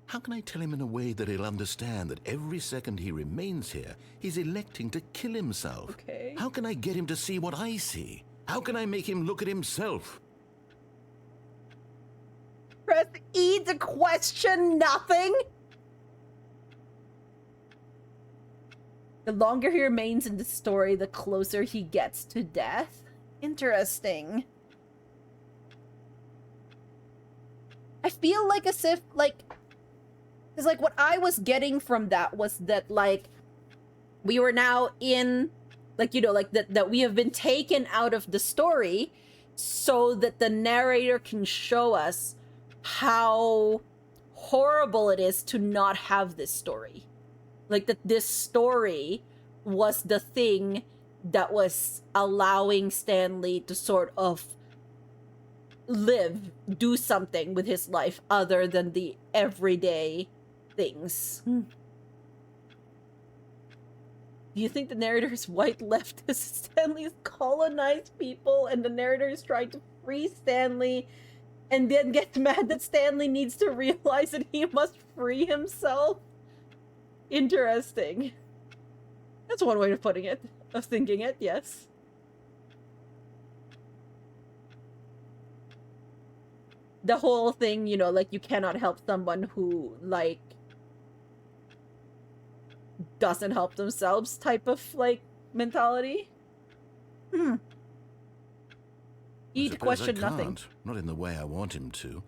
How can I tell him in a way that he'll understand that every second he remains here, he's electing to kill himself? Okay. How can I get him to see what I see? How can I make him look at himself? Press E to question nothing? The longer he remains in the story, the closer he gets to death. Interesting. I feel like as if, like, because, like, what I was getting from that was that, like, we were now in, like, you know, like, that we have been taken out of the story so that the narrator can show us how horrible it is to not have this story. Like, that this story was the thing that was allowing Stanley to sort of do something with his life other than the everyday things. Do you think the narrator's white leftist Stanley's colonized people and the narrator is trying to free Stanley and then gets mad that Stanley needs to realize that he must free himself? Interesting. That's one way of putting it, of thinking it, yes. The whole thing, you know, like, you cannot help someone who, like, doesn't help themselves type of, like, mentality. I Eat, suppose question I nothing. can't, not in the way I want him to.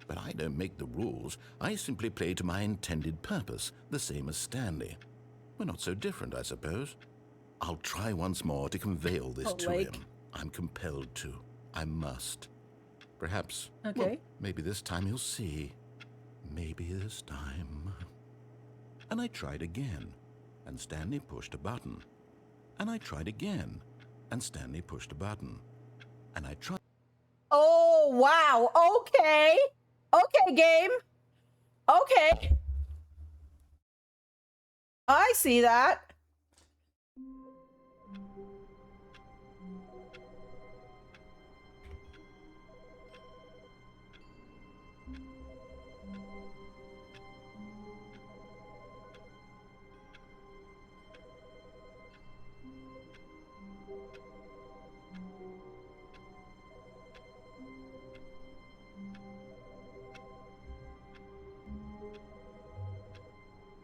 But I don't make the rules. I simply play to my intended purpose, the same as Stanley. We're not so different, I suppose. I'll try once more to convey all this to him. I'm compelled to. I must. Perhaps, well, maybe this time he'll see. Maybe this time. And I tried again, and Stanley pushed a button. And I tried again, and Stanley pushed a button. And I tried... Oh, wow. Okay. Okay, game. Okay. I see that.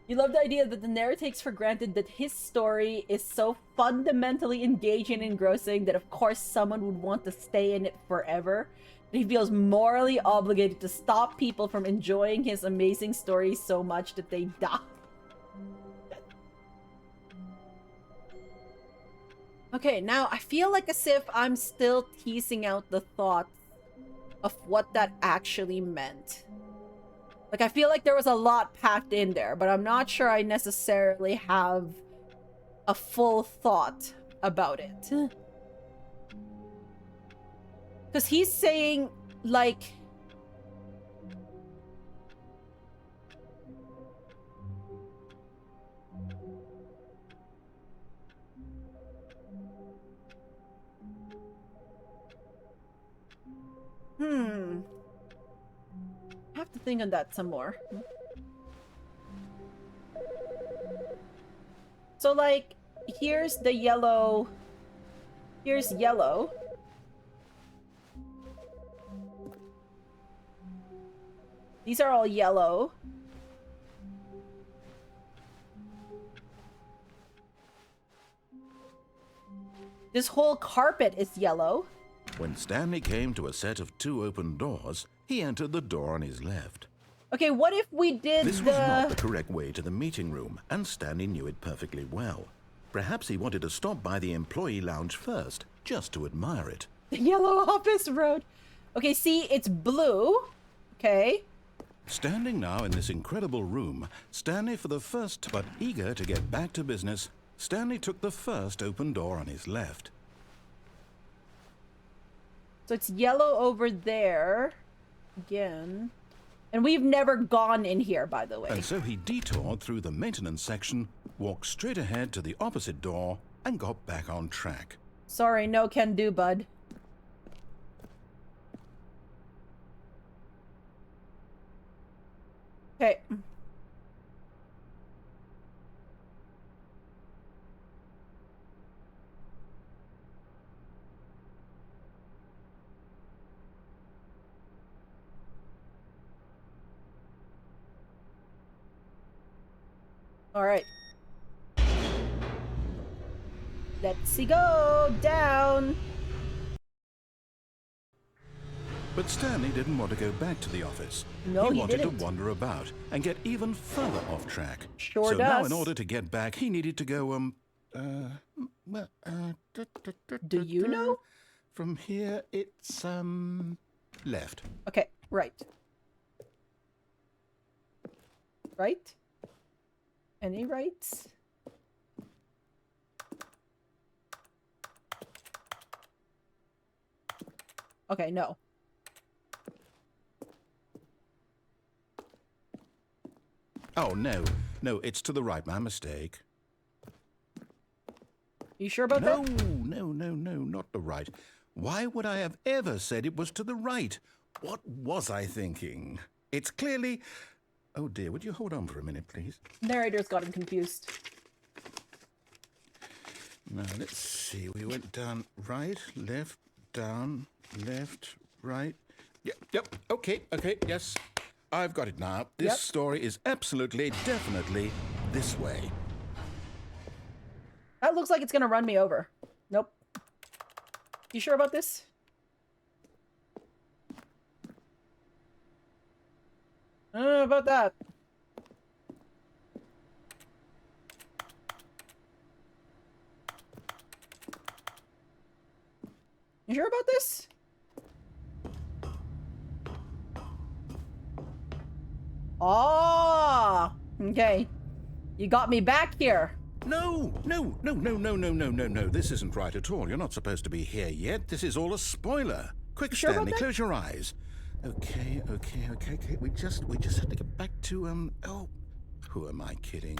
You love the idea that the narrator takes for granted that his story is so fundamentally engaging and engrossing that of course someone would want to stay in it forever. That he feels morally obligated to stop people from enjoying his amazing story so much that they die. Okay, now I feel like as if I'm still teasing out the thoughts of what that actually meant. Like, I feel like there was a lot packed in there, but I'm not sure I necessarily have a full thought about it. Because he's saying, like... I have to think on that some more. So, like, here's the yellow. Here's yellow. These are all yellow. This whole carpet is yellow. When Stanley came to a set of 2 open doors, he entered the door on his left. Okay, what if we did This was not the correct way to the meeting room, and Stanley knew it perfectly well. Perhaps he wanted to stop by the employee lounge first, just to admire it. The yellow office road. Okay, see, it's blue. Okay. Standing now in this incredible room, Stanley for the first, but eager to get back to business, Stanley took the first open door on his left. So it's yellow over there. Again. And we've never gone in here, by the way. And so he detoured through the maintenance section, walked straight ahead to the opposite door, and got back on track. Sorry, no can do, bud. Okay. All right. Let's go down. But Stanley didn't want to go back to the office. No, he wanted didn't. to wander about and get even further off track. Sure so does. now, in order to get back, he needed to go, Do you know? From here, it's, left. Okay, right. Right? Any rights? Okay, no. Oh, no. No, it's to the right. My mistake. You sure about No, that? no, no, no, not the right. Why would I have ever said it was to the right? What was I thinking? It's clearly... Oh, dear, would you hold on for a minute, please? Narrator's gotten confused. Now, let's see. We went down right, left, down, left, right. Yep, okay, yes. I've got it now. This story is absolutely, definitely this way. That looks like it's gonna run me over. Nope. You sure about this? I don't know about that. You sure about this? Ah, okay. You got me back here. No. This isn't right at all. You're not supposed to be here yet. This is all a spoiler. Quick, Sure about Stanley, that? close your eyes. Okay. We just have to get back to, oh, who am I kidding?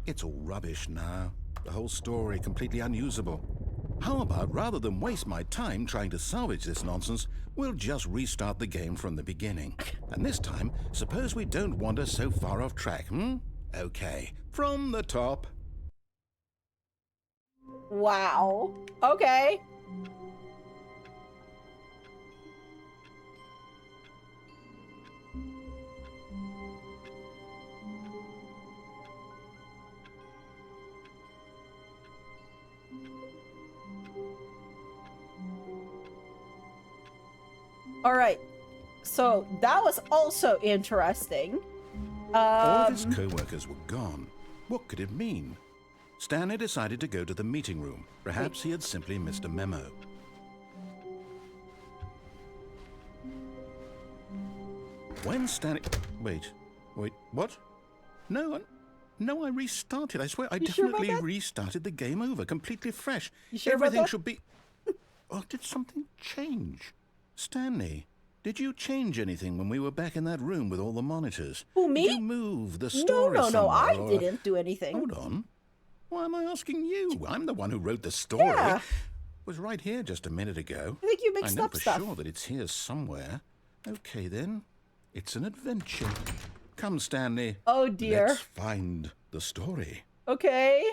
It's all rubbish now. The whole story completely unusable. How about, rather than waste my time trying to salvage this nonsense, we'll just restart the game from the beginning. And this time, suppose we don't wander so far off track, Okay, from the top. Wow. Okay. All right. So that was also interesting. All of his co-workers were gone. What could it mean? Stanley decided to go to the meeting room. Perhaps he had simply missed a memo. When Stanley... Wait, what? No, I restarted. I swear, I You sure about definitely that? restarted the game over, completely fresh. You sure about Everything that? should be... Oh, did something change? Stanley, did you change anything when we were back in that room with all the monitors? Who, me? Did you move the story No, I somewhere, or- didn't do anything. Hold on. Why am I asking you? I'm the one who wrote the story. Yeah. It was right here just a minute ago. I think you mixed I know up for stuff. sure that it's here somewhere. Okay, then. It's an adventure. Come, Stanley. Oh, dear. Let's find the story. Okay.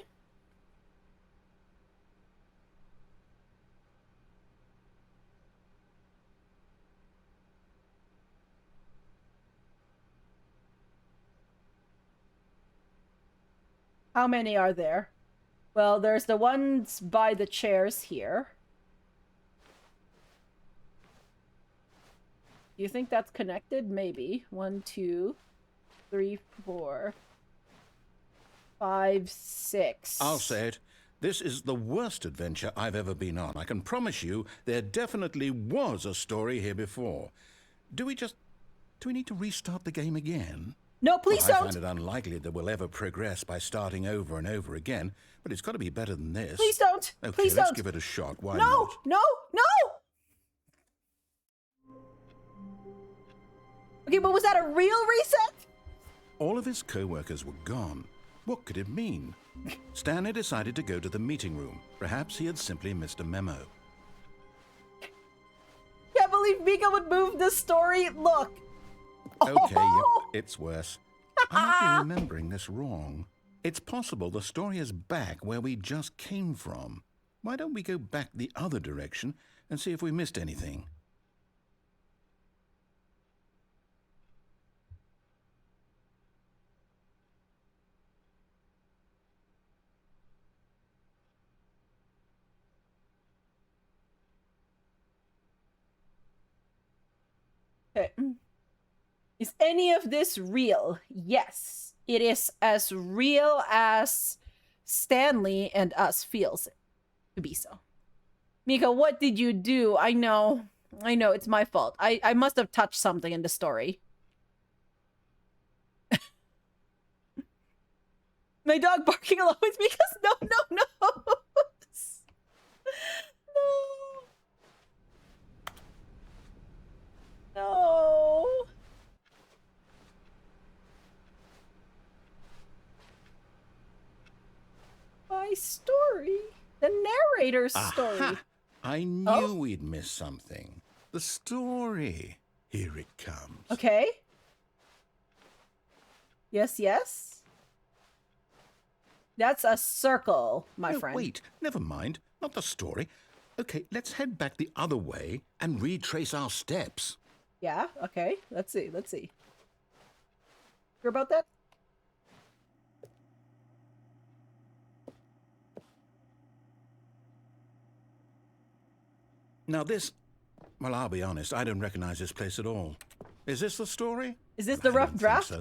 How many are there? Well, there's the ones by the chairs here. You think that's connected? Maybe. 1, 2, 3, 4, 5, 6. I'll say it. This is the worst adventure I've ever been on. I can promise you there definitely was a story here before. Do we need to restart the game again? No, please I don't. find it unlikely that we'll ever progress by starting over and over again, but it's got to be better than this. Please don't. Okay, Please let's don't. give it a shot. Why No, not? no, no! Okay, but was that a real reset? All of his co-workers were gone. What could it mean? Stanley decided to go to the meeting room. Perhaps he had simply missed a memo. Can't believe Mika would move this story. Look. Okay, yep, Oh! it's worse. I might be remembering this wrong. It's possible the story is back where we just came from. Why don't we go back the other direction and see if we missed anything? Okay. Is any of this real? Yes. It is as real as Stanley and us feels it to be so. Mika, what did you do? I know, it's my fault. I must have touched something in the story. My dog barking along with me because no. No. story. The narrator's story. Aha! I knew we'd miss something. The story. Here it comes. Okay. Yes, yes. That's a circle, my No, friend. wait, never mind. Not the story. Okay, let's head back the other way and retrace our steps. Yeah, okay. Let's see, let's see. Sure about that? Now this... Well, I'll be honest, I don't recognize this place at all. Is this the story? Is this the I rough don't think draft? so.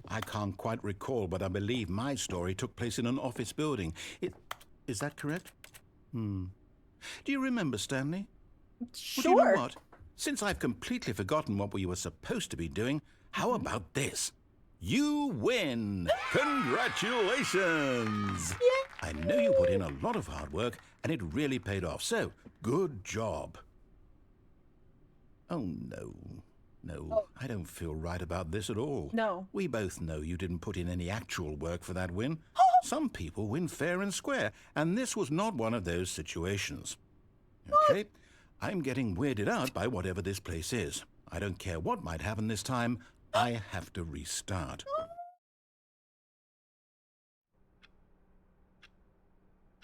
I can't quite recall, but I believe my story took place in an office building. Is that correct? Do you remember, Stanley? Well, Sure. do you know what? Since I've completely forgotten what we were supposed to be doing, how about this? You win! Congratulations! Yeah. I know you put in a lot of hard work, and it really paid off, so good job. Oh, no. No, I don't feel right about this at all. No. We both know you didn't put in any actual work for that win. Some people win fair and square, and this was not one of those situations. Okay, I'm getting weirded out by whatever this place is. I don't care what might happen this time. I have to restart.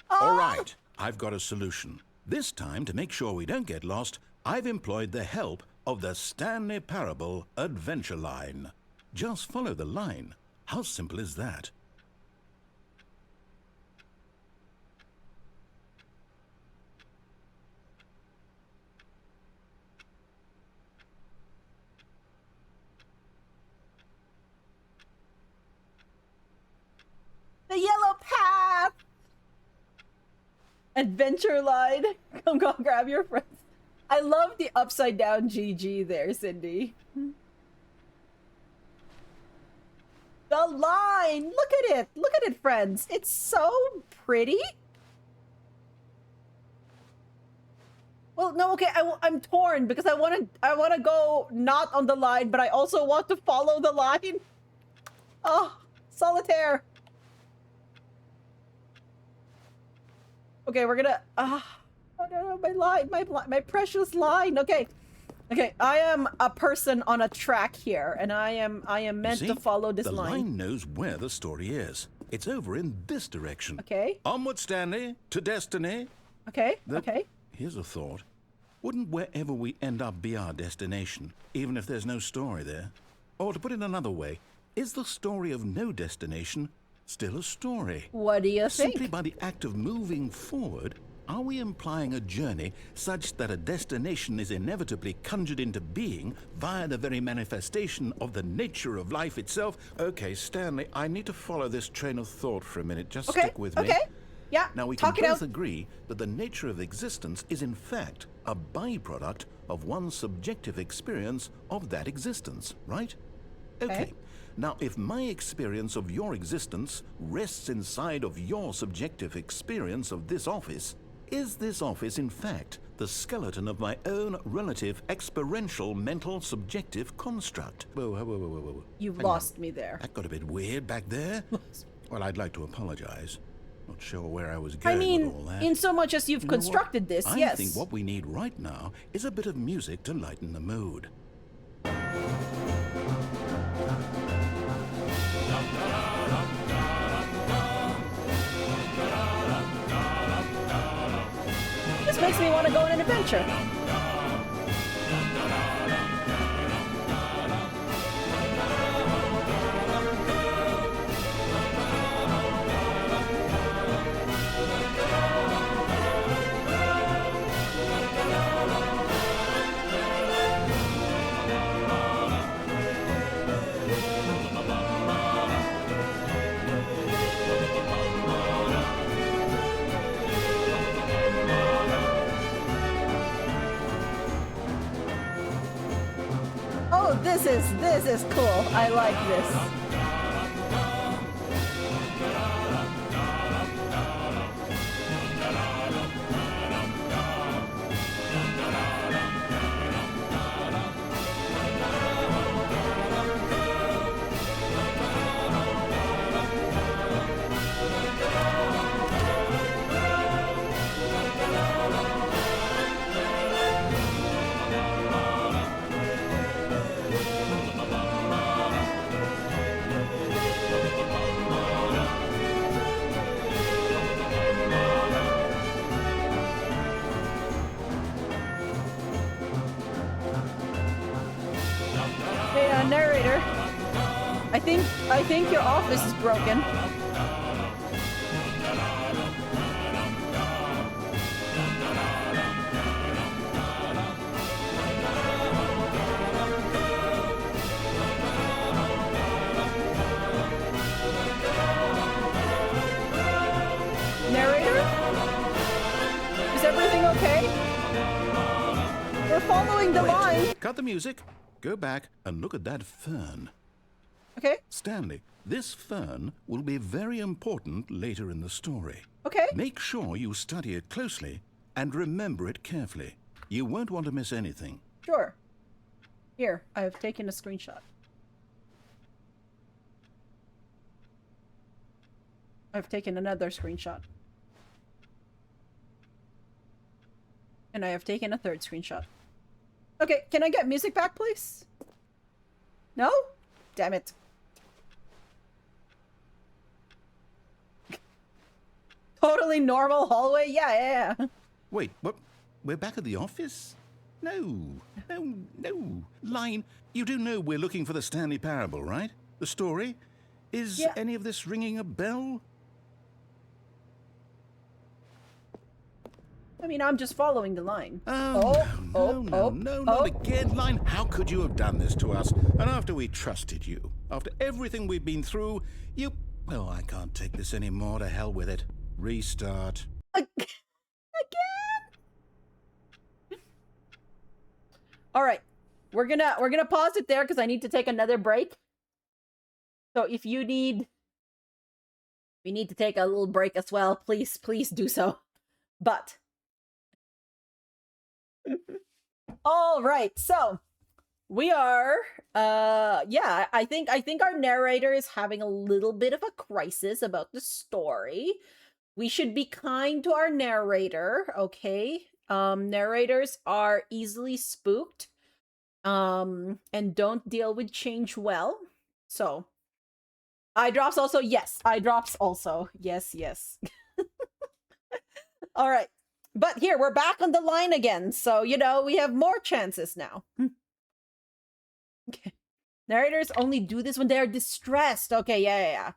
All right, I've got a solution. This time, to make sure we don't get lost, I've employed the help of the Stanley Parable Adventure Line. Just follow the line. How simple is that? The yellow path! Adventure line. Come grab your friends. I love the upside down GG there, Cindy. The line! Look at it! Look at it, friends! It's so pretty! Well, no, okay, I'm torn because I want to go not on the line, but I also want to follow the line. Oh, solitaire. Okay, we're gonna... oh no, my line, my precious line. Okay, I am a person on a track here, and I am meant See? to follow this The line. line knows where the story is. It's over in this direction. Okay. Onward, Stanley, to destiny. Okay, The- okay. Here's a thought. Wouldn't wherever we end up be our destination, even if there's no story there? Or to put it another way, is the story of no destination still a story? What do you Simply think? by the act of moving forward, are we implying a journey such that a destination is inevitably conjured into being via the very manifestation of the nature of life itself? Okay, Stanley, I need to follow this train of thought for a minute. Just Okay, stick with me. okay. Yeah, Now, we talk can it both out. agree that the nature of existence is in fact a byproduct of one's subjective experience of that existence, right? Okay. Now, if my experience of your existence rests inside of your subjective experience of this office, is this office in fact the skeleton of my own relative experiential mental subjective construct? Whoa. You've Hang on. lost me there. That got a bit weird back there. Well, I'd like to apologize. Not sure where I was I going mean, with all that. in so much as you've You know what? constructed this, I yes. think what we need right now is a bit of music to lighten the mood. This makes me want to go on an adventure. Oh, this is cool. I like this. Hey, narrator. I think your office is broken. Narrator? Is everything okay? We're following the line. Cut the music. Go back and look at that fern. Okay. Stanley, this fern will be very important later in the story. Okay. Make sure you study it closely and remember it carefully. You won't want to miss anything. Sure. Here, I have taken a screenshot. I've taken another screenshot. And I have taken a third screenshot. Okay, can I get music back, please? No? Damn it. Totally normal hallway? Yeah. Wait, what? We're back at the office? No. Line, you do know we're looking for the Stanley Parable, right? The story? Is any of this ringing a bell? I mean, I'm just following the line. No, not again, Line. How could you have done this to us? And after we trusted you, after everything we've been through, you... Well, I can't take this anymore. To hell with it. Restart. Again? All right. We're gonna pause it there because I need to take another break. So if you need... We need to take a little break as well. Please do so. But... All right, so we are I think our narrator is having a little bit of a crisis about the story. We should be kind to our narrator, okay? Narrators are easily spooked and don't deal with change well. So eye drops also, yes. Eye drops also. Yes. All right. But here, we're back on the line again, so, we have more chances now. Okay. Narrators only do this when they're distressed. Okay, yeah.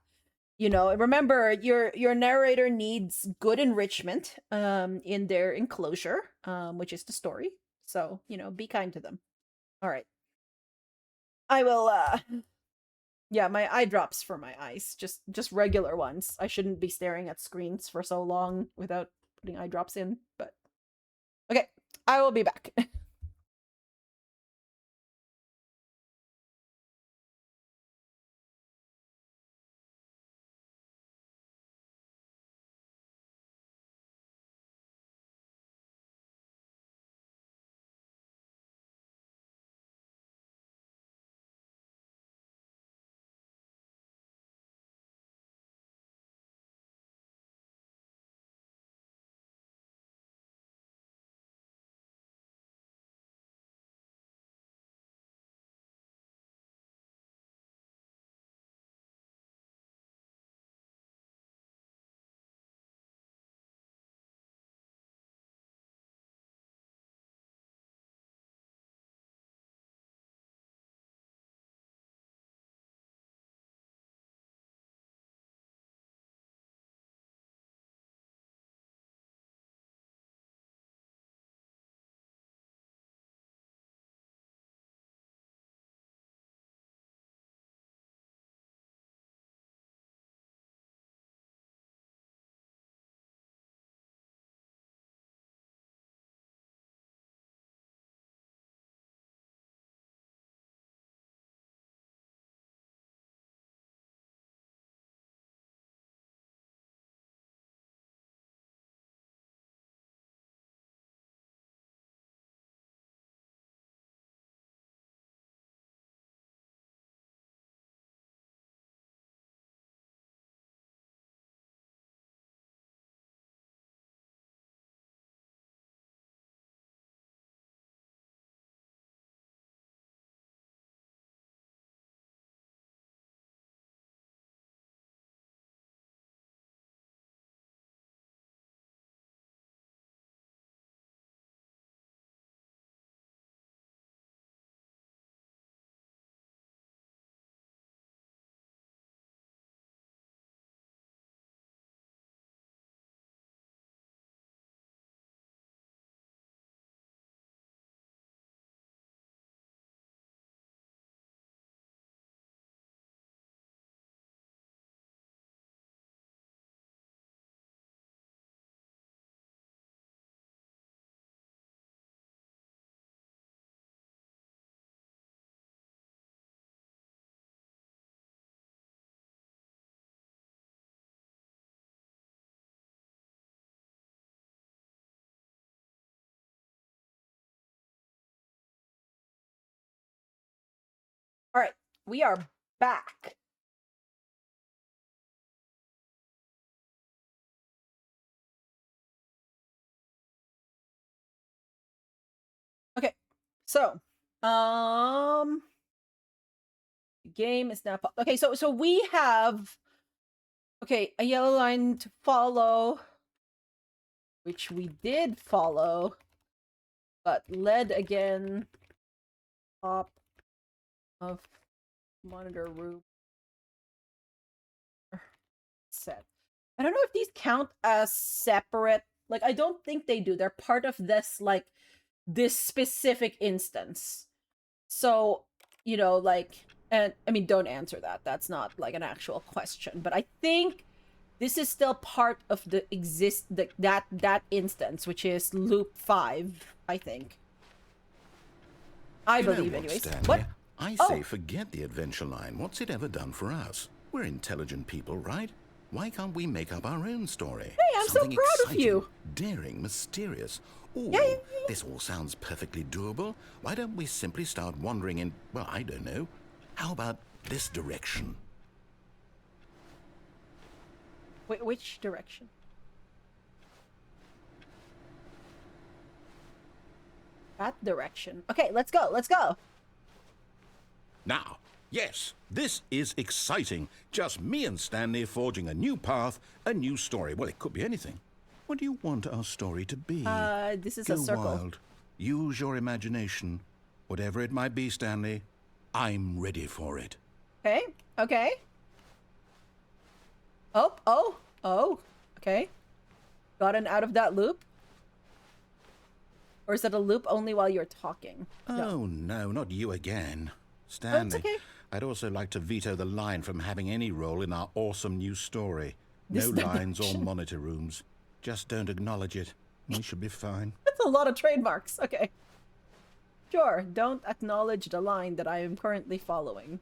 Remember, your narrator needs good enrichment in their enclosure, which is the story. So, be kind to them. All right. I will, yeah, my eye drops for my eyes. Just regular ones. I shouldn't be staring at screens for so long without putting eye drops in, but okay, I will be back. we are back. Okay, so, game is now, okay, so we have, okay, a yellow line to follow, which we did follow, but led again, top of monitor room set. I don't know if these count as separate. Like, I don't think they do. They're part of this, like, this specific instance. So, you know, like, and I mean, don't answer that. That's not like an actual question. But I think this is still part of the that instance, which is loop 5, I think. I You know believe, what, anyways. Stanley? What? I Oh. say forget the adventure line. What's it ever done for us? We're intelligent people, right? Why can't we make up our own story? Hey, I'm so Something proud of exciting, you. daring, mysterious. Ooh, Yeah. this all sounds perfectly doable. Why don't we simply start wandering in, well, I don't know. How about this direction? Wait, which direction? That direction. Okay, let's go. Let's go. Now, yes, this is exciting. Just me and Stanley forging a new path, a new story. Well, it could be anything. What do you want our story to be? This is Go a circle. wild. Use your imagination. Whatever it might be, Stanley, I'm ready for it. Okay. Okay. Oh. Okay. Gotten out of that loop? Or is it a loop only while you're talking? Oh, no, not you again. Stanley, okay. I'd also like to veto the line from having any role in our awesome new story. This No lines or direction. monitor rooms. Just don't acknowledge it. We should be fine. That's a lot of trademarks. Okay. Sure, don't acknowledge the line that I am currently following.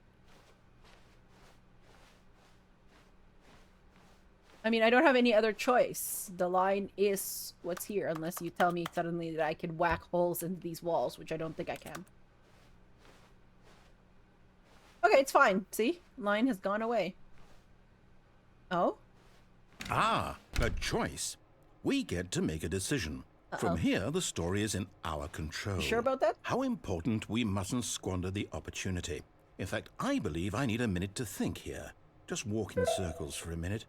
I mean, I don't have any other choice. The line is what's here, unless you tell me suddenly that I can whack holes into these walls, which I don't think I can. Okay, it's fine. See? Line has gone away. Oh? Ah, a choice. We get to make a decision. From here, the story is in our control. You sure about that? How important we mustn't squander the opportunity. In fact, I believe I need a minute to think here. Just walk in circles for a minute.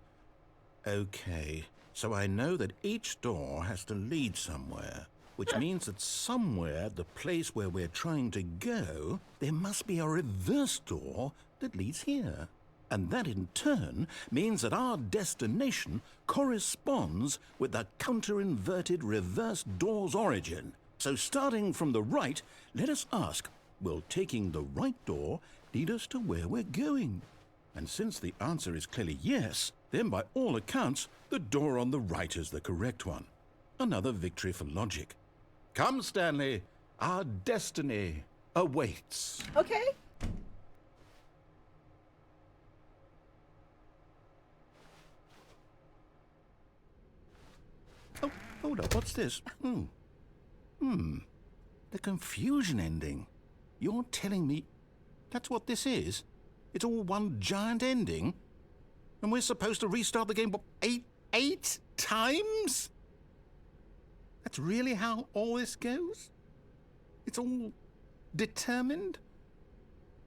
Okay, so I know that each door has to lead somewhere, which means that somewhere, the place where we're trying to go, there must be a reverse door that leads here. And that in turn means that our destination corresponds with the counter-inverted reverse door's origin. So starting from the right, let us ask, will taking the right door lead us to where we're going? And since the answer is clearly yes, then by all accounts, the door on the right is the correct one. Another victory for logic. Come, Stanley, our destiny awaits. Okay. Oh, hold up, what's this? The confusion ending. You're telling me that's what this is? It's all one giant ending? And we're supposed to restart the game, what, eight times? That's really how all this goes? It's all determined?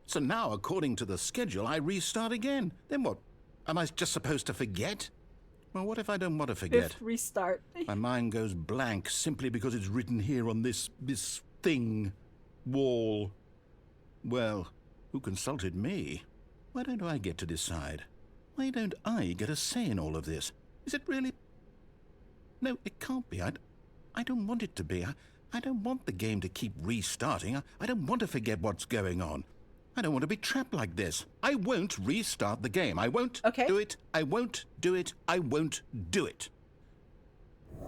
So now, according to the schedule, I restart again. Then what? Am I just supposed to forget? Well, what if I don't want to forget? Fifth restart. My mind goes blank simply because it's written here on this thing, wall. Well, who consulted me? Why don't I get to decide? Why don't I get a say in all of this? Is it really? No, it can't be. I don't want it to be. I don't want the game to keep restarting. I don't want to forget what's going on. I don't want to be trapped like this. I won't restart the game. I won't do it. I won't do it. I won't do it.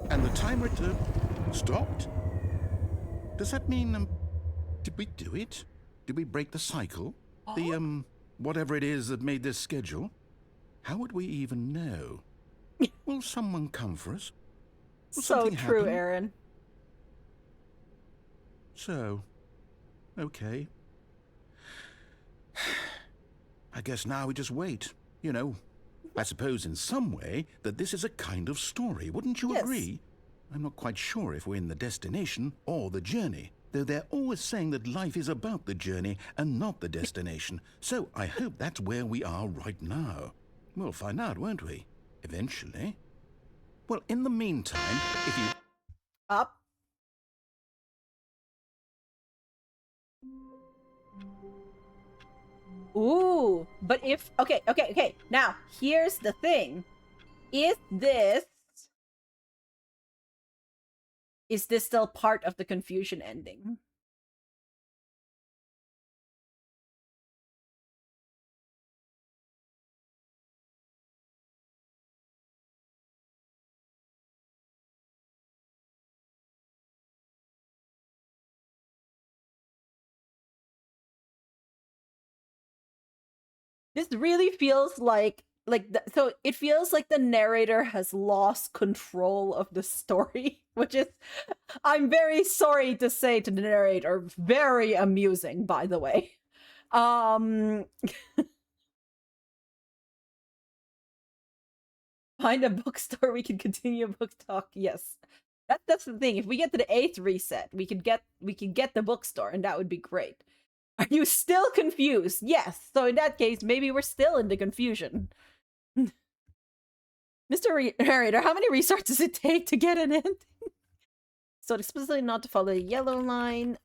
And the timer stopped? Does that mean, did we do it? Did we break the cycle? The, whatever it is that made this schedule? How would we even know? Will someone come for us? Will So something true, happen? Aaron. So, okay. I guess now we just wait. You know, I suppose in some way that this is a kind of story, wouldn't you Yes. agree? I'm not quite sure if we're in the destination or the journey, though they're always saying that life is about the journey and not the destination. So I hope that's where we are right now. We'll find out, won't we? Eventually. Well, in the meantime, if you... Up. Ooh, but if okay. Now, here's the thing. Is this still part of the confusion ending? This really feels like so it feels like the narrator has lost control of the story, which is, I'm very sorry to say to the narrator, very amusing, by the way. Find a bookstore, we can continue book talk. Yes. That's the thing. If we get to the 8th reset, we could get the bookstore, and that would be great. Are you still confused? Yes. So in that case, maybe we're still in the confusion. Mr. Narrator, how many restarts does it take to get an ending? So explicitly not to follow the yellow line.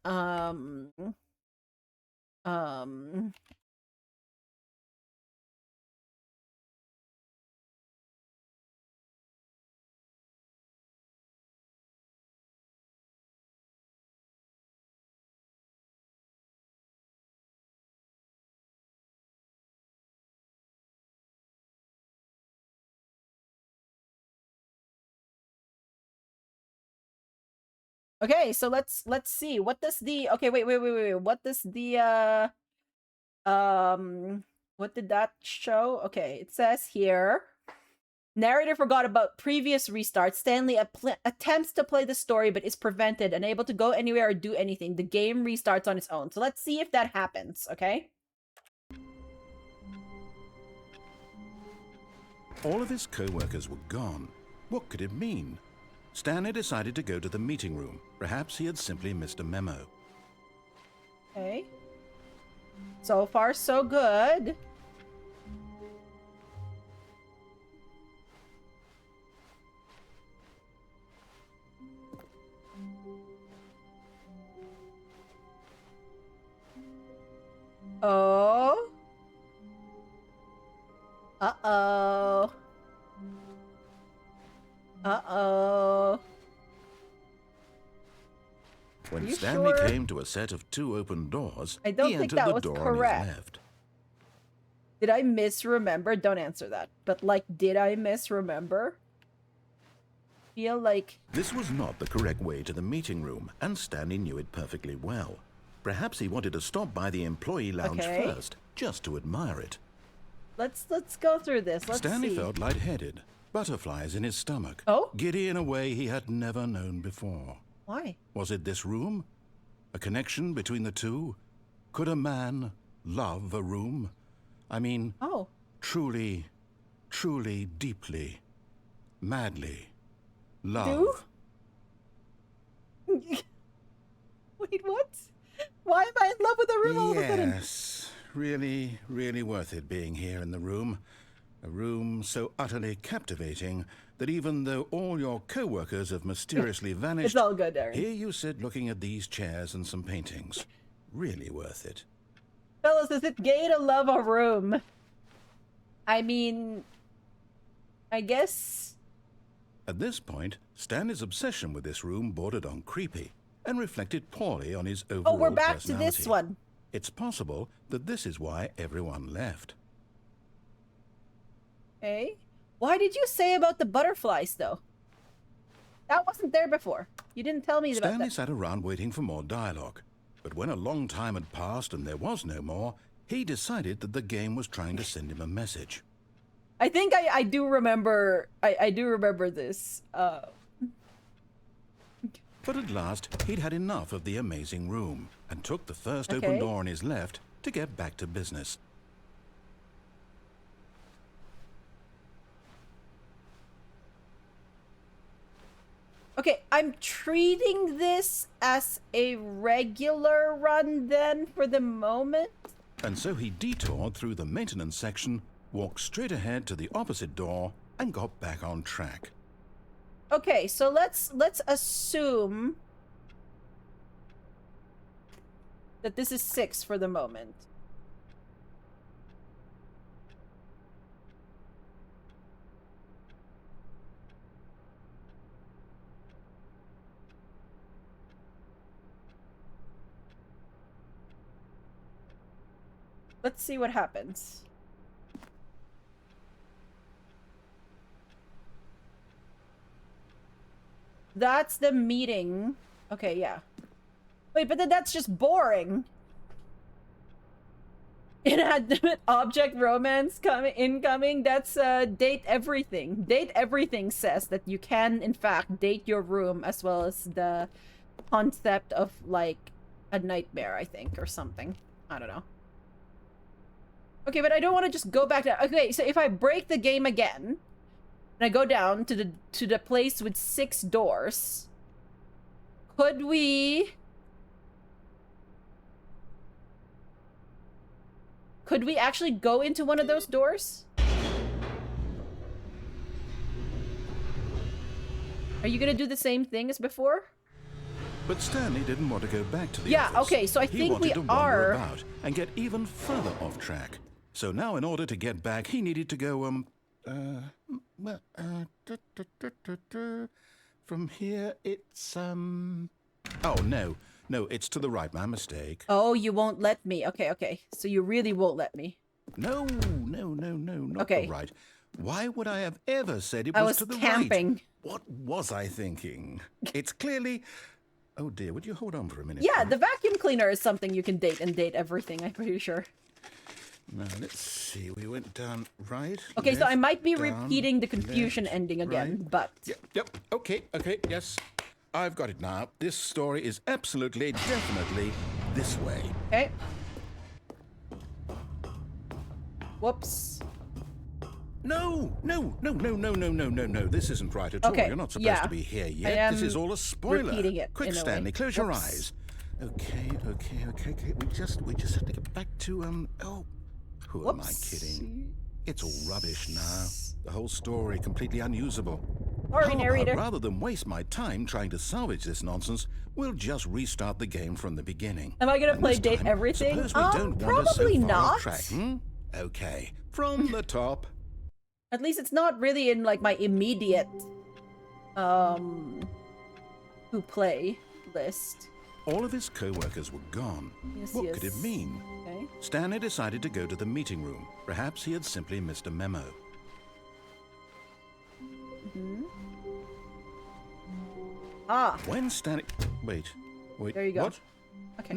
Okay, so let's see. What does the wait. What does the what did that show? Okay, it says here, narrator forgot about previous restarts. Stanley attempts to play the story but is prevented, unable to go anywhere or do anything. The game restarts on its own. So let's see if that happens, okay? All of his co-workers were gone. What could it mean? Stanley decided to go to the meeting room. Perhaps he had simply missed a memo. Okay. So far, so good. Oh. Uh-oh. Uh-oh. When You Stanley sure? came to a set of 2 open doors, I don't he think entered that the was door correct. on his left. Did I misremember? Don't answer that. But, like, did I misremember? Feel like... This was not the correct way to the meeting room, and Stanley knew it perfectly well. Perhaps he wanted to stop by the employee lounge first, just to admire it. Let's go through this. Let's Stanley see. felt lightheaded, butterflies in his stomach, Oh? giddy in a way he had never known before. Why? Was it this room? A connection between the two? Could a man love a room? I mean, Oh. truly, truly, deeply, madly love. Wait, what? Why am I in love with a room all of a sudden? Yes, really, really worth it being here in the room. A room so utterly captivating that even though all your co-workers have mysteriously vanished, It's all good, Aaron. here you sit looking at these chairs and some paintings. Really worth it. Fellas, is it gay to love a room? I mean, I guess... At this point, Stanley's obsession with this room bordered on creepy and reflected poorly on his overall Oh, we're back to personality. this one. It's possible that this is why everyone left. Okay. Why did you say about the butterflies, though? That wasn't there before. You didn't tell me about Stanley that. sat around waiting for more dialogue. But when a long time had passed and there was no more, he decided that the game was trying to send him a message. I think I do remember... I do remember this. But at last, he'd had enough of the amazing room and took the first open Okay. door on his left to get back to business. Okay, I'm treating this as a regular run then for the moment. And so he detoured through the maintenance section, walked straight ahead to the opposite door, and got back on track. Okay, so let's assume that this is 6 for the moment. Let's see what happens. That's the meeting. Okay, yeah. Wait, but then that's just boring. Inanimate object romance incoming. That's date everything. Date everything says that you can, in fact, date your room as well as the concept of, like, a nightmare, I think, or something. I don't know. Okay, but I don't want to just go back to... Okay, so if I break the game again, and I go down to the place with 6 doors, could we actually go into one of those doors? Are you gonna do the same thing as before? But Stanley didn't want to go back to the Yeah, office. okay, so I he think wanted we to wander are... about and get even further off track. So now in order to get back, he needed to go, from here, it's, Oh, no, it's to the right, my mistake. Oh, you won't let me. Okay, okay. So you really won't let me. No, not Okay. the right. Why would I have ever said it I was was to the camping. right? What was I thinking? It's clearly... Oh dear, would you hold on for a minute? Yeah, please? the vacuum cleaner is something you can date and date everything, I'm pretty sure. Now, let's see. We went down right. Okay, so I left, might be down, repeating the confusion left, ending again, right. but... Yep. Okay, yes. I've got it now. This story is absolutely, definitely this way. Okay. Whoops. No. This isn't right at all. Okay, You're not supposed yeah. to be here I yet. am This is all a spoiler. repeating it Quick, in a Stanley, way. close your Whoops. eyes. Okay. We just have to get back to oh, who am I kidding? It's all rubbish now. The whole story completely unusable. Sorry, How about, narrator. rather than waste my time trying to salvage this nonsense, we'll just restart the game from the beginning. Am I gonna And play this Date time, Everything? Suppose we don't wander so Probably far not. off track, hmm? Okay, from the top. At least it's not really in, like, my immediate, who play list. All of his co-workers were gone. Yes, What could it yes. mean? Okay. Stanley decided to go to the meeting room. Perhaps he had simply missed a memo. Ah, When Stanley... Wait. there you go. What? Okay.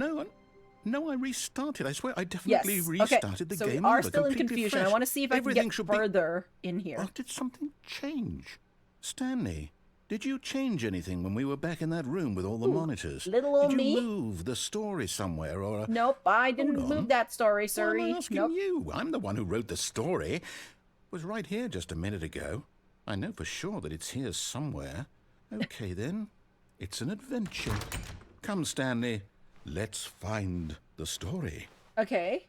No, I restarted. I swear I definitely Yes. restarted Okay. the So game we are over, still in completely confusion. I fresh. want to see if I can Everything get should be... further in here. Or did something change? Stanley, did you change anything when we were back in that room with all the monitors? little old did you me? move the story somewhere or... Nope, I didn't Hold on. move that story, Why sorry. am I asking Nope. you? I'm the one who wrote the story. It was right here just a minute ago. I know for sure that it's here somewhere. Okay, then. It's an adventure. Come, Stanley. Let's find the story. Okay.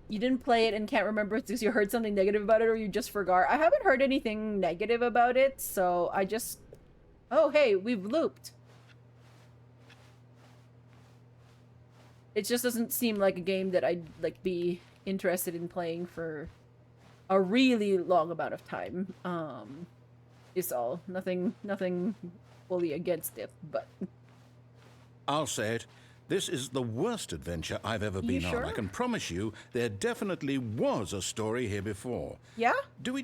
You didn't play it and can't remember because you heard something negative about it or you just forgot. I haven't heard anything negative about it, so I just... Oh, hey, we've looped. It just doesn't seem like a game that I'd, like, be interested in playing for a really long amount of time. Is all. Nothing fully against it, but... I'll say it. This is the worst adventure I've ever You been sure? on. I can promise you there definitely was a story here before. Yeah? Do we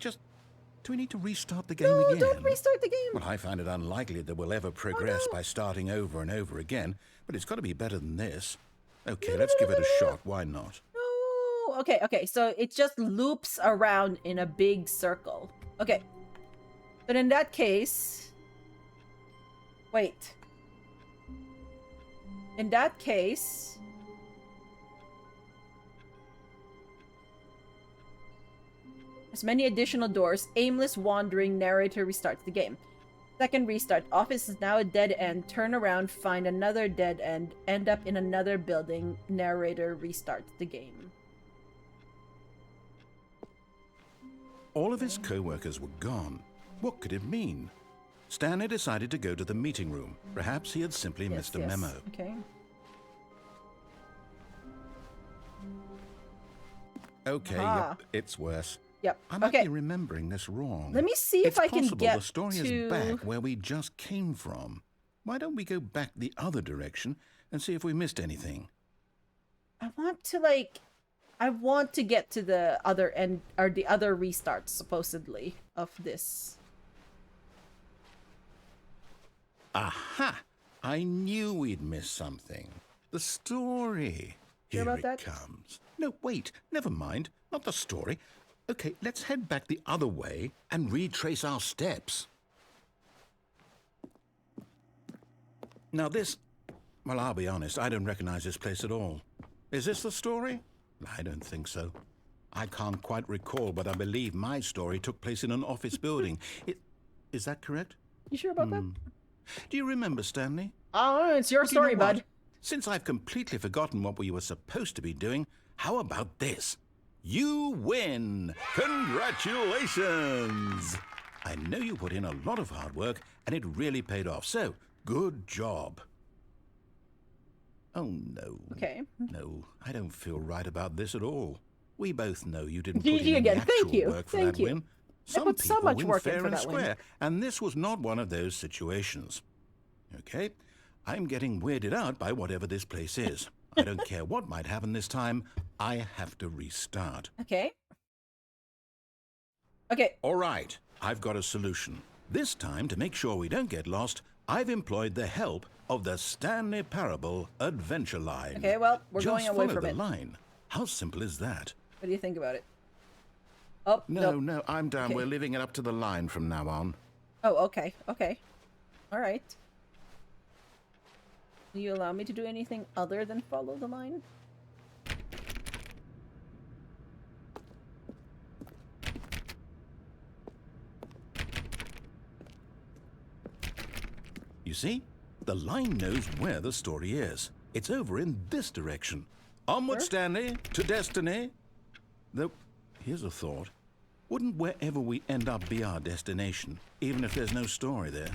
need to restart the game No, again? don't restart the game! Well, I find it unlikely that we'll ever progress by starting over and over again, but it's got to be better than this. Okay, let's give it a shot. Why not? No. Okay, so it just loops around in a big circle. Okay. But in that case... Wait. In that case... As many additional doors. Aimless wandering. Narrator restarts the game. Second restart. Office is now a dead end. Turn around. Find another dead end. End up in another building. Narrator restarts the game. All of his co-workers were gone. What could it mean? Stanley decided to go to the meeting room. Perhaps he had simply missed a memo. Okay. Okay, Ah. yep, it's worse. Yep. I might Okay. be remembering this wrong. Let me see if it's I can possible get the story to... is back where we just came from. Why don't we go back the other direction and see if we missed anything? I want to, like... I want to get to the other end, or the other restarts, supposedly, of this. Aha! I knew we'd miss something. The story. Sure Here about it that? comes. No, wait, never mind. Not the story. Okay, let's head back the other way and retrace our steps. Now this... Well, I'll be honest, I don't recognize this place at all. Is this the story? I don't think so. I can't quite recall, but I believe my story took place in an office building. Is that correct? You sure about that? Do you remember, Stanley? Oh, it's your Well, do you story, know what? bud. Since I've completely forgotten what we were supposed to be doing, how about this? You win! Congratulations! I know you put in a lot of hard work, and it really paid off, so good job. Oh, no. Okay. No, I don't feel right about this at all. We both know you didn't You put in again, any thank actual you, work for thank that you. win. I Some put so people much win work in fair for and that win. square, and this was not one of those situations. Okay, I'm getting weirded out by whatever this place is. I don't care what might happen this time. I have to restart. Okay. Okay. All right, I've got a solution. This time, to make sure we don't get lost, I've employed the help of the Stanley Parable Adventure Line. Okay, well, we're going away Just from follow it. the line. How simple is that? What do you think about it? Oh, No, nope. no, I'm down. Okay. We're leaving it up to the line from now on. Oh, okay. Okay. All right. Will you allow me to do anything other than follow the line? You see? The line knows where the story is. It's over in this direction. Onward, Sure. Stanley, to destiny. Though, here's a thought. Wouldn't wherever we end up be our destination, even if there's no story there?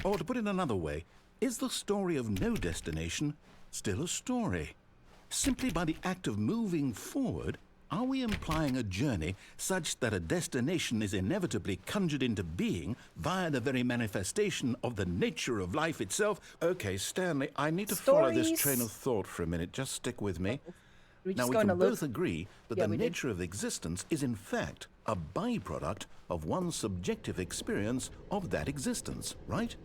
Or to put it another way, is the story of no destination still a story? Simply by the act of moving forward, are we implying a journey such that a destination is inevitably conjured into being via the very manifestation of the nature of life itself? Okay, Stanley, I need to follow this Stories. train of thought for a minute. Just stick with me. We Now, just we go in can a loop? both agree that Yeah, the we did. nature of existence is in fact a byproduct of one's subjective experience of that existence, right?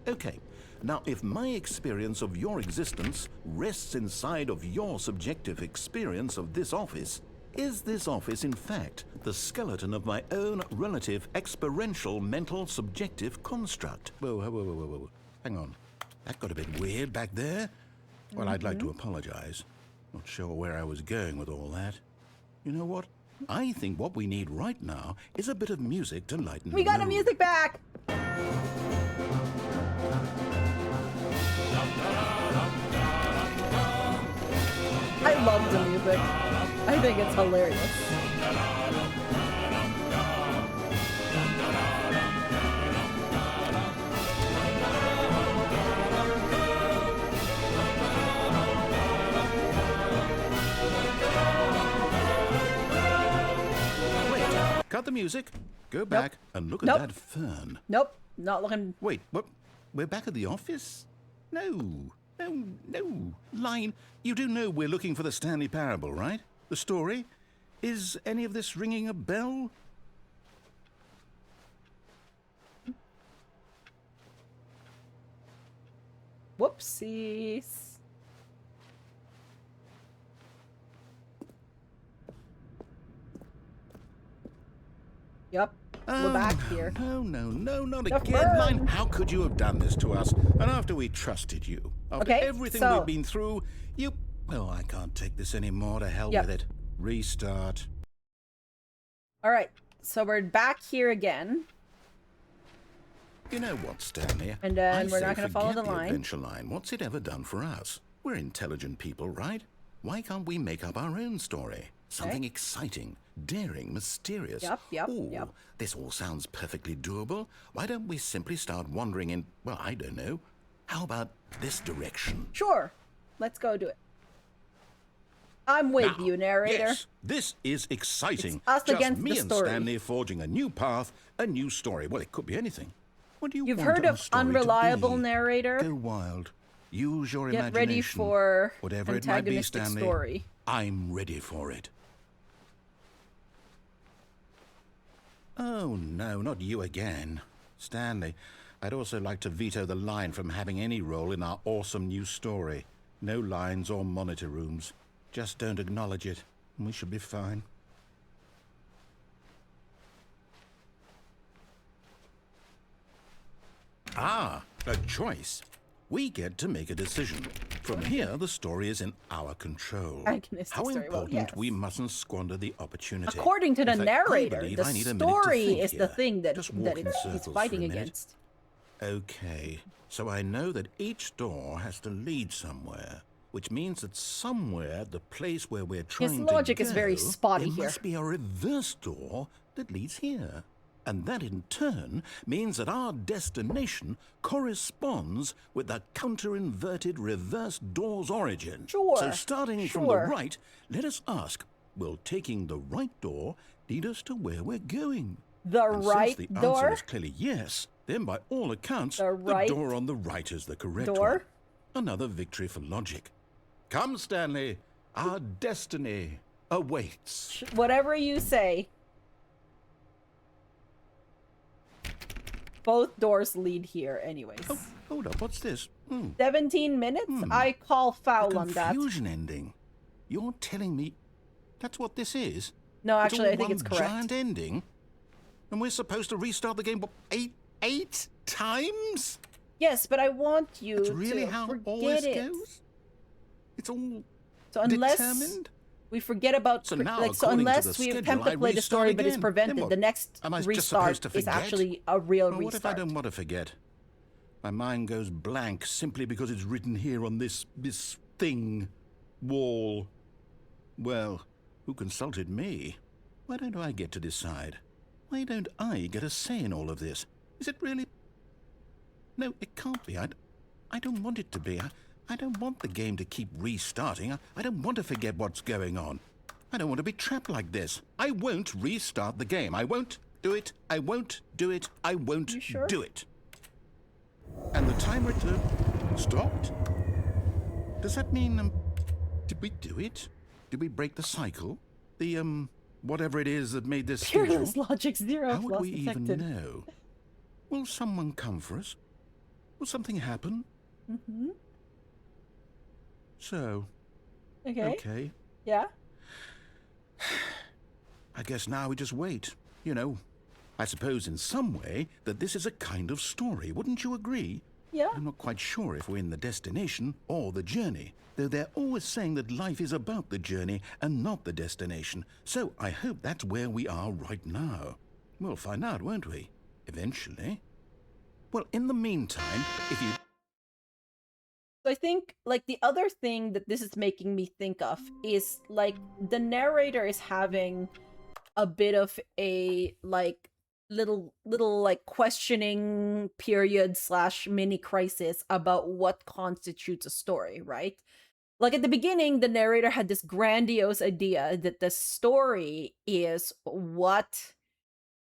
Okay, now if my experience of your existence rests inside of your subjective experience of this office, is this office in fact the skeleton of my own relative experiential mental subjective construct? Whoa, whoa, whoa, whoa, whoa. Hang on. That got a bit weird back there. Well, I'd like to apologize. Not sure where I was going with all that. You know what? I think what we need right now is a bit of music to lighten We the got a mood. music back! I love the music. I think it's hilarious. Wait, cut the music. Go back and look at Nope. that fern. Nope, not looking. Wait, what? We're back at the office? No, no, no. Line, you do know we're looking for the Stanley Parable, right? The story? Is any of this ringing a bell? Whoopsies. Yep, we're back here. No, no, no, not The again, fern. Line. How could you have done this to us? And after we trusted you, after Okay, everything so- we've been through, you... Well, I can't take this anymore. To hell Yep. with it. Restart. All right. So we're back here again. You know what, Stanley? And then we're say not going to follow the forget line. Adventure line. What's it ever done for us? We're intelligent people, right? Why can't we make up our own story? Something exciting, daring, mysterious. Yep. This all sounds perfectly doable. Why don't we simply start wandering in, well, I don't know. How about this direction? Sure. Let's go do it. I'm with Now, you, narrator. Yes, this is exciting. It's us Just against me the and story. Stanley forging a new path, a new story. Well, it could be anything. What do you You've want heard our of story to unreliable be? narrator? Go wild. Use your Get imagination. ready for whatever it might be, antagonistic Stanley. story. I'm ready for it. Oh, no, not you again. Stanley, I'd also like to veto the line from having any role in our awesome new story. No lines or monitor rooms. Just don't acknowledge it, and we should be fine. Ah, a choice. We get to make a decision. From here, the story is in our control. Antagonistic How story, well, important yes. we mustn't squander the opportunity. According to the In fact, narrator, I believe the I need a minute to story think is the here. thing that, Just walk that in he's circles for a fighting minute. against. Okay, so I know that each door has to lead somewhere, which means that somewhere, the place where we're trying to go, logic is very spotty there here. must be a reverse door that leads here. And that in turn means that our destination corresponds with the counter-inverted reverse door's origin. Sure, So starting from the sure. right, let us ask, will taking the right door lead us to where we're going? The And right since the door? answer is clearly yes, then by all accounts, The right door on the right is the correct door? one. Another victory for logic. Come, Stanley, our destiny awaits. Whatever you say. Both doors lead here anyways. Oh, hold up, what's this? 17 minutes? I call foul on that. Confusion ending. You're telling me that's what this is? No, actually, all I think one it's correct. giant ending? And we're supposed to restart the game what, eight times? Yes, but I want you That's really to how forget all this it. goes? It's all So unless determined? we forget about So now, so according to unless the we schedule, attempt to I play the restart story but it's again. prevented, Then what? the next Am I just restart supposed to is forget? actually a real Well, what if I restart. don't want to forget? My mind goes blank simply because it's written here on this thing, wall. Well, who consulted me? Why don't I get to decide? Why don't I get a say in all of this? Is it really? No, it can't be. I don't want it to be. I don't want the game to keep restarting. I don't want to forget what's going on. I don't want to be trapped like this. I won't restart the game. I won't do it. I won't do it. I won't You sure? do it. And the timer stopped? Does that mean, did we do it? Did we break the cycle? The, whatever it is that made this schedule? Fearless logic zero. How would loss we even detected. know? Will someone come for us? Will something happen? Mm-hmm. So, Okay. Yeah. I guess now we just wait. You know, I suppose in some way that this is a kind of story. Wouldn't you agree? Yeah. I'm not quite sure if we're in the destination or the journey, though they're always saying that life is about the journey and not the destination. So I hope that's where we are right now. We'll find out, won't we? Eventually. Well, in the meantime, if you... So I think, like, the other thing that this is making me think of is, like, the narrator is having a bit of a, like, little like, questioning period / mini crisis about what constitutes a story, right? Like, at the beginning, the narrator had this grandiose idea that the story is what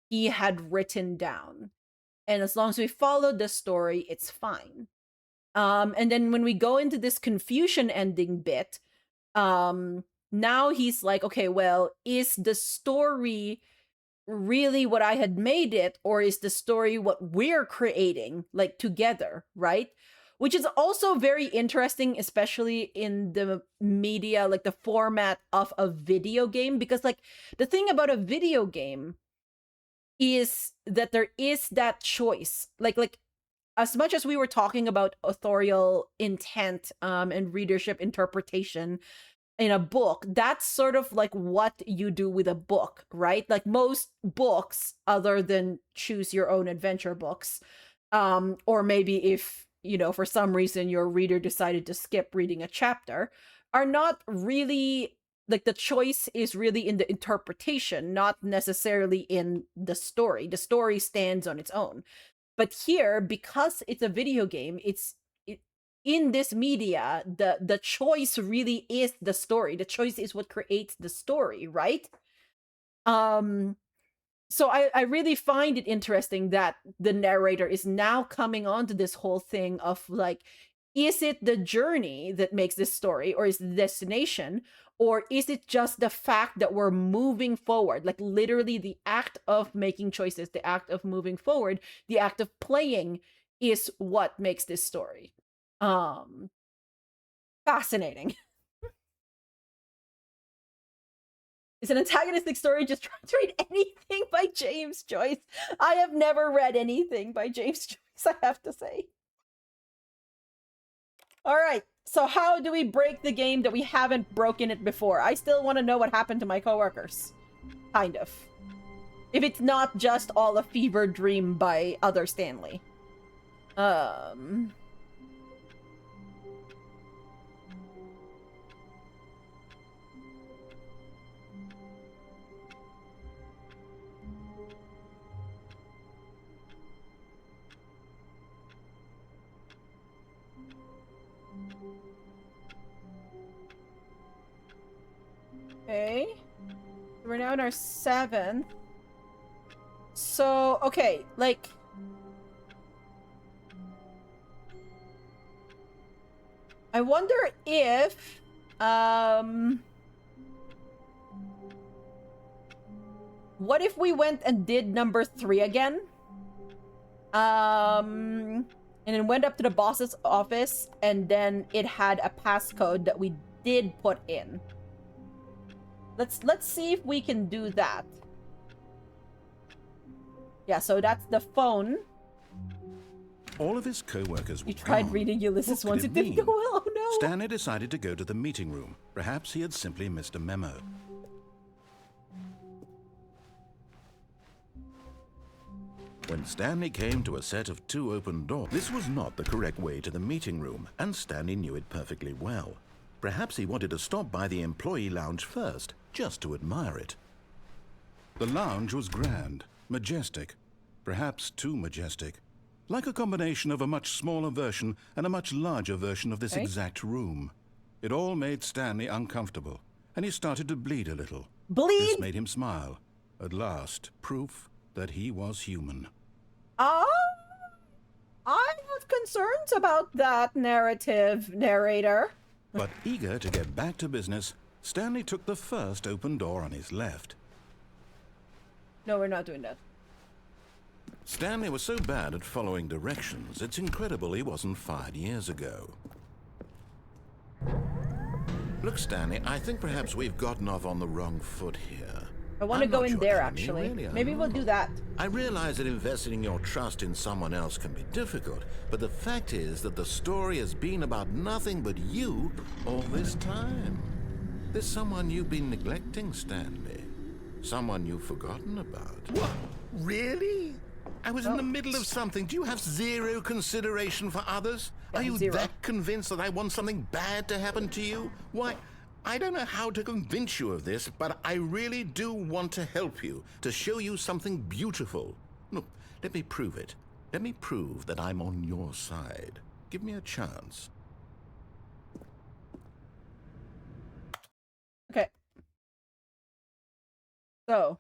he had written down. And as long as we follow the story, it's fine. And then when we go into this confusion ending bit, now he's like, okay, well, is the story really what I had made it, or is the story what we're creating, like, together, right? Which is also very interesting, especially in the media, like the format of a video game, because, like, the thing about a video game is that there is that choice, like as much as we were talking about authorial intent and readership interpretation, in a book, that's sort of like what you do with a book, right? Like most books, other than choose your own adventure books, or maybe if, for some reason your reader decided to skip reading a chapter, are not really like, the choice is really in the interpretation, not necessarily in the story. The story stands on its own. But here, because it's a video game, in this media, the choice really is the story. The choice is what creates the story, right? So I really find it interesting that the narrator is now coming on to this whole thing of like, is it the journey that makes this story, or is it the destination, or is it just the fact that we're moving forward? Like literally the act of making choices, the act of moving forward, the act of playing is what makes this story. Fascinating. Is an antagonistic story just trying to read anything by James Joyce? I have never read anything by James Joyce, I have to say. All right, so how do we break the game that we haven't broken it before? I still want to know what happened to my coworkers. Kind of. If it's not just all a fever dream by other Stanley. Okay. We're now in our 7th. So, okay, like... I wonder if... What if we went and did number 3 again? And then went up to the boss's office, and then it had a passcode that we did put in. Let's see if we can do that. Yeah, so that's the phone. All of his co-workers were You tried gone. reading Ulysses What once, could it didn't go mean? well, oh no! Stanley decided to go to the meeting room. Perhaps he had simply missed a memo. When Stanley came to a set of 2 open doors, this was not the correct way to the meeting room, and Stanley knew it perfectly well. Perhaps he wanted to stop by the employee lounge first, just to admire it. The lounge was grand, majestic, perhaps too majestic. Like a combination of a much smaller version and a much larger version of this exact room. It all made Stanley uncomfortable, and he started to bleed a little. Bleed? This made him smile. At last, proof that he was human. I have concerns about that narrator. But eager to get back to business, Stanley took the first open door on his left. No, we're not doing that. Stanley was so bad at following directions, it's incredible he wasn't fired years ago. Look, Stanley, I think perhaps we've gotten off on the wrong foot here. I want to I'm go not in your there, enemy, actually. really, Maybe we'll do that. I realize that investing your trust in someone else can be difficult, but the fact is that the story has been about nothing but you all this time. There's someone you've been neglecting, Stanley. Someone you've forgotten about. What? Really? I was in the middle of something. Do you have zero consideration for others? Yeah, Are you zero. that convinced that I want something bad to happen to you? Why, I don't know how to convince you of this, but I really do want to help you, to show you something beautiful. Look, let me prove it. Let me prove that I'm on your side. Give me a chance. Okay. So.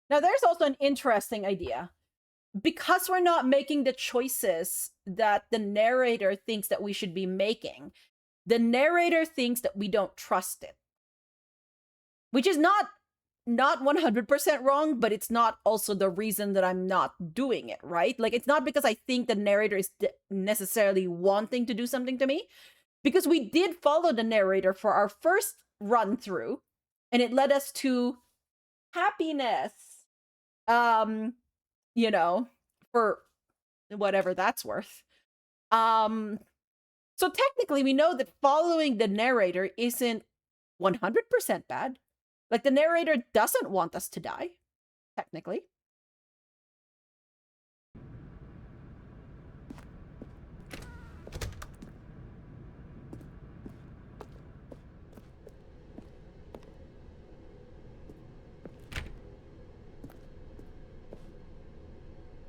Now, there's also an interesting idea. Because we're not making the choices that the narrator thinks that we should be making, the narrator thinks that we don't trust it. Which is not not 100% wrong, but it's not also the reason that I'm not doing it, right? Like, it's not because I think the narrator is necessarily wanting to do something to me, because we did follow the narrator for our first run through, and it led us to happiness. You know, for whatever that's worth. So technically, we know that following the narrator isn't 100% bad. Like, the narrator doesn't want us to die, technically.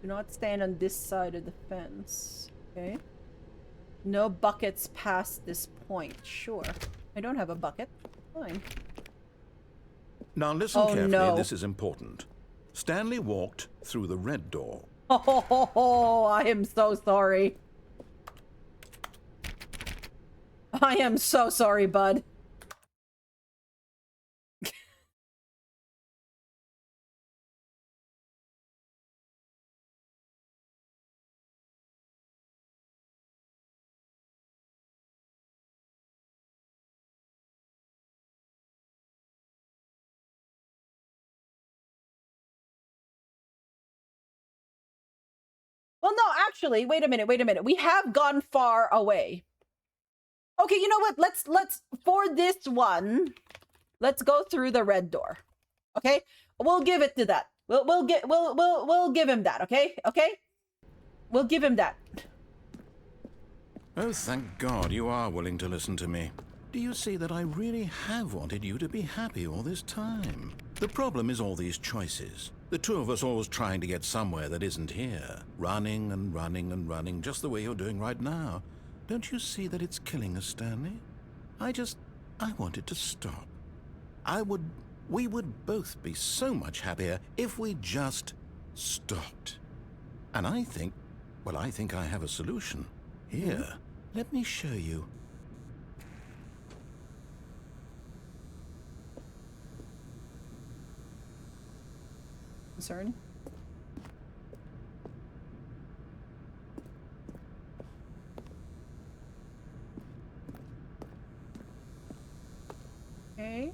Do not stand on this side of the fence. Okay. No buckets past this point. Sure. I don't have a bucket. Fine. Now listen Oh, carefully, no. this is important. Stanley walked through the red door. Oh, I am so sorry. I am so sorry, bud. Well, no, actually, wait a minute. We have gone far away. Okay, you know what? Let's for this one, let's go through the red door. Okay? We'll give it to that. We'll give him that, okay? Okay? We'll give him that. Oh, thank God you are willing to listen to me. Do you see that I really have wanted you to be happy all this time? The problem is all these choices. The two of us always trying to get somewhere that isn't here. Running and running and running, just the way you're doing right now. Don't you see that it's killing us, Stanley? I want it to stop. We would both be so much happier if we just stopped. And I think I have a solution. Here, let me show you. Concern? Okay.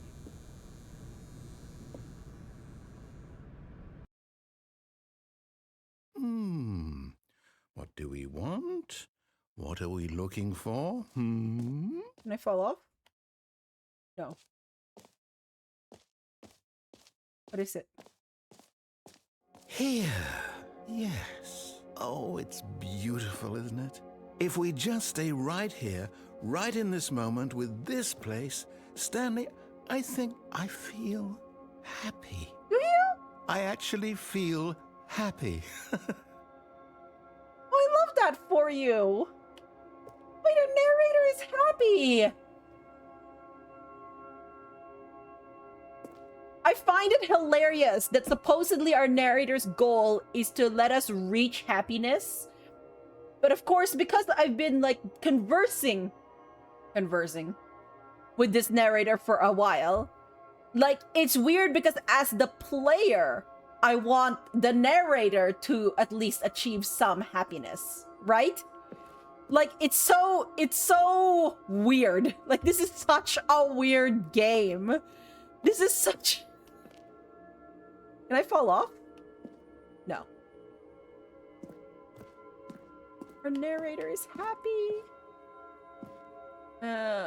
What do we want? What are we looking for? Can I fall off? No. What is it? Here. Yes. Oh, it's beautiful, isn't it? If we just stay right here, right in this moment with this place, Stanley, I think I feel happy. Do you? I actually feel happy. Oh, I love that for you. Wait, our narrator is happy. I find it hilarious that supposedly our narrator's goal is to let us reach happiness. But of course, because I've been like conversing with this narrator for a while, like, it's weird because as the player, I want the narrator to at least achieve some happiness, right? Like, it's so weird. Like, this is such a weird game. This is such... Can I fall off? No. Our narrator is happy.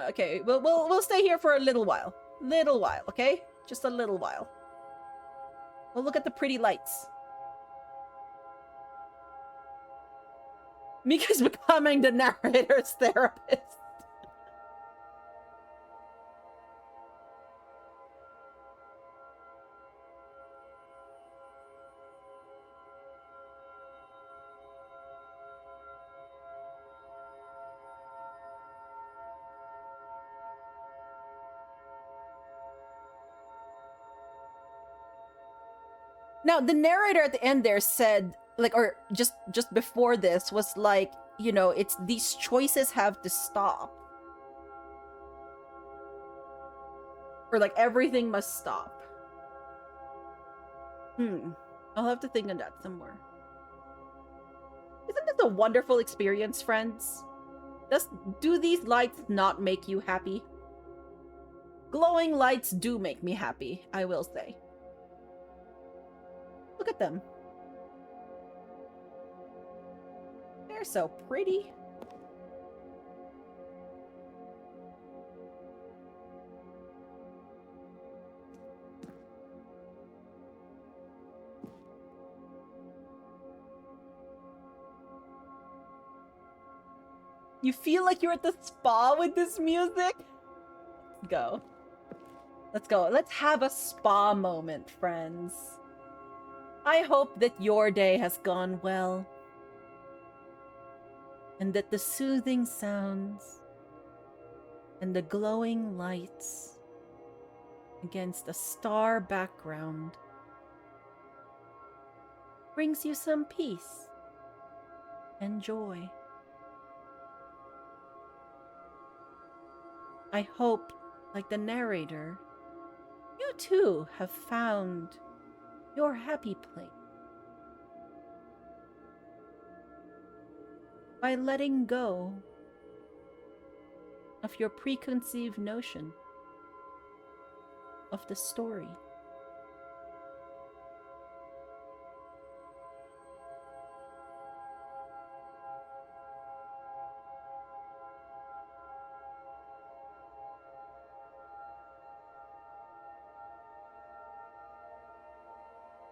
Okay, we'll stay here for a little while. Okay? Just a little while. We'll look at the pretty lights. Mika's becoming the narrator's therapist. Now, the narrator at the end there said, like, or just before this was like, you know, it's these choices have to stop. Or like everything must stop. I'll have to think on that some more. Isn't this a wonderful experience, friends? Do these lights not make you happy? Glowing lights do make me happy, I will say. Look at them. They're so pretty. You feel like you're at the spa with this music? Let's go. Let's go. Let's have a spa moment, friends. I hope that your day has gone well. And that the soothing sounds and the glowing lights against a star background brings you some peace and joy. I hope, like the narrator, you too have found your happy place by letting go of your preconceived notion of the story.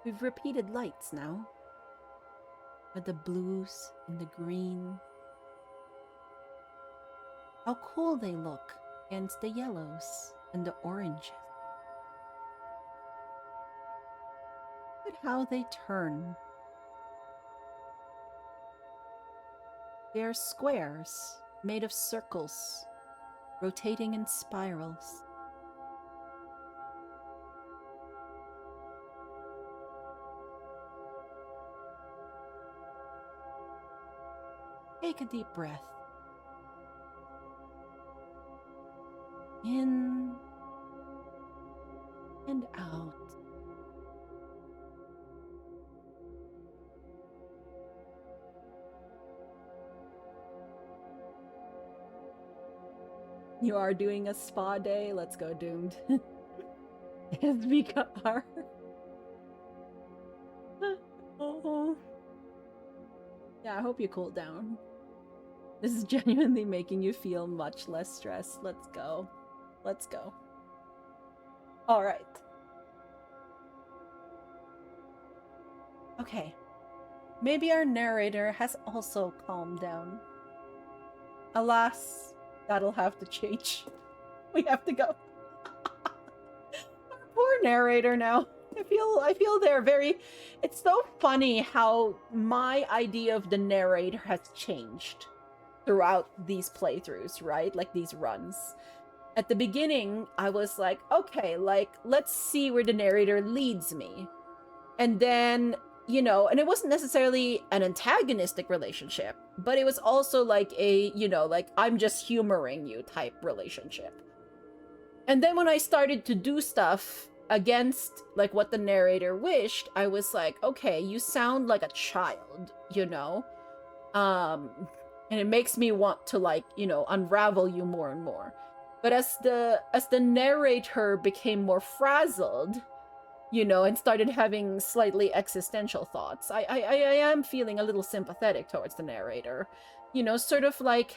We've repeated lights now, with the blues and the green. How cool they look against the yellows and the oranges. Look at how they turn. They're squares made of circles, rotating in spirals. Take a deep breath. In and out. You are doing a spa day? Let's go, Doomed. SBR. Oh. Yeah, I hope you cool down. This is genuinely making you feel much less stressed. Let's go. Let's go. Alright. Okay. Maybe our narrator has also calmed down. Alas, that'll have to change. We have to go. Our poor narrator now. I feel they're very... It's so funny how my idea of the narrator has changed throughout these playthroughs, right? Like these runs. At the beginning, I was like, okay, like, let's see where the narrator leads me. And then, you know, and it wasn't necessarily an antagonistic relationship, but it was also like a, you know, like, I'm just humoring you type relationship. And then when I started to do stuff against, like, what the narrator wished, I was like, okay, you sound like a child, you know? And it makes me want to, like, you know, unravel you more and more. But as the narrator became more frazzled, you know, and started having slightly existential thoughts, I am feeling a little sympathetic towards the narrator. You know, sort of like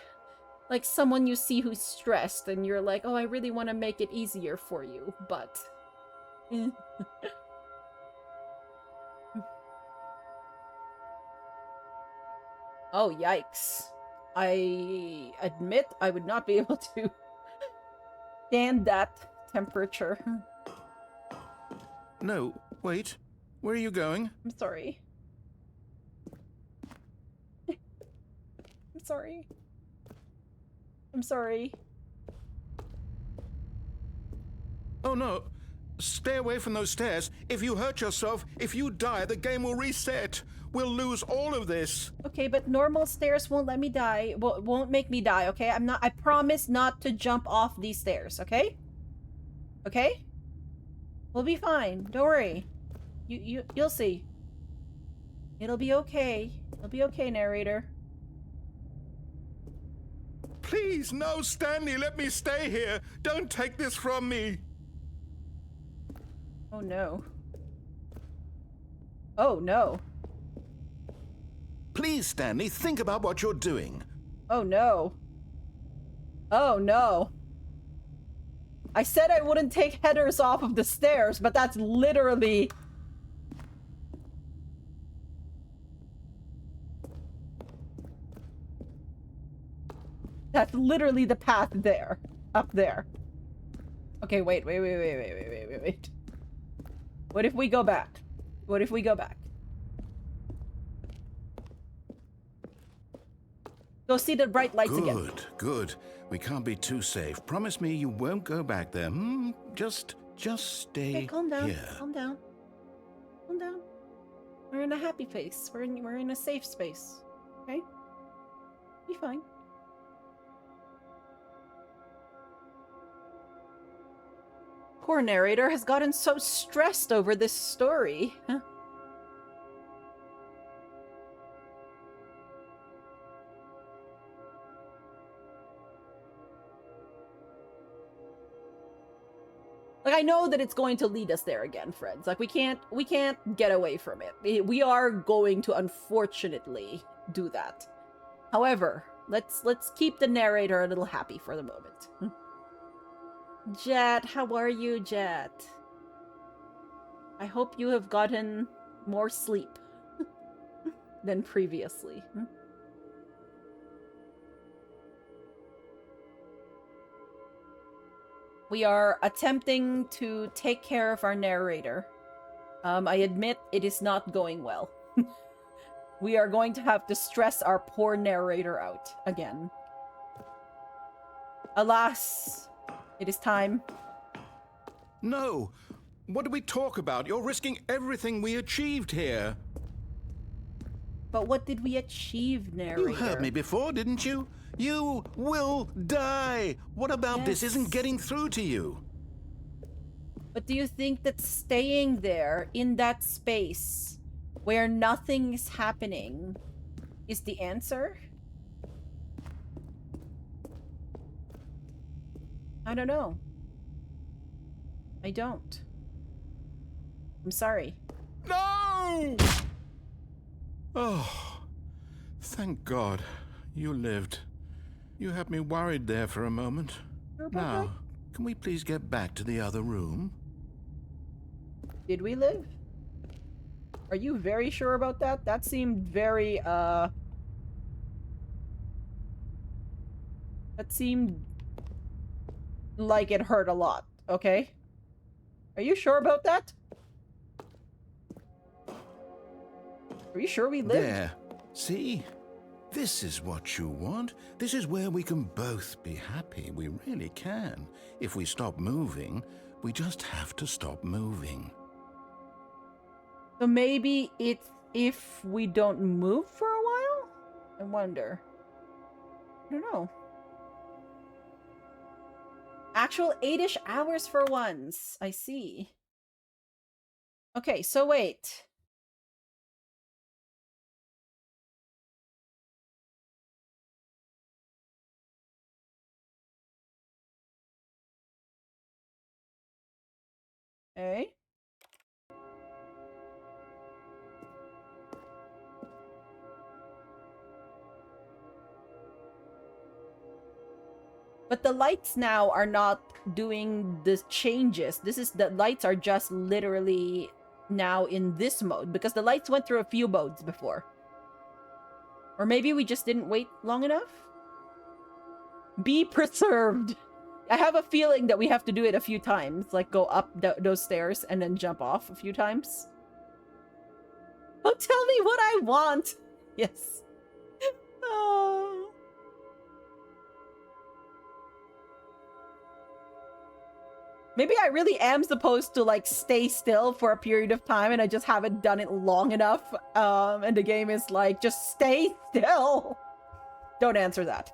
someone you see who's stressed and you're like, oh, I really want to make it easier for you, but... Oh, yikes. I admit I would not be able to stand that temperature. No, wait. Where are you going? I'm sorry. I'm sorry. I'm sorry. Oh no. Stay away from those stairs. If you hurt yourself, if you die, the game will reset. We'll lose all of this. Okay, but normal stairs won't let me die. Won't make me die, okay? I promise not to jump off these stairs, okay? Okay? We'll be fine. Don't worry. You'll see. It'll be okay. It'll be okay, narrator. Please, no, Stanley, let me stay here. Don't take this from me. Oh no. Oh no. Please, Stanley, think about what you're doing. Oh no. Oh no. I said I wouldn't take headers off of the stairs, but that's literally... That's literally the path there. Up there. Okay, wait. What if we go back? What if we go back? Go see the bright lights again. Good, good. We can't be too safe. Promise me you won't go back there. Just stay Okay, calm down. here. Calm down. Calm down. We're in a happy place. We're in a safe space. Okay? Be fine. Poor narrator has gotten so stressed over this story. Like, I know that it's going to lead us there again, friends. Like, we can't get away from it. We are going to, unfortunately, do that. However, let's keep the narrator a little happy for the moment. Jet, how are you, Jet? I hope you have gotten more sleep than previously. We are attempting to take care of our narrator. I admit it is not going well. We are going to have to stress our poor narrator out again. Alas, it is time. No. What do we talk about? You're risking everything we achieved here. But what did we achieve, narrator? You heard me before, didn't you? You will die. What about this isn't getting through to you? But do you think that staying there in that space where nothing is happening is the answer? I don't know. I don't. I'm sorry. No! Oh, thank God you lived. You had me worried there for a moment. Now, can we please get back to the other room? Did we live? Are you very sure about that? That seemed very, That seemed like it hurt a lot, okay? Are you sure about that? Are you sure we lived? There. See? This is what you want. This is where we can both be happy. We really can. If we stop moving, we just have to stop moving. So maybe it's if we don't move for a while? I wonder. I don't know. Actual 8-ish hours for once. I see. Okay, so wait. Okay. But the lights now are not doing the changes. The lights are just literally now in this mode because the lights went through a few modes before. Or maybe we just didn't wait long enough? Be preserved. I have a feeling that we have to do it a few times, like go up those stairs and then jump off a few times. Oh, tell me what I want. Yes. Oh. Maybe I really am supposed to, like, stay still for a period of time and I just haven't done it long enough. And the game is like, just stay still. Don't answer that.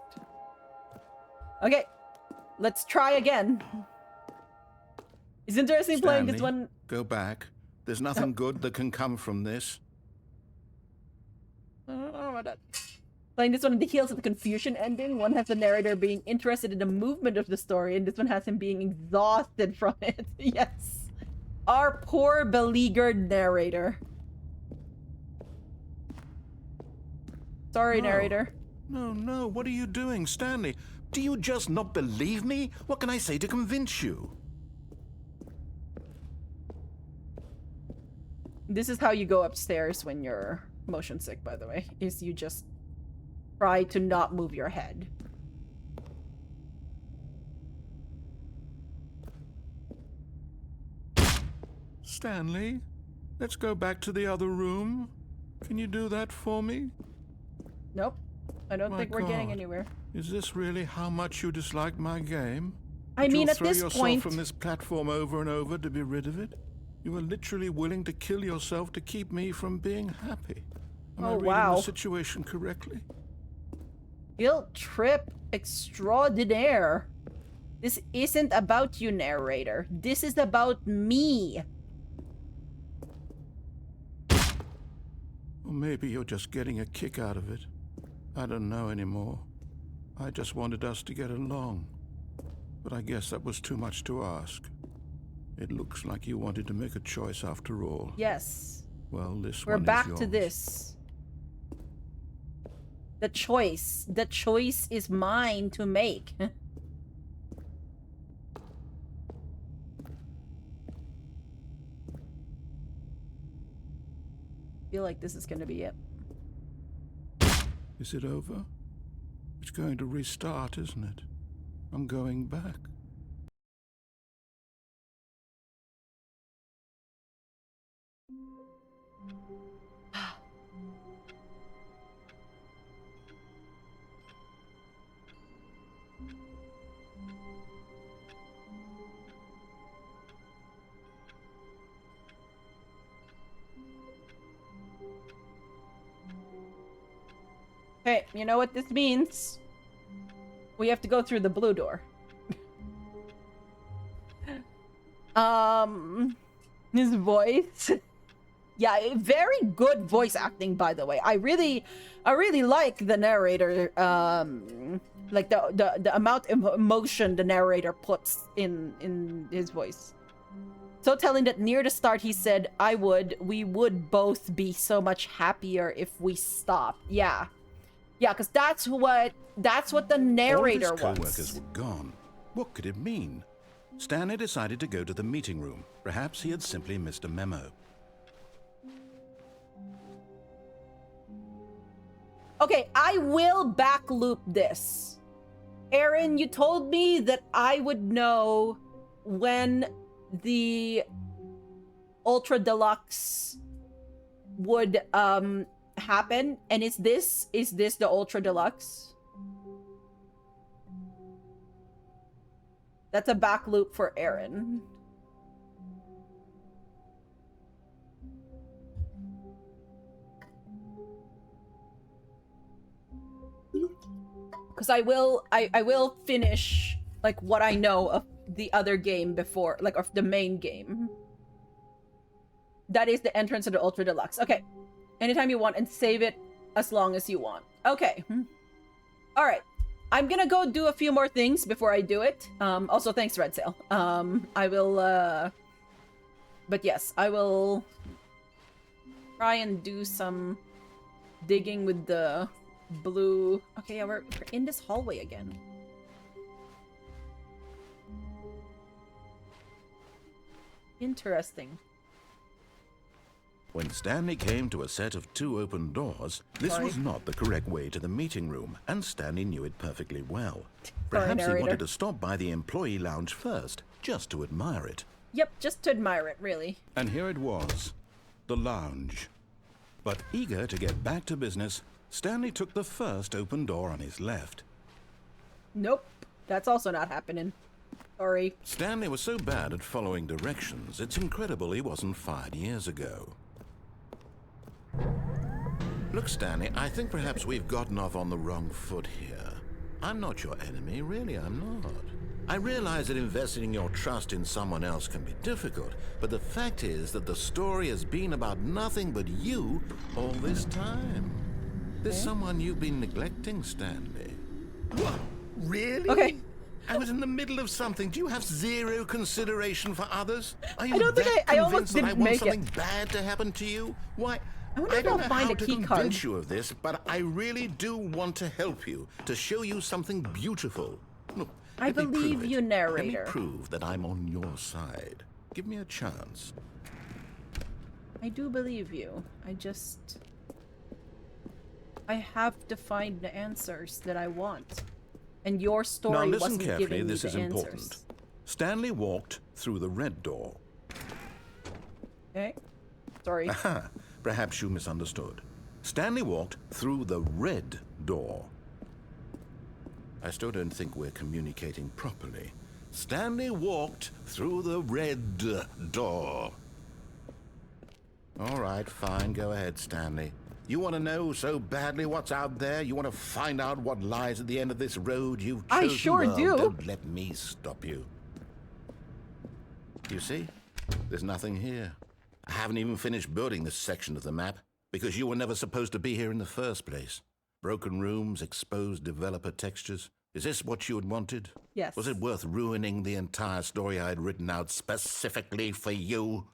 Okay. Let's try again. It's interesting playing this one. Go back. There's nothing good that can come from this. I don't know about that. Playing this one on the heels of the confusion ending, one has the narrator being interested in the movement of the story, and this one has him being exhausted from it. Yes. Our poor beleaguered narrator. Sorry, No. narrator. No, what are you doing, Stanley? Do you just not believe me? What can I say to convince you? This is how you go upstairs when you're motion sick, by the way, is you just try to not move your head. Stanley, let's go back to the other room. Can you do that for me? Nope. I don't My think we're getting God. anywhere. Is this really how much you dislike my game? I mean, You'll at throw this yourself point... from this platform over and over to be rid of it? You are literally willing to kill yourself to keep me from being happy. Am I Oh, reading wow. the situation correctly? Guilt trip extraordinaire. This isn't about you, narrator. This is about me. Or maybe you're just getting a kick out of it. I don't know anymore. I just wanted us to get along. But I guess that was too much to ask. It looks like you wanted to make a choice after all. Yes. Well, this We're one is back to yours. this. The choice. The choice is mine to make. Feel like this is gonna be it. Is it over? It's going to restart, isn't it? I'm going back. Hey, you know what this means? We have to go through the blue door. His voice. Yeah, very good voice acting, by the way. I really like the narrator. Like the amount of emotion the narrator puts in his voice. So telling that near the start he said, we would both be so much happier if we stopped. Yeah. Yeah, because that's what the narrator All of his wants. co-workers were gone. What could it mean? Stanley decided to go to the meeting room. Perhaps he had simply missed a memo. Okay, I will back loop this. Aaron, you told me that I would know when the Ultra Deluxe would happen, and is this the Ultra Deluxe? That's a back loop for Aaron. Because I will finish like what I know of the other game before, like of the main game. That is the entrance of the Ultra Deluxe. Okay. Anytime you want, and save it as long as you want. Okay. All right. I'm gonna go do a few more things before I do it. Also, thanks, Red Sail. I will, but yes, I will try and do some digging with the blue. Okay, yeah, we're in this hallway again. Interesting. When Stanley came to a set of 2 open doors, this Sorry. was not the correct way to the meeting room, and Stanley knew it perfectly well. Sorry, Perhaps he narrator. wanted to stop by the employee lounge first, just to admire it. Yep, just to admire it, really. And here it was, the lounge. But eager to get back to business, Stanley took the first open door on his left. Nope, that's also not happening. Sorry. Stanley was so bad at following directions, it's incredible he wasn't fired years ago. Look, Stanley, I think perhaps we've gotten off on the wrong foot here. I'm not your enemy, really, I'm not. I realize that investing your trust in someone else can be difficult, but the fact is that the story has been about nothing but you all this time. There's someone you've been neglecting, Stanley. What? Really? Okay. I was in the middle of something. Do you have zero consideration for others? Are you don't think that I almost convinced that I didn't want make something it. bad to happen to you? Why? I wonder if don't I'll know find how a to key convince card. you of this, but I really do want to help you, to show you something beautiful. Look, I let me prove believe it. you, narrator. Let me prove that I'm on your side. Give me a chance. I do believe you. I have to find the answers that I want. And your Now story listen wasn't carefully, giving me this the is answers. important. Stanley walked through the red door. Okay. Sorry. Aha, perhaps you misunderstood. Stanley walked through the red door. I still don't think we're communicating properly. Stanley walked through the red door. All right, fine, go ahead, Stanley. You want to know so badly what's out there? You want to find out what lies at the end of this road you've chosen? I sure Well, do. Don't let me stop you. You see? There's nothing here. I haven't even finished building this section of the map because you were never supposed to be here in the first place. Broken rooms, exposed developer textures. Is this what you had wanted? Yes. Was it worth ruining the entire story I had written out specifically for you?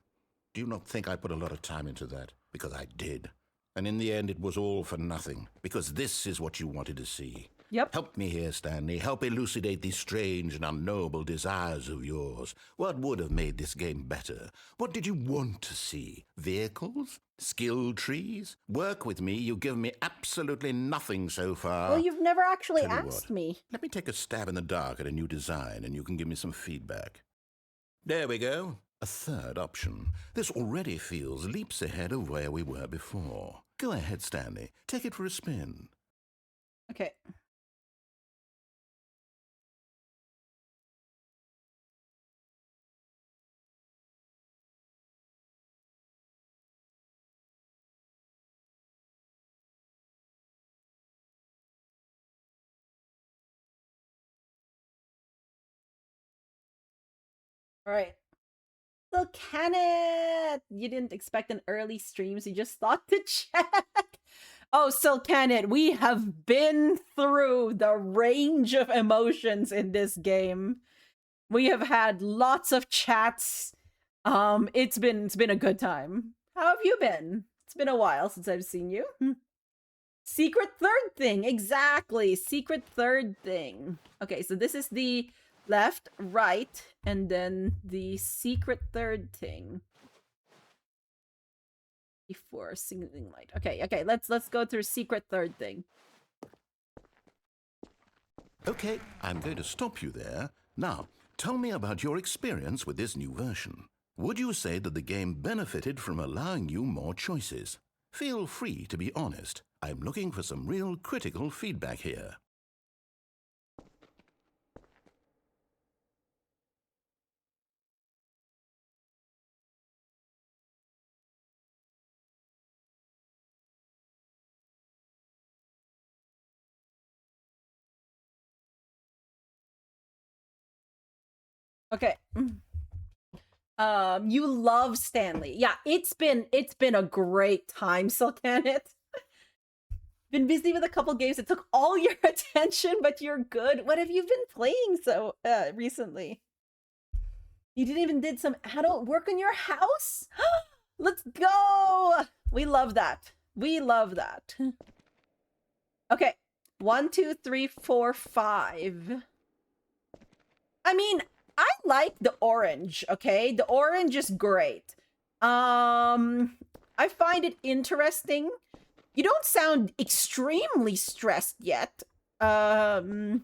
Do you not think I put a lot of time into that? Because I did. And in the end, it was all for nothing. Because this is what you wanted to see. Yep. Help me here, Stanley. Help elucidate these strange and unknowable desires of yours. What would have made this game better? What did you want to see? Vehicles? Skill trees? Work with me. You've given me absolutely nothing so far. Well, you've never actually Tell you asked what, me. Let me take a stab in the dark at a new design, and you can give me some feedback. There we go. A third option. This already feels leaps ahead of where we were before. Go ahead, Stanley. Take it for a spin. Okay. All right. So, Kenneth, you didn't expect an early stream, so you just thought to check. Oh, so Kenneth, we have been through the range of emotions in this game. We have had lots of chats. It's been a good time. How have you been? It's been a while since I've seen you. Secret third thing, exactly. Secret third thing. Okay, so this is the left, right, and then the secret third thing. Before signaling light. Okay, let's go through secret third thing. Okay, I'm going to stop you there. Now, tell me about your experience with this new version. Would you say that the game benefited from allowing you more choices? Feel free to be honest. I'm looking for some real critical feedback here. Okay. You love Stanley. Yeah, it's been a great time, so can it? Been busy with a couple games that took all your attention, but you're good. What have you been playing so recently? You didn't even did some adult work on your house? Let's go! We love that. We love that. Okay. 1, 2, 3, 4, 5. I mean, I like the orange, okay? The orange is great. I find it interesting. You don't sound extremely stressed yet. You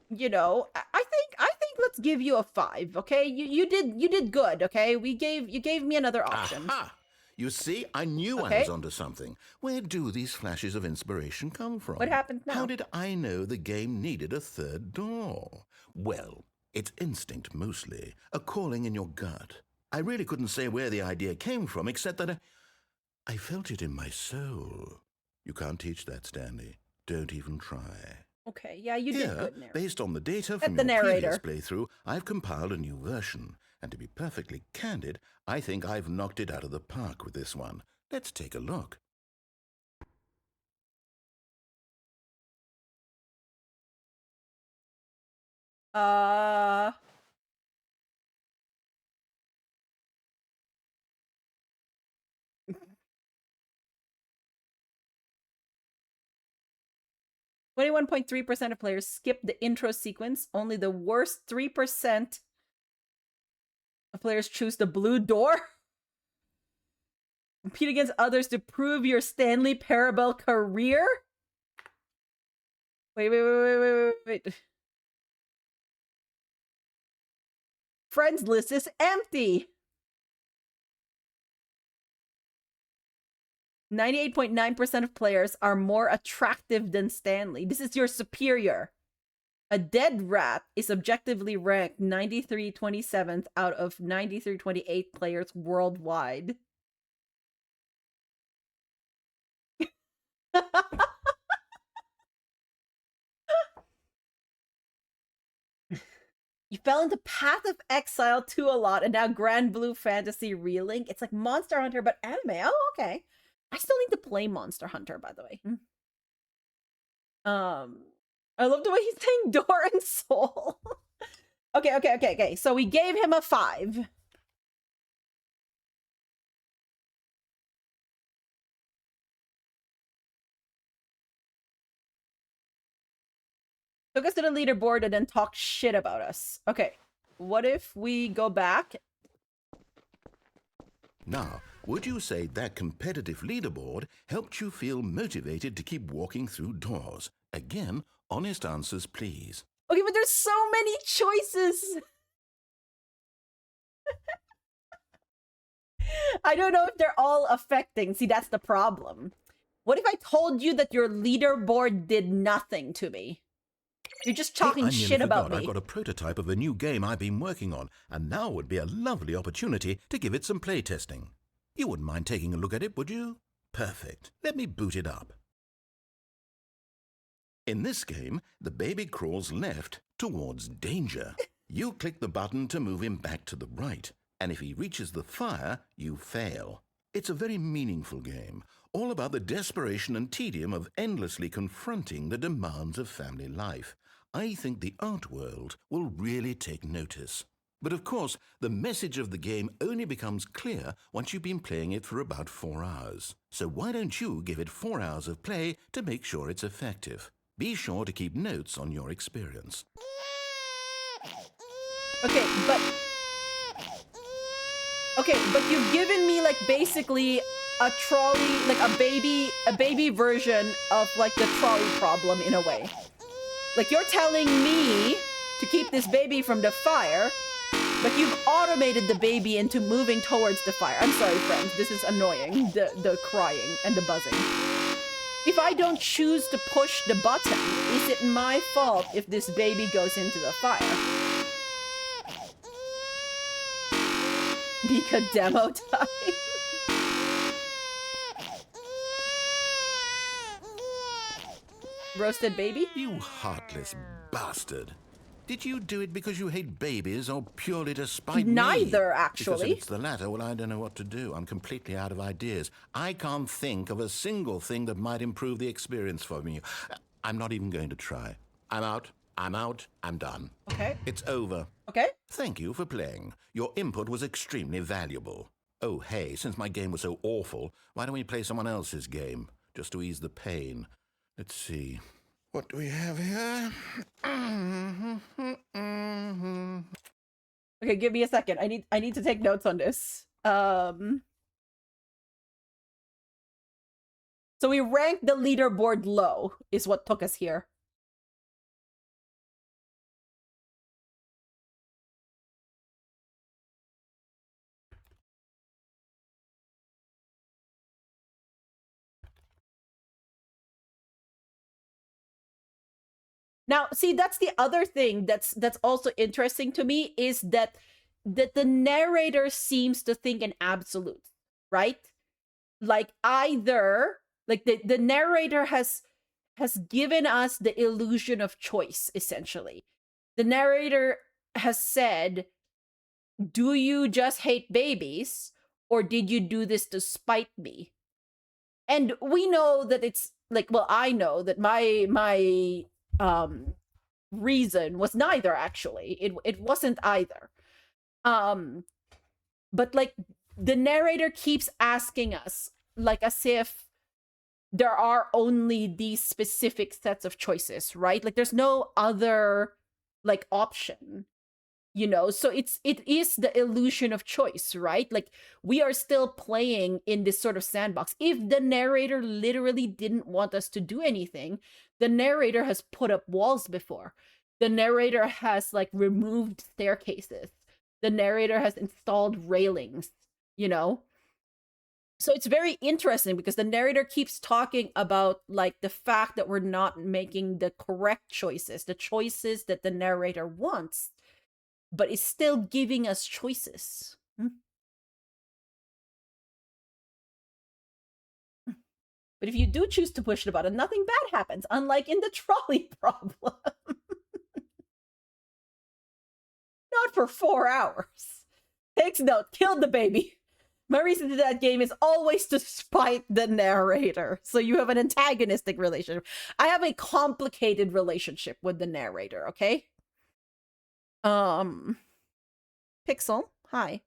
know, I think let's give you a 5, okay? You did good, okay? You gave me another option. Aha! You see, I knew I was onto something. Where do these flashes of inspiration come from? What happened now? How did I know the game needed a third door? Well, it's instinct mostly, a calling in your gut. I really couldn't say where the idea came from, except that I felt it in my soul. You can't teach that, Stanley. Don't even try. Okay, yeah, you did Here, good narration. based on the data At from the your previous narrator. playthrough, I've compiled a new version. And to be perfectly candid, I think I've knocked it out of the park with this one. Let's take a look. Uh 21.3% of players skip the intro sequence. Only the worst 3% of players choose the blue door. Compete against others to prove your Stanley Parable career. Wait. Friends list is empty. 98.9% of players are more attractive than Stanley. This is your superior. A dead rat is objectively ranked 9327th out of 9328 players worldwide. You fell into Path of Exile 2 a lot, and now Grand Blue Fantasy Relink. It's like Monster Hunter, but anime. Oh, okay. I still need to play Monster Hunter, by the way. I love the way he's saying door and soul. Okay. So we gave him a 5. Took us to the leaderboard and then talked shit about us. Okay. What if we go back? Now, would you say that competitive leaderboard helped you feel motivated to keep walking through doors? Again, honest answers, please. Okay, but there's so many choices. I don't know if they're all affecting. See, that's the problem. What if I told you that your leaderboard did nothing to me? You're just talking I nearly shit about forgot me. I've got a prototype of a new game I've been working on, and now would be a lovely opportunity to give it some playtesting. You wouldn't mind taking a look at it, would you? Perfect. Let me boot it up. In this game, the baby crawls left towards danger. You click the button to move him back to the right, and if he reaches the fire, you fail. It's a very meaningful game, all about the desperation and tedium of endlessly confronting the demands of family life. I think the art world will really take notice. But of course, the message of the game only becomes clear once you've been playing it for about 4 hours. So why don't you give it 4 hours of play to make sure it's effective? Be sure to keep notes on your experience. Okay, but you've given me like basically a trolley, like a baby version of like the trolley problem in a way. Like you're telling me to keep this baby from the fire, but you've automated the baby into moving towards the fire. I'm sorry, friends, this is annoying, the crying and the buzzing. If I don't choose to push the button, is it my fault if this baby goes into the fire? Mika demo time. Roasted baby? You heartless bastard. Did you do it because you hate babies or purely to spite me? Neither, Because actually. if it's the latter, well, I don't know what to do. I'm completely out of ideas. I can't think of a single thing that might improve the experience for me. I'm not even going to try. I'm out. I'm done. Okay. It's over. Okay. Thank you for playing. Your input was extremely valuable. Oh, hey, since my game was so awful, why don't we play someone else's game? Just to ease the pain. Let's see. What do we have here? Okay, give me a second. I need to take notes on this. So we ranked the leaderboard low, is what took us here. Now, see, that's the other thing that's also interesting to me is that the narrator seems to think in absolutes, right? Like either like the narrator has has given us the illusion of choice, essentially. The narrator has said, do you just hate babies, or did you do this to spite me? And we know that it's like, well, I know that my reason was neither, actually. It wasn't either. But like the narrator keeps asking us, like as if there are only these specific sets of choices, right? Like there's no other like option, you know? So it is the illusion of choice, right? Like we are still playing in this sort of sandbox. If the narrator literally didn't want us to do anything, the narrator has put up walls before. The narrator has like removed staircases. The narrator has installed railings, you know? So it's very interesting because the narrator keeps talking about like the fact that we're not making the correct choices, the choices that the narrator wants, but is still giving us choices. But if you do choose to push the button, nothing bad happens, unlike in the trolley problem. Not for 4 hours. Takes note, killed the baby. My reason to that game is always to spite the narrator. So you have an antagonistic relationship. I have a complicated relationship with the narrator, okay? Pixel, hi.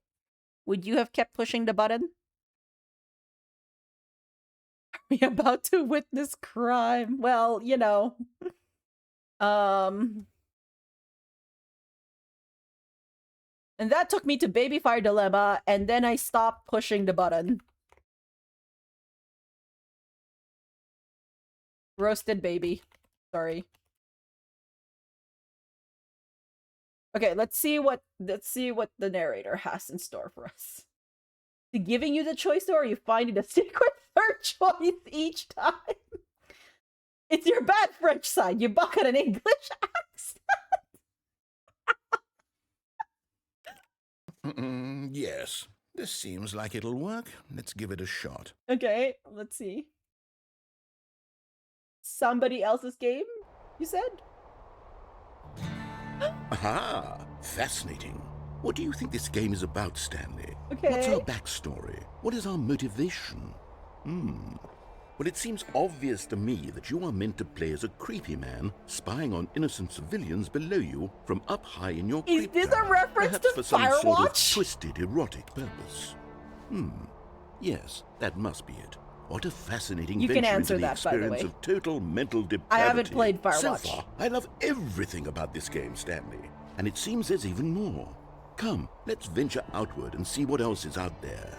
Would you have kept pushing the button? Are we about to witness crime? Well, you know. And that took me to Baby Fire Dilemma, and then I stopped pushing the button. Roasted baby. Sorry. Okay, let's see what the narrator has in store for us. Is he giving you the choice, or are you finding a secret third choice each time? It's your bad French side. You bucket an English accent. Yes, this seems like it'll work. Let's give it a shot. Okay, let's see. Somebody else's game, you said? Aha! Fascinating. What do you think this game is about, Stanley? Okay. What's our backstory? What is our motivation? Well, it seems obvious to me that you are meant to play as a creepy man spying on innocent civilians below you from up high in your Is creep this a tower, reference perhaps to for some sort of Firewatch? twisted erotic purpose. Yes, that must be it. What a fascinating You can venture answer into the that, by the experience way. of total mental depravity. I haven't played Firewatch. So far, I love everything about this game, Stanley. And it seems there's even more. Come, let's venture outward and see what else is out there.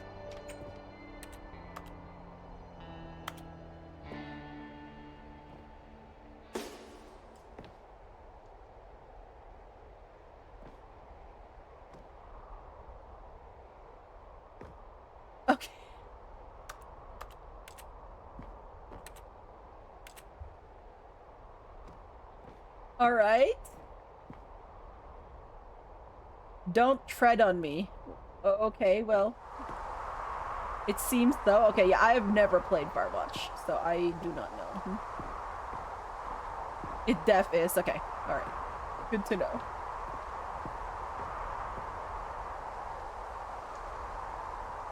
Okay. All right. Don't tread on me. Okay, well. It seems though. Okay, yeah, I have never played Firewatch, so I do not know. It def is. Okay, alright. Good to know.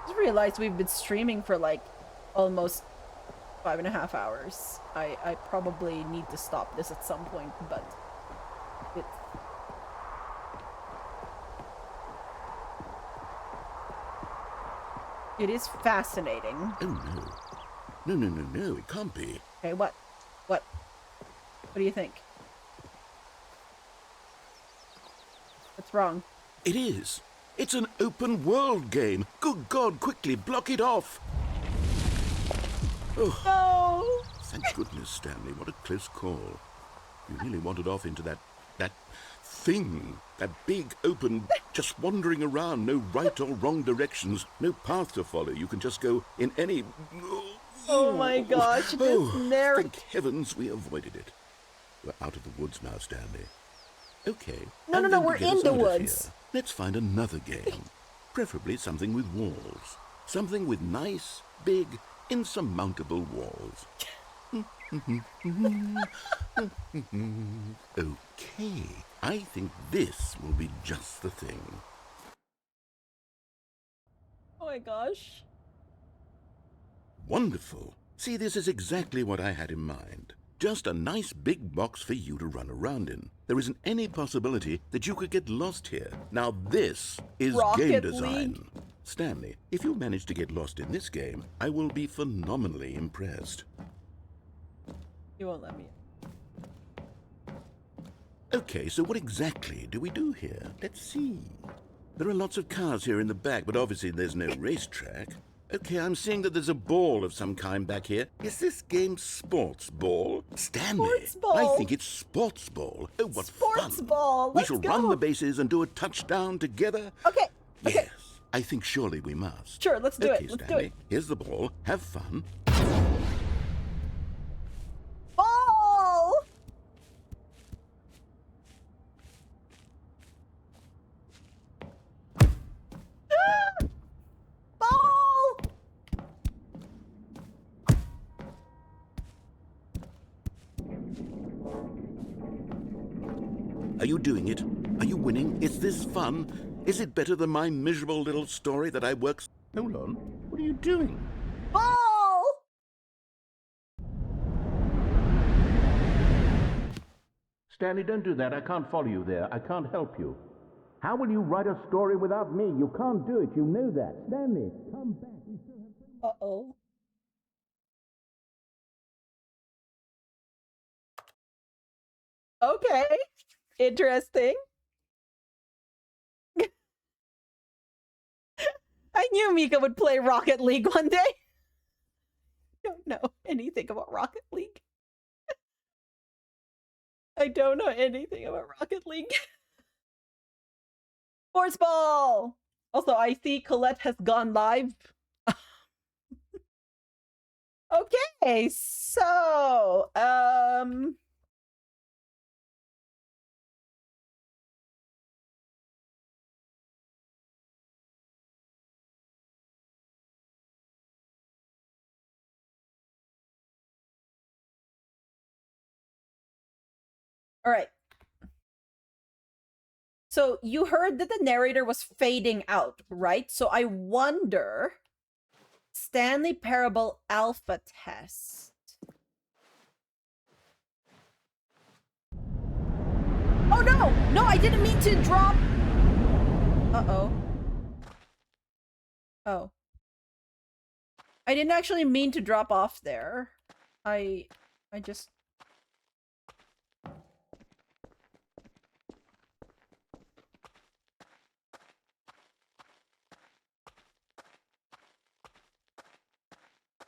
Just realized we've been streaming for like almost 5.5 hours. I probably need to stop this at some point, but it's... It is fascinating. Oh, no. No, it can't be. Okay, what? What do you think? What's wrong? It is. It's an open world game. Good God, quickly block it off. Oh, No! thank goodness, Stanley. What a close call. You really wandered off into that thing. That big, open, just wandering around. No right or wrong directions. No path to follow. You can just go in any... Oh my gosh, this narrative. Thank heavens we avoided it. We're out of the woods now, Stanley. Okay. No, I'm no, going we're to get in us the out of woods. here. Let's find another game. Preferably something with walls. Something with nice, big, insurmountable walls. Okay, I think this will be just the thing. Oh my gosh. Wonderful. See, this is exactly what I had in mind. Just a nice big box for you to run around in. There isn't any possibility that you could get lost here. Now this is Rocket game design. League. Stanley, if you manage to get lost in this game, I will be phenomenally impressed. You won't let me. Okay, so what exactly do we do here? Let's see. There are lots of cars here in the back, but obviously there's no racetrack. Okay, I'm seeing that there's a ball of some kind back here. Is this game sports ball? Stanley, Sports ball. I think it's sports ball. Oh, what Sports fun. ball. We Let's shall go. run the bases and do a touchdown together. Okay. Yes, I think surely we must. Sure, let's do Okay, it. Let's do Stanley, it. here's the ball. Have fun. Ball. Ball. Are you doing it? Are you winning? Is this fun? Is it better than my miserable little story that I work... Hold on. What are you doing? Ball. Stanley, don't do that. I can't follow you there. I can't help you. How will you write a story without me? You can't do it. You know that. Stanley, come back. We still have... Uh-oh. Okay. Interesting. I knew Mika would play Rocket League one day. Don't know anything about Rocket League. I don't know anything about Rocket League. Sports ball! Also, I see Colette has gone live. Okay, so, all right. So you heard that the narrator was fading out, right? So I wonder, Stanley Parable alpha test. Oh no! No, I didn't mean to drop. Uh-oh. Oh. I didn't actually mean to drop off there. I just...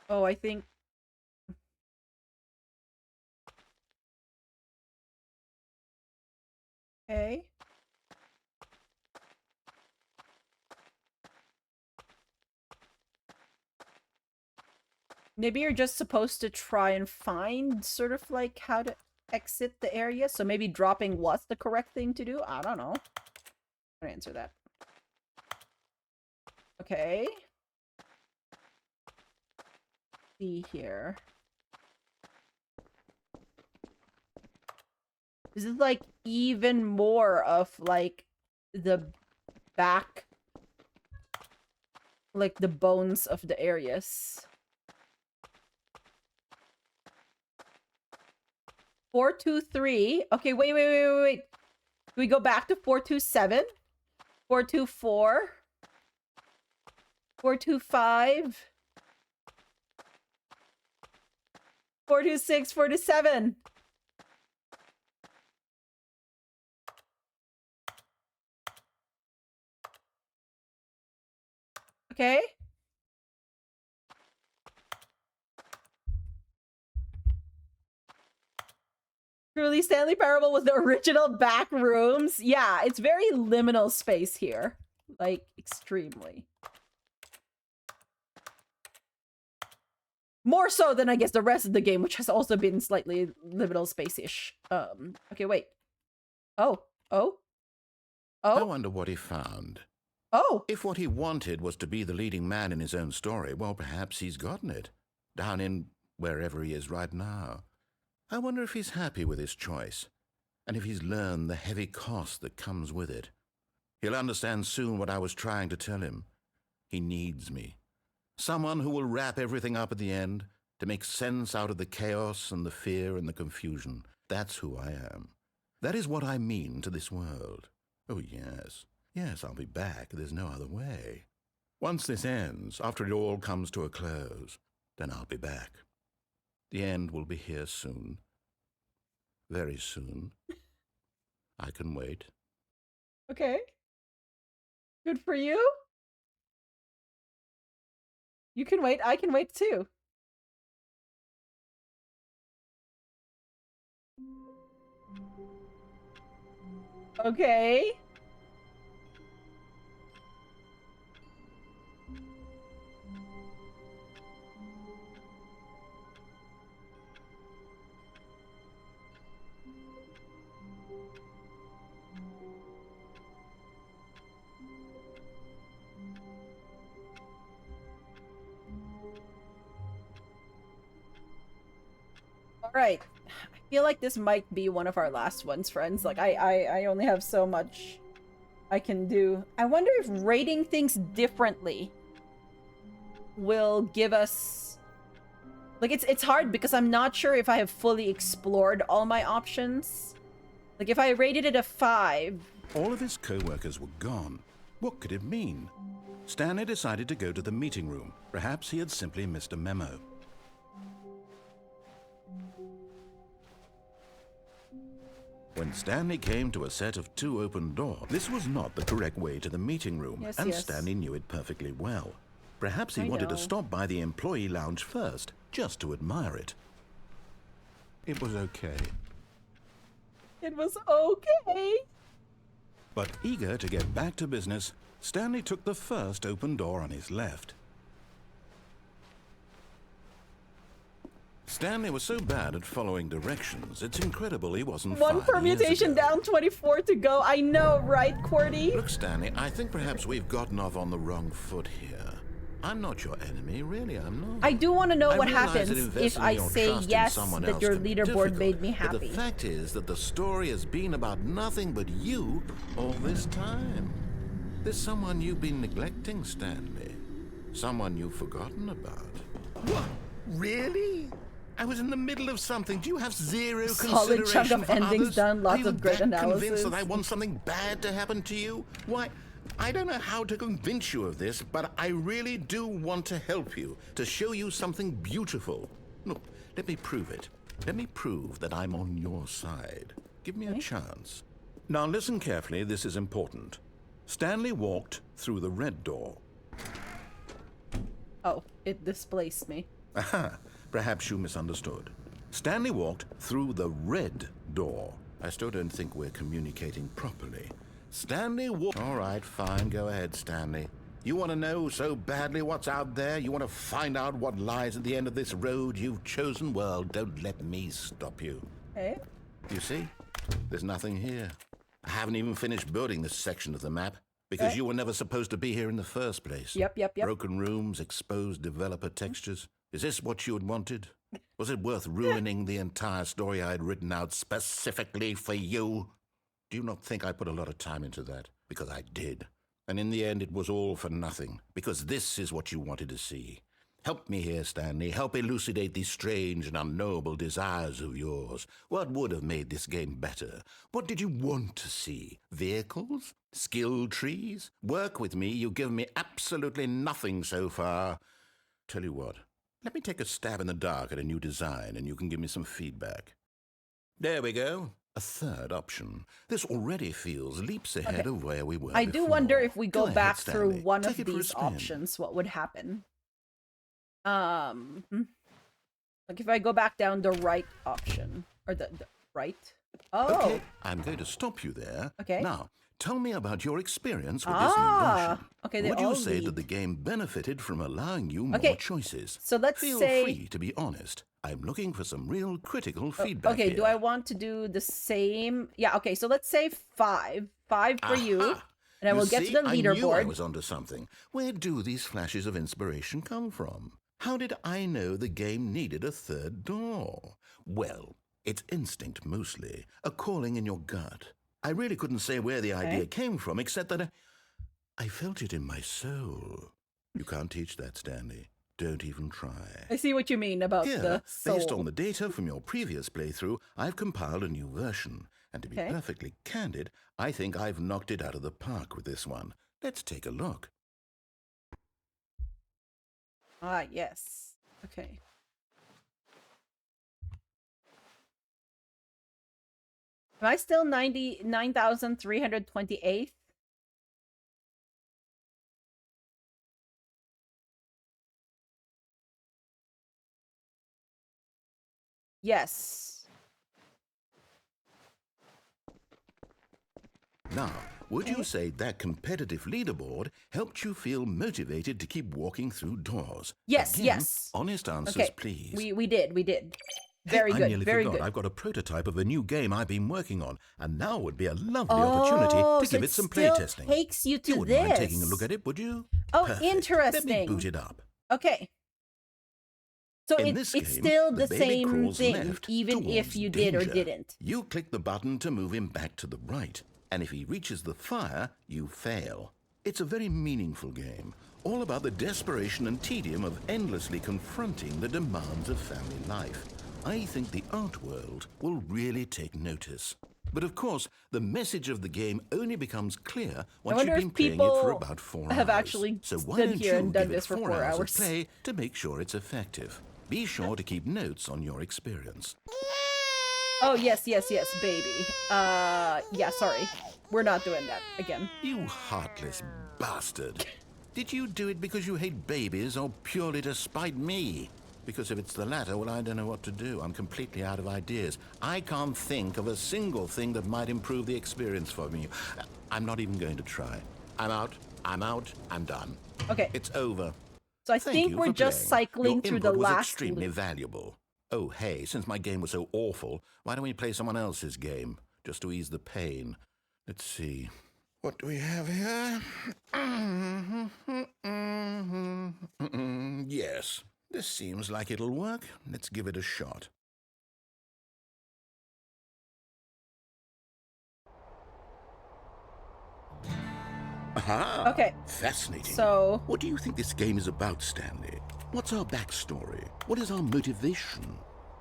Oh, I think... Okay. Maybe you're just supposed to try and find sort of like how to exit the area. So maybe dropping was the correct thing to do. I don't know. I'm gonna answer that. Okay. See here. This is like even more of like the back, like the bones of the areas. 423. Okay, wait. Do we go back to 427? 424? 425? 426, 427. Okay. Truly, Stanley Parable was the original back rooms. Yeah, it's very liminal space here. Like, extremely. More so than, I guess, the rest of the game, which has also been slightly liminal space-ish. Okay, wait. Oh. I wonder what he found. Oh. If what he wanted was to be the leading man in his own story, well, perhaps he's gotten it. Down in wherever he is right now. I wonder if he's happy with his choice, and if he's learned the heavy cost that comes with it. He'll understand soon what I was trying to tell him. He needs me. Someone who will wrap everything up at the end to make sense out of the chaos and the fear and the confusion. That's who I am. That is what I mean to this world. Oh, yes. Yes, I'll be back. There's no other way. Once this ends, after it all comes to a close, then I'll be back. The end will be here soon. Very soon. I can wait. Okay. Good for you. You can wait. I can wait too. Okay. All right. I feel like this might be one of our last ones, friends. Like, I only have so much I can do. I wonder if rating things differently will give us... Like, it's hard because I'm not sure if I have fully explored all my options. Like, if I rated it a 5... All of his co-workers were gone. What could it mean? Stanley decided to go to the meeting room. Perhaps he had simply missed a memo. When Stanley came to a set of 2 open doors, this was not the correct way to the meeting room, Yes, and yes. Stanley knew it perfectly well. Perhaps he I wanted know. to stop by the employee lounge first, just to admire it. It was okay. It was okay. But eager to get back to business, Stanley took the first open door on his left. Stanley was so bad at following directions, it's incredible he wasn't 1 5 years permutation ago. down, 24 to go. I know, right, QWERTY? Look, Stanley, I think perhaps we've gotten off on the wrong foot here. I'm not your enemy, really, I'm not. I do want to know I what realize that happens if investing I your say trust in yes, someone that else your can be leaderboard difficult, made me But happy. the fact is that the story has been about nothing but you all this time. There's someone you've been neglecting, Stanley. Someone you've forgotten about. What? Really? I was in the middle of something. Do you have zero Solid consideration chunk of for endings others? done, lots Are you of great that analysis. convinced that I want something bad to happen to you? Why, I don't know how to convince you of this, but I really do want to help you, to show you something beautiful. Look, let me prove it. Let me prove that I'm on your side. Give me a chance. Now listen carefully, this is important. Stanley walked through the red door. Oh, it displaced me. Aha, perhaps you misunderstood. Stanley walked through the red door. I still don't think we're communicating properly. Stanley walked... All right, fine, go ahead, Stanley. You want to know so badly what's out there? You want to find out what lies at the end of this road you've chosen? Well, don't let me stop you. Hey? You see? There's nothing here. I haven't even finished building this section of the map, because you were never supposed to be here in the first place. Yep. Broken rooms, exposed developer textures. Is this what you had wanted? Was it worth ruining the entire story I had written out specifically for you? Do you not think I put a lot of time into that? Because I did. And in the end, it was all for nothing, because this is what you wanted to see. Help me here, Stanley. Help elucidate these strange and unknowable desires of yours. What would have made this game better? What did you want to see? Vehicles? Skill trees? Work with me. You've given me absolutely nothing so far. Tell you what, let me take a stab in the dark at a new design, and you can give me some feedback. There we go. A third option. This already feels leaps ahead of where we were I do before. wonder if we go ahead, back Stanley. through one Take of it for a these spin. options, what would happen? Like if I go back down the right option, or the right? Oh, Okay, I'm going to stop you there. Okay. Now, tell me about your experience with this new version. Okay, they Would you all say lead. that the game benefited from allowing you Okay, more choices? so let's Feel say- free to be honest. I'm looking for some real critical feedback okay, here. do I want to do the same? Yeah, okay, so let's say 5. 5 for you. Aha! And I You will get to see, the I knew I leaderboard. was onto something. Where do these flashes of inspiration come from? How did I know the game needed a third door? Well, It's instinct mostly, a calling in your gut. I really couldn't say where the idea came from, except that I felt it in my soul. You can't teach that, Stanley. Don't even try. I see what you mean about Here, the soul. based on the data from your previous playthrough, I've compiled a new version. And to be perfectly candid, I think I've knocked it out of the park with this one. Let's take a look. Ah, yes. Okay. Am I still 99,328? Yes. Now, would you say that competitive leaderboard helped you feel motivated to keep walking through doors? Yes, Again, yes. Honest answers, Okay. please. We did. Very I good. nearly Very forgot. good. I've got a prototype of a new game I've been working on, and now would be a lovely opportunity to give it some playtesting. Takes you to You wouldn't mind this. taking a look at it, would you? Oh, Perfect. interesting. Let me boot it up. Okay. So In it's this game, still the the baby same crawls thing, left even if towards you did or danger. didn't. You click the button to move him back to the right, and if he reaches the fire, you fail. It's a very meaningful game, all about the desperation and tedium of endlessly confronting the demands of family life. I think the art world will really take notice. But of course, the message of the game only becomes clear once you've wonder been if playing it for people about 4 have hours. actually So why stood don't here you and done give it this for 4 4 hours of hours? play to make sure it's effective. Be sure to keep notes on your experience. Oh, yes, baby. Yeah, sorry. We're not doing that again. You heartless bastard. Did you do it because you hate babies or purely to spite me? Because if it's the latter, well, I don't know what to do. I'm completely out of ideas. I can't think of a single thing that might improve the experience for me. I'm not even going to try. I'm out. I'm done. Okay. It's over. So I Thank think you we're for just playing. cycling Your through the input was last extremely loop. valuable. Oh, hey, since my game was so awful, why don't we play someone else's game, just to ease the pain? Let's see. What do we have here? Yes, this seems like it'll work. Let's give it a shot. Aha! Okay. Fascinating. So What do you think this game is about, Stanley? What's our backstory? What is our motivation?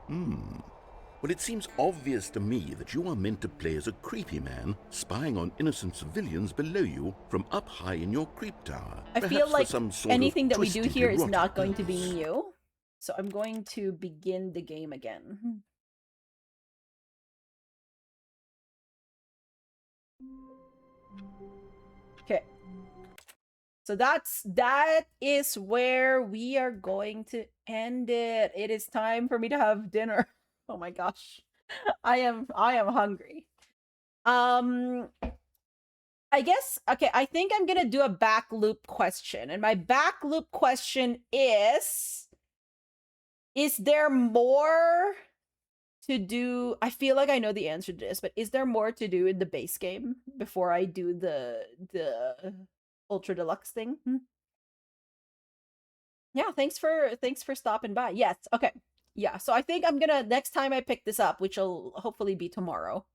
Well, it seems obvious to me that you are meant to play as a creepy man spying on innocent civilians below you from up high in your creep tower. I feel Perhaps for like some sort anything of that we do twisted, here is erotic not going to be purpose. new. So I'm going to begin the game again. Okay. So that is where we are going to end it. It is time for me to have dinner. Oh my gosh. I am hungry. I guess, okay, I think I'm gonna do a back loop question. And my back loop question is there more to do? I feel like I know the answer to this, but is there more to do in the base game before I do the Ultra Deluxe thing? Yeah, thanks for stopping by. Yes, okay. Yeah, so I think I'm gonna, next time I pick this up, which will hopefully be tomorrow.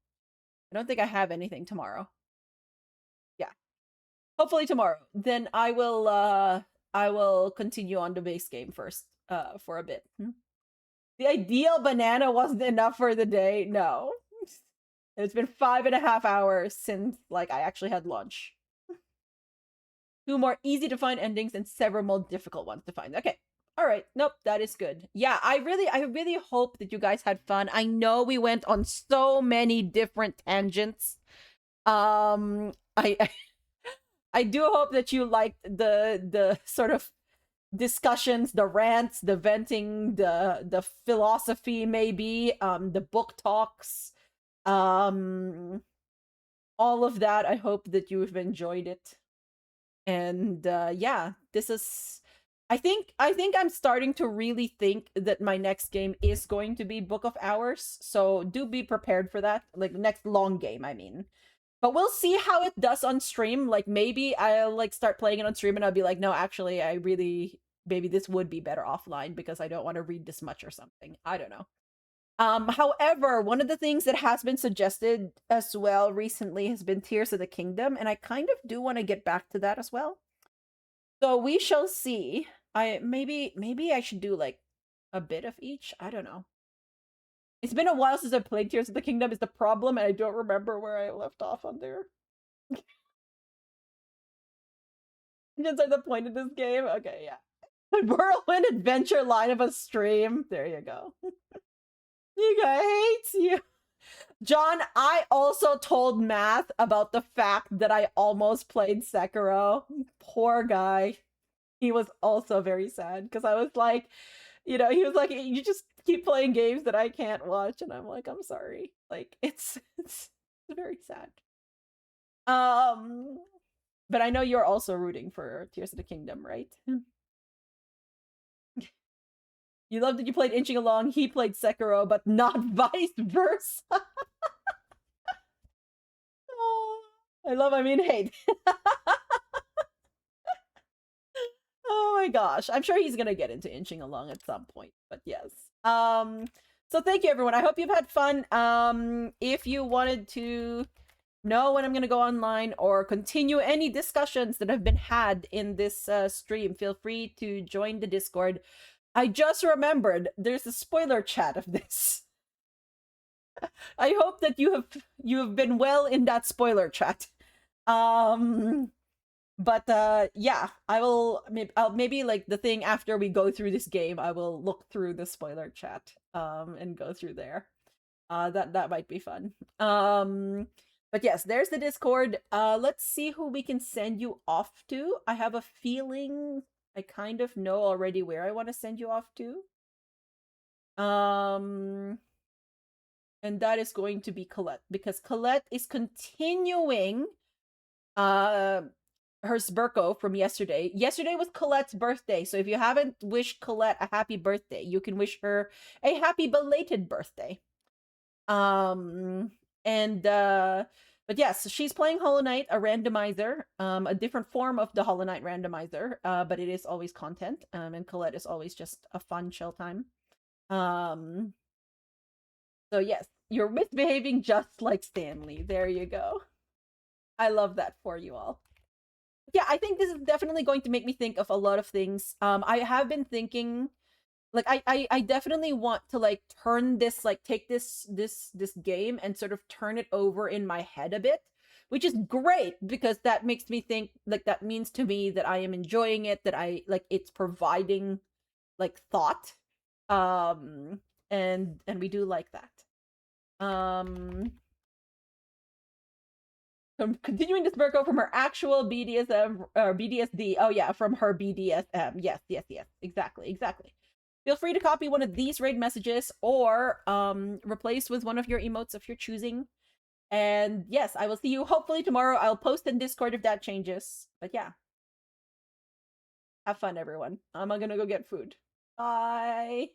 I don't think I have anything tomorrow. Yeah. Hopefully tomorrow. Then I will continue on the base game first, for a bit. The ideal banana wasn't enough for the day. No. It's been 5.5 hours since, like, I actually had lunch. 2 more easy to find endings and several more difficult ones to find. Okay. All right. Nope, that is good. Yeah, I really hope that you guys had fun. I know we went on so many different tangents. I do hope that you liked the sort of discussions, the rants, the venting, the philosophy, maybe, the book talks, all of that. I hope that you've enjoyed it. And yeah, this is, I think I'm starting to really think that my next game is going to be Book of Hours, so do be prepared for that, like next long game, I mean. But we'll see how it does on stream. Like, maybe I'll like start playing it on stream and I'll be like, no, actually, maybe this would be better offline because I don't want to read this much or something. I don't know. However, one of the things that has been suggested as well recently has been Tears of the Kingdom, and I kind of do want to get back to that as well. So we shall see. Maybe I should do like a bit of each. I don't know. It's been a while since I played Tears of the Kingdom is the problem, and I don't remember where I left off on there. Just like the point of this game. Okay, yeah. Whirlwind Adventure line of a stream. There you go. You guys hates you. John, I also told Math about the fact that I almost played Sekiro. Poor guy. He was also very sad because I was like, he was like, you just keep playing games that I can't watch, and I'm like, I'm sorry. Like, it's very sad. But I know you're also rooting for Tears of the Kingdom, right? You loved that you played Inching Along, he played Sekiro, but not vice versa. Oh, I mean hate. Oh my gosh. I'm sure he's gonna get into Inching Along at some point, but yes. So thank you everyone. I hope you've had fun. If you wanted to know when I'm gonna go online or continue any discussions that have been had in this stream, feel free to join the Discord. I just remembered there's a spoiler chat of this. I hope that you have been well in that spoiler chat. But yeah, I'll maybe like the thing after we go through this game, I will look through the spoiler chat and go through there. That might be fun. But yes, there's the Discord. Let's see who we can send you off to. I have a feeling I kind of know already where I want to send you off to. And that is going to be Colette, because Colette is continuing her Sburko from yesterday. Yesterday was Colette's birthday, so if you haven't wished Colette a happy birthday, you can wish her a happy belated birthday. But yes, she's playing Hollow Knight, a randomizer, a different form of the Hollow Knight randomizer, but it is always content, and Colette is always just a fun chill time. So yes, you're misbehaving just like Stanley. There you go. I love that for you all. Yeah, I think this is definitely going to make me think of a lot of things. I have been thinking, like, I definitely want to like turn this, like, take this game and sort of turn it over in my head a bit, which is great because that makes me think, like, that means to me that I am enjoying it, that I like it's providing like thought, and we do like that. Continuing to Smirko from her actual BDSM or BDSD. Oh yeah, from her BDSM. Yes, exactly. Feel free to copy one of these raid messages or replace with one of your emotes of your choosing. And yes, I will see you hopefully tomorrow. I'll post in Discord if that changes. But yeah. Have fun, everyone. I'm gonna go get food. Bye.